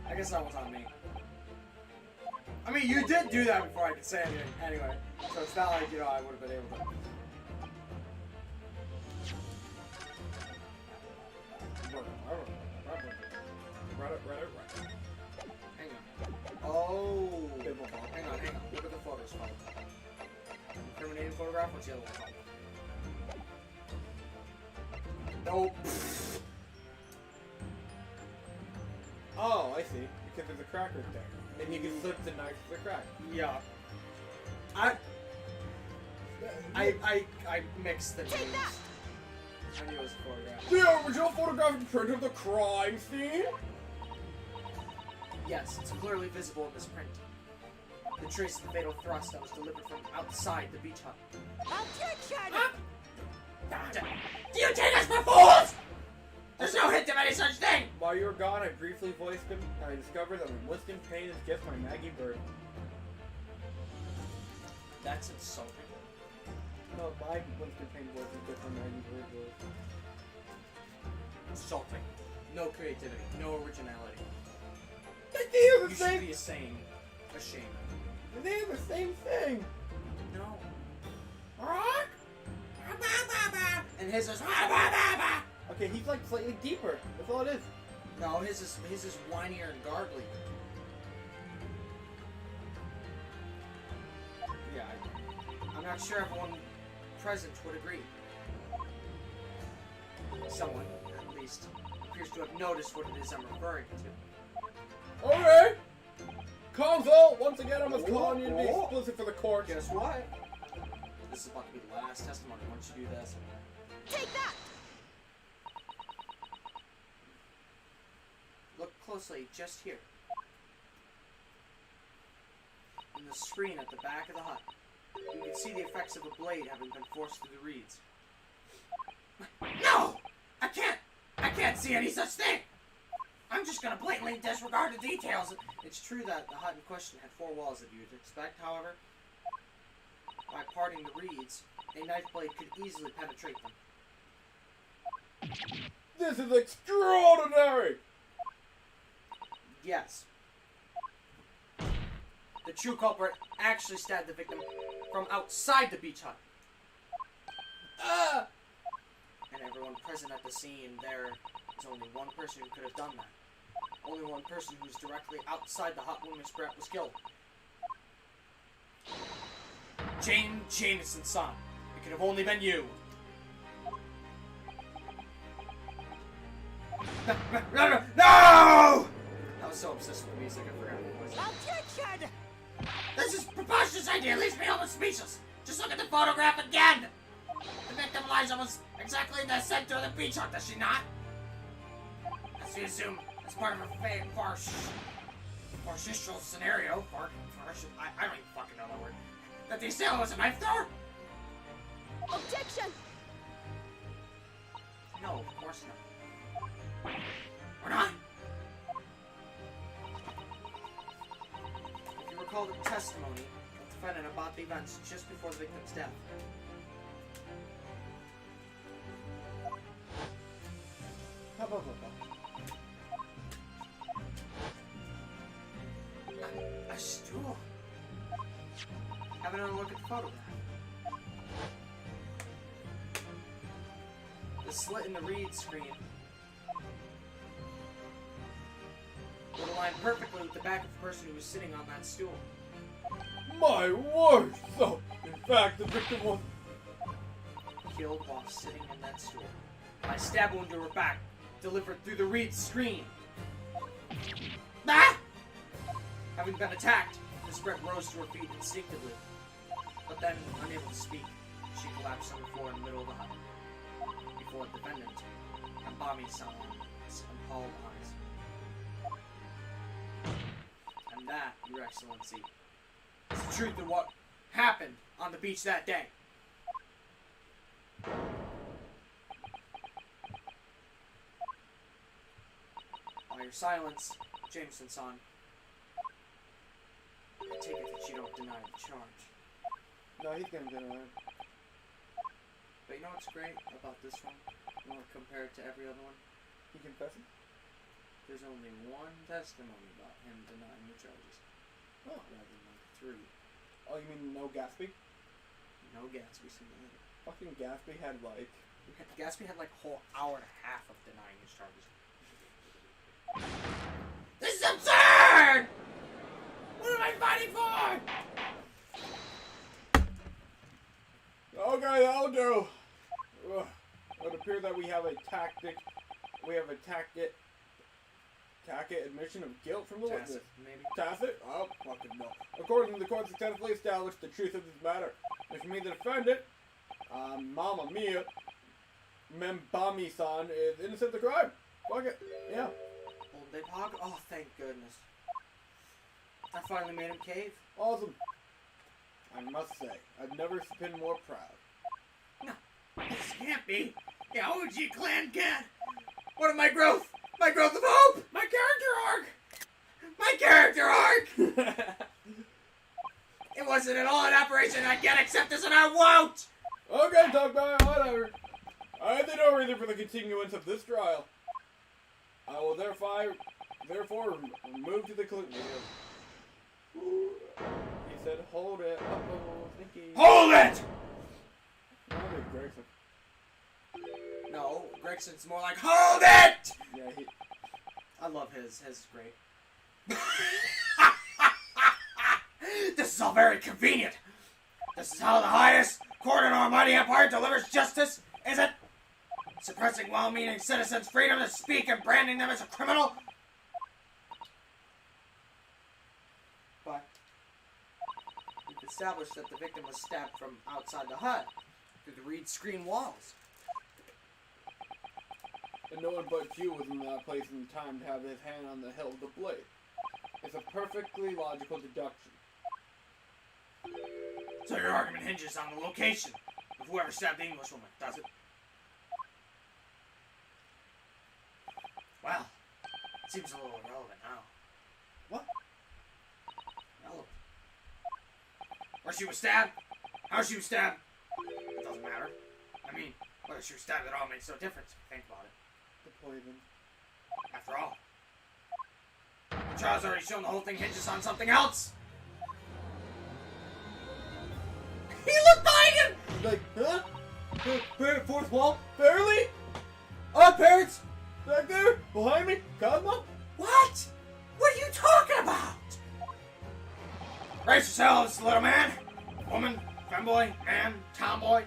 I guess that was on me. I mean, you did do that before I could say anything. Anyway, so it's not like, you know, I would have been able to. Right. Hang on. Oh. Hang on. Look at the photos called. Incriminating photograph? What's the other one called? Nope. Oh, I see. Because there's a crack right there. And you can slip the knife to the crack. Yeah. I mixed the names. I knew it was a photograph. The original photographic print of the crime scene? Yes, it's clearly visible in this print. The trace of the fatal thrust that was delivered from outside the beach hut. Objection! Do you take us for fools? There's no hint of any such thing! While you were gone, I briefly voiced him, and I discovered that when Winston Payne is just my Maggie Bird. That's insulting. No, my Winston Payne voice is just my Maggie Bird voice. Insulting. No creativity. No originality. They are the You same. should be ashamed. They are the same thing. No. Rock. And his is. Okay, he's like slightly deeper. That's all it is. No, his is whinier and gargly. Yeah, I'm not sure everyone present would agree. Someone, at least, appears to have noticed what it is I'm referring to. Okay. Counsel, once again, I must call on you to be explicit for the court. Guess what? This is about to be the last testimony. Once you do this. Take that! Look closely, just here. In the screen at the back of the hut, you can see the effects of a blade having been forced through the reeds. No! I can't! I can't see any such thing. I'm just gonna blatantly disregard the details. It's true that the hut in question had 4 walls that you'd expect, however. By parting the reeds, a knife blade could easily penetrate them. This is extraordinary! Yes. The true culprit actually stabbed the victim from outside the beach hut. And everyone present at the scene, there is only one person who could have done that. Only one person who was directly outside the hut when Miss Brett was killed. Jameson's son. It could have only been you. No! I was so obsessed with the music, I forgot what it was. Objection! This is preposterous idea. Leaves me almost speechless. Just look at the photograph again. The victim lies almost exactly in the center of the beach hut, does she not? As we assume, as part of a farcical scenario, I don't even fucking know that word, that the assailant was a knife thrower? Objection! No, of course not. Or not? If you recall the testimony of the defendant about the events just before the victim's death. A stool. Have another look at the photograph. The slit in the reed screen would align perfectly with the back of the person who was sitting on that stool. My word! So, in fact, the victim was... Killed while sitting in that stool. My stab wound to her back, delivered through the reed screen. Ah! Having been attacked, Miss Brett rose to her feet instinctively. But then, unable to speak, she collapsed on the floor in the middle of the hut. Before the defendant, and Bobby saw his appalled eyes. And that, Your Excellency, is the truth of what happened on the beach that day. By your silence, Jameson's son, I take it that you don't deny the charge. No, he's gonna deny it. But you know what's great about this one? Compared to every other one? He confessing? There's only one testimony about him denying the charges. Oh. Rather than like 3. Oh, you mean no Gatsby? No Gatsby single-handed. Fucking Gatsby had like... Gatsby had like a whole hour and a half of denying his charges. This is absurd! What am I fighting for? Okay, that'll do. Ugh. It would appear that we have a tacit admission of guilt from the witness. Tacit, maybe? Tacit? Oh, fucking no. According to the court successfully established the truth of this matter, which means the defendant, Mamma Mia, Membami-san, is innocent of the crime. Fuck it. Yeah. Old Day Pog? Oh, thank goodness. I finally made him cave. Awesome. I must say, I've never been more proud. No, this can't be. The OG clan can't. What of my growth? My growth of hope! My character arc! My character arc! It wasn't at all an operation. I can't accept this and I won't! Okay, talk about it, whatever. I have no reason for the continuance of this trial. I will therefore move to the conclusion. He said, hold it. Uh-oh, thinking. Hold it! Gregson. No, Gregson's more like, Hold it! Yeah, he... I love his. His is great. This is all very convenient. This is how the highest court in our mighty empire delivers justice, is it? Suppressing well-meaning citizens' freedom to speak and branding them as a criminal? But we've established that the victim was stabbed from outside the hut through the reed screen walls. And no one but you was in that place in time to have his hand on the hilt of the blade. It's a perfectly logical deduction. So your argument hinges on the location of whoever stabbed the Englishwoman, does it? Well, it seems a little irrelevant now. What? Irrelevant. Where she was stabbed? How she was stabbed? It doesn't matter. I mean, whether she was stabbed at all makes no difference if you think about it. The poison. After all, the trial's already shown the whole thing hinges on something else. He looked behind him! He's like, huh? Fourth wall? Barely? Parents! Back there? Behind me? Cosmo? What? What are you talking about? Brace yourselves, little man, woman, femboy, man, tomboy.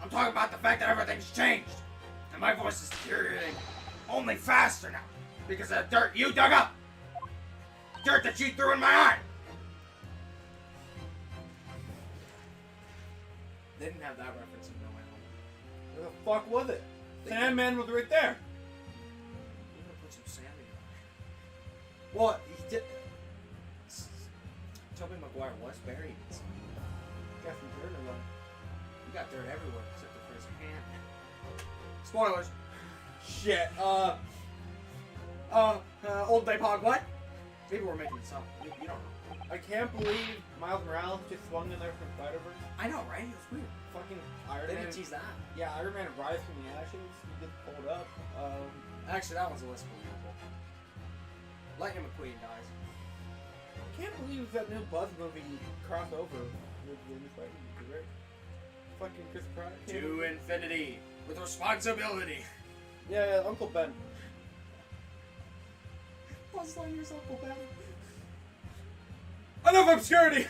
I'm talking about the fact that everything's changed. And my voice is deteriorating only faster now because of the dirt you dug up. Dirt that you threw in my eye. They didn't have that reference in No Way Home. Where the fuck was it? Sandman was right there. You gonna put some sand in your eye? What? He did. Tobey Maguire was buried in some. Got some dirt in there. He got dirt everywhere except for his hand. Spoilers. Shit, Old Day Pog, what? Maybe we're making this up. You don't know. I can't believe Miles Morales just swung in there from Spider-Verse. I know, right? It was weird. Fucking Iron They Man. didn't tease that. Yeah, Iron Man rise from the ashes. He just pulled up. Actually, that one's less believable. Lightning McQueen dies. I can't believe that new Buzz movie crossover with the new Spider-Man, right? Fucking Chris Pratt. To infinity with responsibility. Yeah, Uncle Ben. Buzz Lightyear's Uncle Ben. Enough obscurity!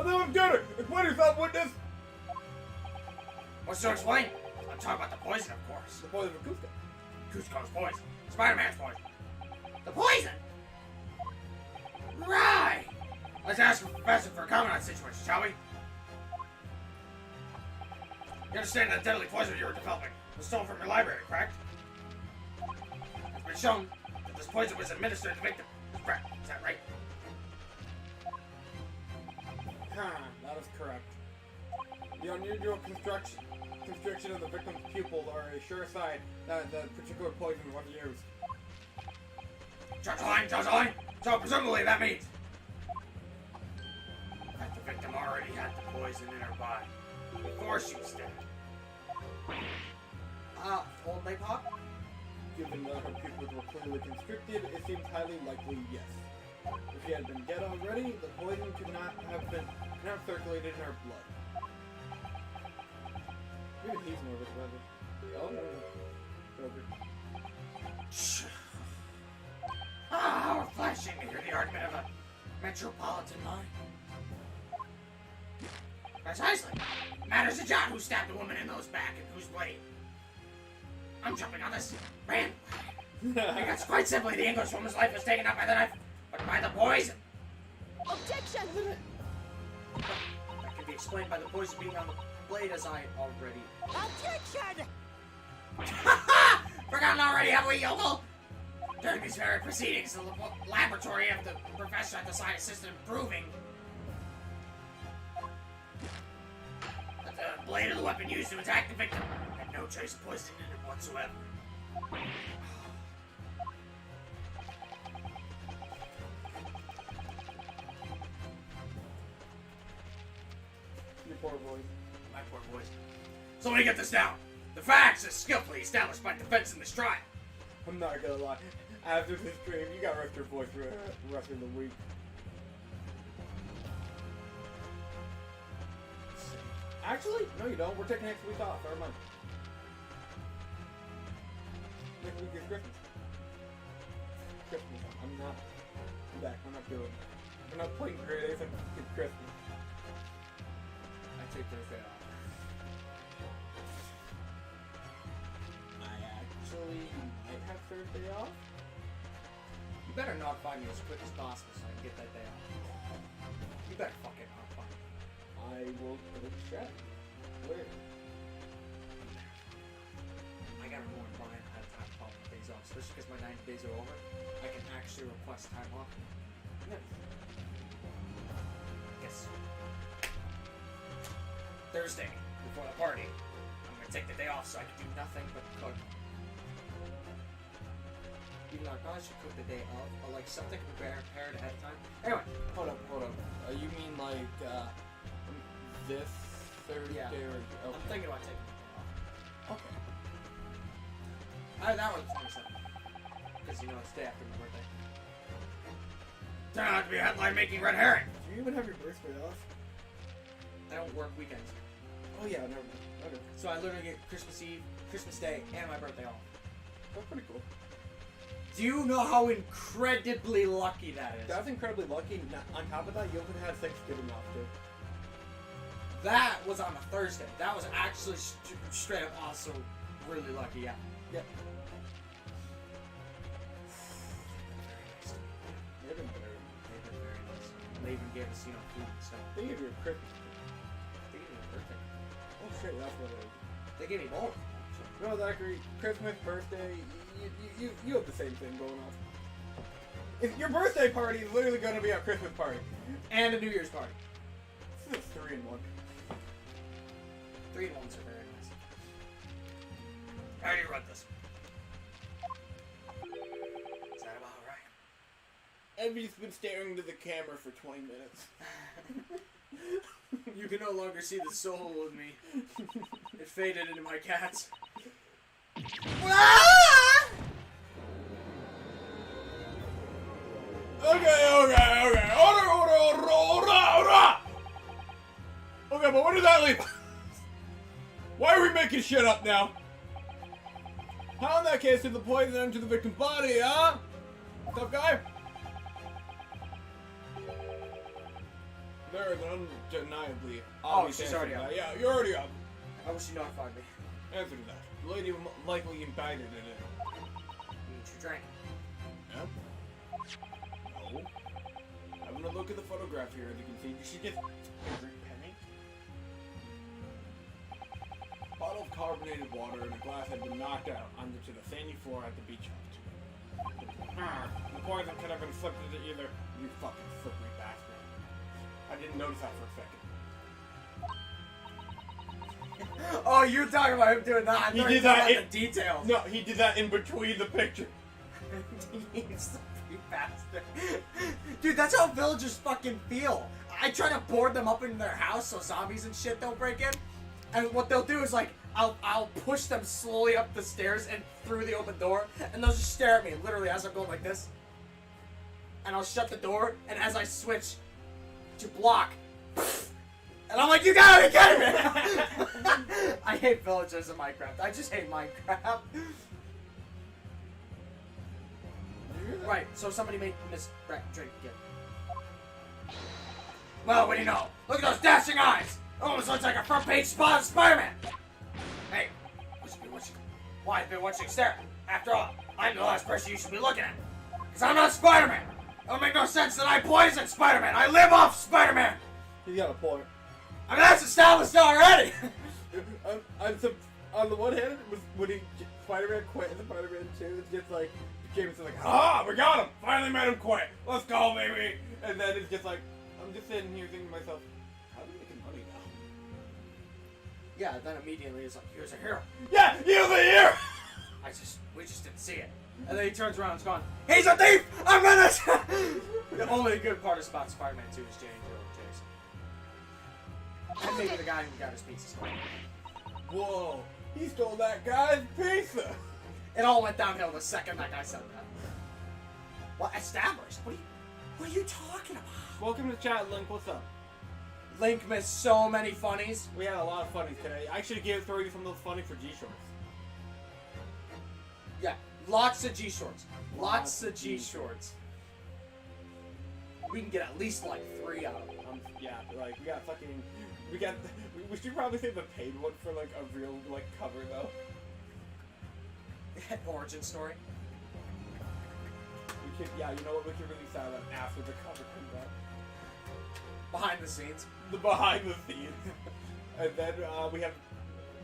Enough obscurity! Explain yourself, witness! What's to explain? I'm talking about the poison, of course. The poison of Cusco. Cusco's poison. Spider-Man's poison. The poison! Right! Let's ask the professor for a comment on the situation, shall we? You understand that deadly poison you were developing was stolen from your library, correct? It's been shown that this poison was administered to the victim. Is that right? That is correct. The unusual constriction of the victim's pupil are a sure sign that the particular poison was used. Judge line! So presumably that means that the victim already had the poison in her body before she was stabbed. Old Day Pog? Given that her pupils were clearly constricted, it seems highly likely yes. If she had been dead already, the poison could not have circulated in her blood. Even he's nervous about it. Oh, no. How refreshing to hear the argument of a metropolitan mind. Precisely. Matters a jot who stabbed the woman in those back and whose blade. I'm jumping on this bandwagon. Because quite simply, the English woman's life was taken up by the knife, but by the poison. Objection! That can be explained by the poison being on the blade, as I already. Objection! Forgotten already, have we, yokel? During these very proceedings, the laboratory of the professor at the science system proving that the blade of the weapon used to attack the victim had no trace of poison in it whatsoever. Your poor boy. My poor boys. So let me get this down. The facts are skillfully established by defense in this trial. I'm not gonna lie. After this stream, you got rest your voice for the rest of the week. Actually, no you don't. We're taking next week off. Never mind. Next week is Christmas. Christmas. I'm not back. I'm not doing it. I'm not playing creative. It's Christmas. I take Thursday off. I actually might have Thursday off. You better not find me as quick as possible so I can get that day off. You better fucking not find me. I will put it in chat. Where? I gotta warn Brian I have time to call my days off, especially because my 90 days are over. I can actually request time off. Nice. Yes. Thursday, before the party, I'm gonna take the day off so I can do nothing but cook. Even though I probably should cook the day of, but like something prepared ahead of time. Anyway, Hold up. You mean like this Thursday? Yeah. Or, I'm okay. thinking about taking the day off. Okay. That was the 27th. Because you know it's the day after my birthday. Turn out to be a headline making red herring. Do you even have your birthday off? I don't work weekends. Oh yeah, never mind. Okay. So I literally get Christmas Eve, Christmas Day, and my birthday off. That's pretty cool. Do you know how incredibly lucky that is? That's incredibly lucky. On top of that, you also had Thanksgiving off too. That was on a Thursday. That was actually straight up also really lucky, yeah. Yep. They've been better. They've been very nice. And they even gave us, you know, food and stuff. They gave you a Christmas. They gave me a birthday. Oh shit, that's what it is. They gave me both. No, Zachary, Christmas, birthday, you have the same thing going on. If your birthday party is literally going to be a Christmas party. And a New Year's party. This is 3 in 1. 3 in 1s are very nice. How do you run this? Is that about right? Evie's been staring into the camera for 20 minutes. You can no longer see the soul in me. It faded into my cats. Okay. Order. Okay, but what does that leave? Why are we making shit up now? How in that case did the poison enter the victim's body, huh? Tough guy? There is an undeniably obvious she's answer already to up. that. Yeah, you're already up. I wish you notified me. Answer to that. The lady likely imbibed it in it. You drank. Yeah? No. Having a look at the photograph here, as you can see, she gets every penny. A bottle of carbonated water and a glass had been knocked out onto the sandy floor at the beach hut. The poison could have been slipped into either. You fucking slippery bastard. I didn't notice that for a second. Oh, you're talking about him doing that. He did that in the details. No, he did that in between the picture. He's a bastard. Dude, that's how villagers fucking feel. I try to board them up in their house so zombies and shit don't break in. And what they'll do is like, I'll push them slowly up the stairs and through the open door, and they'll just stare at me, literally as I'm going like this. And I'll shut the door, and as I switch to block, and I'm like, you gotta be kidding me! I hate villagers in Minecraft. I just hate Minecraft. Right, so somebody made Miss Drake again. Well, what do you know? Look at those dashing eyes! Almost looks like a front page spot of Spider-Man! Hey, why have you been watching stare? After all, I'm the last person you should be looking at. Because I'm not Spider-Man! It would make no sense that I poison Spider-Man! I live off Spider-Man! He's got a point. I mean, that's established already! On the one hand, when Spider-Man quit in Spider-Man 2, it's just like, Jameson's like, ah, we got him! Finally made him quit! Let's go, baby! And then it's just like, I'm just sitting here thinking to myself, how are we making money now? Yeah, then immediately he's like, here's a hero. Yeah, he's a hero! We just didn't see it. And then he turns around and is gone, he's a thief! I'm gonna... The only good part about Spider-Man 2 is Jane Jason. And maybe the guy who got his pizza stolen. Whoa, he stole that guy's pizza! It all went downhill the second that guy said that. What? Established? What are you talking about? Welcome to the chat, Link, what's up? Link missed so many funnies. We had a lot of funnies today. I should have given 30 from those funny for G-Shorts. Yeah, lots of G-Shorts. Lots of G-Shorts. We can get at least like 3 out of them. Yeah, like, we should probably save the paid one for, like, a real, like, cover, though. Origin story. We could, yeah, you know what, we could release that after the cover comes out. Behind the scenes. The behind the scenes. And then, we have,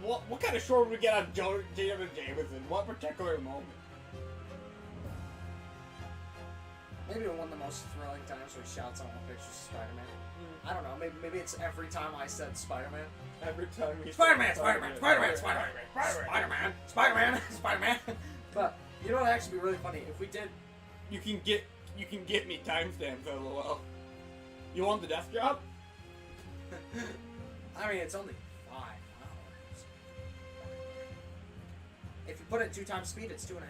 what kind of short would we get on Jameson Jameson? What particular moment? Maybe one of the most thrilling times where he shouts out all pictures of Spider-Man. I don't know, maybe it's every time I said Spider-Man. Every time he Spider-Man, Spider-Man, Spider-Man, Spider-Man, Spider-Man, Spider-Man, Spider-Man. But You know what would actually be really funny? If we did... You can get me timestamps, LOL. You want the desk job? I mean, it's only 5 hours. If you put it 2 times speed, it's 2.5.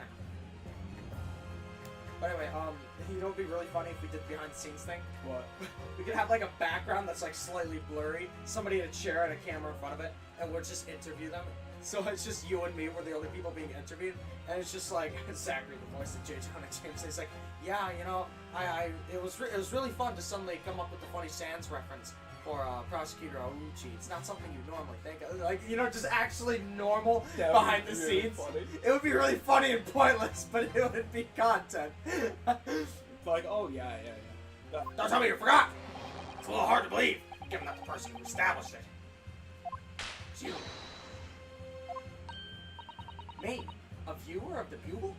But anyway, you know what would be really funny if we did behind the scenes thing? What? We could have like a background that's like slightly blurry, somebody in a chair and a camera in front of it, and we'll just interview them. So it's just you and me, we're the only people being interviewed, and it's just like Zachary, the voice of J. Jonah James. He's like, yeah, you know, it was really fun to suddenly come up with the Funny Sands reference for Prosecutor Ouchi. It's not something you normally think of. Like, you know, just actually normal behind the scenes. Funny. It would be really funny and pointless, but it would be content. It's like, oh yeah. Don't tell me you forgot! It's a little hard to believe, given that the person who established it. It's you. Me? A viewer of the Bugle?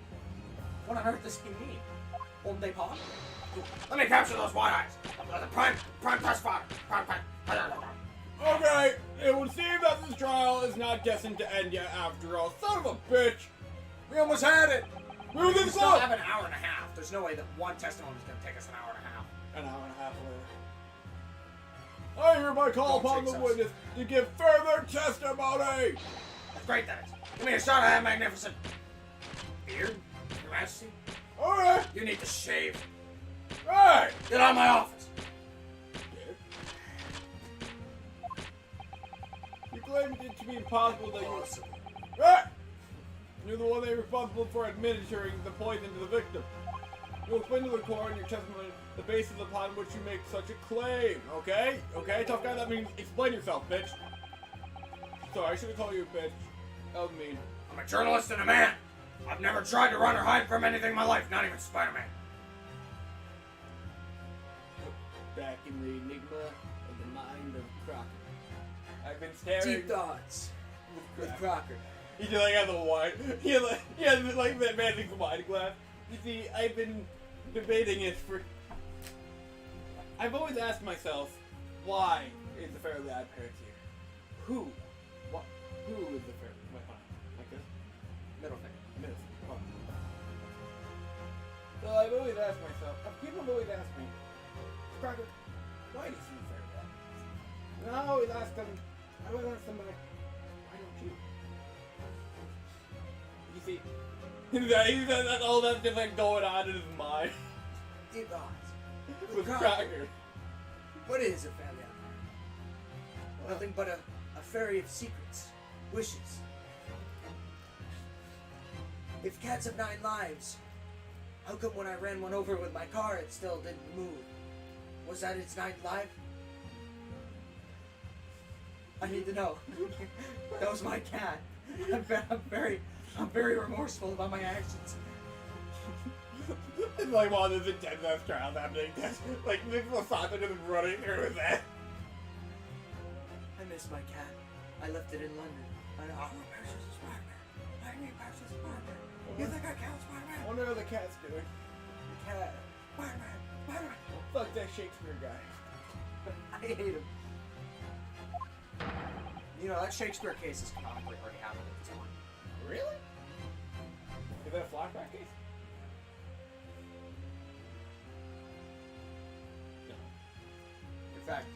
What on earth does he mean? Onde Pod? Let me capture those white eyes! The prime press fodder! Okay, it would seem that this trial is not destined to end yet after all. Son of a bitch! We almost had it! We were We this still close! have an hour and a half. There's no way that one testimony is going to take us an hour and a half. An hour and a half later. I hereby call Don't upon the jinx us. witness to give further testimony! That's great, that is. Give me a shot of that magnificent beard, Your Majesty. Alright! You need to shave. Right! Get out of my office. You claimed it to be impossible that you... Awesome. Right! You're the one that is responsible for administering the poison to the victim. You'll explain to the court in your testimony the basis upon which you make such a claim, okay? Okay, tough guy, that means explain yourself, bitch. Sorry, I should have called you a bitch. That was mean. I'm a journalist and a man. I've never tried to run or hide from anything in my life, not even Spider-Man. Back in the enigma of the mind of Crocker. I've been staring... Deep thoughts with Crocker. He just like has a wine. He has like that magic wine glass. You see, I've been debating it for... I've always asked myself, why is the Fairly Odd Parents here? Who? What? Who is the Fairly... Wait, hold on. Like this? Middle finger. Middle finger. Hold on. So I've always asked myself, people have always asked me, Crocker, why does he Fairly Odd? And I always ask them, I always ask them, like, why don't you? You see, that's all that's just like going on in his mind Deep thoughts with Crocker. What is a family out there? Nothing but a fairy of secrets, wishes. If cats have 9 lives, how come when I ran one over with my car it still didn't move? Was that its 9th life? I need to know. That was my cat. I'm very remorseful about my actions. It's like one of those intense ass trials happening. Like Nick Lasanta just running through his head. I miss my cat. I left it in London. I know. I'm a precious Spider-Man. I need precious Spider-Man. You think I count I Spider-Man? wonder how the cat's doing. The cat. Spider-Man. Spider-Man. Fuck that Shakespeare guy. I hate him. You know, that Shakespeare case is canonically already happened at this point. Really? Is that a flashback case? No. In fact,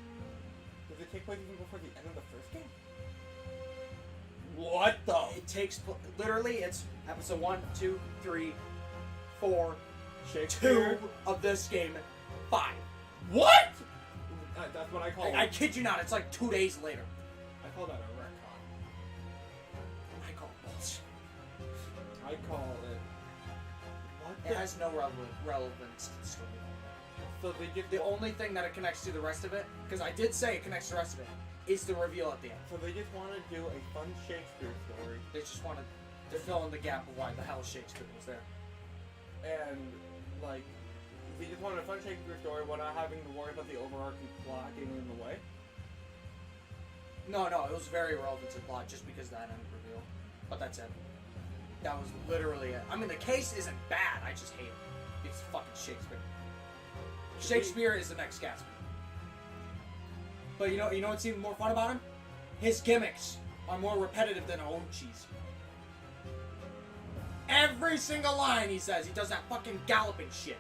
Does it take place even before the end of the first game? What the? it takes literally it's episode 1, 2, 3, 4, 2 Shakespeare? of this game, 5. What? That's what I call I kid you not, it's like 2 days later. I call that a retcon. I call it bullshit. I call it... What It has no relevance to the story. So they just... The only thing that it connects to the rest of it, because I did say it connects to the rest of it, is the reveal at the end. So they just want to do a fun Shakespeare story. They just wanted to fill in the gap of why the hell Shakespeare was there. And, like... They just wanted a fun Shakespeare story without having to worry about the overarching plot getting in the way. No, it was very relevant to the plot just because of that end reveal. But that's it. That was literally it. I mean, the case isn't bad, I just hate it. It's fucking Shakespeare. Shakespeare is the next Gatsby. But you know what's even more fun about him? His gimmicks are more repetitive than Ouchi's. Every single line he says, he does that fucking galloping shit.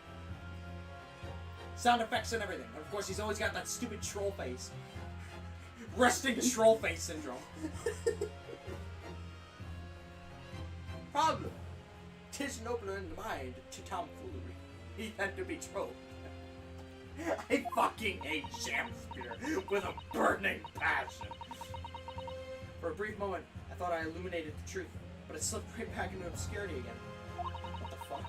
Sound effects and everything. And of course, he's always got that stupid troll face. Resting troll face syndrome. Problem. 'Tis an opener in the mind to tomfoolery. He had to be trolled. I fucking hate Shakespeare with a burning passion. For a brief moment, I thought I illuminated the truth, but it slipped right back into obscurity again. What the fuck?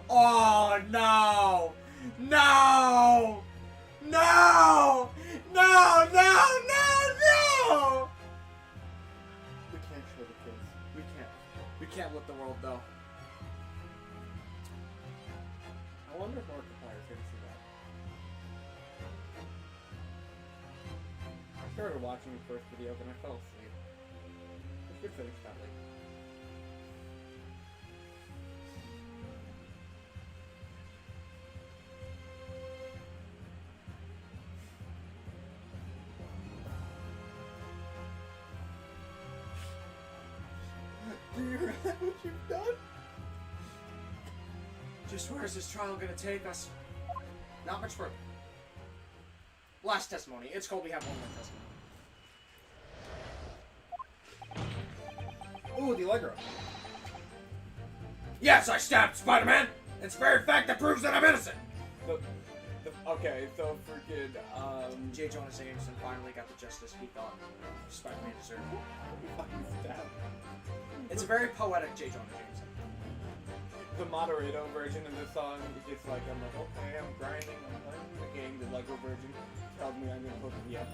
Oh no! No! No! No! No! No! We can't show the kids. We can't. We can't let the world know. I wonder if Markiplier's gonna see that. I started watching the first video, then I fell asleep. We should finish that later. Do you realize what you've done? Just where is this trial gonna take us? Not much further. Last testimony. It's cold, we have one more testimony. Ooh, the Allegro. Yes, I stabbed Spider-Man! It's the very fact that proves that I'm innocent! Okay, so freaking, J. Jonah Jameson finally got the justice he thought Spider-Man deserved. fucking stab. It's a very poetic J. Jonah Jameson. The Moderato version of this song is just like, I'm like, okay, I'm grinding, I'm playing the game. The Lego version tells me I'm gonna put the end.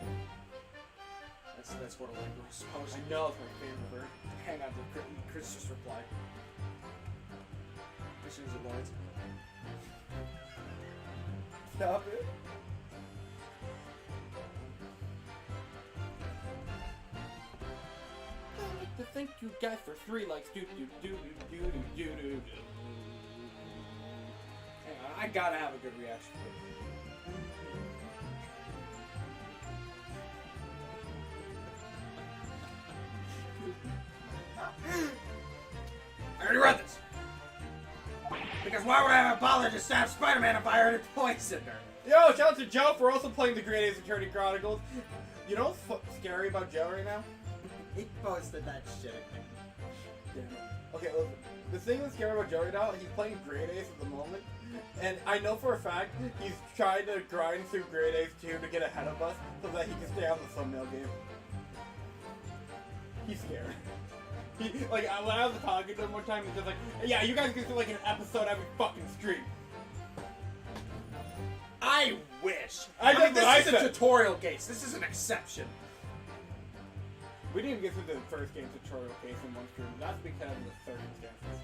That's what a Lego is supposed I to know it's my favorite version. hang on to Chris just replied. As soon as it loads. Stop it. I'd like to thank you guys for 3 likes. Do do do do do do do do. Hang on, I gotta have a good reaction. I already read this. Because why would I have bothered to stab Spider-Man if I already poisoned her? Yo, shout out to Joe for also playing the Great Ace Attorney Chronicles. You know what's scary about Joe right now? He posted that shit. Okay, listen. The thing that's scary about Joe right now, he's playing Great Ace at the moment. And I know for a fact he's trying to grind through Great Ace 2 to get ahead of us so that he can stay on the thumbnail game. He's scared. He, like, when I was talking to him one time, he's just like, yeah, you guys can do like an episode every fucking stream. I wish. I mean, know what I this is a said. tutorial case. This is an exception. We didn't even get through the first game tutorial case in one stream. That's because of the circumstances.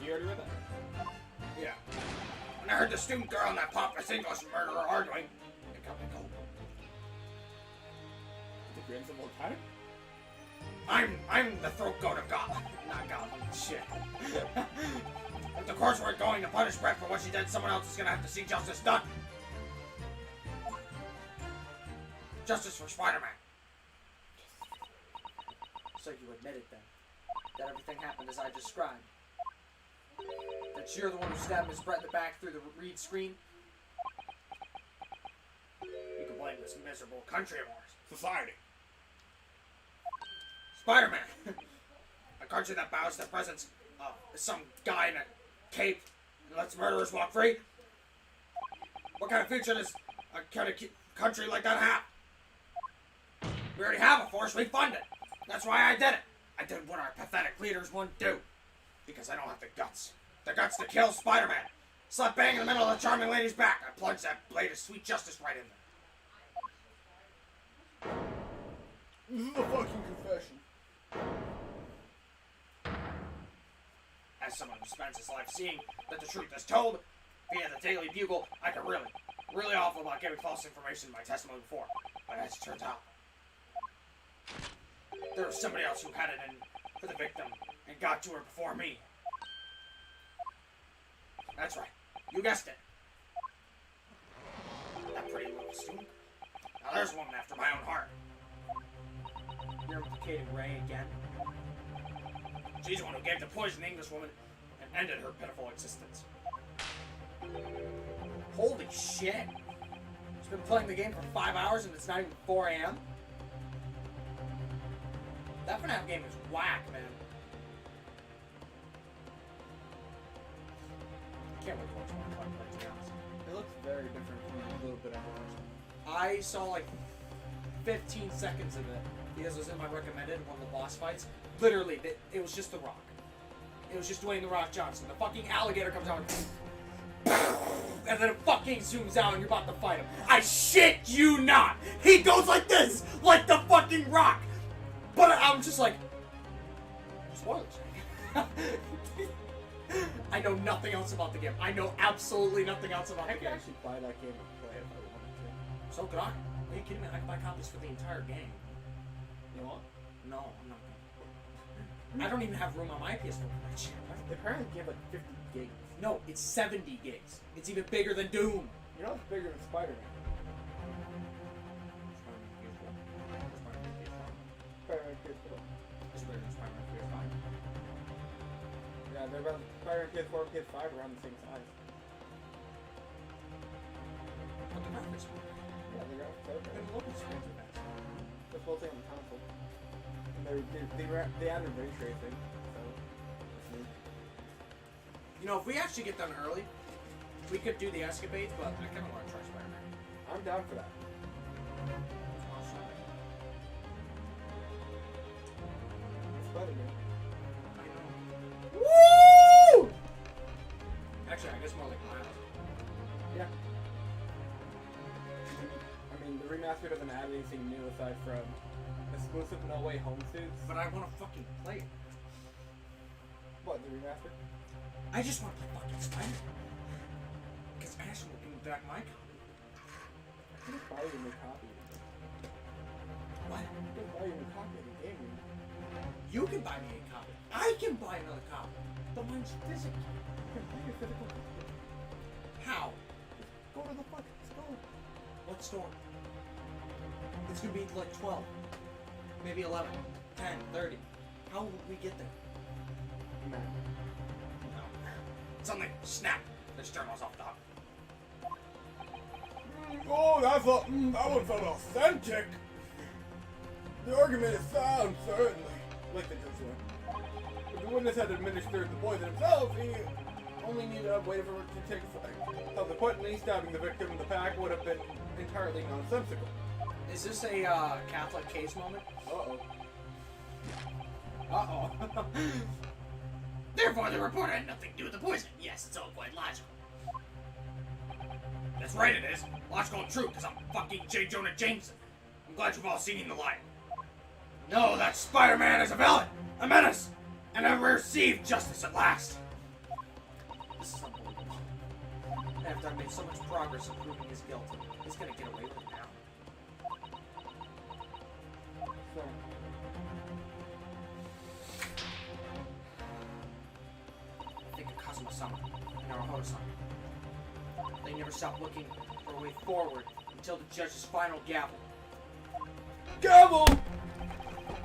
You already read that? Yeah. When I heard the student girl and that pompous English murderer arguing, it got me cold. The Grins of all time? I'm the throat goat of God. Not God. Shit. If the courts weren't going to punish Brett for what she did, someone else is gonna have to see justice done. Justice for Spider-Man. So you admitted then that everything happened as I described. That you're the one who stabbed Miss Brett in the back through the reed screen. You can blame this miserable country of ours. Society. Spider-Man! A country that bows to the presence of some guy in a cape and lets murderers walk free? What kind of future does a kind of country like that have? We already have a force, we fund it. That's why I did it. I did what our pathetic leaders wouldn't do. Because I don't have the guts. The guts to kill Spider-Man. Slap bang in the middle of the charming lady's back. I plunged that blade of sweet justice right in there. This is a fucking confession. As someone who spends his life seeing that the truth is told via the Daily Bugle, I could really awful about giving false information in my testimony before. But as it turns out, there was somebody else who had it in for the victim and got to her before me. That's right. You guessed it. costume. Now there's one after my own heart. You're implicating Ray again. She's the one who gave the poison to Englishwoman and ended her pitiful existence. Holy shit. She's been playing the game for 5 hours and it's not even 4 a.m.? That FNAF game is whack, man. Can't wait to watch one play, to be honest. It looks very different from a little bit I watched. I saw like 15 seconds of it because it was in my recommended, one of the boss fights. Literally, it was just The Rock. It was just Dwayne The Rock Johnson. The fucking alligator comes out and then it fucking zooms out and you're about to fight him. I shit you not! He goes like this! Like the fucking Rock! But I'm just like... Spoilers. I know nothing else about the game. I know absolutely nothing else about I the could game. actually buy that game and play it if I wanted to. So could I. Are you kidding me? I can buy copies for the entire game. You know what? No, I'm not gonna. I don't even have room on my PS4 for that shit. They apparently give like 50 gigs. No, it's 70 gigs. It's even bigger than Doom. You know it's bigger than Spider-Man. Spider-Man PS4. It's bigger than Spider-Man PS5. Yeah, they're about Spider-Man PS4 and PS5 around the same size. But the graphics are Yeah, they're around better. better. The local screens are better. The full thing on the console. And they added ray tracing, so it's new. You know, if we actually get done early, we could do the escapades, but I kind of want to try Spider-Man. I'm down for that. Spider-Man. I know. Woo! Actually, I guess more like Miles. Yeah. I mean, the remaster doesn't add anything new aside from exclusive No Way Home suits. But I want to fucking play it. What, the remaster? I just want to play fucking Spider-Man. Because Ash will give me back my copy. I couldn't buy you a new copy. What? I couldn't buy you a new copy of the game. You can buy me a copy. I can buy another copy. But mine's physical. You can buy your physical copy. How? Go to the fucking store. What store? It's gonna be like 12. Maybe 11. 10. 30. How will we get there? Man. No. Suddenly, snap! There's journals off the top. Oh, that one felt authentic. The argument is sound, certainly. Like the judge one. If the witness had administered the poison himself, he only needed a way for it to take effect. Subsequently, stabbing the victim in the back would have been entirely nonsensical. Is this a Catholic case moment? Uh-oh. Uh-oh. Therefore, the report had nothing to do with the poison. Yes, it's all quite logical. That's right, it is. Logical and true, because I'm fucking J. Jonah Jameson. I'm glad you've all seen the light. No, that Spider-Man is a villain, a menace, and I've received justice at last. This is unbelievable. After I've made so much progress in proving his guilt, he's gonna get away with it now. So, Think of Kazuma-sama and Naruhodo-sama. They never stopped looking for a way forward until the judge's final gavel. gavel!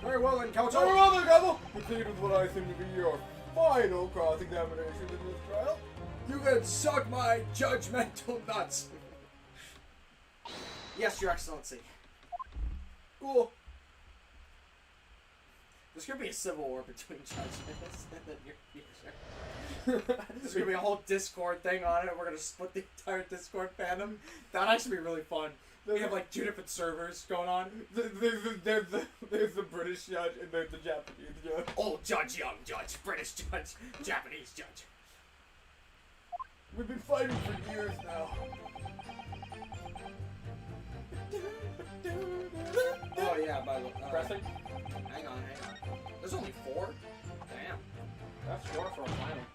Very well then, Counsel. Very well then, gavel! Proceed with what I assume to be your final cross-examination in this trial. You can suck my judgmental nuts. Yes, Your Excellency. Cool. There's gonna be a civil war between judges and the near future. There's gonna be a whole Discord thing on it. We're gonna split the entire Discord fandom. That'd actually be really fun. We have like 2 different servers going on. There's the British judge and there's the Japanese judge. Old judge, young judge, British judge, Japanese judge. We've been fighting for years now. Oh yeah, by the way. Pressing? Hang on. There's only 4? Damn. That's 4 for a final.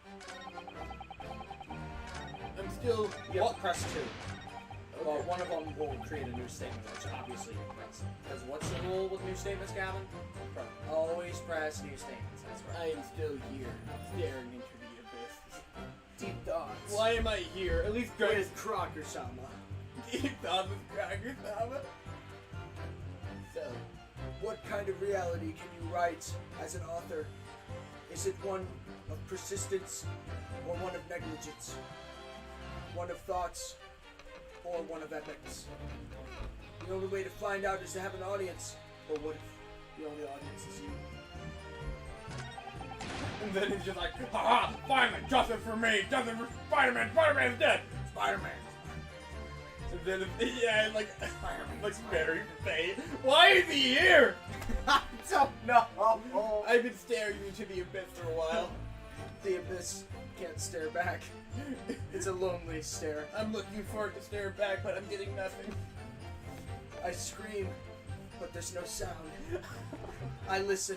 I'm still... You have to press 2. Well, one of them will create a new statement, which obviously you press. Because what's the rule with new statements, Gavin? Always press new statements. That's right. I am still here, staring into the abyss. Deep thoughts. Why am I here? At least With Crocker-sama. deep thoughts with Cracker Saba. So, what kind of reality can you write as an author? Is it one of persistence or one of negligence? One of thoughts or one of ethics? The only way to find out is to have an audience. Or what if the only audience is you? And then he's just like, haha, finally, justice for me, justice for Spider-Man, Spider-Man's dead, Spider-Man. And then, yeah, like, Spider-Man looks very fake. Why is he here? I don't know. I've been staring into the abyss for a while. The abyss can't stare back. It's a lonely stare. I'm looking forward to stare back, but I'm getting nothing. I scream, but there's no sound. I listen,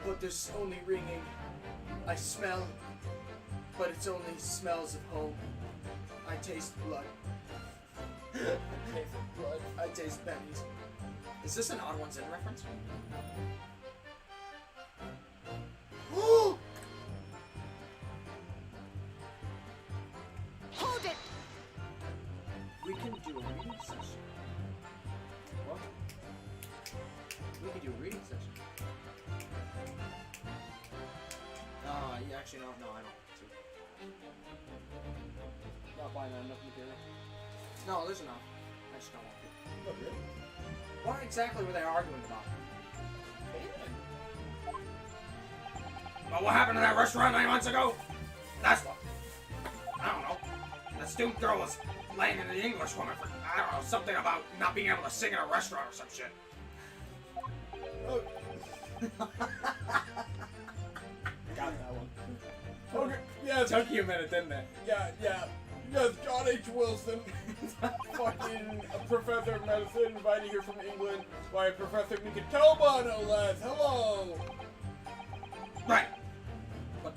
but there's only ringing. I smell, but it's only smells of home. I taste blood. I taste blood. I taste pennies. Is this an Odd Ones In reference? Hold it! We can do a reading session. What? We can do a reading session. Yeah, actually, no, I don't want to. Not buying that enough material. No, there's enough. I just don't want to. Oh, really? What exactly were they arguing about? About what happened to that restaurant 9 months ago? That's what. I don't know. That student girl was laying into the English woman for, I don't know, something about not being able to sing in a restaurant or some shit. Oh. Got that one. Okay, yeah, Took you a minute, didn't it? yeah. Yes, John H. Wilson, fucking a professor of medicine, invited here from England by Professor Nikitoba, no less. Hello! Right. But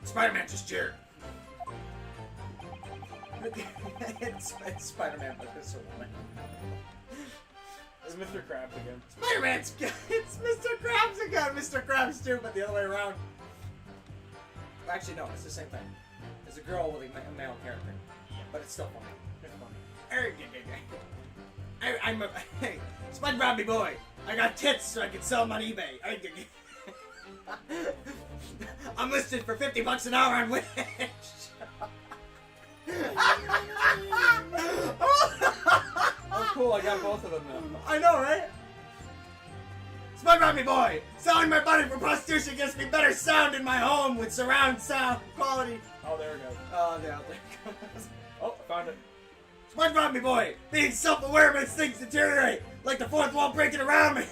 Spider-Man just cheered. It's Spider-Man, but it's a woman. It's Mr. Krabs again. Spider-Man's It's Mr. Krabs again! Mr. Krabs too, but the other way around. Actually, no, it's the same thing. It's a girl with a male character. But it's still funny. It's funny. I'm a... Hey, SpongeBob me boy. I got tits so I can sell them on eBay. I'm listed for $50 an hour on Wish. Oh, cool, I got both of them now. I know, right? SpongeBob me boy. Selling my body for prostitution gets me better sound in my home with surround sound quality. Oh, there it goes. Oh, there it goes. Oh, I found it. SpongeBob me boy. Being self-aware makes things deteriorate. Like the fourth wall breaking around me.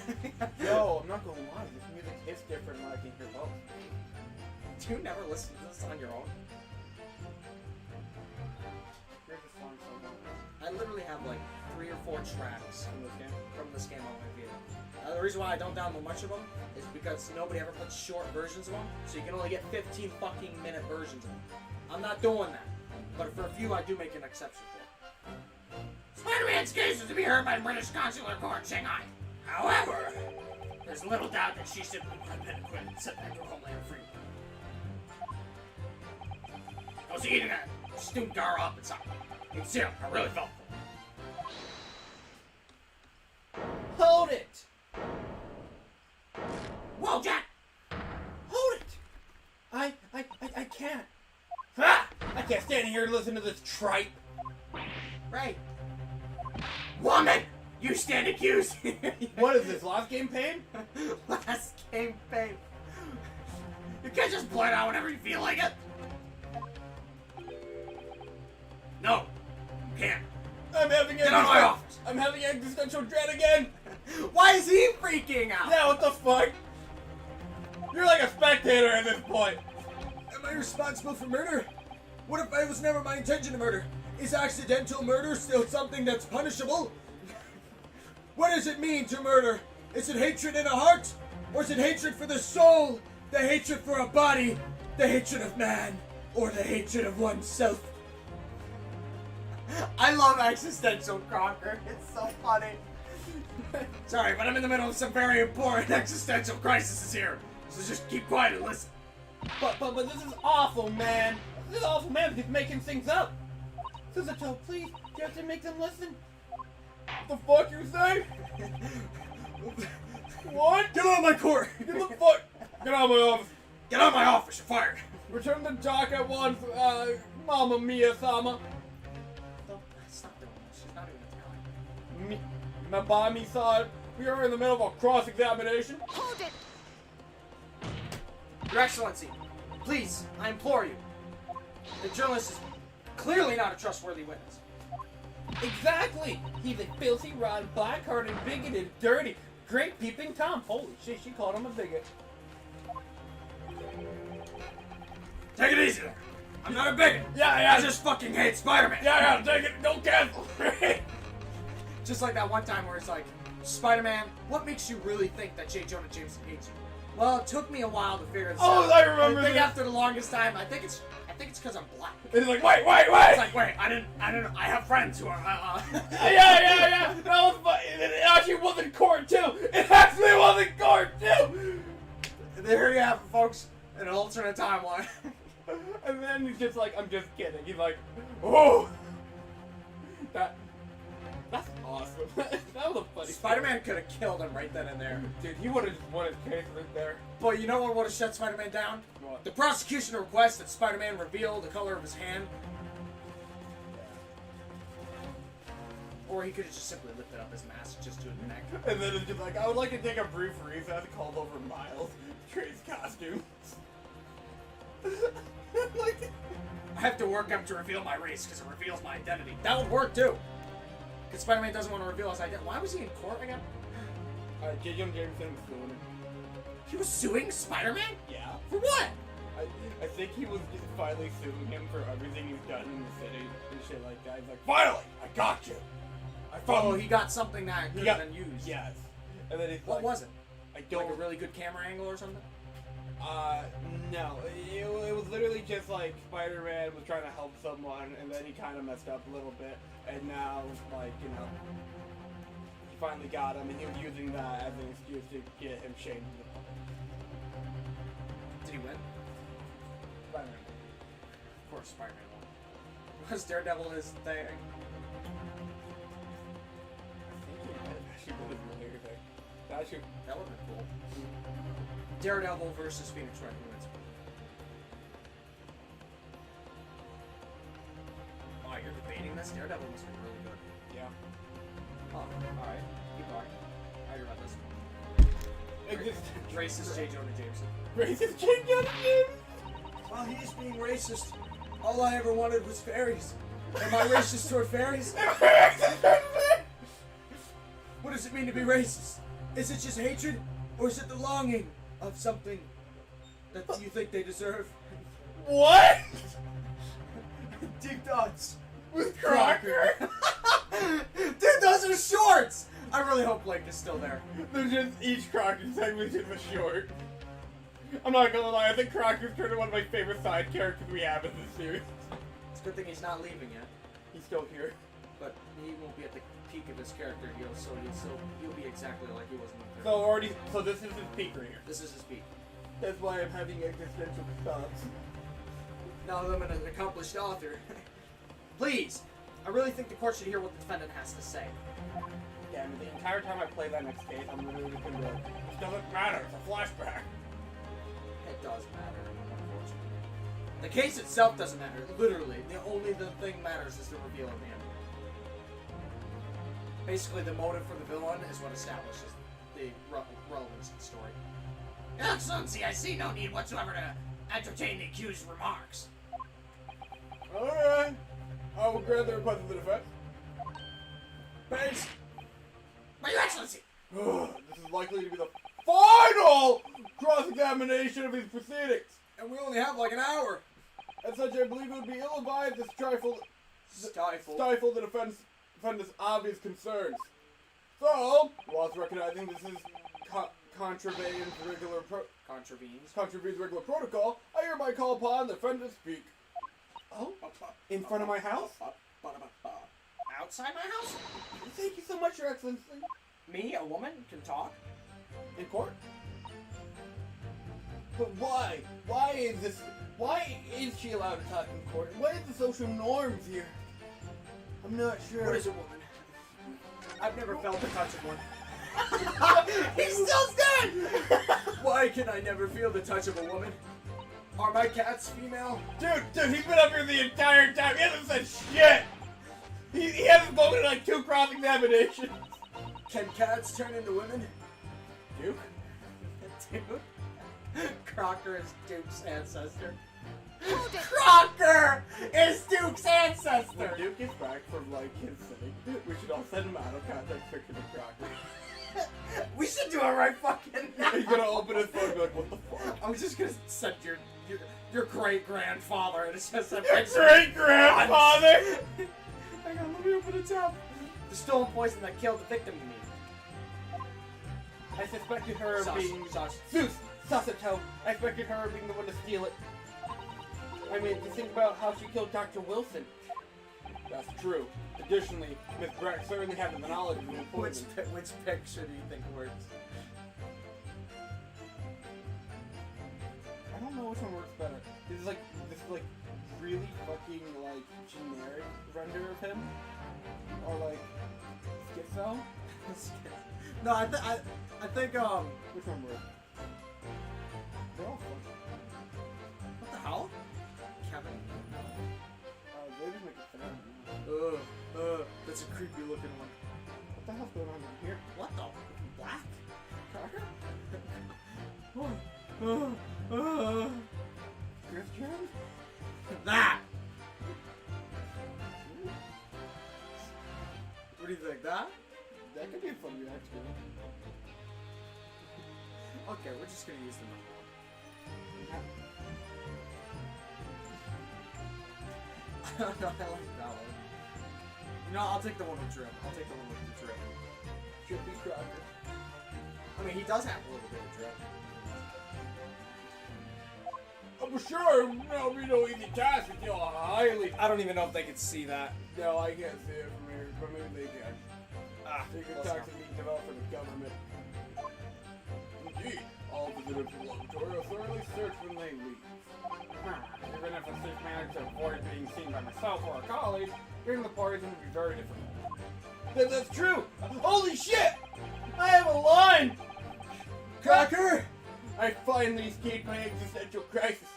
Yo, I'm not gonna lie, this music is different when I can hear both. Do you never listen to this on your own? Here's the song so long. I literally have like 3 or 4 tracks In this game. from this game on my video. The reason why I don't download much of them is because nobody ever puts short versions of them, so you can only get 15 fucking minute versions of them. I'm not doing that, but for a few I do make an exception for. Spider-Man's case is to be heard by the British Consular Court in Shanghai. However, there's little doubt that she simply could have been acquitted and sent back to her homeland free. I was eating that stupid gar up inside. You can see him. I really felt for him. Hold it! Whoa, Jack! Hold it! I can't. Ah! I can't stand here and listen to this tripe. Right. Woman! You stand accused! What is this, last game pain? Last game, babe. You can't just blurt out whenever you feel like it. No, you can't. I'm having Get out of my office. I'm having existential dread again. Why is he freaking out? Yeah, what the fuck? You're like a spectator at this point. Am I responsible for murder? What if it was never my intention to murder? Is accidental murder still something that's punishable? What does it mean to murder? Is it hatred in a heart? Or is it hatred for the soul? The hatred for a body? The hatred of man? Or the hatred of oneself? I love existential Crocker. It's so funny. Sorry, but I'm in the middle of some very important existential crises here. So just keep quiet and listen. But this is awful, man. This is awful, man. He's making things up. Susato, please, you have to make them listen. What the fuck you say? What? Get out of my court! Get the fuck! Get out of my office! Get out of my office, you're fired! Return the dock at once, Mamma Mia-sama. Stop doing this, she's not even Italian. Mabami-san, we are in the middle of a cross-examination. Hold it! Your Excellency, please, I implore you. The journalist is clearly not a trustworthy witness. Exactly! He's a filthy, rotten, black-hearted, bigoted, dirty, great peeping Tom. Holy shit, she called him a bigot. Take it easy there. I'm not a bigot. Yeah, I just fucking hate Spider-Man. Yeah, take it, don't cancel. Just like that one time where it's like, Spider-Man, what makes you really think that J. Jonah Jameson hates you? Well, it took me a while to figure this out. Oh, I remember I think this. after the longest time, I think it's because I'm black. It's like, wait! It's like, wait, I have friends who are, Yeah. That was funny. It actually wasn't court too. It actually wasn't court too. There you have it, folks. In an alternate timeline. And then he's just like, I'm just kidding. He's like, oh, that's awesome. That was a funny. Spider-Man could have killed him right then and there. Dude, he would have just won his case right there. But you know what would have shut Spider-Man down? What? The prosecution request that Spider-Man reveal the color of his hand. Or he could have just simply lifted up his mask just to his neck. And then it's just like, I would like to take a brief recess, called over Miles, Trey's costume. Like, I have to work up to reveal my race because it reveals my identity. That would work too. Because Spider-Man doesn't want to reveal his identity. Why was he in court again? J. Jonah Jameson was suing him. He was suing Spider-Man? Yeah. For what? I think he was just finally suing him for everything he's done in the city and shit like that. He's like, finally, I got you. Oh, he got something that could have been used. Yes. And then he's What like, was it? I don't. Like a really good camera angle or something? No. It was literally just like Spider-Man was trying to help someone, and then he kind of messed up a little bit, and now, like, you know, he finally got him, and he was using that as an excuse to get him shamed to the public. Did he win? Spider-Man. Of course, Spider-Man won. Was Daredevil his thing? I think he might have actually been his later thing. That should. That would have been cool. Daredevil versus Phoenix Wright. Who wins? Oh, you're debating this? Daredevil must be really good. Yeah. Oh, alright. Keep going. I hear about this. It just. Racist J. Jonah Jameson. Racist J. Jonah Jameson. While he's being racist, all I ever wanted was fairies. Am I racist toward fairies? What does it mean to be racist? Is it just hatred, or is it the longing of something that you think they deserve? What? Deep thoughts. With Crocker? Dude, those are shorts! I really hope Blake is still there. There's just each Crocker segment is a short. I'm not gonna lie, I think Crocker's turned into one of my favorite side characters we have in this series. It's a good thing he's not leaving yet, He's still here. but he won't be at the peak of his character, so he'll be exactly like he was in the third. So this is his peak right here. This is his peak. That's why I'm having existential thoughts. Now that I'm an accomplished author. Please! I really think the court should hear what the defendant has to say. Yeah, I mean, the entire time I play that next case, I'm literally just gonna be like, this doesn't matter, it's a flashback. It does matter, unfortunately. The case itself doesn't matter, literally. The thing matters is the reveal at the end. Basically, the motive for the villain is what establishes the relevance of the story. Excellency, I see no need whatsoever to entertain the accused's remarks. Alright. I will grant the request of the defense. Base! But Your Excellency! This is likely to be the final cross-examination of his proceedings. And we only have like an hour. As such, I believe it would be ill-advised to stifle the defendant's obvious concerns. So, whilst recognizing this is contravenes regular protocol, I hereby call upon the defendant to speak. Oh? In front of my house? Outside my house? Thank you so much, Your Excellency. Me, a woman, can talk? In court? But why? Why is she allowed to talk in court? What is the social norms here? I'm not sure. What is a woman? I've never felt the touch of one. He's still dead! Why can I never feel the touch of a woman? Are my cats female? Dude, he's been up here the entire time. He hasn't said shit. He hasn't spoken in like 2 cross-examinations. Can cats turn into women? Duke? Dude. Crocker is Duke's ancestor. Hold it! Crocker is Duke's When ancestor! Duke gets back from like his thing, we should all send him out of contact picture of Crocker. We should do it right fucking now! He's gonna open his phone and be like, what the fuck? I was just gonna send your great-grandfather and it's just a Your picture. great-grandfather! Hang on, let me open the tab. The stolen poison that killed the victim you need. I suspected her of Sus. being Sus. Zeus, Susseto. I suspected her of being the one to steal it. I mean, to think about how she killed Dr. Wilson. That's true. Additionally, Miss Brett certainly had the knowledge of the poison. Which picture do you think works? I don't know which one works better. This is like really fucking like generic render of him, or like schizo. No, I think Which one works? They're all fun. what the hell? Kevin. They just make it fair. That's a creepy looking one. What the hell's going on in here? What the? Black? Christian? That! What do you think? That? That could be a fun reaction. Okay, we're just gonna use the number one. No, I like that one. You know, I'll take the one with drip. I'll take the one with the drip. Drippy Crocker. I mean, he does have a little bit of drip. I'm sure it'll be no easy task with you highly. I don't even know if they could see that. No, I can't see it from here, but maybe they can. Secret close attacks are being developed for the government. Indeed, all visitors to the laboratory are thoroughly searched when they leave. Even if a safe managed to avoid being seen by myself or our colleagues, getting the poison would be very difficult. That's true. Holy shit! I have a line. Cracker! I finally escaped my existential crisis.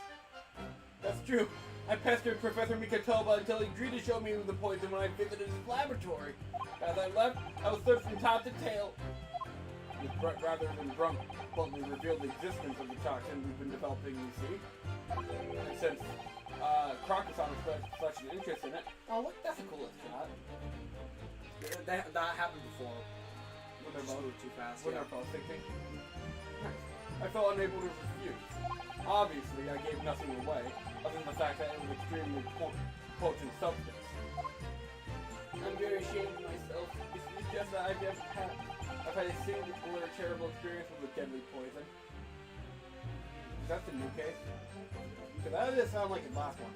That's true. I pestered Professor Mikatoba until he agreed to show me the poison when I visited his laboratory. As I left, I was searched from top to tail. Miss Brett, rather than drunk, bluntly revealed the existence of the toxin we've been developing, you see. And since Crocus on such an interest in it, oh look, that's a cool shot. That happened before. When they're Just both moved too fast. When Yeah. they're both thinking. I felt unable to refuse. Obviously, I gave nothing away, other than the fact that it was extremely potent substance. I'm very ashamed of myself. It's just that I've had a singular terrible experience with a deadly poison. Is that the new case? Because that doesn't sound like the last one.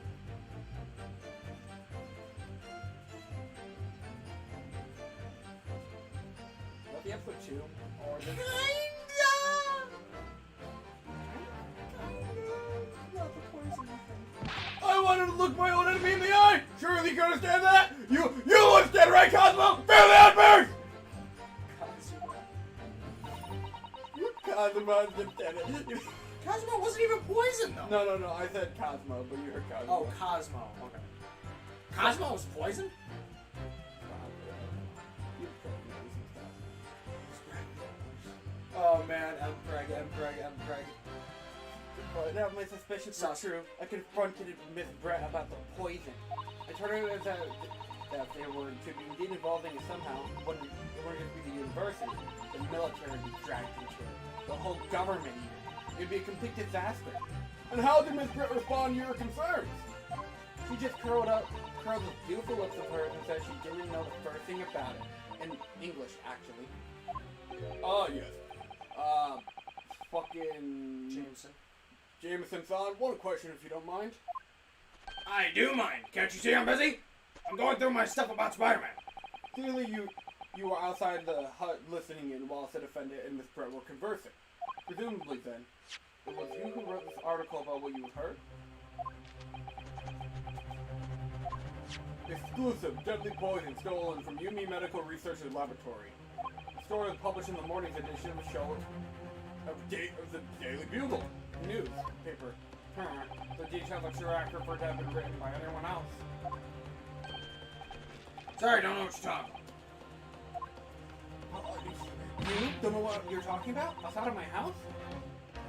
Is that the episode 2? Or this? I wanted to look my own enemy in the eye. Surely you can understand that. You understand, right, Cosmo? Feel the outburst. Cosmo Lieutenant. Cosmo wasn't even poisoned though. No, I said Cosmo, but you heard Cosmo. Oh, Cosmo. Okay. Cosmo was poisoned? Oh man, M. Craig. But now my suspicions were true. I confronted Miss Brett about the poison. I told her that if they were to be indeed involved in it somehow, it wouldn't just be the university, the military would be dragged into it, the whole government even. It would be a complete disaster. And how did Miss Britt respond to your concerns? She just curled the beautiful lips of hers and said she didn't know the first thing about it. In English, actually. Ah, yes. Fucking... Jameson-san, one question if you don't mind. I do mind. Can't you see I'm busy? I'm going through my stuff about Spider-Man. Clearly you were outside the hut listening in while said defendant and Miss Brett were conversing. Presumably then, it was you who wrote this article about what you heard? Exclusive deadly poison stolen from Yumi Medical Research Laboratory. The story was published in the morning's edition of the show of the Daily Bugle news paper. The details are sure accurate for it to have been written by anyone else. Sorry, don't know what you're talking about. You don't know what you're talking about? Outside of my house?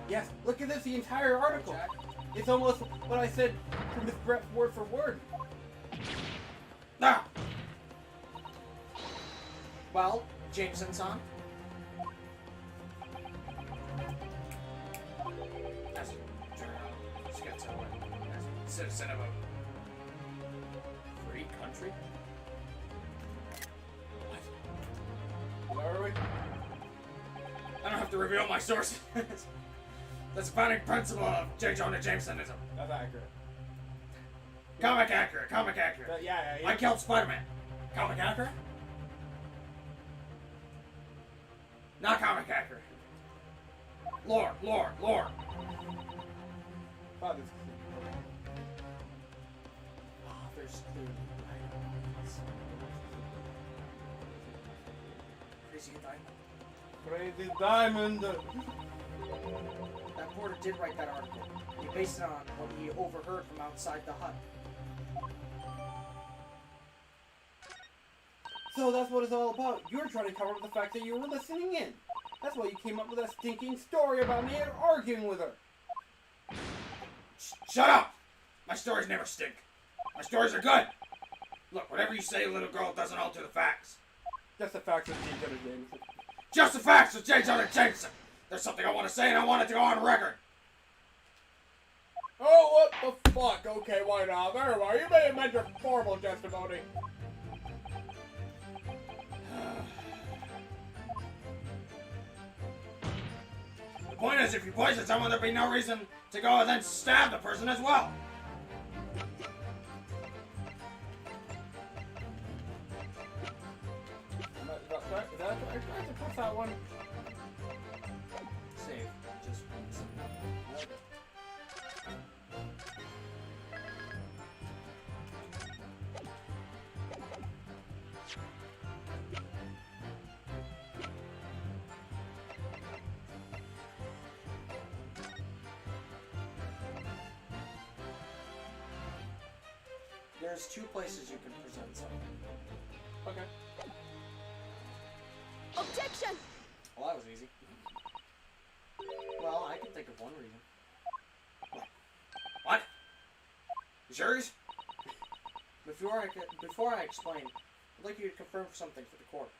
Yes, look at this, the entire article. Jack? It's almost what I said from Miss Brett word for word. Ah! Well, Jameson-san. That's just got to as a citizen of a free country. Where are we? I don't have to reveal my sources. That's the founding principle of J. Jonah Jamesonism. That's accurate. Comic accurate, comic accurate. Yeah. I killed Spider-Man. Comic accurate? Not comic accurate. Lore. Father's There's Crazy Diamond. Crazy Diamond. That porter did write that article. He based it on what he overheard from outside the hut. So that's what it's all about. You're trying to cover up the fact that you were listening in. That's why you came up with that stinking story about me arguing with her. Shut up! My stories never stink. My stories are good. Look, whatever you say, little girl, doesn't alter the facts. That's the fact of G. Jonah Jameson. Just the facts of J. Jonah Jameson. There's something I want to say, and I want it to go on record. Oh, what the fuck? Okay, why not? Very well. You may amend your formal testimony. The point is, if you poison someone, there'd be no reason to go and then stab the person as well. Is that what's that one? Save. Just There's two places you can present something. Okay. Objection! Well, that was easy. Well, I can think of one reason. What? You serious? Before I explain, I'd like you to confirm something for the court.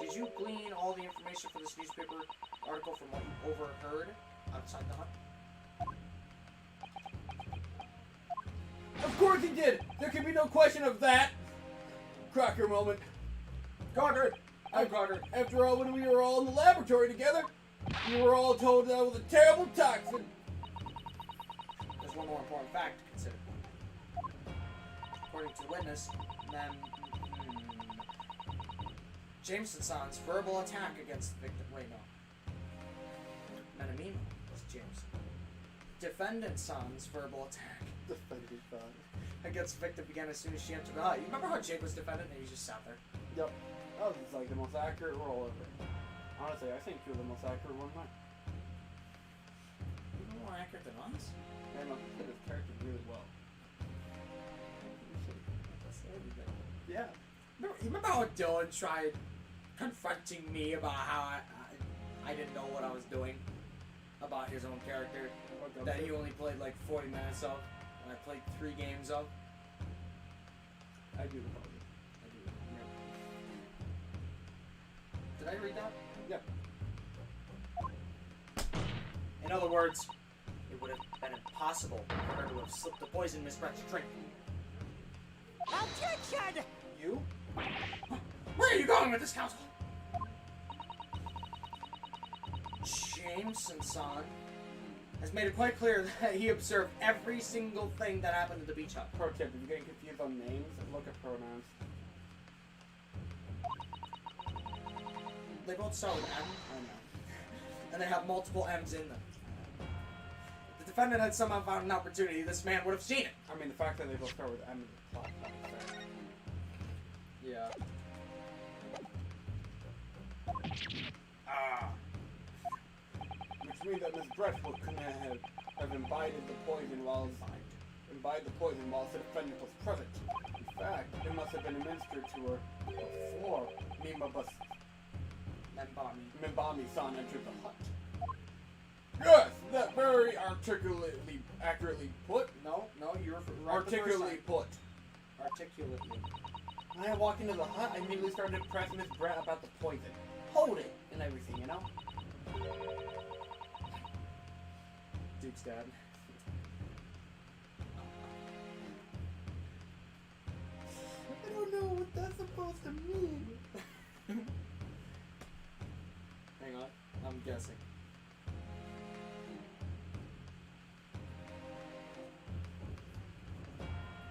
Did you glean all the information for this newspaper article from what you overheard outside the hut? Of course he did! There can be no question of that! Crocker moment. Crocker! I'm Crocker. After all, when we were all in the laboratory together, we were all told that I was a terrible toxin. There's one more important fact to consider. According to the witness, Jameson-san's verbal attack against the victim. Wait, no. Menamino was Jameson. Defendant-san's verbal attack against the victim began as soon as she entered the hut. You remember how Jake was defendant and he just sat there? Yep. That was like the most accurate role ever. Honestly, I think you're the most accurate one of mine. Even more accurate than us? Man, I played his character really well. Yeah. Remember how Dylan tried confronting me about how I didn't know what I was doing about his own character that he only played like 40 minutes of, and I played 3 games of? I do recall you. Did I read that? Yeah. In other words, it would have been impossible for her to have slipped the poison in Miss Brett's drink. Objection! You? Where are you going with this, counsel? Jameson-san has made it quite clear that he observed every single thing that happened at the beach hut. Pro tip, if you're getting confused on names, look at pronouns. They both start with M? I don't know. And they have multiple M's in them. If the defendant had somehow found an opportunity, this man would have seen it. I mean, the fact that they both start with M is a plot point. Dreadful couldn't have imbibed the poison while Senpai was present. In fact, it must have been administered to her before Membami-san entered the hut. Yes, that very accurately put. No, you're right. Articulately put. Articulately. When I walked into the hut, I immediately started pressing Miss Brett about the poison. Hold it! And everything, you know? Dude's dad. I don't know what that's supposed to mean. Hang on, I'm guessing.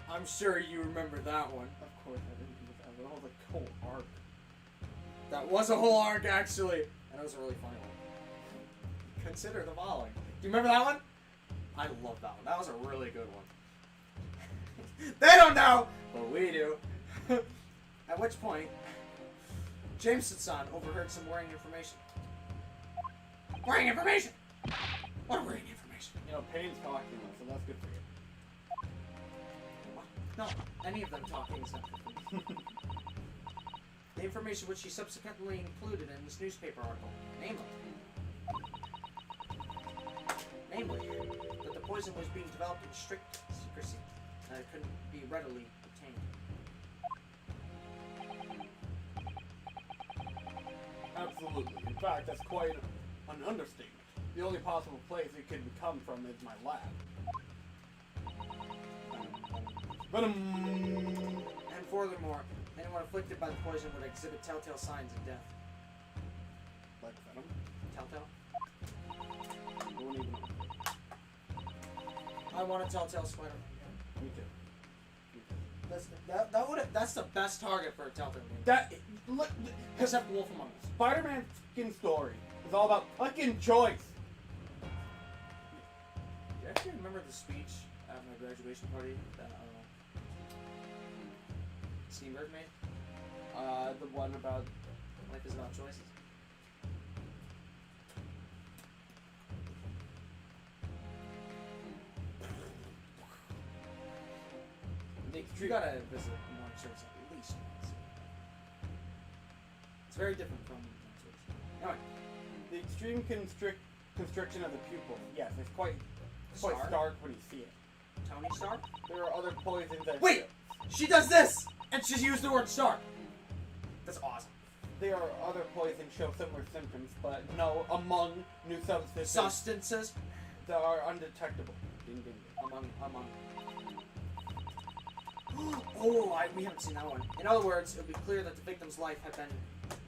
I'm sure you remember that one. Of course I didn't do that. That was a whole arc. That was a whole arc, actually. And it was a really funny one. Consider the following. Do you remember that one? I love that one. That was a really good one. They don't know, but we do. At which point, Jameson-san overheard some worrying information. Worrying information! What worrying information? You know, Payne's talking though, so that's good for you. No, any of them talking is not good for me. The information which she subsequently included in this newspaper article, namely, that the poison was being developed in strict secrecy, and it couldn't be readily obtained. Absolutely. In fact, that's quite an understatement. The only possible place it could come from is my lab. And furthermore, anyone afflicted by the poison would exhibit telltale signs of death. Like venom? Telltale? I don't even know. I want a telltale spider. Me too. That's the best target for a telltale game. That look, Except Wolf Among Us. Spider-Man's fucking story is all about fucking choice. Do you actually remember the speech at my graduation party that Steamberg made? The one about Life is about choices. You gotta visit morning service at least once. It's very different from morning service. Anyway, the extreme constriction of the pupil. Yes, it's quite Stark? stark when you see it. Tony Stark? There are other poisons that. Wait! She does this! And she's used the word Stark! That's awesome. There are other poisons show similar symptoms, but no, among new substances Substances? that are undetectable. Ding, ding, ding. Among. Oh, we haven't seen that one. In other words, it would be clear that the victim's life had been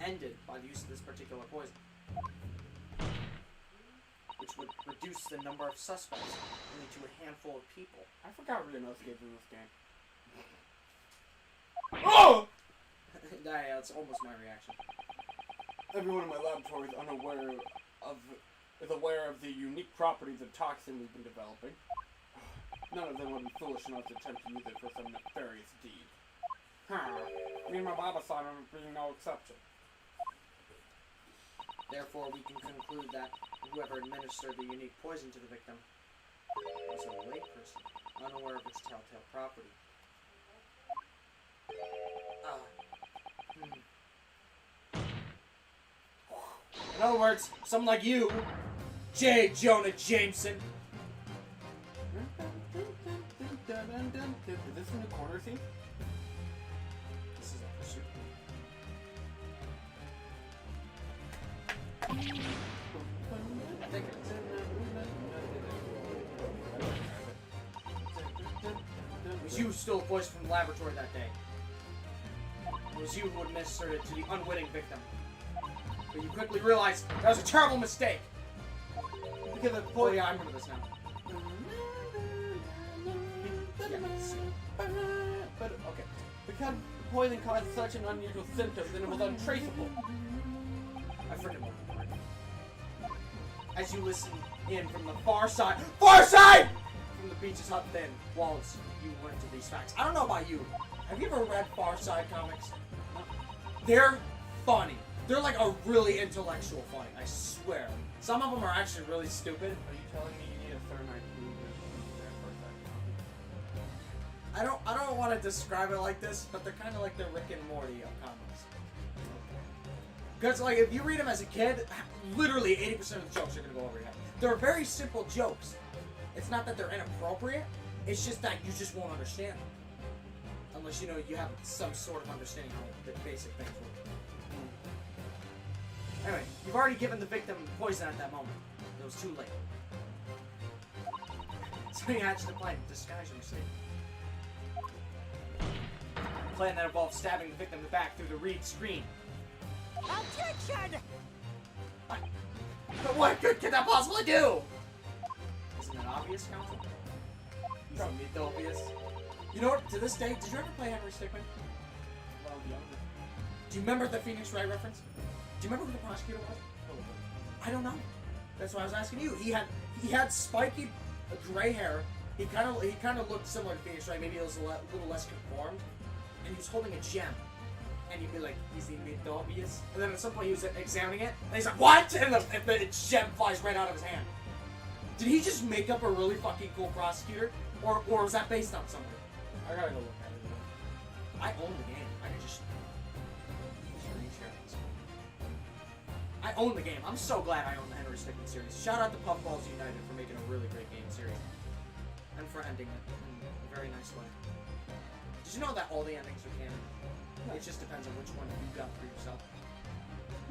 ended by the use of this particular poison, which would reduce the number of suspects only to a handful of people. I forgot Reno's gave in this game. Oh! Yeah, that's almost my reaction. Everyone in my laboratory is aware of the unique properties of toxin we've been developing. None of them would be foolish enough to attempt to use it for some nefarious deed. Me and my Baba-san are being no exception. Therefore, we can conclude that whoever administered the unique poison to the victim was a layperson, unaware of its telltale property. In other words, someone like you, J. Jonah Jameson. Is this from the corner scene? This is a pursuit. I think it is. It was you who stole the poison from the laboratory that day. It was you who administered it to the unwitting victim. But you quickly realized that was a terrible mistake. Because the Oh poison. yeah, I remember this now. But okay, because the poison caused such an unusual symptoms and it was untraceable. I forget what the word. As you listen in from the far side from the beach's hut thin walls, you went to these facts. I don't know about you. Have you ever read Far Side comics? They're funny. They're like a really intellectual fight, I swear. Some of them are actually really stupid. Are you telling me you need a third night to move there for a second? I don't want to describe it like this, but they're kind of like the Rick and Morty of comics. Because like if you read them as a kid, literally 80% of the jokes are gonna go over your head. They're very simple jokes. It's not that they're inappropriate. It's just that you just won't understand them unless you know you have some sort of understanding how the basic things work. Anyway, you've already given the victim poison at that moment. It was too late. So you hatched the plan. Disguise your mistake. A plan that involves stabbing the victim in the back through the reed screen. Objection! But what good could that possibly do? Isn't it obvious, Counsel? Probably obvious. You know what? To this day, did you ever play Henry Stickmin? Well, younger. Do you remember the Phoenix Wright reference? Do you remember who the prosecutor was? I don't know. That's why I was asking you. He had spiky gray hair. He kind of looked similar to Phoenix Wright. Maybe it was a little less conformed. And he was holding a gem. And you'd be like, is he made obvious? And then at some point he was examining it, and he's like, what? And the gem flies right out of his hand. Did he just make up a really fucking cool prosecutor? Or was that based on something? I gotta go look at it. I own the game. I could just screen share this. I own the game. I'm so glad I own the Henry Stickmin series. Shout out to Puffballs United for making a really great game series. And for ending it in a very nice way. Did you know that all the endings are canon? It just depends on which one you got for yourself.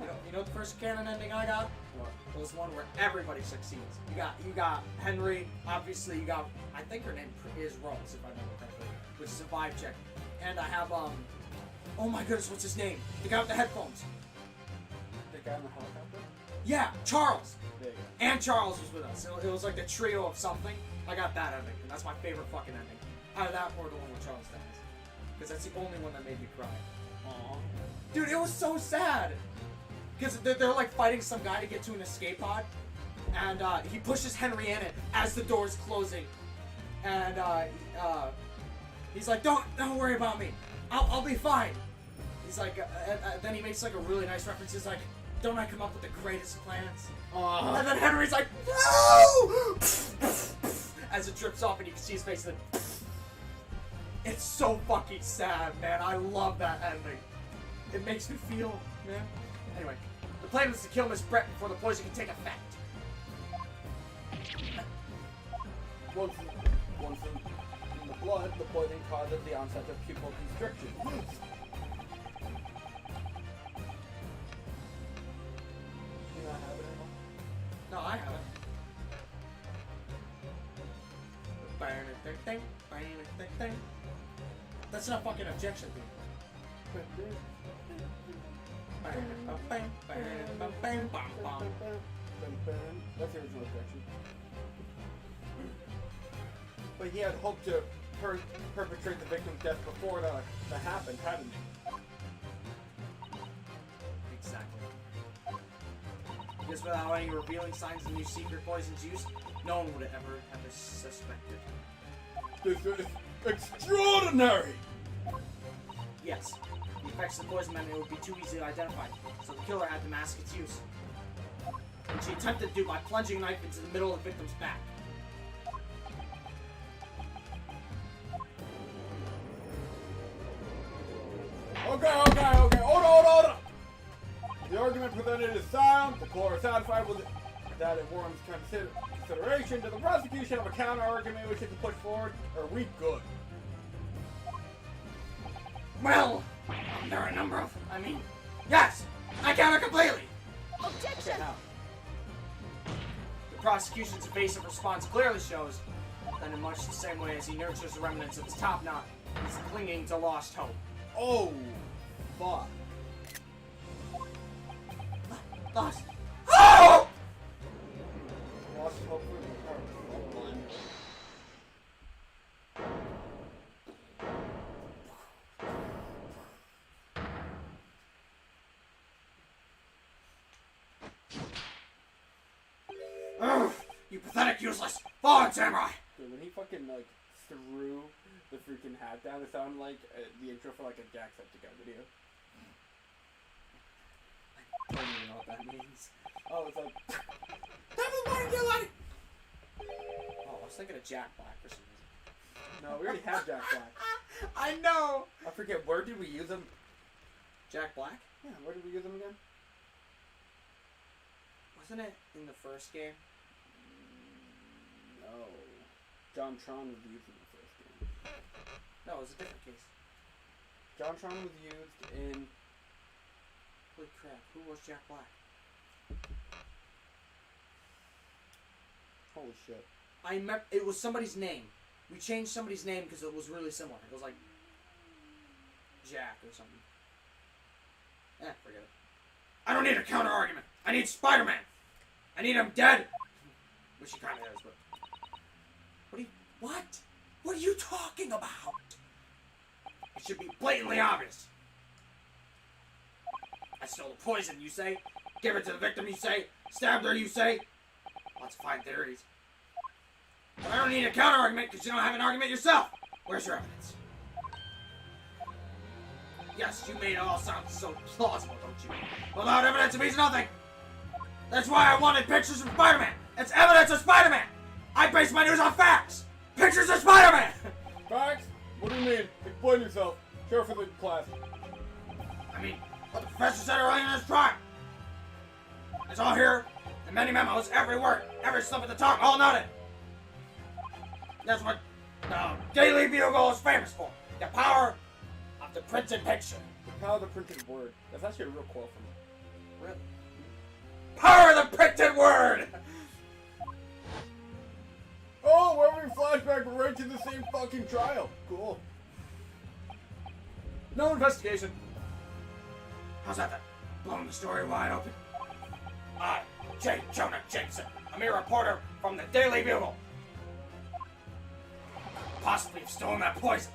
You know the first canon ending I got? What? It was one where everybody succeeds. You got Henry, obviously you got, I think her name is Rose, if I remember correctly, which is a vibe check. And I have, oh my goodness, what's his name? The guy with the headphones. The guy in the helicopter? Yeah, Charles. There you go. And Charles was with us. It was like the trio of something. I got that ending, and that's my favorite fucking ending. Either that or the one with Charles dies. Because that's the only one that made me cry. Aww. Dude, it was so sad. Because they're like fighting some guy to get to an escape pod. And he pushes Henry in it as the door's closing. And he's like, don't worry about me. I'll be fine. He's like, then he makes like a really nice reference. He's like, don't I come up with the greatest plans? And then Henry's like, no! As it drips off and you can see his face. And then, it's so fucking sad, man. I love that ending. It makes me feel, man. Anyway, the plan was to kill Miss Brett before the poison can take effect. Once in the blood, the poison causes the onset of pupil constriction. Do you not have it anymore? No, I haven't. That's not fucking objection thing. That's the original objection. But he had hoped to perpetrate the victim's death before that happened, hadn't he? Exactly. Because without any revealing signs of new secret poison's use, no one would ever have suspected. This is extraordinary! Yes, the effects of the poison meant it would be too easily identified, so the killer had to mask its use. Which he attempted to do by plunging a knife into the middle of the victim's back. Okay, hold on! The argument presented is sound. The court is satisfied with it, that it warrants consideration to the prosecution of a counter-argument which is pushed forward. Are we good? Well, there are a number of... yes! I counter completely! Objection! Okay, now. The prosecution's evasive response clearly shows that in much the same way as he nurtures the remnants of his top knot, he's clinging to lost hope. Oh, fuck. Lost. Oh! Lost hope for the line. Ugh, you pathetic, useless, fallen samurai! Dude, when he fucking, like, threw the freaking hat down, it sounded like the intro for, like, a Jacksepticeye video. Don't even know what that means. Oh, it's like, Devil's Morning Daylight! Oh, I was thinking of Jack Black for some reason. no, we already have Jack Black. I know! I forget, where did we use him? Jack Black? Yeah, where did we use him again? Wasn't it in the first game? No. John Tron was used in the first game. No, it was a different case. John Tron was used in... Holy crap, who was Jack Black? Holy shit. I remember, it was somebody's name. We changed somebody's name because it was really similar. It was like Jack or something. Forget it. I don't need a counter argument. I need Spider-Man. I need him dead. Which he kind of is, but... What? What are you talking about? It should be blatantly obvious. I stole the poison, you say? Give it to the victim, you say? Stabbed her, you say? Lots of fine theories. But I don't need a counter argument because you don't have an argument yourself. Where's your evidence? Yes, you made it all sound so plausible, don't you? Without evidence, it means nothing. That's why I wanted pictures of Spider-Man. It's evidence of Spider-Man. I base my news on facts. Pictures of Spider-Man. Facts? What do you mean? Explain yourself. Share for the class. I mean, what the professor said earlier in this trial. It's all here, in many memos, every word, every slip of the tongue, all noted. That's what the Daily Bugle is famous for. The power of the printed picture. The power of the printed word. That's actually a real quote from it. Really? Power of the printed word! Oh, we're having flashback right to the same fucking trial. Cool. No investigation. How's that then? Blowing the story wide open. I, J. Jonah Jameson, a mere reporter from the Daily Bugle. Possibly have stolen that poison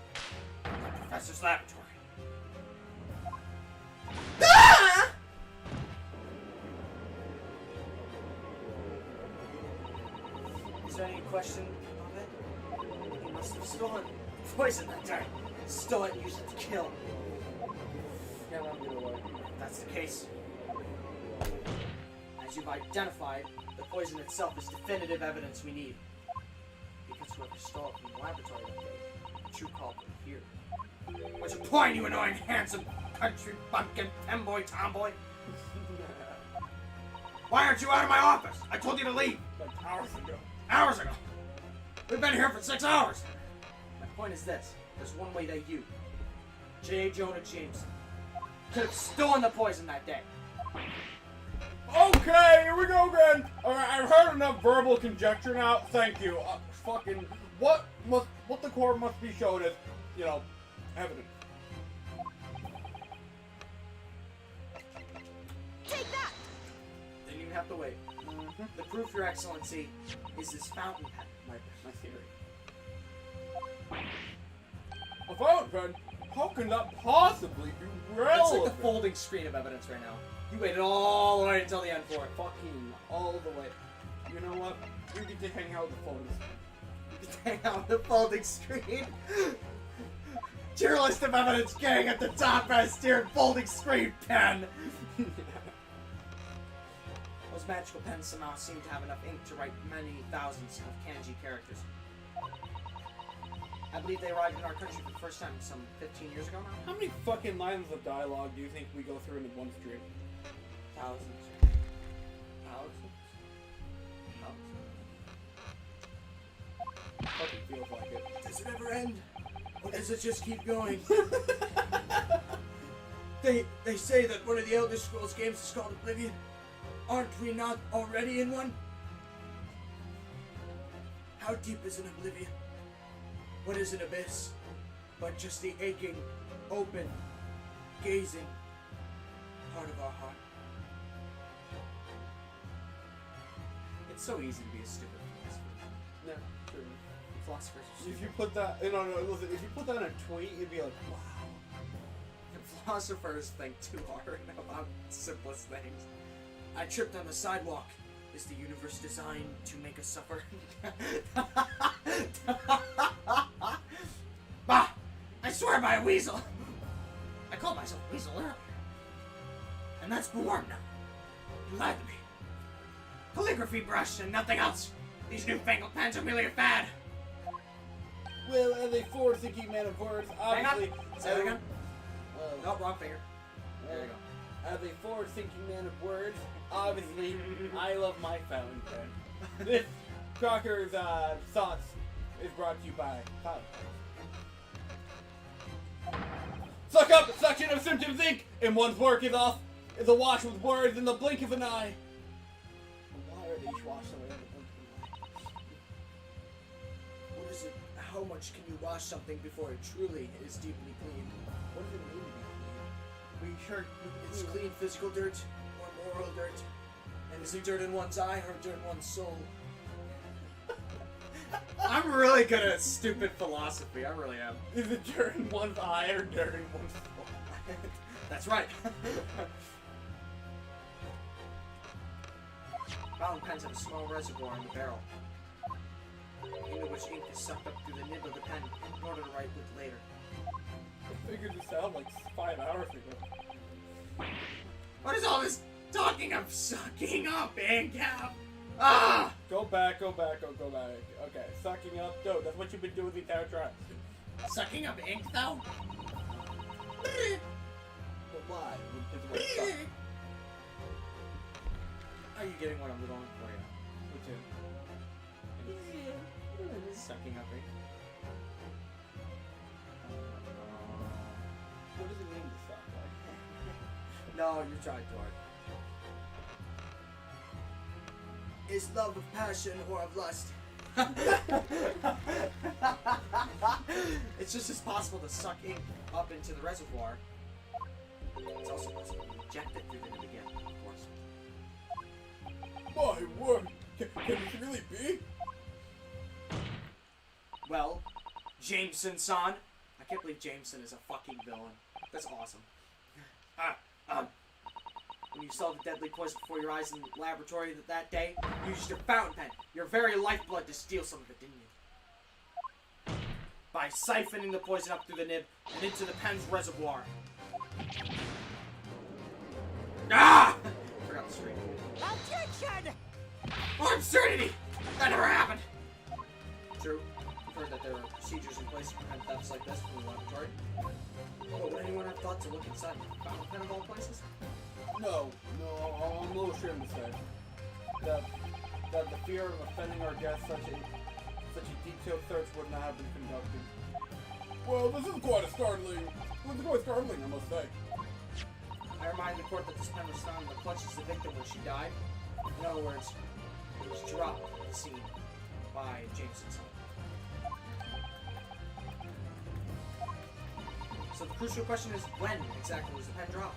from the professor's laboratory. Ah! Is there any question of it? He must have stolen poison that day. Stole it and used it to kill. Can't let him get away. If that's the case, as you've identified, the poison itself is definitive evidence we need. Because whoever stole it from the laboratory that day, the true culprit here. What's your point, you annoying, handsome, country bumpkin, femboy, tomboy? Why aren't you out of my office? I told you to leave. Like hours ago. Hours ago. We've been here for 6 hours. My point is this. There's one way that you, J. Jonah Jameson, could have stolen the poison that day. Okay, here we go again. Alright, I've heard enough verbal conjecture now. Thank you. Fucking, what the court must be shown as, you know, evidence. Take that! Didn't even have to wait. The proof, Your Excellency, is this fountain pen. My theory. A fountain pen? How can that possibly be relevant? It's like the folding screen of evidence right now. You waited all the way until the end for it. Fucking all the way. You know what? We get to hang out with the phones. Just hang out with the folding screen. Tier list of evidence gang at the top has tiered folding screen pen. Those magical pens somehow seem to have enough ink to write many thousands of kanji characters. I believe they arrived in our country for the first time some 15 years ago now. How many fucking lines of dialogue do you think we go through in one stream? Thousands. Thousands? Thousands. Fucking feels like it. Does it ever end? Or does it just keep going? They say that one of the Elder Scrolls games is called Oblivion. Aren't we not already in one? How deep is an oblivion? What is an abyss? But just the aching, open, gazing part of our heart. It's so easy to be a stupid philosopher. No, true. Philosophers are If stupid. you put that, no, listen. If you put that in a tweet, you'd be like, wow. And philosophers think too hard about the simplest things. I tripped on the sidewalk. Is the universe designed to make us suffer? Bah! I swear by a weasel! I called myself a weasel earlier. And that's born now. You lied to me. Calligraphy brush and nothing else. These newfangled pens are merely a fad. Well, as a forward-thinking man of words, obviously... Say that again. No, No, wrong finger. There you go. As a forward-thinking man of words, obviously, I love my fountain pen. This Crocker's thoughts is brought to you by fountain pens. Suck up, suction of symptoms ink, and one's work is off. Is a wash with words in the blink of an eye. Why are these washed away in the blink of an eye? What is it? How much can you wash something before it truly is deeply clean? What does it mean to be clean? We sure It's clean physical dirt or moral dirt. And is it dirt in one's eye or dirt in one's soul? I'm really good at stupid philosophy. I really am. Is it dirt in one's eye or dirt in one's soul? That's right. Fountain pens have a small reservoir in the barrel, into which ink is sucked up through the nib of the pen in order to write with later. I figured this out like 5 hours ago. What is all this talking of sucking up ink? Ah! Go back. Okay, sucking up dough. That's what you've been doing the entire time. Sucking up ink, though? But why? Is what suck. Are you getting what I'm going for? Which is? Sucking up ink. What does it mean to suck? No, you tried too hard. Is love of passion or of lust? It's just as possible to suck ink up into the reservoir. It's also possible to inject it through the nib again, of course. My word! Can this really be? Well, Jameson-san. I can't believe Jameson is a fucking villain. That's awesome. When you saw the deadly poison before your eyes in the laboratory that day, you used your fountain pen, your very lifeblood, to steal some of it, didn't you? By siphoning the poison up through the nib and into the pen's reservoir. Ah! Forgot the screen. Objection! More absurdity! That never happened! True. I've heard that there are procedures in place to prevent thefts like this from the laboratory. Oh, would anyone have thought to look inside the fountain pen of all places? No, I'm a little ashamed to say that the fear of offending our guests such a detailed search would not have been conducted. Well, this is quite startling, I must say. I remind the court that this pen was found in the clutches of the victim when she died. In other words, it was dropped at the scene by Jameson's son. So the crucial question is, when exactly was the pen dropped?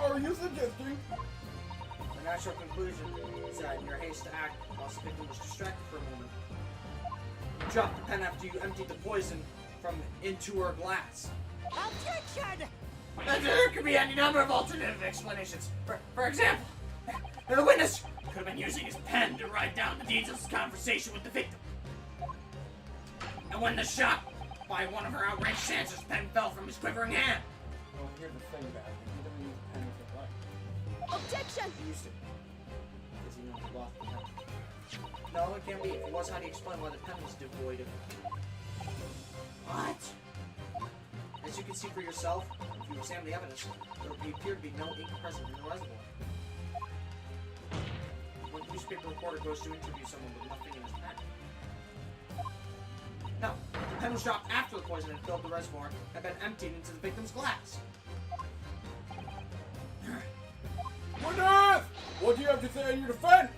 Are you suggesting? The natural conclusion is that in your haste to act, whilst the victim was distracted for a moment, you dropped the pen after you emptied the poison from into her glass. Objection! There could be any number of alternative explanations. For example, the witness could have been using his pen to write down the details of his conversation with the victim. And when the shot by one of her outraged dancers' pen fell from his quivering hand. Well, here's the thing, Dad. He doesn't use a pen as a light. Objection! He used to. Because he never lost the pen. No, it can't be. If it was, how do you explain why the pen was devoid of... What? As you can see for yourself, if you examine the evidence, there would appear to be no ink present in the reservoir. When a newspaper reporter goes to interview someone with nothing in his pen. No, the pen was dropped after the poison had filled the reservoir and been emptied into the victim's glass. Witness! What do you have to say in your defense?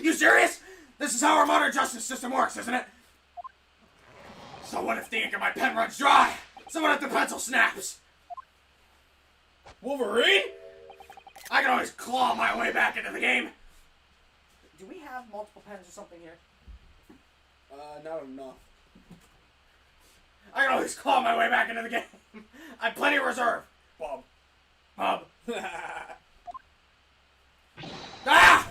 You serious? This is how our modern justice system works, isn't it? So what if the ink in my pen runs dry? So what if the pencil snaps? Wolverine? I can always claw my way back into the game. Do we have multiple pens or something here? Not enough. I can always claw my way back into the game. I have plenty of reserve. Bob. Ah! Ah!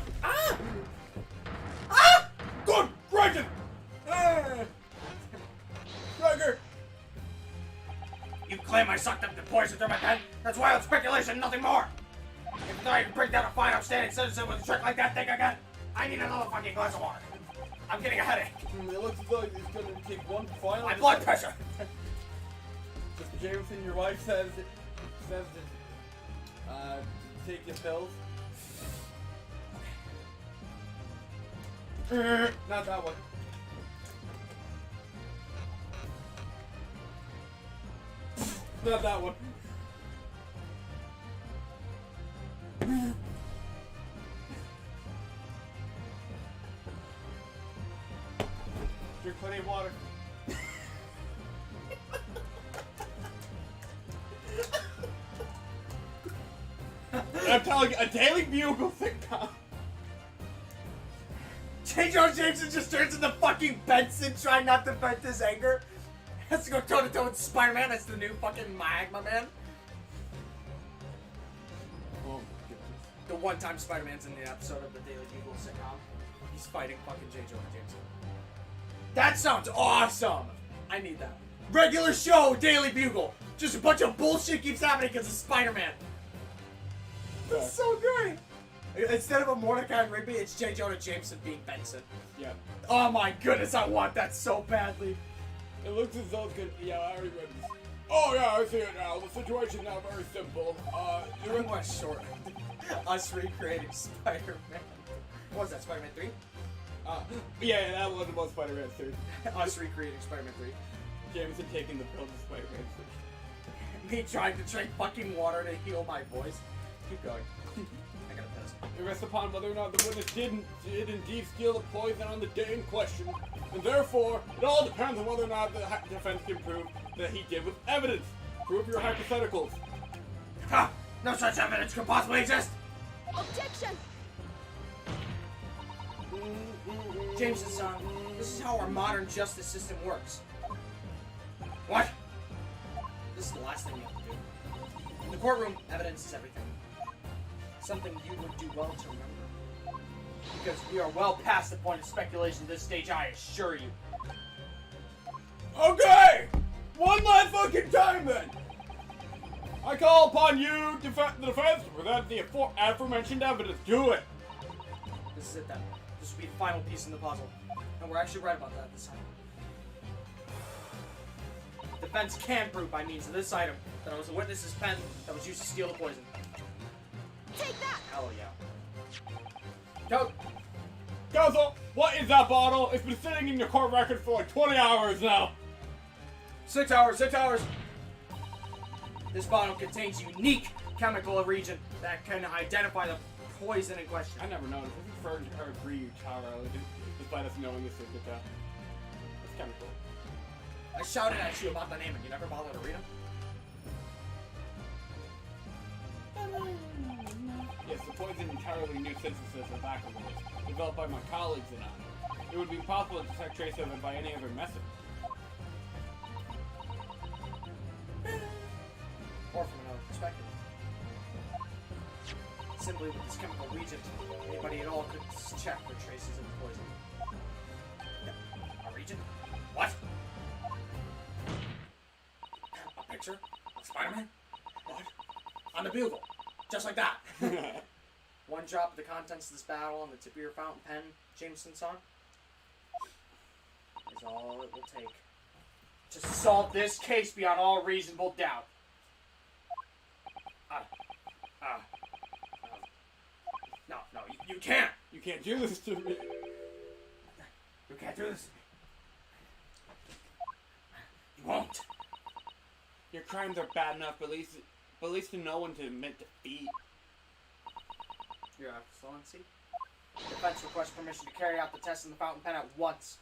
Ah! Good gracious! Tiger! claim I sucked up the poison through my pen. That's wild speculation, nothing more. If you thought you could break down a fine upstanding citizen with a trick like that thing again, I need another fucking glass of water. I'm getting a headache. It looks as though he's gonna take one final. My blood pressure. Mr. Jameson, your wife says to take your pills. Not that one. Not that one. Drink plenty of water. I'm telling you, a Daily Bugle sitcom. J. Jonah Jameson just turns into fucking Benson trying not to vent his anger. Has to go toe to toe with Spider-Man. That's the new fucking Magma Man. Oh my goodness. The one-time Spider-Man's in the episode of the Daily Bugle sitcom. He's fighting fucking J. Jonah Jameson. That sounds awesome! I need that. Regular show, Daily Bugle. Just a bunch of bullshit keeps happening because of Spider-Man. That's so great! Instead of a Mordecai and Rigby, it's J. Jonah Jameson being Benson. Yeah. Oh my goodness, I want that so badly. It looks as though it's good. Yeah, I already read this. Oh yeah, I see it now. The situation now very simple. You're in West Shore. Us recreating Spider-Man. What was that, Spider-Man 3? Yeah, that one was Spider-Man 3. Us recreating Spider-Man 3. Jameson taking the pill to Spider-Man 3. Me trying to drink fucking water to heal my voice. Keep going. I gotta piss. It rests upon whether or not the witness did indeed steal the poison on the day in question, and therefore, it all depends on whether or not the defense can prove that he did with evidence. Prove your hypotheticals. Ha! No such evidence could possibly exist! Objection! Jameson-san, this is how our modern justice system works. What? This is the last thing we have to do. In the courtroom, evidence is everything. Something you would do well to remember. Because we are well past the point of speculation at this stage, I assure you. Okay! One last fucking time then! I call upon you, the defense, to present the aforementioned evidence. Do it! This is it then. This will be the final piece in the puzzle. And we're actually right about that this time. Defense can prove by means of this item that it was the witness's pen that was used to steal the poison. Take that! Hell yeah. Go! Counsel, what is that bottle? It's been sitting in your court record for like 20 hours now. 6 hours, 6 hours! This bottle contains unique chemical region that can identify the poison in question. I never noticed. This is for her agree, Tara, despite us knowing this is the It's kind of cool. I shouted at you about the name and you never bothered to read them? Yes, the poison entirely new synthesis of alkaloids, developed by my colleagues and I. It would be impossible to detect trace of it by any other method. Or from another perspective. Simply with this chemical reagent, anybody at all could check for traces of the poison. Yeah. A reagent? What? A picture of Spider-Man? What? On the bugle. Just like that. One drop of the contents of this battle on the tip of your fountain pen, Jameson-san, is all it will take to solve this case beyond all reasonable doubt. No, you can't! You can't do this to me. You can't do this. You won't. Your crimes are bad enough, but at least to no one to admit defeat. Your Excellency. Defense requests permission to carry out the test in the fountain pen at once.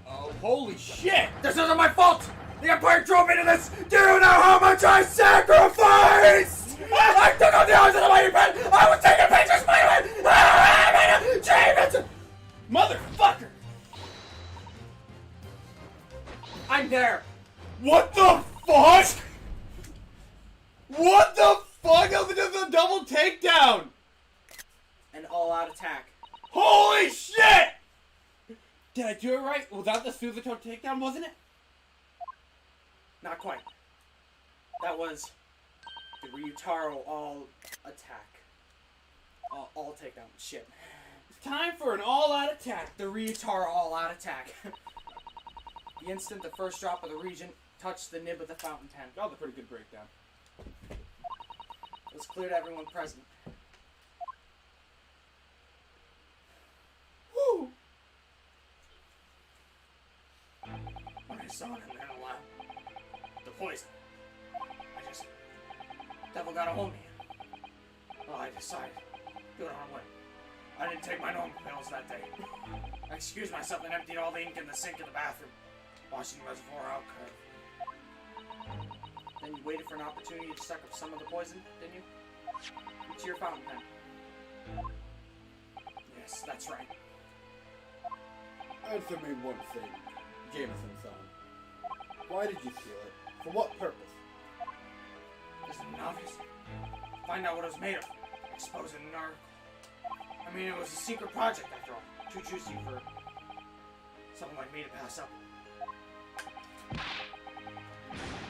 Oh, holy shit! This isn't my fault! The Empire drove me to this! Do you know how much I sacrificed? I took out the eyes of the lady pen! I was taking pictures, Spider-Man! Jameson! Motherfucker! I'm there! What the fuck? What the fuck? That was just a double takedown! An all-out attack. Holy shit! Did I do it right? Was that the Suzuto takedown, wasn't it? Not quite. That was the Ryutaro all attack. All takedown. Shit. It's time for an all-out attack. The Ryutaro all out attack. The instant the first drop of the region touched the nib of the fountain pen, That was a pretty good breakdown. it was clear to everyone present. Woo! When I saw it in there lab, the poison, I just... Devil got a hold of me. Well, I decided to do it on a whim. I didn't take my normal pills that day. I excused myself and emptied all the ink in the sink in the bathroom, washing the reservoir out curve. Then you waited for an opportunity to suck up some of the poison, didn't you? Into your fountain pen. Yes, that's right. Answer me one thing, Jameson-san. Why did you steal it? For what purpose? Isn't it obvious? Find out what it was made of. Expose it in an article. I mean, it was a secret project after all. Too juicy for someone like me to pass up.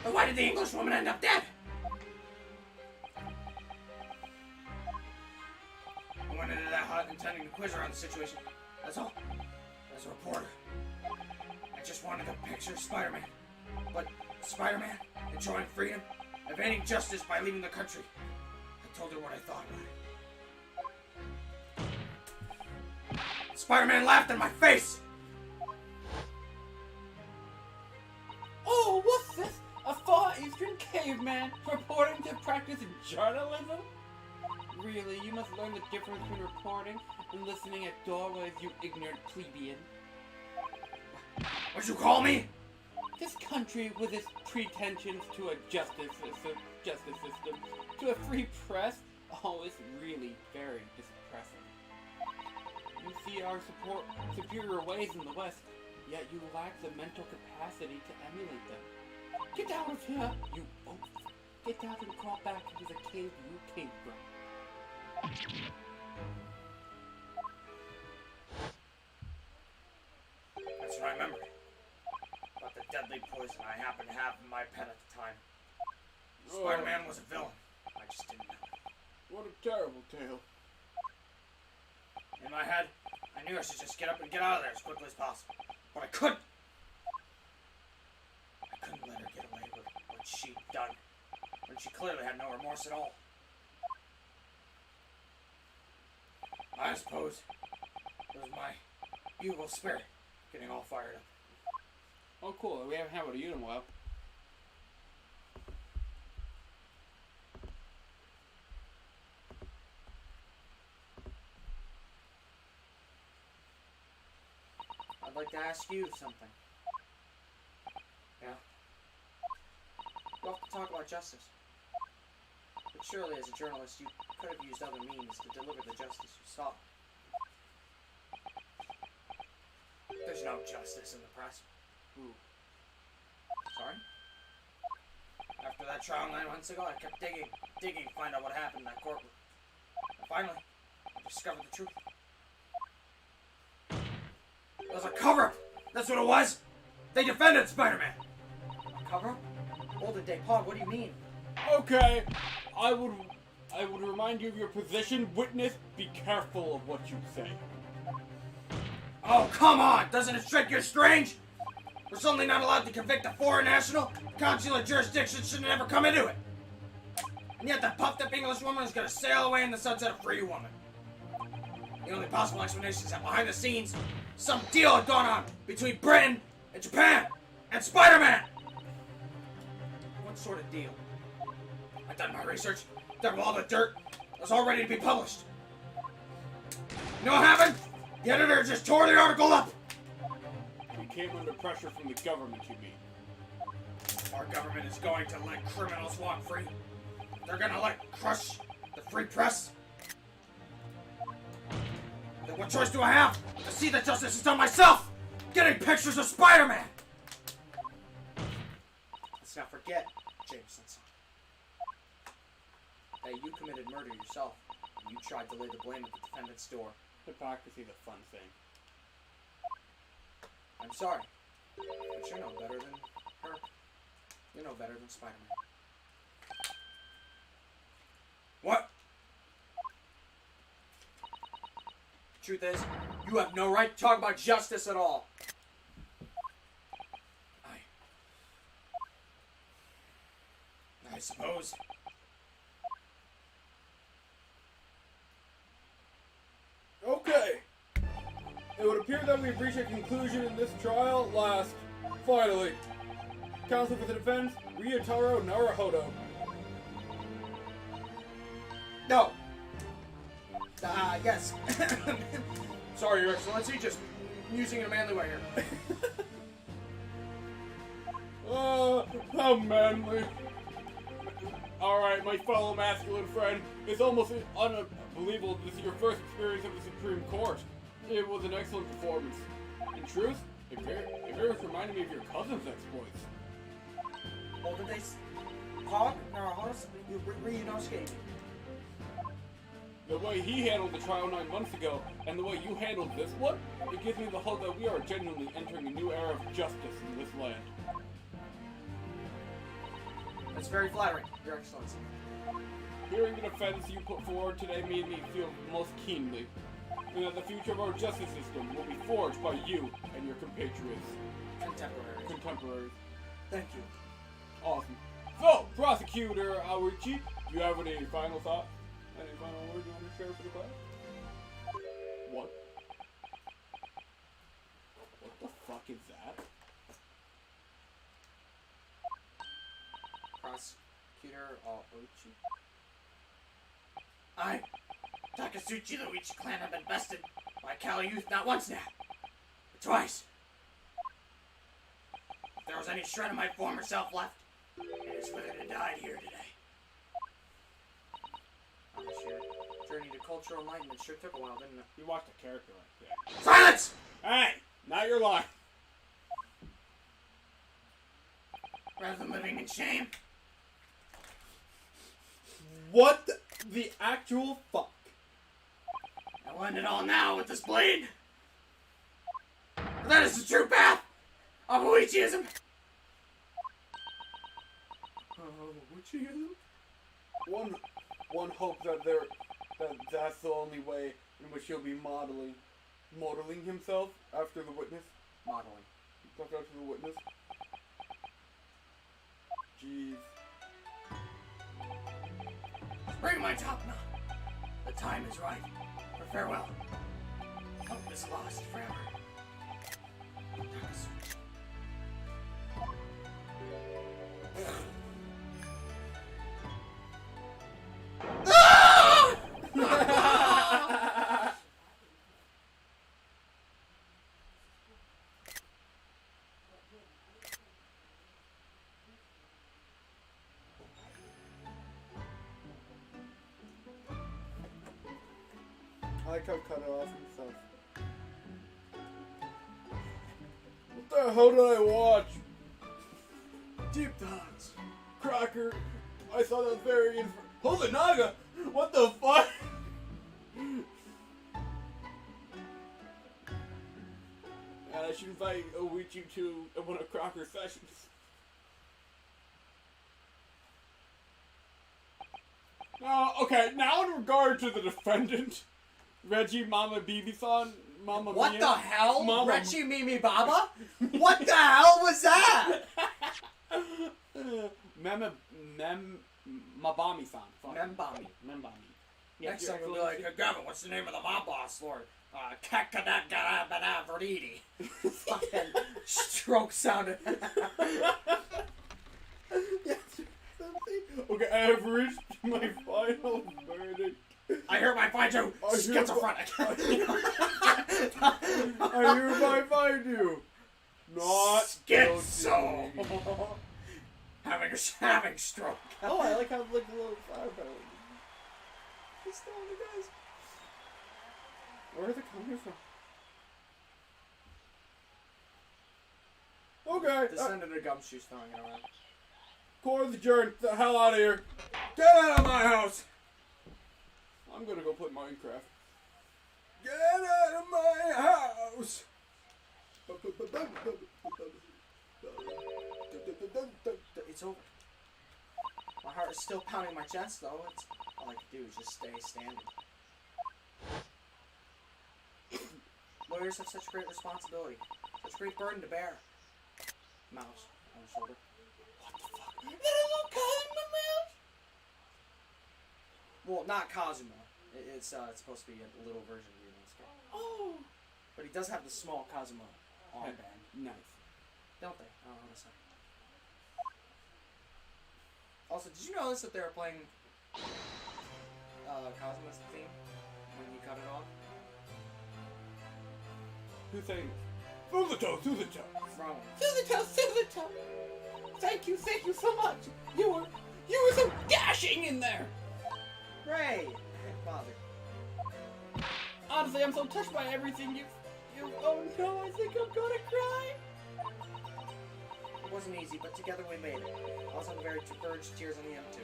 But why did the English woman end up dead? I went into that hut intending to quiz her on the situation. That's all. As a reporter, I just wanted a picture of Spider-Man. But Spider-Man, enjoying freedom, evading justice by leaving the country. I told her what I thought about it. Spider-Man laughed in my face! Oh, what's this? A Far Eastern caveman reporting to practice journalism? Really, you must learn the difference between reporting and listening at doorways, you ignorant plebeian. What'd you call me? This country, with its pretensions to a justice system, to a free press, oh, it's really very depressing. You see our superior ways in the West, yet you lack the mental capacity to emulate them. Get out of here, you oaf! Get out and crawl back into the cave you came from. That's what I remember. About the deadly poison I happened to have in my pen at the time. Spider-Man was a villain. I just didn't know it. What a terrible tale. In my head, I knew I should just get up and get out of there as quickly as possible. But I couldn't. I couldn't let her get away with what she'd done, when she clearly had no remorse at all. I suppose it was my evil spirit getting all fired up. Oh, cool. We haven't had one of you in a while. I'd like to ask you something. Yeah? You often talk about justice. But surely, as a journalist, you could have used other means to deliver the justice you sought. There's no justice in the press. Ooh. Sorry? After that trial 9 months ago, I kept digging to find out what happened in that courtroom. And finally, I discovered the truth. It was a cover-up! That's what it was! They defended Spider-Man! A cover-up? Golden Day Pod, what do you mean? Okay, I would remind you of your position. Witness, be careful of what you say. Oh, come on! Doesn't it strike you as strange? We're suddenly not allowed to convict a foreign national? Consular jurisdiction shouldn't ever come into it! And yet that puffed-up English woman is gonna sail away in the sunset a free woman. The only possible explanation is that behind the scenes, some deal had gone on between Britain and Japan and Spider-Man! What sort of deal? I've done my research, done all the dirt, it was all ready to be published. You know what happened? The editor just tore the article up! You came under pressure from the government, you mean? Our government is going to let criminals walk free. They're gonna crush the free press. Then what choice do I have? To see that justice is done myself! Getting pictures of Spider-Man! Let's not forget, Jameson-san, that you committed murder yourself, and you tried to lay the blame at the defendant's door Hypocrisy, the fun thing. I'm sorry, but you're no better than her. You're no better than Spider-Man. What? Truth is, you have no right to talk about justice at all. I suppose. Okay. It would appear that we've reached a conclusion in this trial at last. Finally. Counsel for the defense, Ryotaro Naruhodo. No. Yes. Sorry, Your Excellency, just using it in a manly way here. How manly. Alright, my fellow masculine friend, it's almost unbelievable this is your first experience of the Supreme Court. It was an excellent performance. In truth, it very much reminded me of your cousin's exploits. What did they call it? The way he handled the trial 9 months ago, and the way you handled this one, it gives me the hope that we are genuinely entering a new era of justice in this land. That's very flattering, Your Excellency. Hearing the defense you put forward today made me feel most keenly, and that the future of our justice system will be forged by you and your compatriots. Contemporaries. Thank you. Awesome. So, Prosecutor Aoichi, do you have any final thoughts? Any final words you want to share for the class? What? What the fuck is that? Prosecutor Aoichi. I, Takasuchi Luichi clan, have been bested by Kali youth not once now, but twice. If there was any shred of my former self left, it is withered and died here today. On this year, journey to cultural enlightenment sure took a while, didn't it? You watched a character like that. Silence! Hey! Now you're lying. Rather than living in shame. What the actual fuck? I'll end it all now with this blade. That is the true path of Luigiism. One hopes that that's the only way in which he'll be modeling himself after the witness. Modeling. After the witness. Jeez. Bring my top knot. The time is right for farewell. Hope is lost forever. Takasuchi. I like how cut it off himself. What the hell did I watch? Deep thoughts. Crocker, I saw that very Holy Naga! What the fuck? And I should invite Oichi to one of Crocker's sessions. Okay, now in regard to the defendant, Reggie Mama Bibi-san, Mama What Mia, the hell? Mama... Reggie Mimi Baba? What the hell was that? Mabami-san. Membami. Yes, Next time we'll be like, Gavin, what's the name of the mob boss, Lord? Kakadakarabanavardidi. Fucking stroke sounded. Okay, I have reached my final verdict. I hereby find you schizophrenic. I hereby find you not schizo. having stroke. Oh, I like how like the little flower petal. He's still on the guys. Where are they coming from? Okay. Descended of gumshoes throwing it around. Court is adjourned. Get the hell out of here. Get out of my house! I'm gonna go play Minecraft. Get out of my house! It's over. My heart is still pounding my chest, though. It's all I can do is just stay standing. Lawyers have such great responsibility, such great burden to bear. Mouse on his shoulder. What the fuck? That little Cosmo mouse? Well, not Cosmo. It's supposed to be a little version of your mouse. Oh. But he does have the small Cosmo armband. Nice. Don't they? Oh, honestly. Also, did you notice that they were playing Cosmo's theme when you cut it off? Who's saying? Through the toe, through the toe. From Through the toe. Thank you so much. You were so dashing in there. Ray! Father. Honestly, I'm so touched by everything you. Oh no, I think I'm gonna cry. It wasn't easy, but together we made it. I was on the very verge of tears on the M2.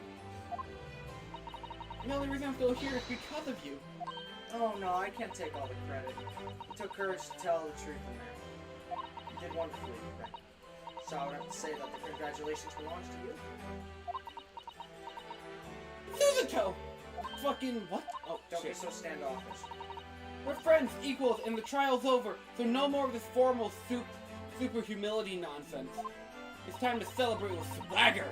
The only reason I'm still here is because of you. Oh no, I can't take all the credit. It took courage to tell the truth in there. You did wonderfully, Ray. So I would have to say that the congratulations belongs to you. Through the toe. Fucking what? Oh, Don't be shit. so standoffish. We're friends, equals, and the trial's over, so no more of this formal super humility nonsense. It's time to celebrate with swagger,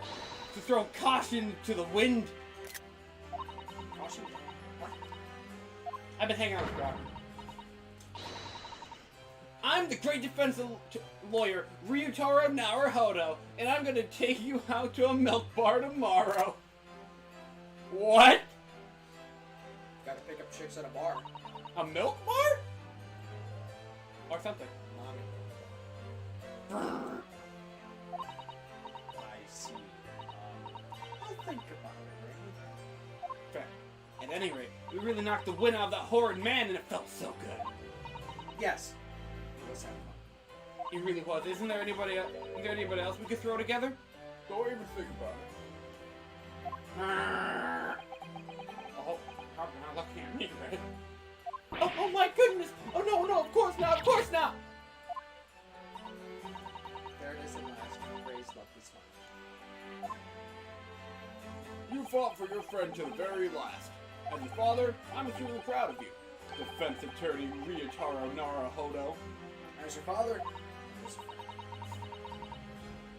to throw caution to the wind. Caution? What? I've been hanging out with Crocker. I'm the great defense lawyer, Ryutaro Naruhodo, and I'm gonna take you out to a milk bar tomorrow. What? Gotta pick up chicks at a bar. A milk bar? Or something. I see. I'll think about it, Ray. Fair. At any rate, we really knocked the wind out of that horrid man and it felt so good. Yes. It was having fun. It really was. Isn't there anybody else we could throw together? Don't even think about it. Oh, probably not looking at me, right? Oh my goodness! Oh no, of course not, of course not! There it is at last. Ray's lovely smile. You fought for your friend to the very last. As your father, I'm extremely proud of you. Defense attorney Ryutaro Naruhodo. As your father,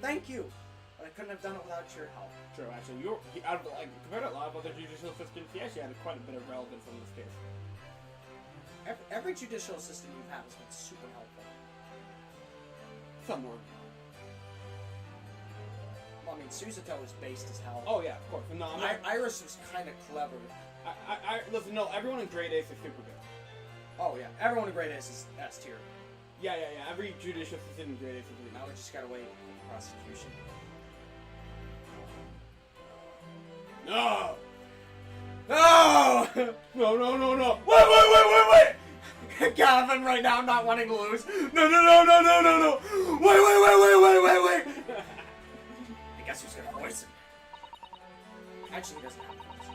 thank you. But I couldn't have done it without your help. True, actually, compared to a lot of other judicial systems, he actually had quite a bit of relevance in this case. Every judicial system you've had has been super helpful. Some more. Well, I mean, Susato was based as hell. Oh yeah, of course. No, Iris was kind of clever. Listen, no, everyone in Grade Ace is super good. Oh yeah, everyone in Grade Ace is S tier. Yeah. Every judicial system in Grade Ace is really Now we just gotta wait for the prosecution. No! No! No! Wait! Gavin, right now, I'm not wanting to lose. No! Wait! I guess who's gonna voice him? Actually, he doesn't have a voice.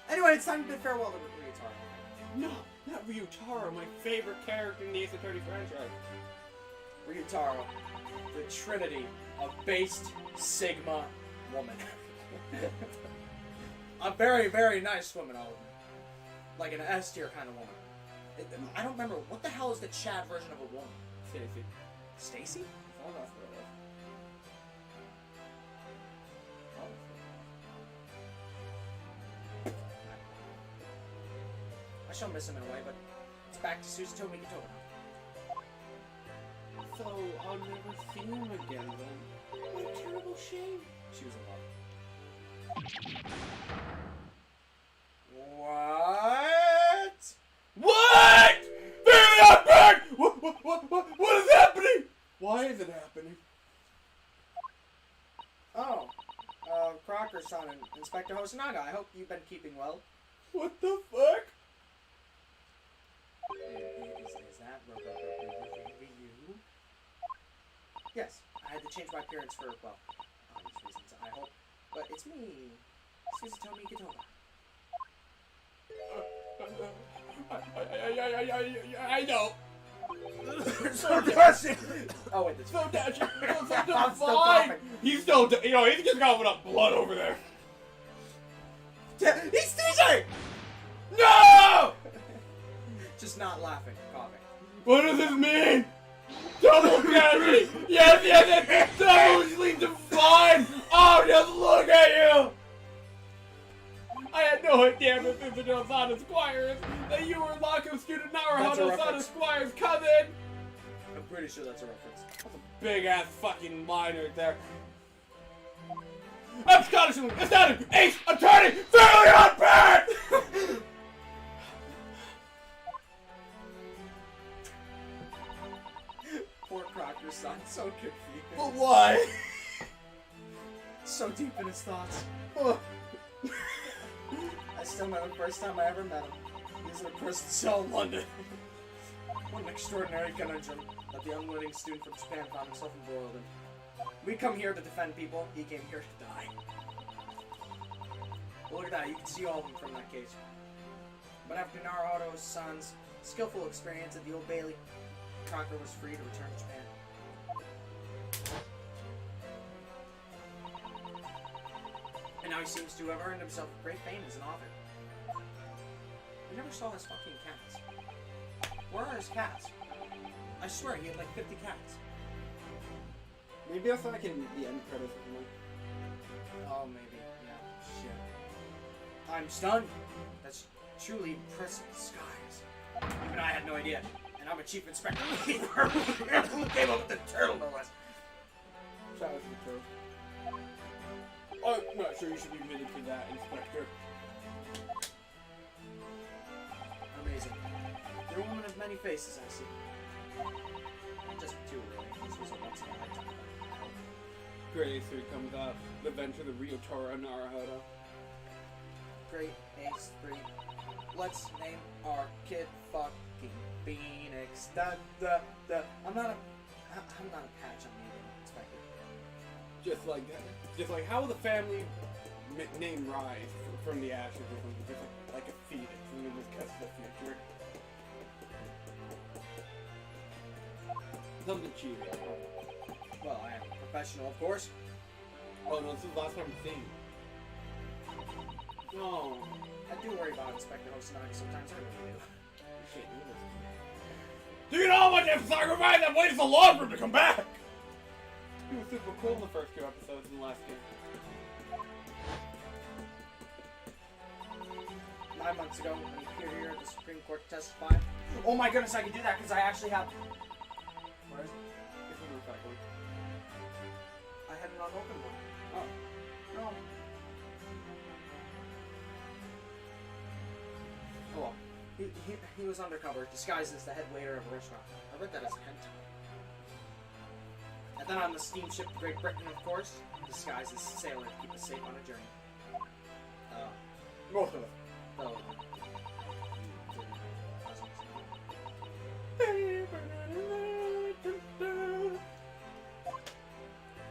Anyway, it's time to bid farewell to Ryutaro. No, not Ryutaro, my favorite character in the Ace Attorney franchise. Ryutaro, the trinity of based Sigma woman. A very, very nice woman, all of them. Like an S tier kind of woman. I don't remember, what the hell is the Chad version of a woman? Stacy. Stacy? Oh, that's what it was. I shall miss him in a way, but it's back to Susato Mikotoba. So, I'll never see him again then. What a terrible shame. She was in love. What? Baby, I'm back! What is happening? Why is it happening? Oh, Crocker-san and Inspector Hosonaga, I hope you've been keeping well. What the fuck? Is that you? Yes, I had to change my appearance for, well, obvious reasons, I hope. But it's me, Susato Mikotoba. I know. So depressing. Oh wait, that's So Dashing. I'm So still fine. coughing. He's still, he's just coughing up blood over there. He's TJ! No! Just not laughing, coughing. What does this mean? Double dashing! Yes! Double sleep fine! Oh, just look at you! I had no idea that this was Osada Squires, that you were Locke student That's a Naruto Osada reference. Squires cousin! I'm pretty sure that's a reference. That's a big ass fucking line right there. I'm Scottish, astounding, ace, attorney, fairly unfair! Poor Crocker's son, so confused. But why? So deep in his thoughts. I still remember the first time I ever met him. He was in a prison cell in London. What an extraordinary conundrum that the unwitting student from Japan found himself embroiled in. We come here to defend people, he came here to die. Well, look at that, you can see all of them from that case. But after Naruto's son's skillful experience at the Old Bailey, Crocker was free to return to Japan. And now he seems to have earned himself great fame as an author. We never saw his fucking cats. Where are his cats? I swear he had like 50 cats. Maybe I'll find in the end credits or something. Oh, maybe. Yeah. Shit. I'm stunned. That's truly impressive disguise. Even I had no idea. And I'm a chief inspector who came up with the turtle, no less. Shout out to the turtle. I'm not sure you should be admitted to that, Inspector. Amazing. You're a woman of many faces, I see. Just two, really. This was a once in a lifetime. Great Ace 3 comes out. The Adventure of the Ryutora Naruhodo. Great Ace 3. Let's name our kid fucking Phoenix. Da da da. I'm not a patch on the Inspector. Just like how will the family name rise from the ashes or something? Just like a phoenix, and then just cuts the future. Something cheesy. Well, I am a professional, of course. Oh no, this is the last time I'm seeing you. No. I do worry about Inspector Hosanagi sometimes. I really do. You can't do this. Do you know how much I've sacrificed? I've waited so long for him to come back! He was super cool in the first 2 episodes in the last game. 9 months ago, when he appeared here at the Supreme Court to testify. Oh my goodness, I can do that because I actually have. Where is it? This is the second one. I had an unopened one. Oh. No. Oh well. He was undercover, disguised as the head waiter of a restaurant. I read that as a hentai. And then on the steamship to Great Britain, of course, disguised as a sailor to keep us safe on a journey. Most of it. Oh.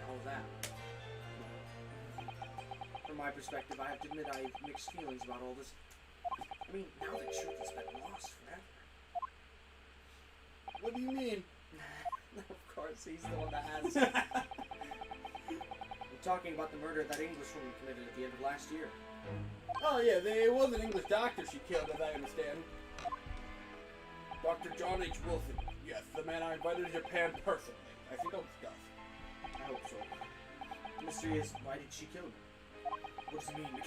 All that. From my perspective, I have to admit I have mixed feelings about all this. I mean, now the truth has been lost forever. What do you mean? Of course, he's the one that has. We're talking about the murder that Englishwoman committed at the end of last year. Oh yeah, it was an English doctor she killed, as I understand. Dr. John H. Wilson. Yes, the man I invited to Japan personally. I think I'll discuss. I hope so. The mystery is, why did she kill him? What does it mean?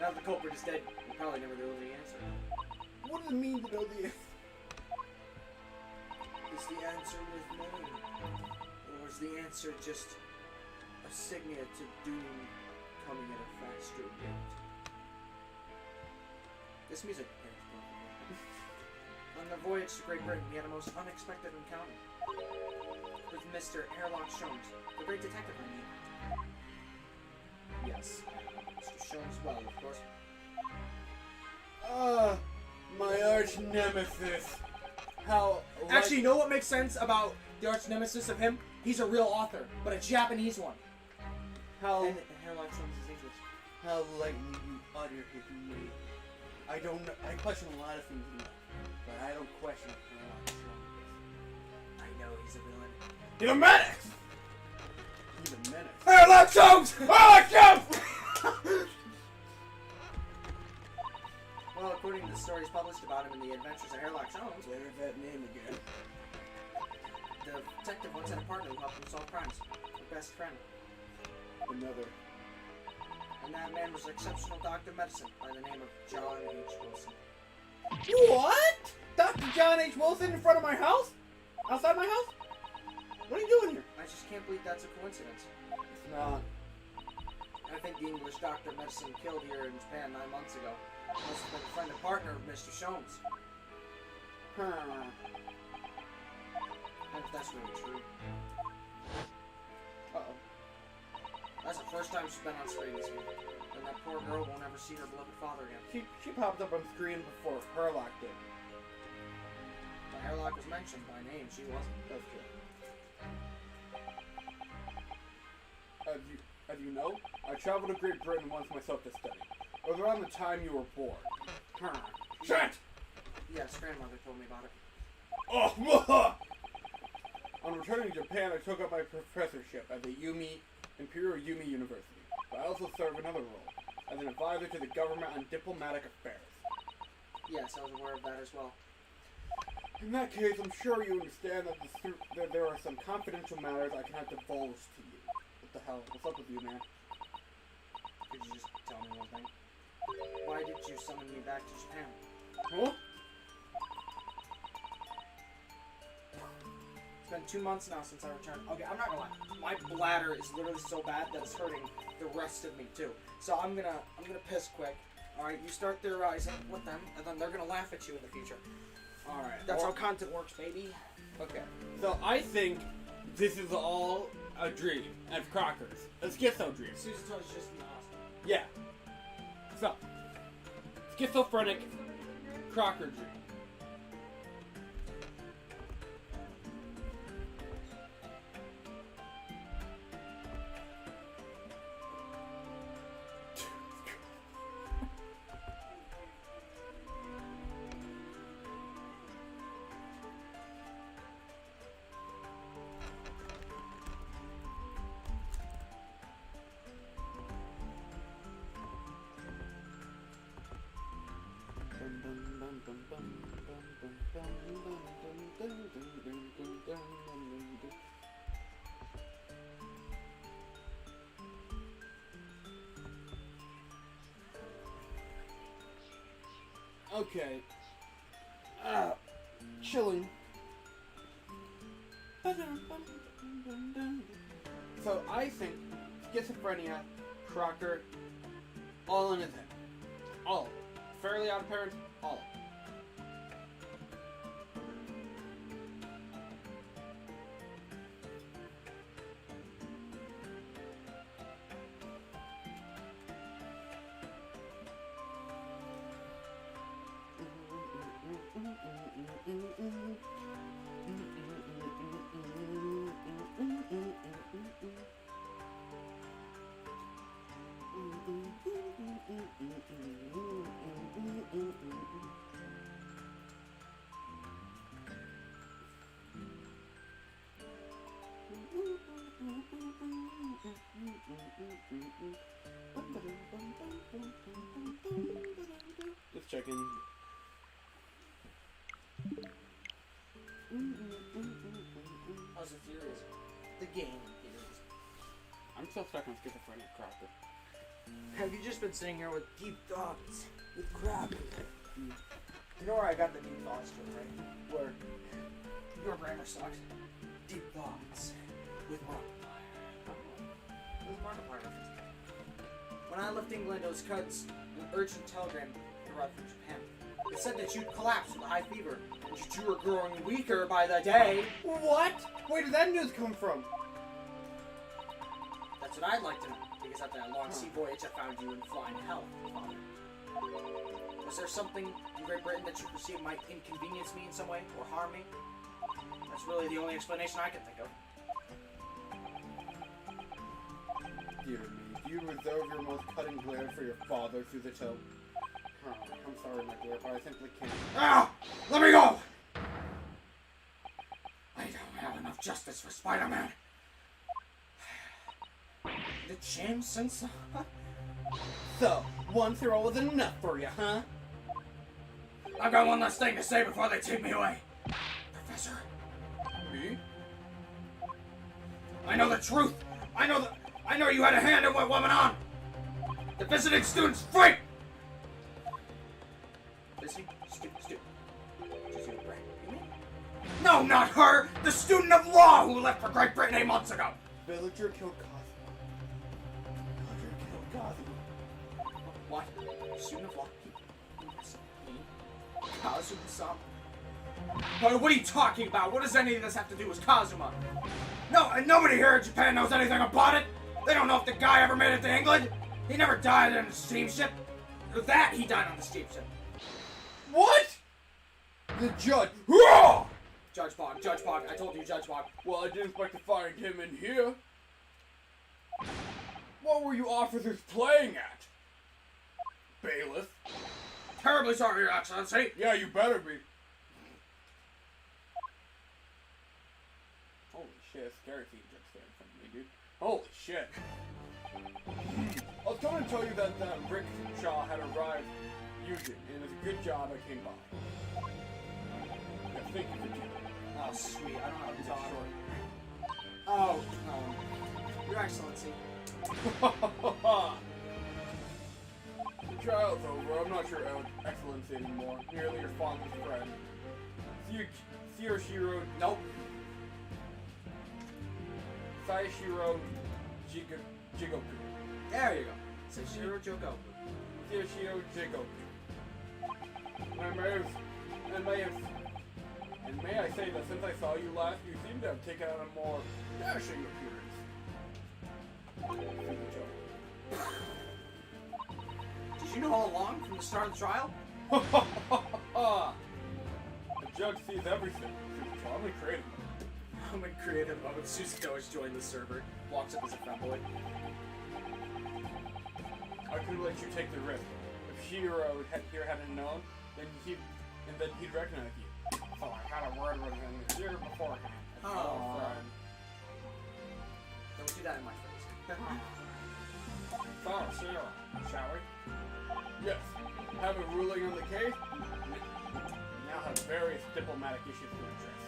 Now that the culprit is dead, we'll probably never know the answer. What does it mean to know the Is the answer with name? Or is the answer just a signia to doom coming at a faster rate? This music pairs perfectly. On the voyage to Great Britain, we had a most unexpected encounter with Mr. Airlock Sholmes, the great detective I mean. Yes, Mr. Sholmes well, of course. my arch nemesis. How? Actually, you know what makes sense about the arch nemesis of him? He's a real author, but a Japanese one. how And Airlock Sholmes is English. how lightly you utter his name. I don't know. I question a lot of things in life, but I don't question Sherlock. I know he's a villain. He's a menace! He's a menace. Sherlock Holmes! Sherlock Holmes! Well, according to the stories published about him in the Adventures of Sherlock Holmes, There's that name again. the detective once had a partner who helped him solve crimes. A best friend. Another. And that man was an exceptional doctor of medicine by the name of John H. Wilson. What? Dr. John H. Wilson in front of my house? Outside my house? What are you doing here? I just can't believe that's a coincidence. It's not. I think the English doctor of medicine killed here in Japan 9 months ago must have been a friend and partner of Mr. Sholmes. Huh. And if that's really true. Uh-oh. That's the first time she's been on screen this week. And that poor girl won't ever see her beloved father again. She popped up on screen before Sherlock did. But Sherlock was mentioned by name, she wasn't. That's true. As you know, I traveled to Great Britain once myself to study. It was around the time you were born. Shit! Yes, grandmother told me about it. Oh, on returning to Japan, I took up my professorship at the Imperial Yumi University. But I also serve another role, as an advisor to the government on diplomatic affairs. Yes, I was aware of that as well. In that case, I'm sure you understand that there are some confidential matters I cannot divulge to you. What the hell? What's up with you, man? Could you just tell me one thing? Why did you summon me back to Japan? Huh? It's been 2 months now since I returned. Okay, I'm not gonna lie. My bladder is literally so bad that it's hurting the rest of me too. So I'm gonna piss quick. Alright, you start theorizing with them, and then they're gonna laugh at you in the future. Alright. That's how content works, baby. Okay. So I think this is all a dream of Crocker's. A schizo dream. Susan told us just in the hospital. Yeah. So, schizophrenic Crocker dream. Okay. Chilling. So I think schizophrenia, Crocker, all in his head. All. Fairly Odd Parents, all. Just checking. How's the theories? The game theories. I'm still stuck on schizophrenic Crocker. Have you just been sitting here with deep thoughts with crap? You know where I got the deep thoughts from, right? Where your grammar sucks. Deep thoughts with Markiplier. Who's Markiplier reference? When I left England, it was because an urgent telegram arrived from Japan. It said that you'd collapsed with a high fever, and that you were growing weaker by the day. What? Where did that news come from? That's what I'd like to know, because after that long sea voyage, I found you in flying hell, Father. Was there something in Great Britain that you perceived might inconvenience me in some way, or harm me? That's really the only explanation I can think of. Dear me, do you reserve your most cutting glare for your father through the toe? I'm sorry, my dear, but I simply can't. Ah! Let me go! I don't have enough justice for Spider-Man. Did James send some? So, one throw was enough for you, huh? I've got one last thing to say before they take me away. Professor, Me? I know the truth. I know you had a hand in what went on. The visiting student's free. Visiting student. Just your brain. You mean? No, not her. The student of law who left for Great Britain 8 months ago. Villager killed Cosmo. Villager killed Cosmo. What? Student of law? Kazuma-san? But what are you talking about? What does any of this have to do with Kazuma? No, and nobody here in Japan knows anything about it. They don't know if the guy ever made it to England. He never died on a steamship. Or that he died on the steamship. What? The judge. Hurrah! Judge Bog, I told you, Judge Bog. Well, I didn't expect to find him in here. What were you officers playing at? Bailiff? Terribly sorry, Your Excellency. Yeah, you better be. Holy shit, scary thing just there in front of me, dude. Holy shit. I was coming to tell you that Rickshaw had arrived using, and it's a good job I came by. Yeah, thank you for doing it. Oh, sweet. I don't have to It's talk. short. Oh, Your Excellency. The trial's over. I'm not your excellency anymore. Merely your father's friend. Shiro. Nope. Saishiro Jigoku. There you go. Seishiro Jogoku. Shiro Jigoku. And may I say that since I saw you last, you seem to have taken on a more dashing appearance. Did you know all along from the start of the trial? The judge sees everything. I'm gonna create him. I'm in creative mode. Suzuko has joined the server. Walks up as a fanboy. I could let you take the risk. If Shiro hadn't known, then he'd recognize you. So I had a word with him here beforehand. Oh, friend. Don't do that in my face. So, Shiro, shall we? Yes. Have a ruling on the case. Now have various diplomatic issues to address.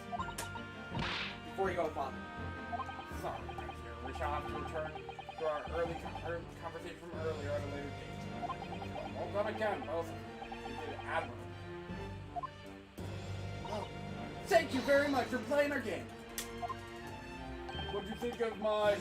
Before you go, Father. Sorry, my dear. We shall have to return to our early conversation from earlier at a later date. Well done again, both of you. You did admirably. Oh, thank you very much for playing our game. What do you think of my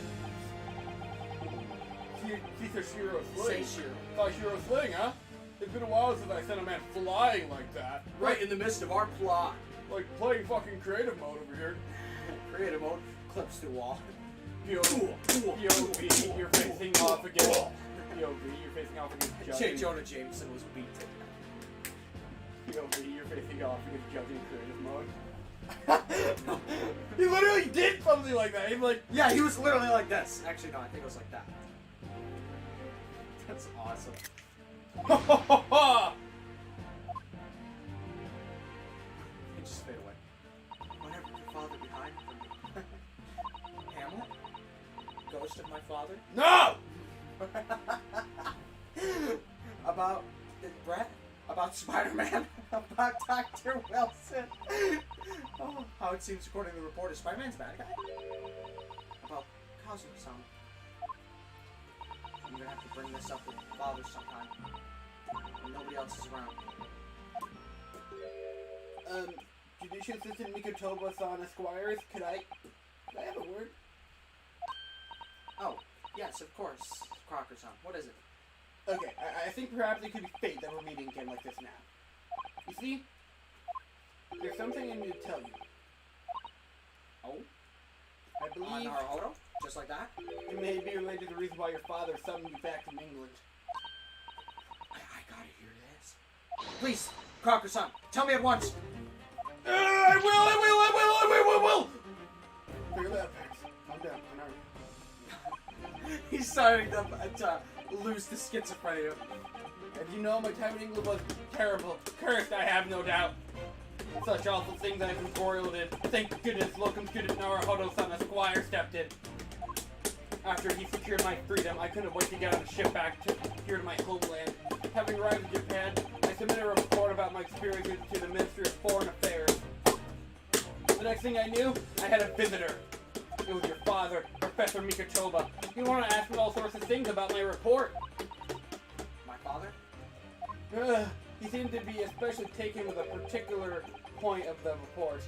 Shiro sling? Seishiro. Shiro sling, huh? It's been a while since I sent a man flying like that. Right in the midst of our plot. Like playing fucking creative mode over here. Creative mode. Clips to wall. POV, you're facing off against. POV, you're facing off against J. judging. Jonah Jameson was beat. POV, you're facing off against judging creative mode. He literally did something like that. He's like, Yeah, he was literally like this. Actually, no, I think it was like that. That's awesome. It just fade away. Whatever, your father behind me. Hamlet? Ghost of my father? no! About Brett? About Spider-Man? About Dr. Wilson? Oh, how it seems according to the report is Spider-Man's a bad guy? About Kazuma-san. I'm gonna have to bring this up with Father sometime. When nobody else is around. Judicial Assistant Mikotoba-san Esquires, could I have a word? Oh, yes, of course. Crocker-san. What is it? Okay, I think perhaps it could be fate that we're meeting again like this now. You see, there's something I need to tell you. Oh? I believe Naruhodo? Just like that? it may be related to the reason why your father summoned you back from England. I gotta hear this. Please, Crocker-san, tell me at once. I will! Figure that out, Pax. Calm down, I'm not. He's starting to lose the schizophrenia. And you know, my time in England was terrible. Cursed, I have no doubt. Such awful things I've embroiled in. Thank goodness Locum's good Naruhodo-san Esquire stepped in. After he secured my freedom, I couldn't wait to get on a ship back here to my homeland. Having arrived in Japan, I submitted a report about my experiences to the Ministry of Foreign Affairs. The next thing I knew, I had a visitor. It was your father, Professor Mikachoba. He wanted to ask me all sorts of things about my report. My father? He seemed to be especially taken with a particular point of the report.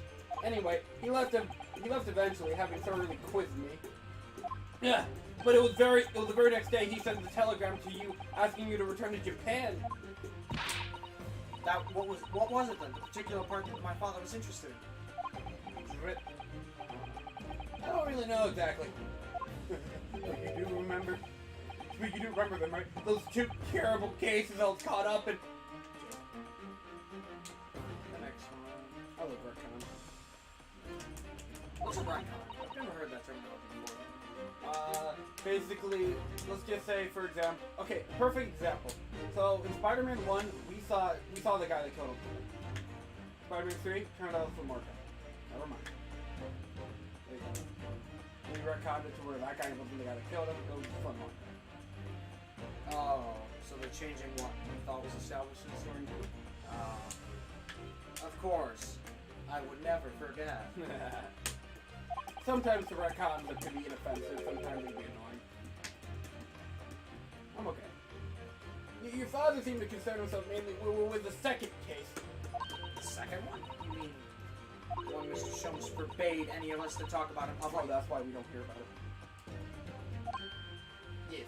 Anyway, he left eventually, having thoroughly quizzed me. Yeah, but it was the very next day he sent the telegram to you asking you to return to Japan. What was it then? The particular part that my father was interested in? I don't really know exactly. You do remember? You do remember them, right? Those two terrible cases I was caught up in. The next one. I love retcon. What's a retcon? I've never heard that terminology before. Basically, let's just say, for example, okay, perfect example. So in Spider-Man 1, we saw the guy that killed him. Spider-Man 3 turned out for Marco. Never mind. There you go. We retconned it to where that guy wasn't the guy that killed him. It was from Marco. Oh, so they're changing what we thought was established in the story? Of course. I would never forget. Sometimes the retcons that can be inoffensive, sometimes they can be annoying. I'm okay. Your father seemed to concern himself mainly with the second case. The second one? You mean the one Mr. Shums forbade any of us to talk about in Oh, public? that's why we don't hear about it. Yes.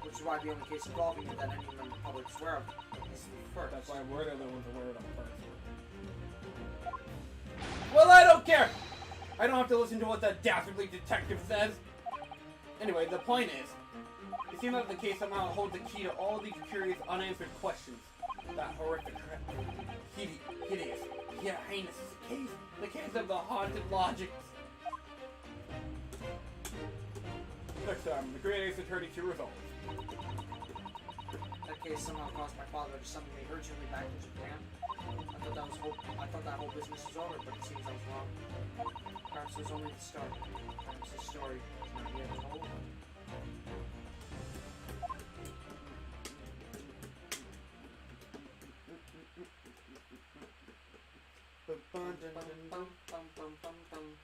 Which is why the only case involving it that any member of the public is aware of is the first. That's why we're the only ones aware of it first. Well, I don't care! I don't have to listen to what that dastardly detective says. Anyway, the point is, it seems that the case somehow holds the key to all these curious unanswered questions. That horrific, hideous, yeah, heinous case. The case of the haunted logics. Next time, the great ace attorney to resolve. That case somehow caused my father to summon me urgently back to Japan. I thought that whole business was over, but it seems I was wrong. Perhaps it was only the start. Perhaps the story is not yet told.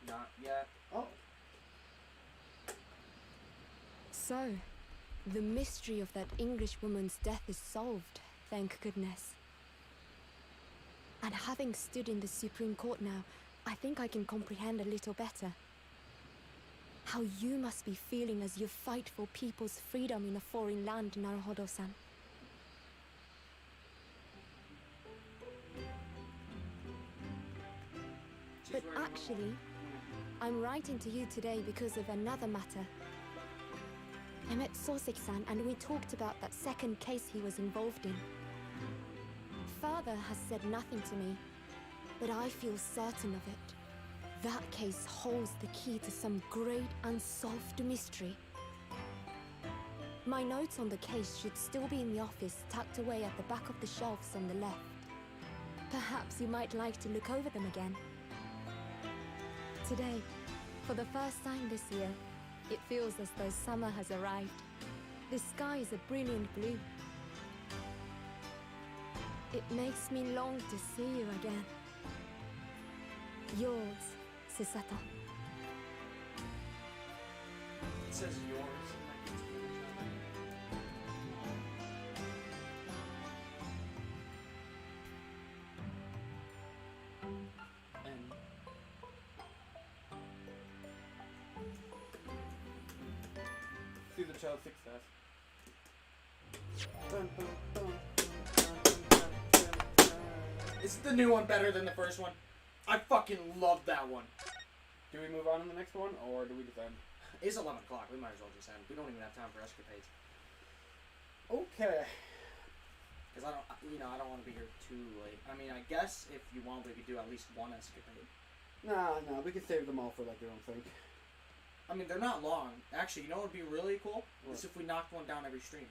Not yet. Oh. So, the mystery of that English woman's death is solved, thank goodness. And having stood in the Supreme Court now, I think I can comprehend a little better. How you must be feeling as you fight for people's freedom in a foreign land, Naruhodo-san. But actually, I'm writing to you today because of another matter. I met Soseki-san and we talked about that second case he was involved in. Father has said nothing to me, but I feel certain of it. That case holds the key to some great unsolved mystery. My notes on the case should still be in the office, tucked away at the back of the shelves on the left. Perhaps you might like to look over them again. Today, for the first time this year, it feels as though summer has arrived. The sky is a brilliant blue. It makes me long to see you again. Yours, Susato. It says yours. See the child success. Is the new one better than the first one? I fucking love that one. Do we move on to the next one, or do we just end? It's 11 o'clock. We might as well just end. We don't even have time for escapades. Okay. Because I don't want to be here too late. I mean, I guess if you want, we could do at least one escapade. Nah, we can save them all for like their own thing. I mean, they're not long. Actually, you know what would be really cool? What? Is if we knocked one down every stream.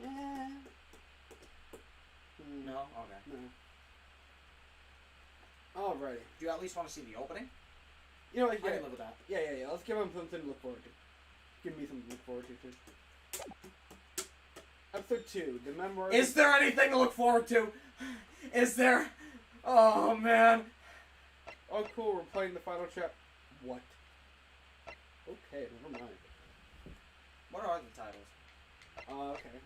Yeah, Alrighty. Do you at least want to see the opening? You know what? I Yeah, can live with that. yeah. Let's give him something to look forward to. Give me something to look forward to, too. Episode 2, the memoir... Is there anything to look forward to? Is there? Oh, man. Oh, cool, we're playing the final chapter. What? Okay, never mind. What are the titles? Okay.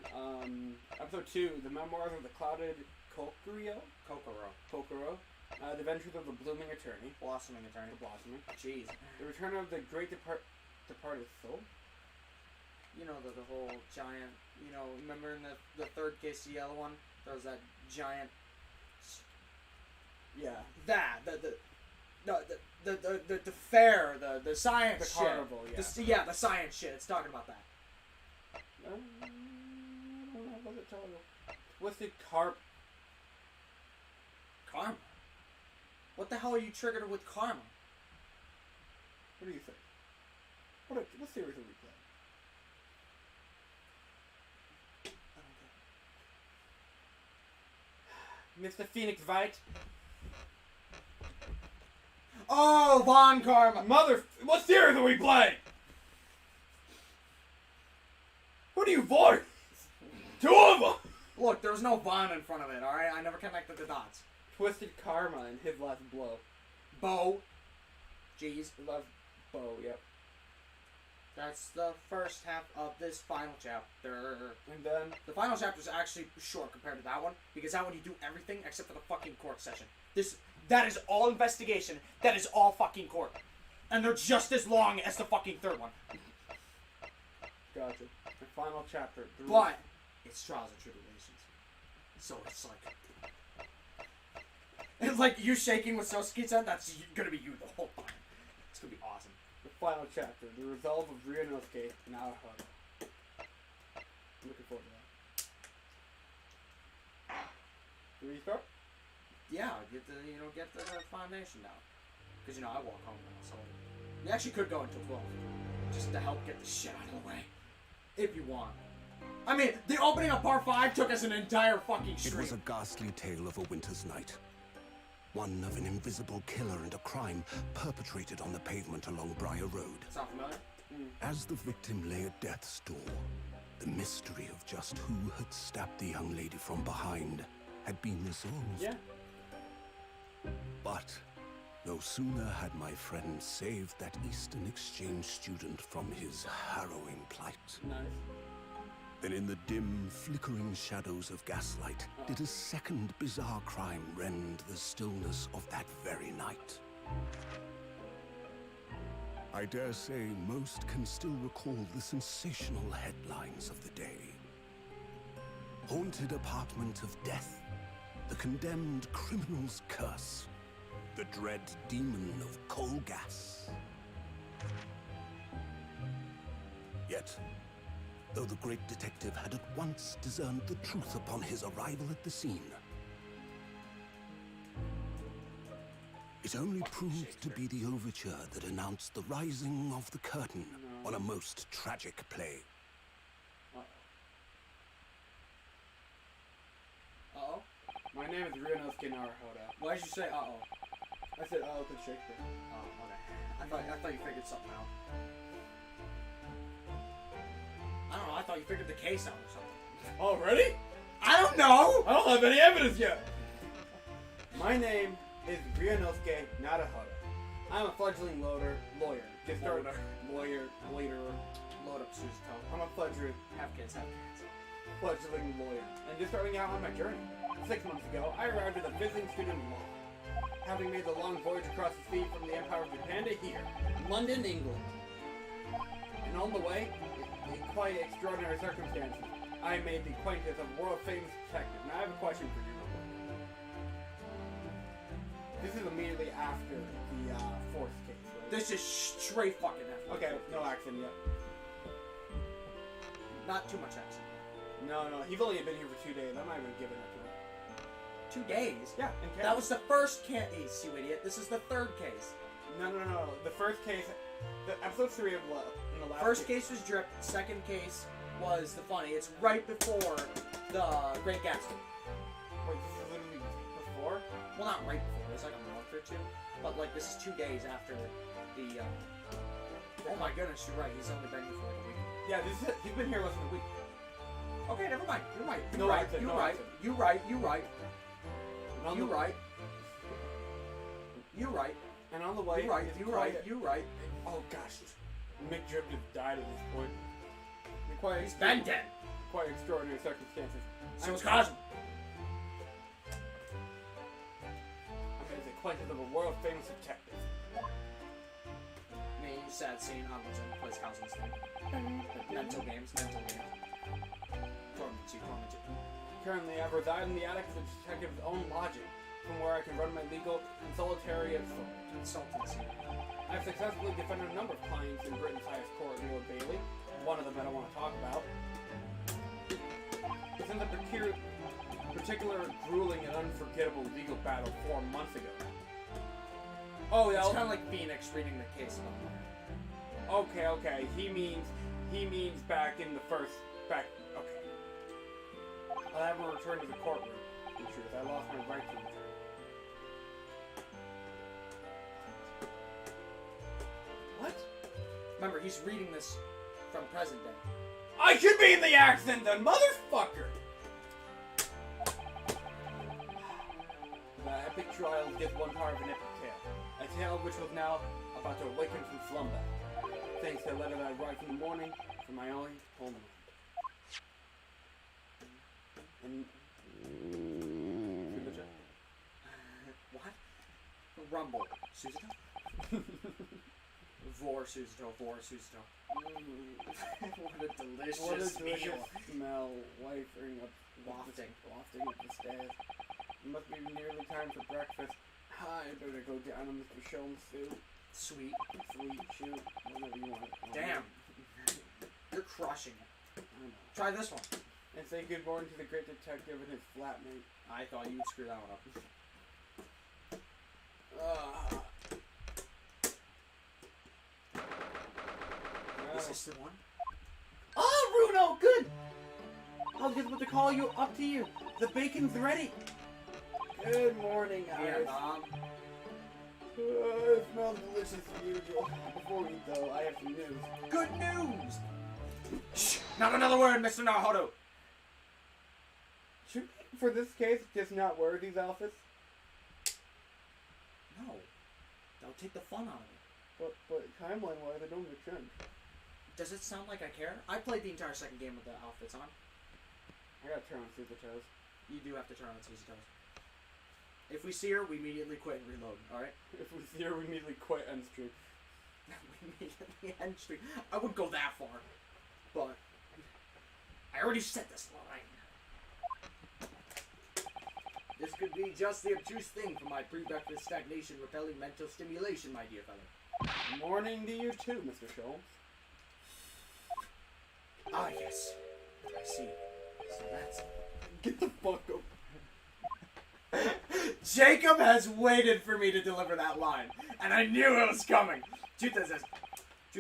Episode 2, the memoirs of the clouded Kokoro. The adventures of the blooming attorney. Blossoming attorney. The blossoming. Jeez. The return of the great departed soul. You know, the whole giant, you know, remember in the third case, the yellow one? There was that giant... Yeah. That, the fair, the science The shit. carnival, Yeah, the science shit. It's talking about that. I don't know, what's it telling you? Twisted Carp. Karma? What the hell are you triggered with karma? What do you think? What series are we playing? Mr. Phoenix White. Oh, Von Karma! What series are we playing? Who do you voice? Two of them! Look, there was no Von in front of it, alright? I never connected the dots. Twisted Karma in his last blow. Bo. Jeez. His last bow, yep. That's the first half of this final chapter. And then... The final chapter is actually short compared to that one, because that one you do everything except for the fucking court session. That is all investigation. That is all fucking court. And they're just as long as the fucking third one. Gotcha. The final chapter. But it's trials and tribulations. So it's like... It's like you shaking with Sosuke-san, that's gonna be you the whole time. It's gonna be awesome. The final chapter. The resolve of Ryunosuke and Naohara. I'm looking forward to that. Do we start? Yeah, get the foundation down. Because, I walk home now, so... We actually could go until 12. Just to help get the shit out of the way. If you want. I mean, the opening of part 5 took us an entire fucking street. It was a ghastly tale of a winter's night. One of an invisible killer and a crime perpetrated on the pavement along Briar Road. Sound familiar? As the victim lay at death's door, the mystery of just who had stabbed the young lady from behind had been resolved. Yeah. But no sooner had my friend saved that Eastern Exchange student from his harrowing plight, Nice. than in the dim, flickering shadows of gaslight did a second bizarre crime rend the stillness of that very night. I dare say most can still recall the sensational headlines of the day. Haunted apartment of death, the condemned criminal's curse, the dread demon of coal gas. Yet, though the great detective had at once discerned the truth upon his arrival at the scene, it only proved to be the overture that announced the rising of the curtain on a most tragic play. Uh-oh? My name is Ryunosuke Naruhodo. Why'd you say uh-oh? I said, oh, because Shakespeare. Oh, okay. I thought you figured something out. I don't know, I thought you figured the case out or something. Already? I don't know! I don't have any evidence yet. My name is Ryunosuke Naruhodo. I'm a fledgling lawyer. Just started lawyer. Load up Sue's toe. I'm a fledgling lawyer, and just starting out on my journey. 6 months ago, I arrived as a visiting student in law, having made the long voyage across the sea from the Empire of Japan to here, London, England. And on the way, in quite extraordinary circumstances, I made the acquaintance of world-famous detective. Now I have a question for you. This is immediately after the fourth case, right? This is straight fucking F. Okay, no accent yet. Not too much accent. No, he's only been here for 2 days. I'm not even giving it to him. 2 days? Yeah, in Canada. That was the first case, you idiot. This is the third case. No. The first case, the episode 3 of Love. In the last First case was Drip. Second case was the funny. It's right before the Great Gatsby. Wait, this is literally before? before? Well, not right before. It was like a month or two. But like this is 2 days after the. Oh my goodness, you're right. He's only been here for like a week. Yeah, he's been here less than a week. Okay, never mind. You're right. You're No right. accent, You're no right. accent. You're right. You're right. And on You're the, right. You're right. And on the way, You're right. is You're right. quite- You're right. Oh gosh, Mick Drip just died at this point. In quite, He's been dead. quite extraordinary circumstances. So was Cosmo. I'm as acquainted of a world famous detective. Me, sad scene. Hamilton plays Cosmo's thing. Mental games. Torment you. Currently, I reside in the attic of the detective's own lodging, from where I can run my legal and solitary Consultancy. I've successfully defended a number of clients in Britain's highest court, the Old Bailey. One of them I don't want to talk about. It's in the particular grueling and unforgettable legal battle 4 months ago. Oh, yeah. It's kind of like Phoenix reading the case. Okay. He means back in the first. Okay. I'll have him return to the courtroom. In truth, I lost my right to return. What? Remember, he's reading this from present day. I should be in the accent then, motherfucker! The epic trial gives one part of an epic tale. A tale which was now about to awaken from slumber. Thanks to a letter that I write in the morning from my own homeland. And... What? Rumble. Suzuto? Vor Suzuto. What a delicious what a delicious meal. smell wafting up Wafting. wafting up the stairs. It must be nearly time for breakfast. I better go down on Mr. Sholmes' soup. Sweet. Sweet, shoot, whatever you want. Damn. You're crushing it. I know. Try this one. And say good morning to the great detective and his flatmate. I thought you'd screw that one up. Is this the one? Oh, Bruno, good! I was just about to call you up to you. The bacon's ready. Good morning, Yeah, Iris. Mom. It smells delicious as usual. Before we eat, though, I have some news. Good news! Shh! Not another word, Mr. Naruto! Should we, for this case, just not wear these outfits? No. That'll take the fun out of it. But timeline-wise, I don't make sense. Does it sound like I care? I played the entire second game with the outfits on. I gotta turn on Super Toes. You do have to turn on Suzuto's. If we see her, we immediately quit and reload, alright? If we see her, we immediately quit end stream. We immediately end stream. I wouldn't go that far. But I already said this line. This could be just the obtuse thing for my pre-breakfast stagnation repelling mental stimulation, my dear fellow. Morning to you too, Mr. Sholmes. Ah, yes. I see. So that's... Get the fuck up. Jacob has waited for me to deliver that line, and I knew it was coming. Truth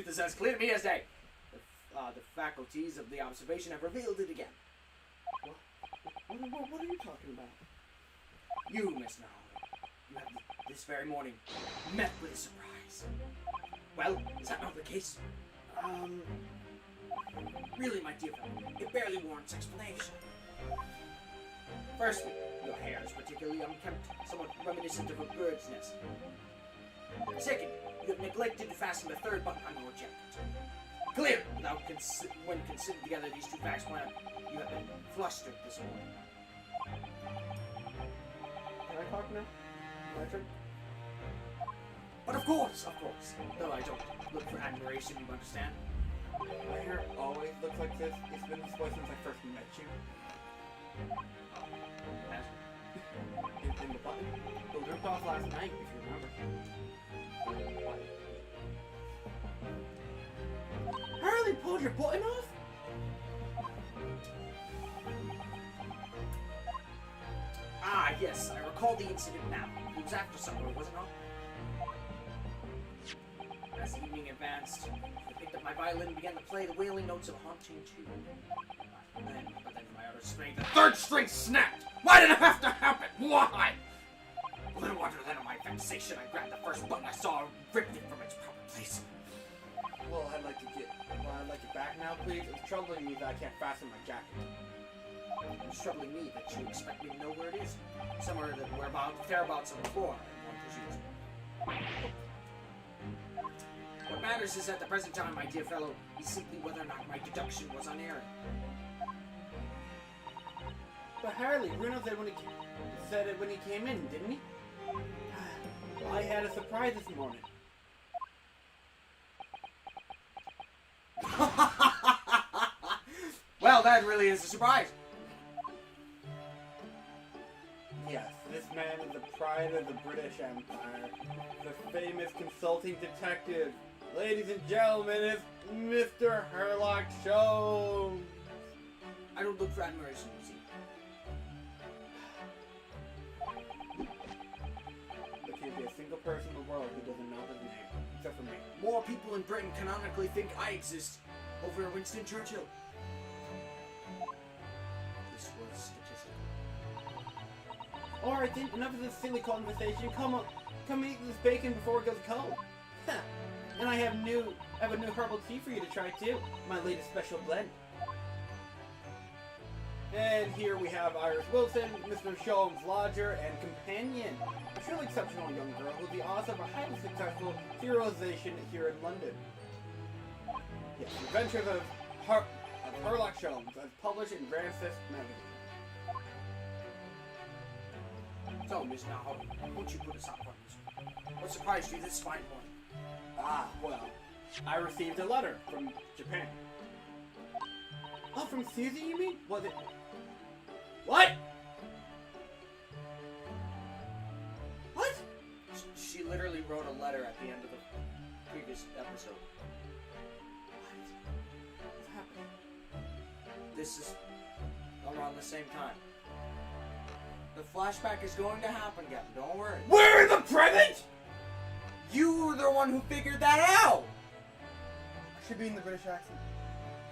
is as clear to me as day. The faculties of the observation have revealed it again. What are you talking about? You, Miss Naruto, you have this very morning met with a surprise. Well, is that not the case? Really, my dear fellow, it barely warrants explanation. Firstly, your hair is particularly unkempt, somewhat reminiscent of a bird's nest. Second, you have neglected to fasten the third button on your jacket. Clear, when considered together, these two facts point out you have been flustered this morning. Can I talk now? My turn? But of course, though I don't look for admiration, you understand? My hair always looks like this. It's been this way since I first met you. In the button. It was ripped off last night, if you remember. Harley pulled your button off? Ah, yes, I recall the incident now. It was after supper, was it not? As the evening advanced, I picked up my violin and began to play the wailing notes of a haunting tune. But then, my utter strength, the third string snapped! Why did it have to happen? Why? time to say shit, I grabbed the first button I saw and ripped it from its proper place. Well, I'd like it back now, please. It's troubling me that I can't fasten my jacket. It's troubling me that you expect me to know where it is. Somewhere that thereabouts on the floor, one presumes. What matters is at the present time, my dear fellow, is simply whether or not my deduction was unerring. But Harley, Bruno said it when he came in, didn't he? Well, I had a surprise this morning. Well, that really is a surprise. Yes, this man is the pride of the British Empire. The famous consulting detective. Ladies and gentlemen, it's Mr. Herlock Sholmes. I don't look for admiration, you see. There can't be a single person in the world who doesn't know his name, except for me. More people in Britain canonically think I exist over Winston Churchill. This was statistical. Alright then, enough of this silly conversation. Come eat this bacon before it goes cold. Huh. And I have a new herbal tea for you to try too. My latest special blend. And here we have Iris Wilson, Mr. Sholmes' lodger and companion. A truly exceptional young girl who's the author of a highly successful serialization here in London. Yes, The Adventures of Herlock Sholmes, as published in Francis magazine. So, Miss Now, won't you put us up on this? What surprised you this fine morning? Ah, well, I received a letter from Japan. Oh, from Susie, you mean? Was it? What? What? She literally wrote a letter at the end of the previous episode. What's happening? This is around the same time. The flashback is going to happen, Gavin. Don't worry. We're in the present? You were the one who figured that out! I should be in the British accent.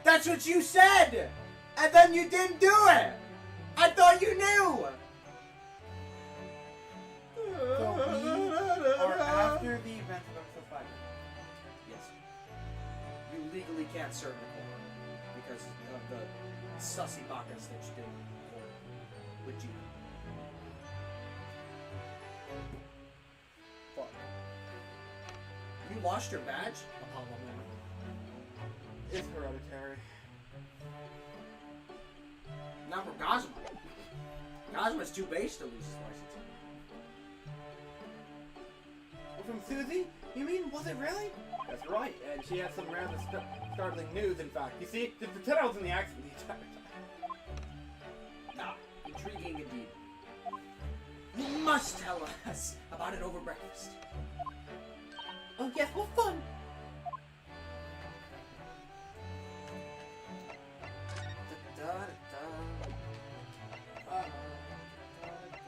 That's what you said! And then you didn't do it! I thought you knew! So we are after the events of episode 5. Yes. You legally can't serve Nicole because of the sussy bacchus that you did with Gina. Fuck. You lost your badge? Apollo man. It's hereditary. Not for Gosma. Gosma's too base to lose his license. From Susie? You mean, was it really? That's right, and she had some rather startling news, in fact. You see, just pretend I was in the accident the entire time. Ah, intriguing indeed. You must tell us about it over breakfast. Oh yes, what fun!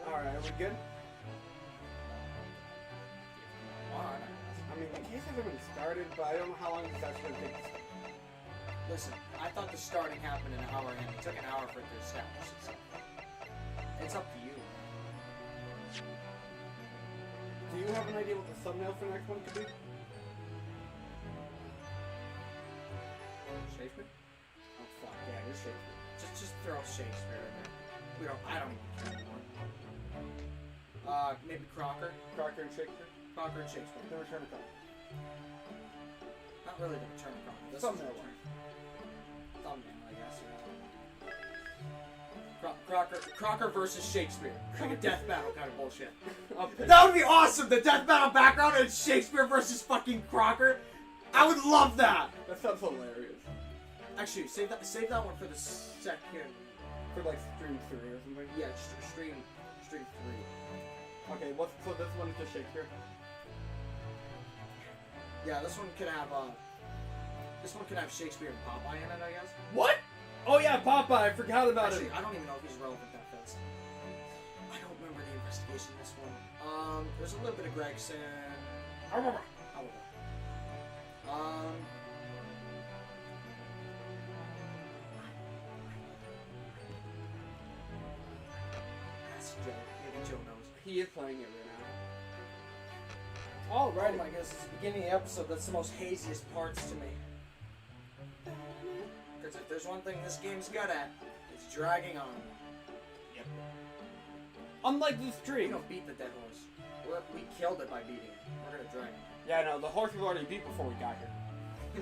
Alright, are we good? I mean, the case hasn't been started, but I don't know how long this actually going to take. Listen, I thought the starting happened in an hour and it took an hour for it to establish itself. It's up to you. Do you have an idea what the thumbnail for the next one could be? Shakespeare? Oh fuck, yeah, it is Shakespeare. Just throw Shakespeare in there. I don't even care anymore. Maybe Crocker? Crocker and Shakespeare? Crocker and Shakespeare. The Return of Crocker. Not really the Return of Crocker. This Thumbnail is the one. Return. Thumbnail, I guess. Yeah. Crocker versus Shakespeare. Like a death battle kind of bullshit. That would be awesome! The death battle background and Shakespeare versus fucking Crocker. I would love that! That sounds hilarious. Actually, save that one for the second. For like stream 3 or something. Yeah, stream 3. Okay, so this one is just Shakespeare? Yeah, this one could have Shakespeare and Popeye in it, I guess. What? Oh yeah, Popeye, I forgot about Actually, it. I don't even know if he's relevant that fast. I don't remember the investigation in this one. There's a little bit of Gregson. I remember. That's Joe. Maybe Joe knows. He is playing it right now. Oh Alrighty. my goodness, it's the beginning of the episode. That's the most haziest parts to me. Because if there's one thing this game's good at, it's dragging on. Yep. Unlike this We tree. don't beat the dead horse. We killed it by beating it. We're gonna drag it. Yeah, no, the horse was already beat before we got here.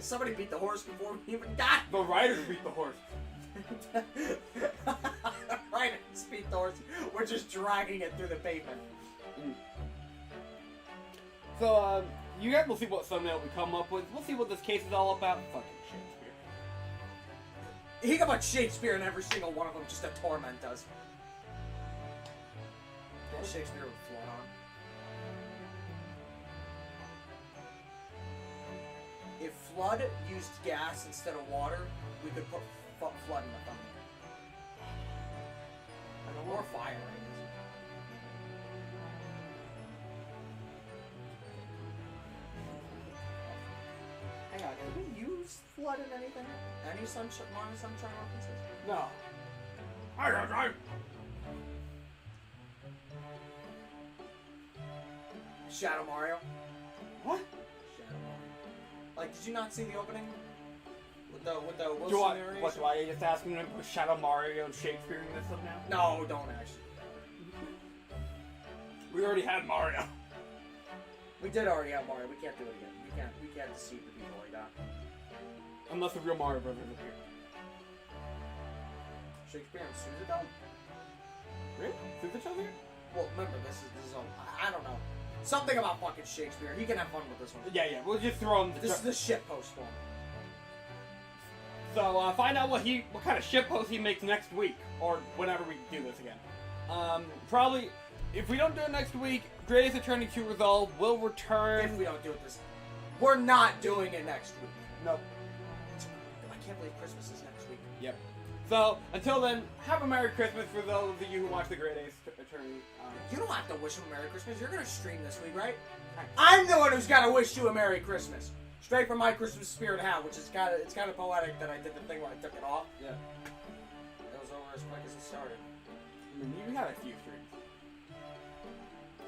Somebody beat the horse before we even got The riders beat the horse. Right, beat the horse. We're just dragging it through the pavement. So, you guys will see what thumbnail we come up with. We'll see what this case is all about. Fucking Shakespeare. He got about Shakespeare in every single one of them, just to torment us. Yeah, Shakespeare would float on. If Flood used gas instead of water, we could put Flood in the thumbnail. Or fire, I guess. Hang on, did we use Flood in anything? Any Sunshine references? No. Shadow Mario? What? Shadow Mario. Like, did you not see the opening? With the Wilson Do I, narration? what, do I just ask him to put Shadow Mario and Shakespeare in this thumbnail? No, don't actually. We already had Mario. We did already have Mario. We can't do it again. We can't deceive the people like that. Unless the real Mario Brothers appear. Shakespeare and Susan don't. Really? Super here? Well, remember, this is I don't know. Something about fucking Shakespeare. He can have fun with this one. Yeah, we'll just throw him the This is the shitpost one. So, find out what kind of shitpost he makes next week, or whenever we do this again. Probably, if we don't do it next week, Greatest Attorney 2 Resolve will return. If we don't do it this, we're not doing it next week. No. I can't believe Christmas is next week. Yep. So, until then, have a Merry Christmas for those of you who watch the Great Ace Attorney. You don't have to wish him a Merry Christmas. You're gonna stream this week, right? I'm the one who's gotta wish you a Merry Christmas. Straight from my Christmas spirit hat, which is kind of poetic that I did the thing where I took it off. Yeah. It was over as quick as it started. I mean, you had a few streams.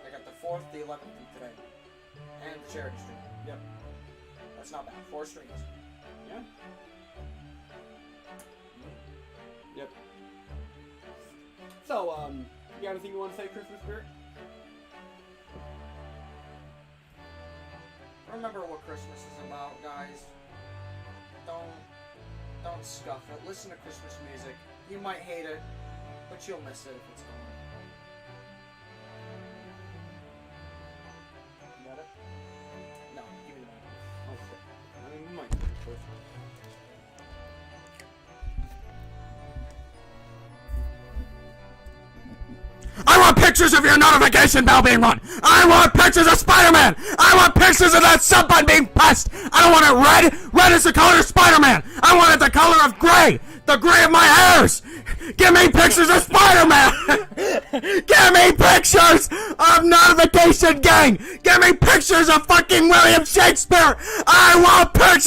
I got the 4th, the 11th, and today, and the charity stream. Yep. That's not bad. 4 streams. Yeah. Yep. So, you got anything you want to say, Christmas spirit? Remember what Christmas is about, guys. Don't scuff it. Listen to Christmas music. You might hate it, but you'll miss it if it's gone. You got it? No, give me the mic. Okay. I mean, we might. I want pictures of your notification bell being run. I want pictures of Spider-Man. I want pictures of that sub button being pressed. I don't want it red. Red is the color of Spider-Man. I want it the color of gray. The gray of my hairs. Give me pictures of Spider-Man. Give me pictures of Notification Gang. Give me pictures of fucking William Shakespeare. I want pictures.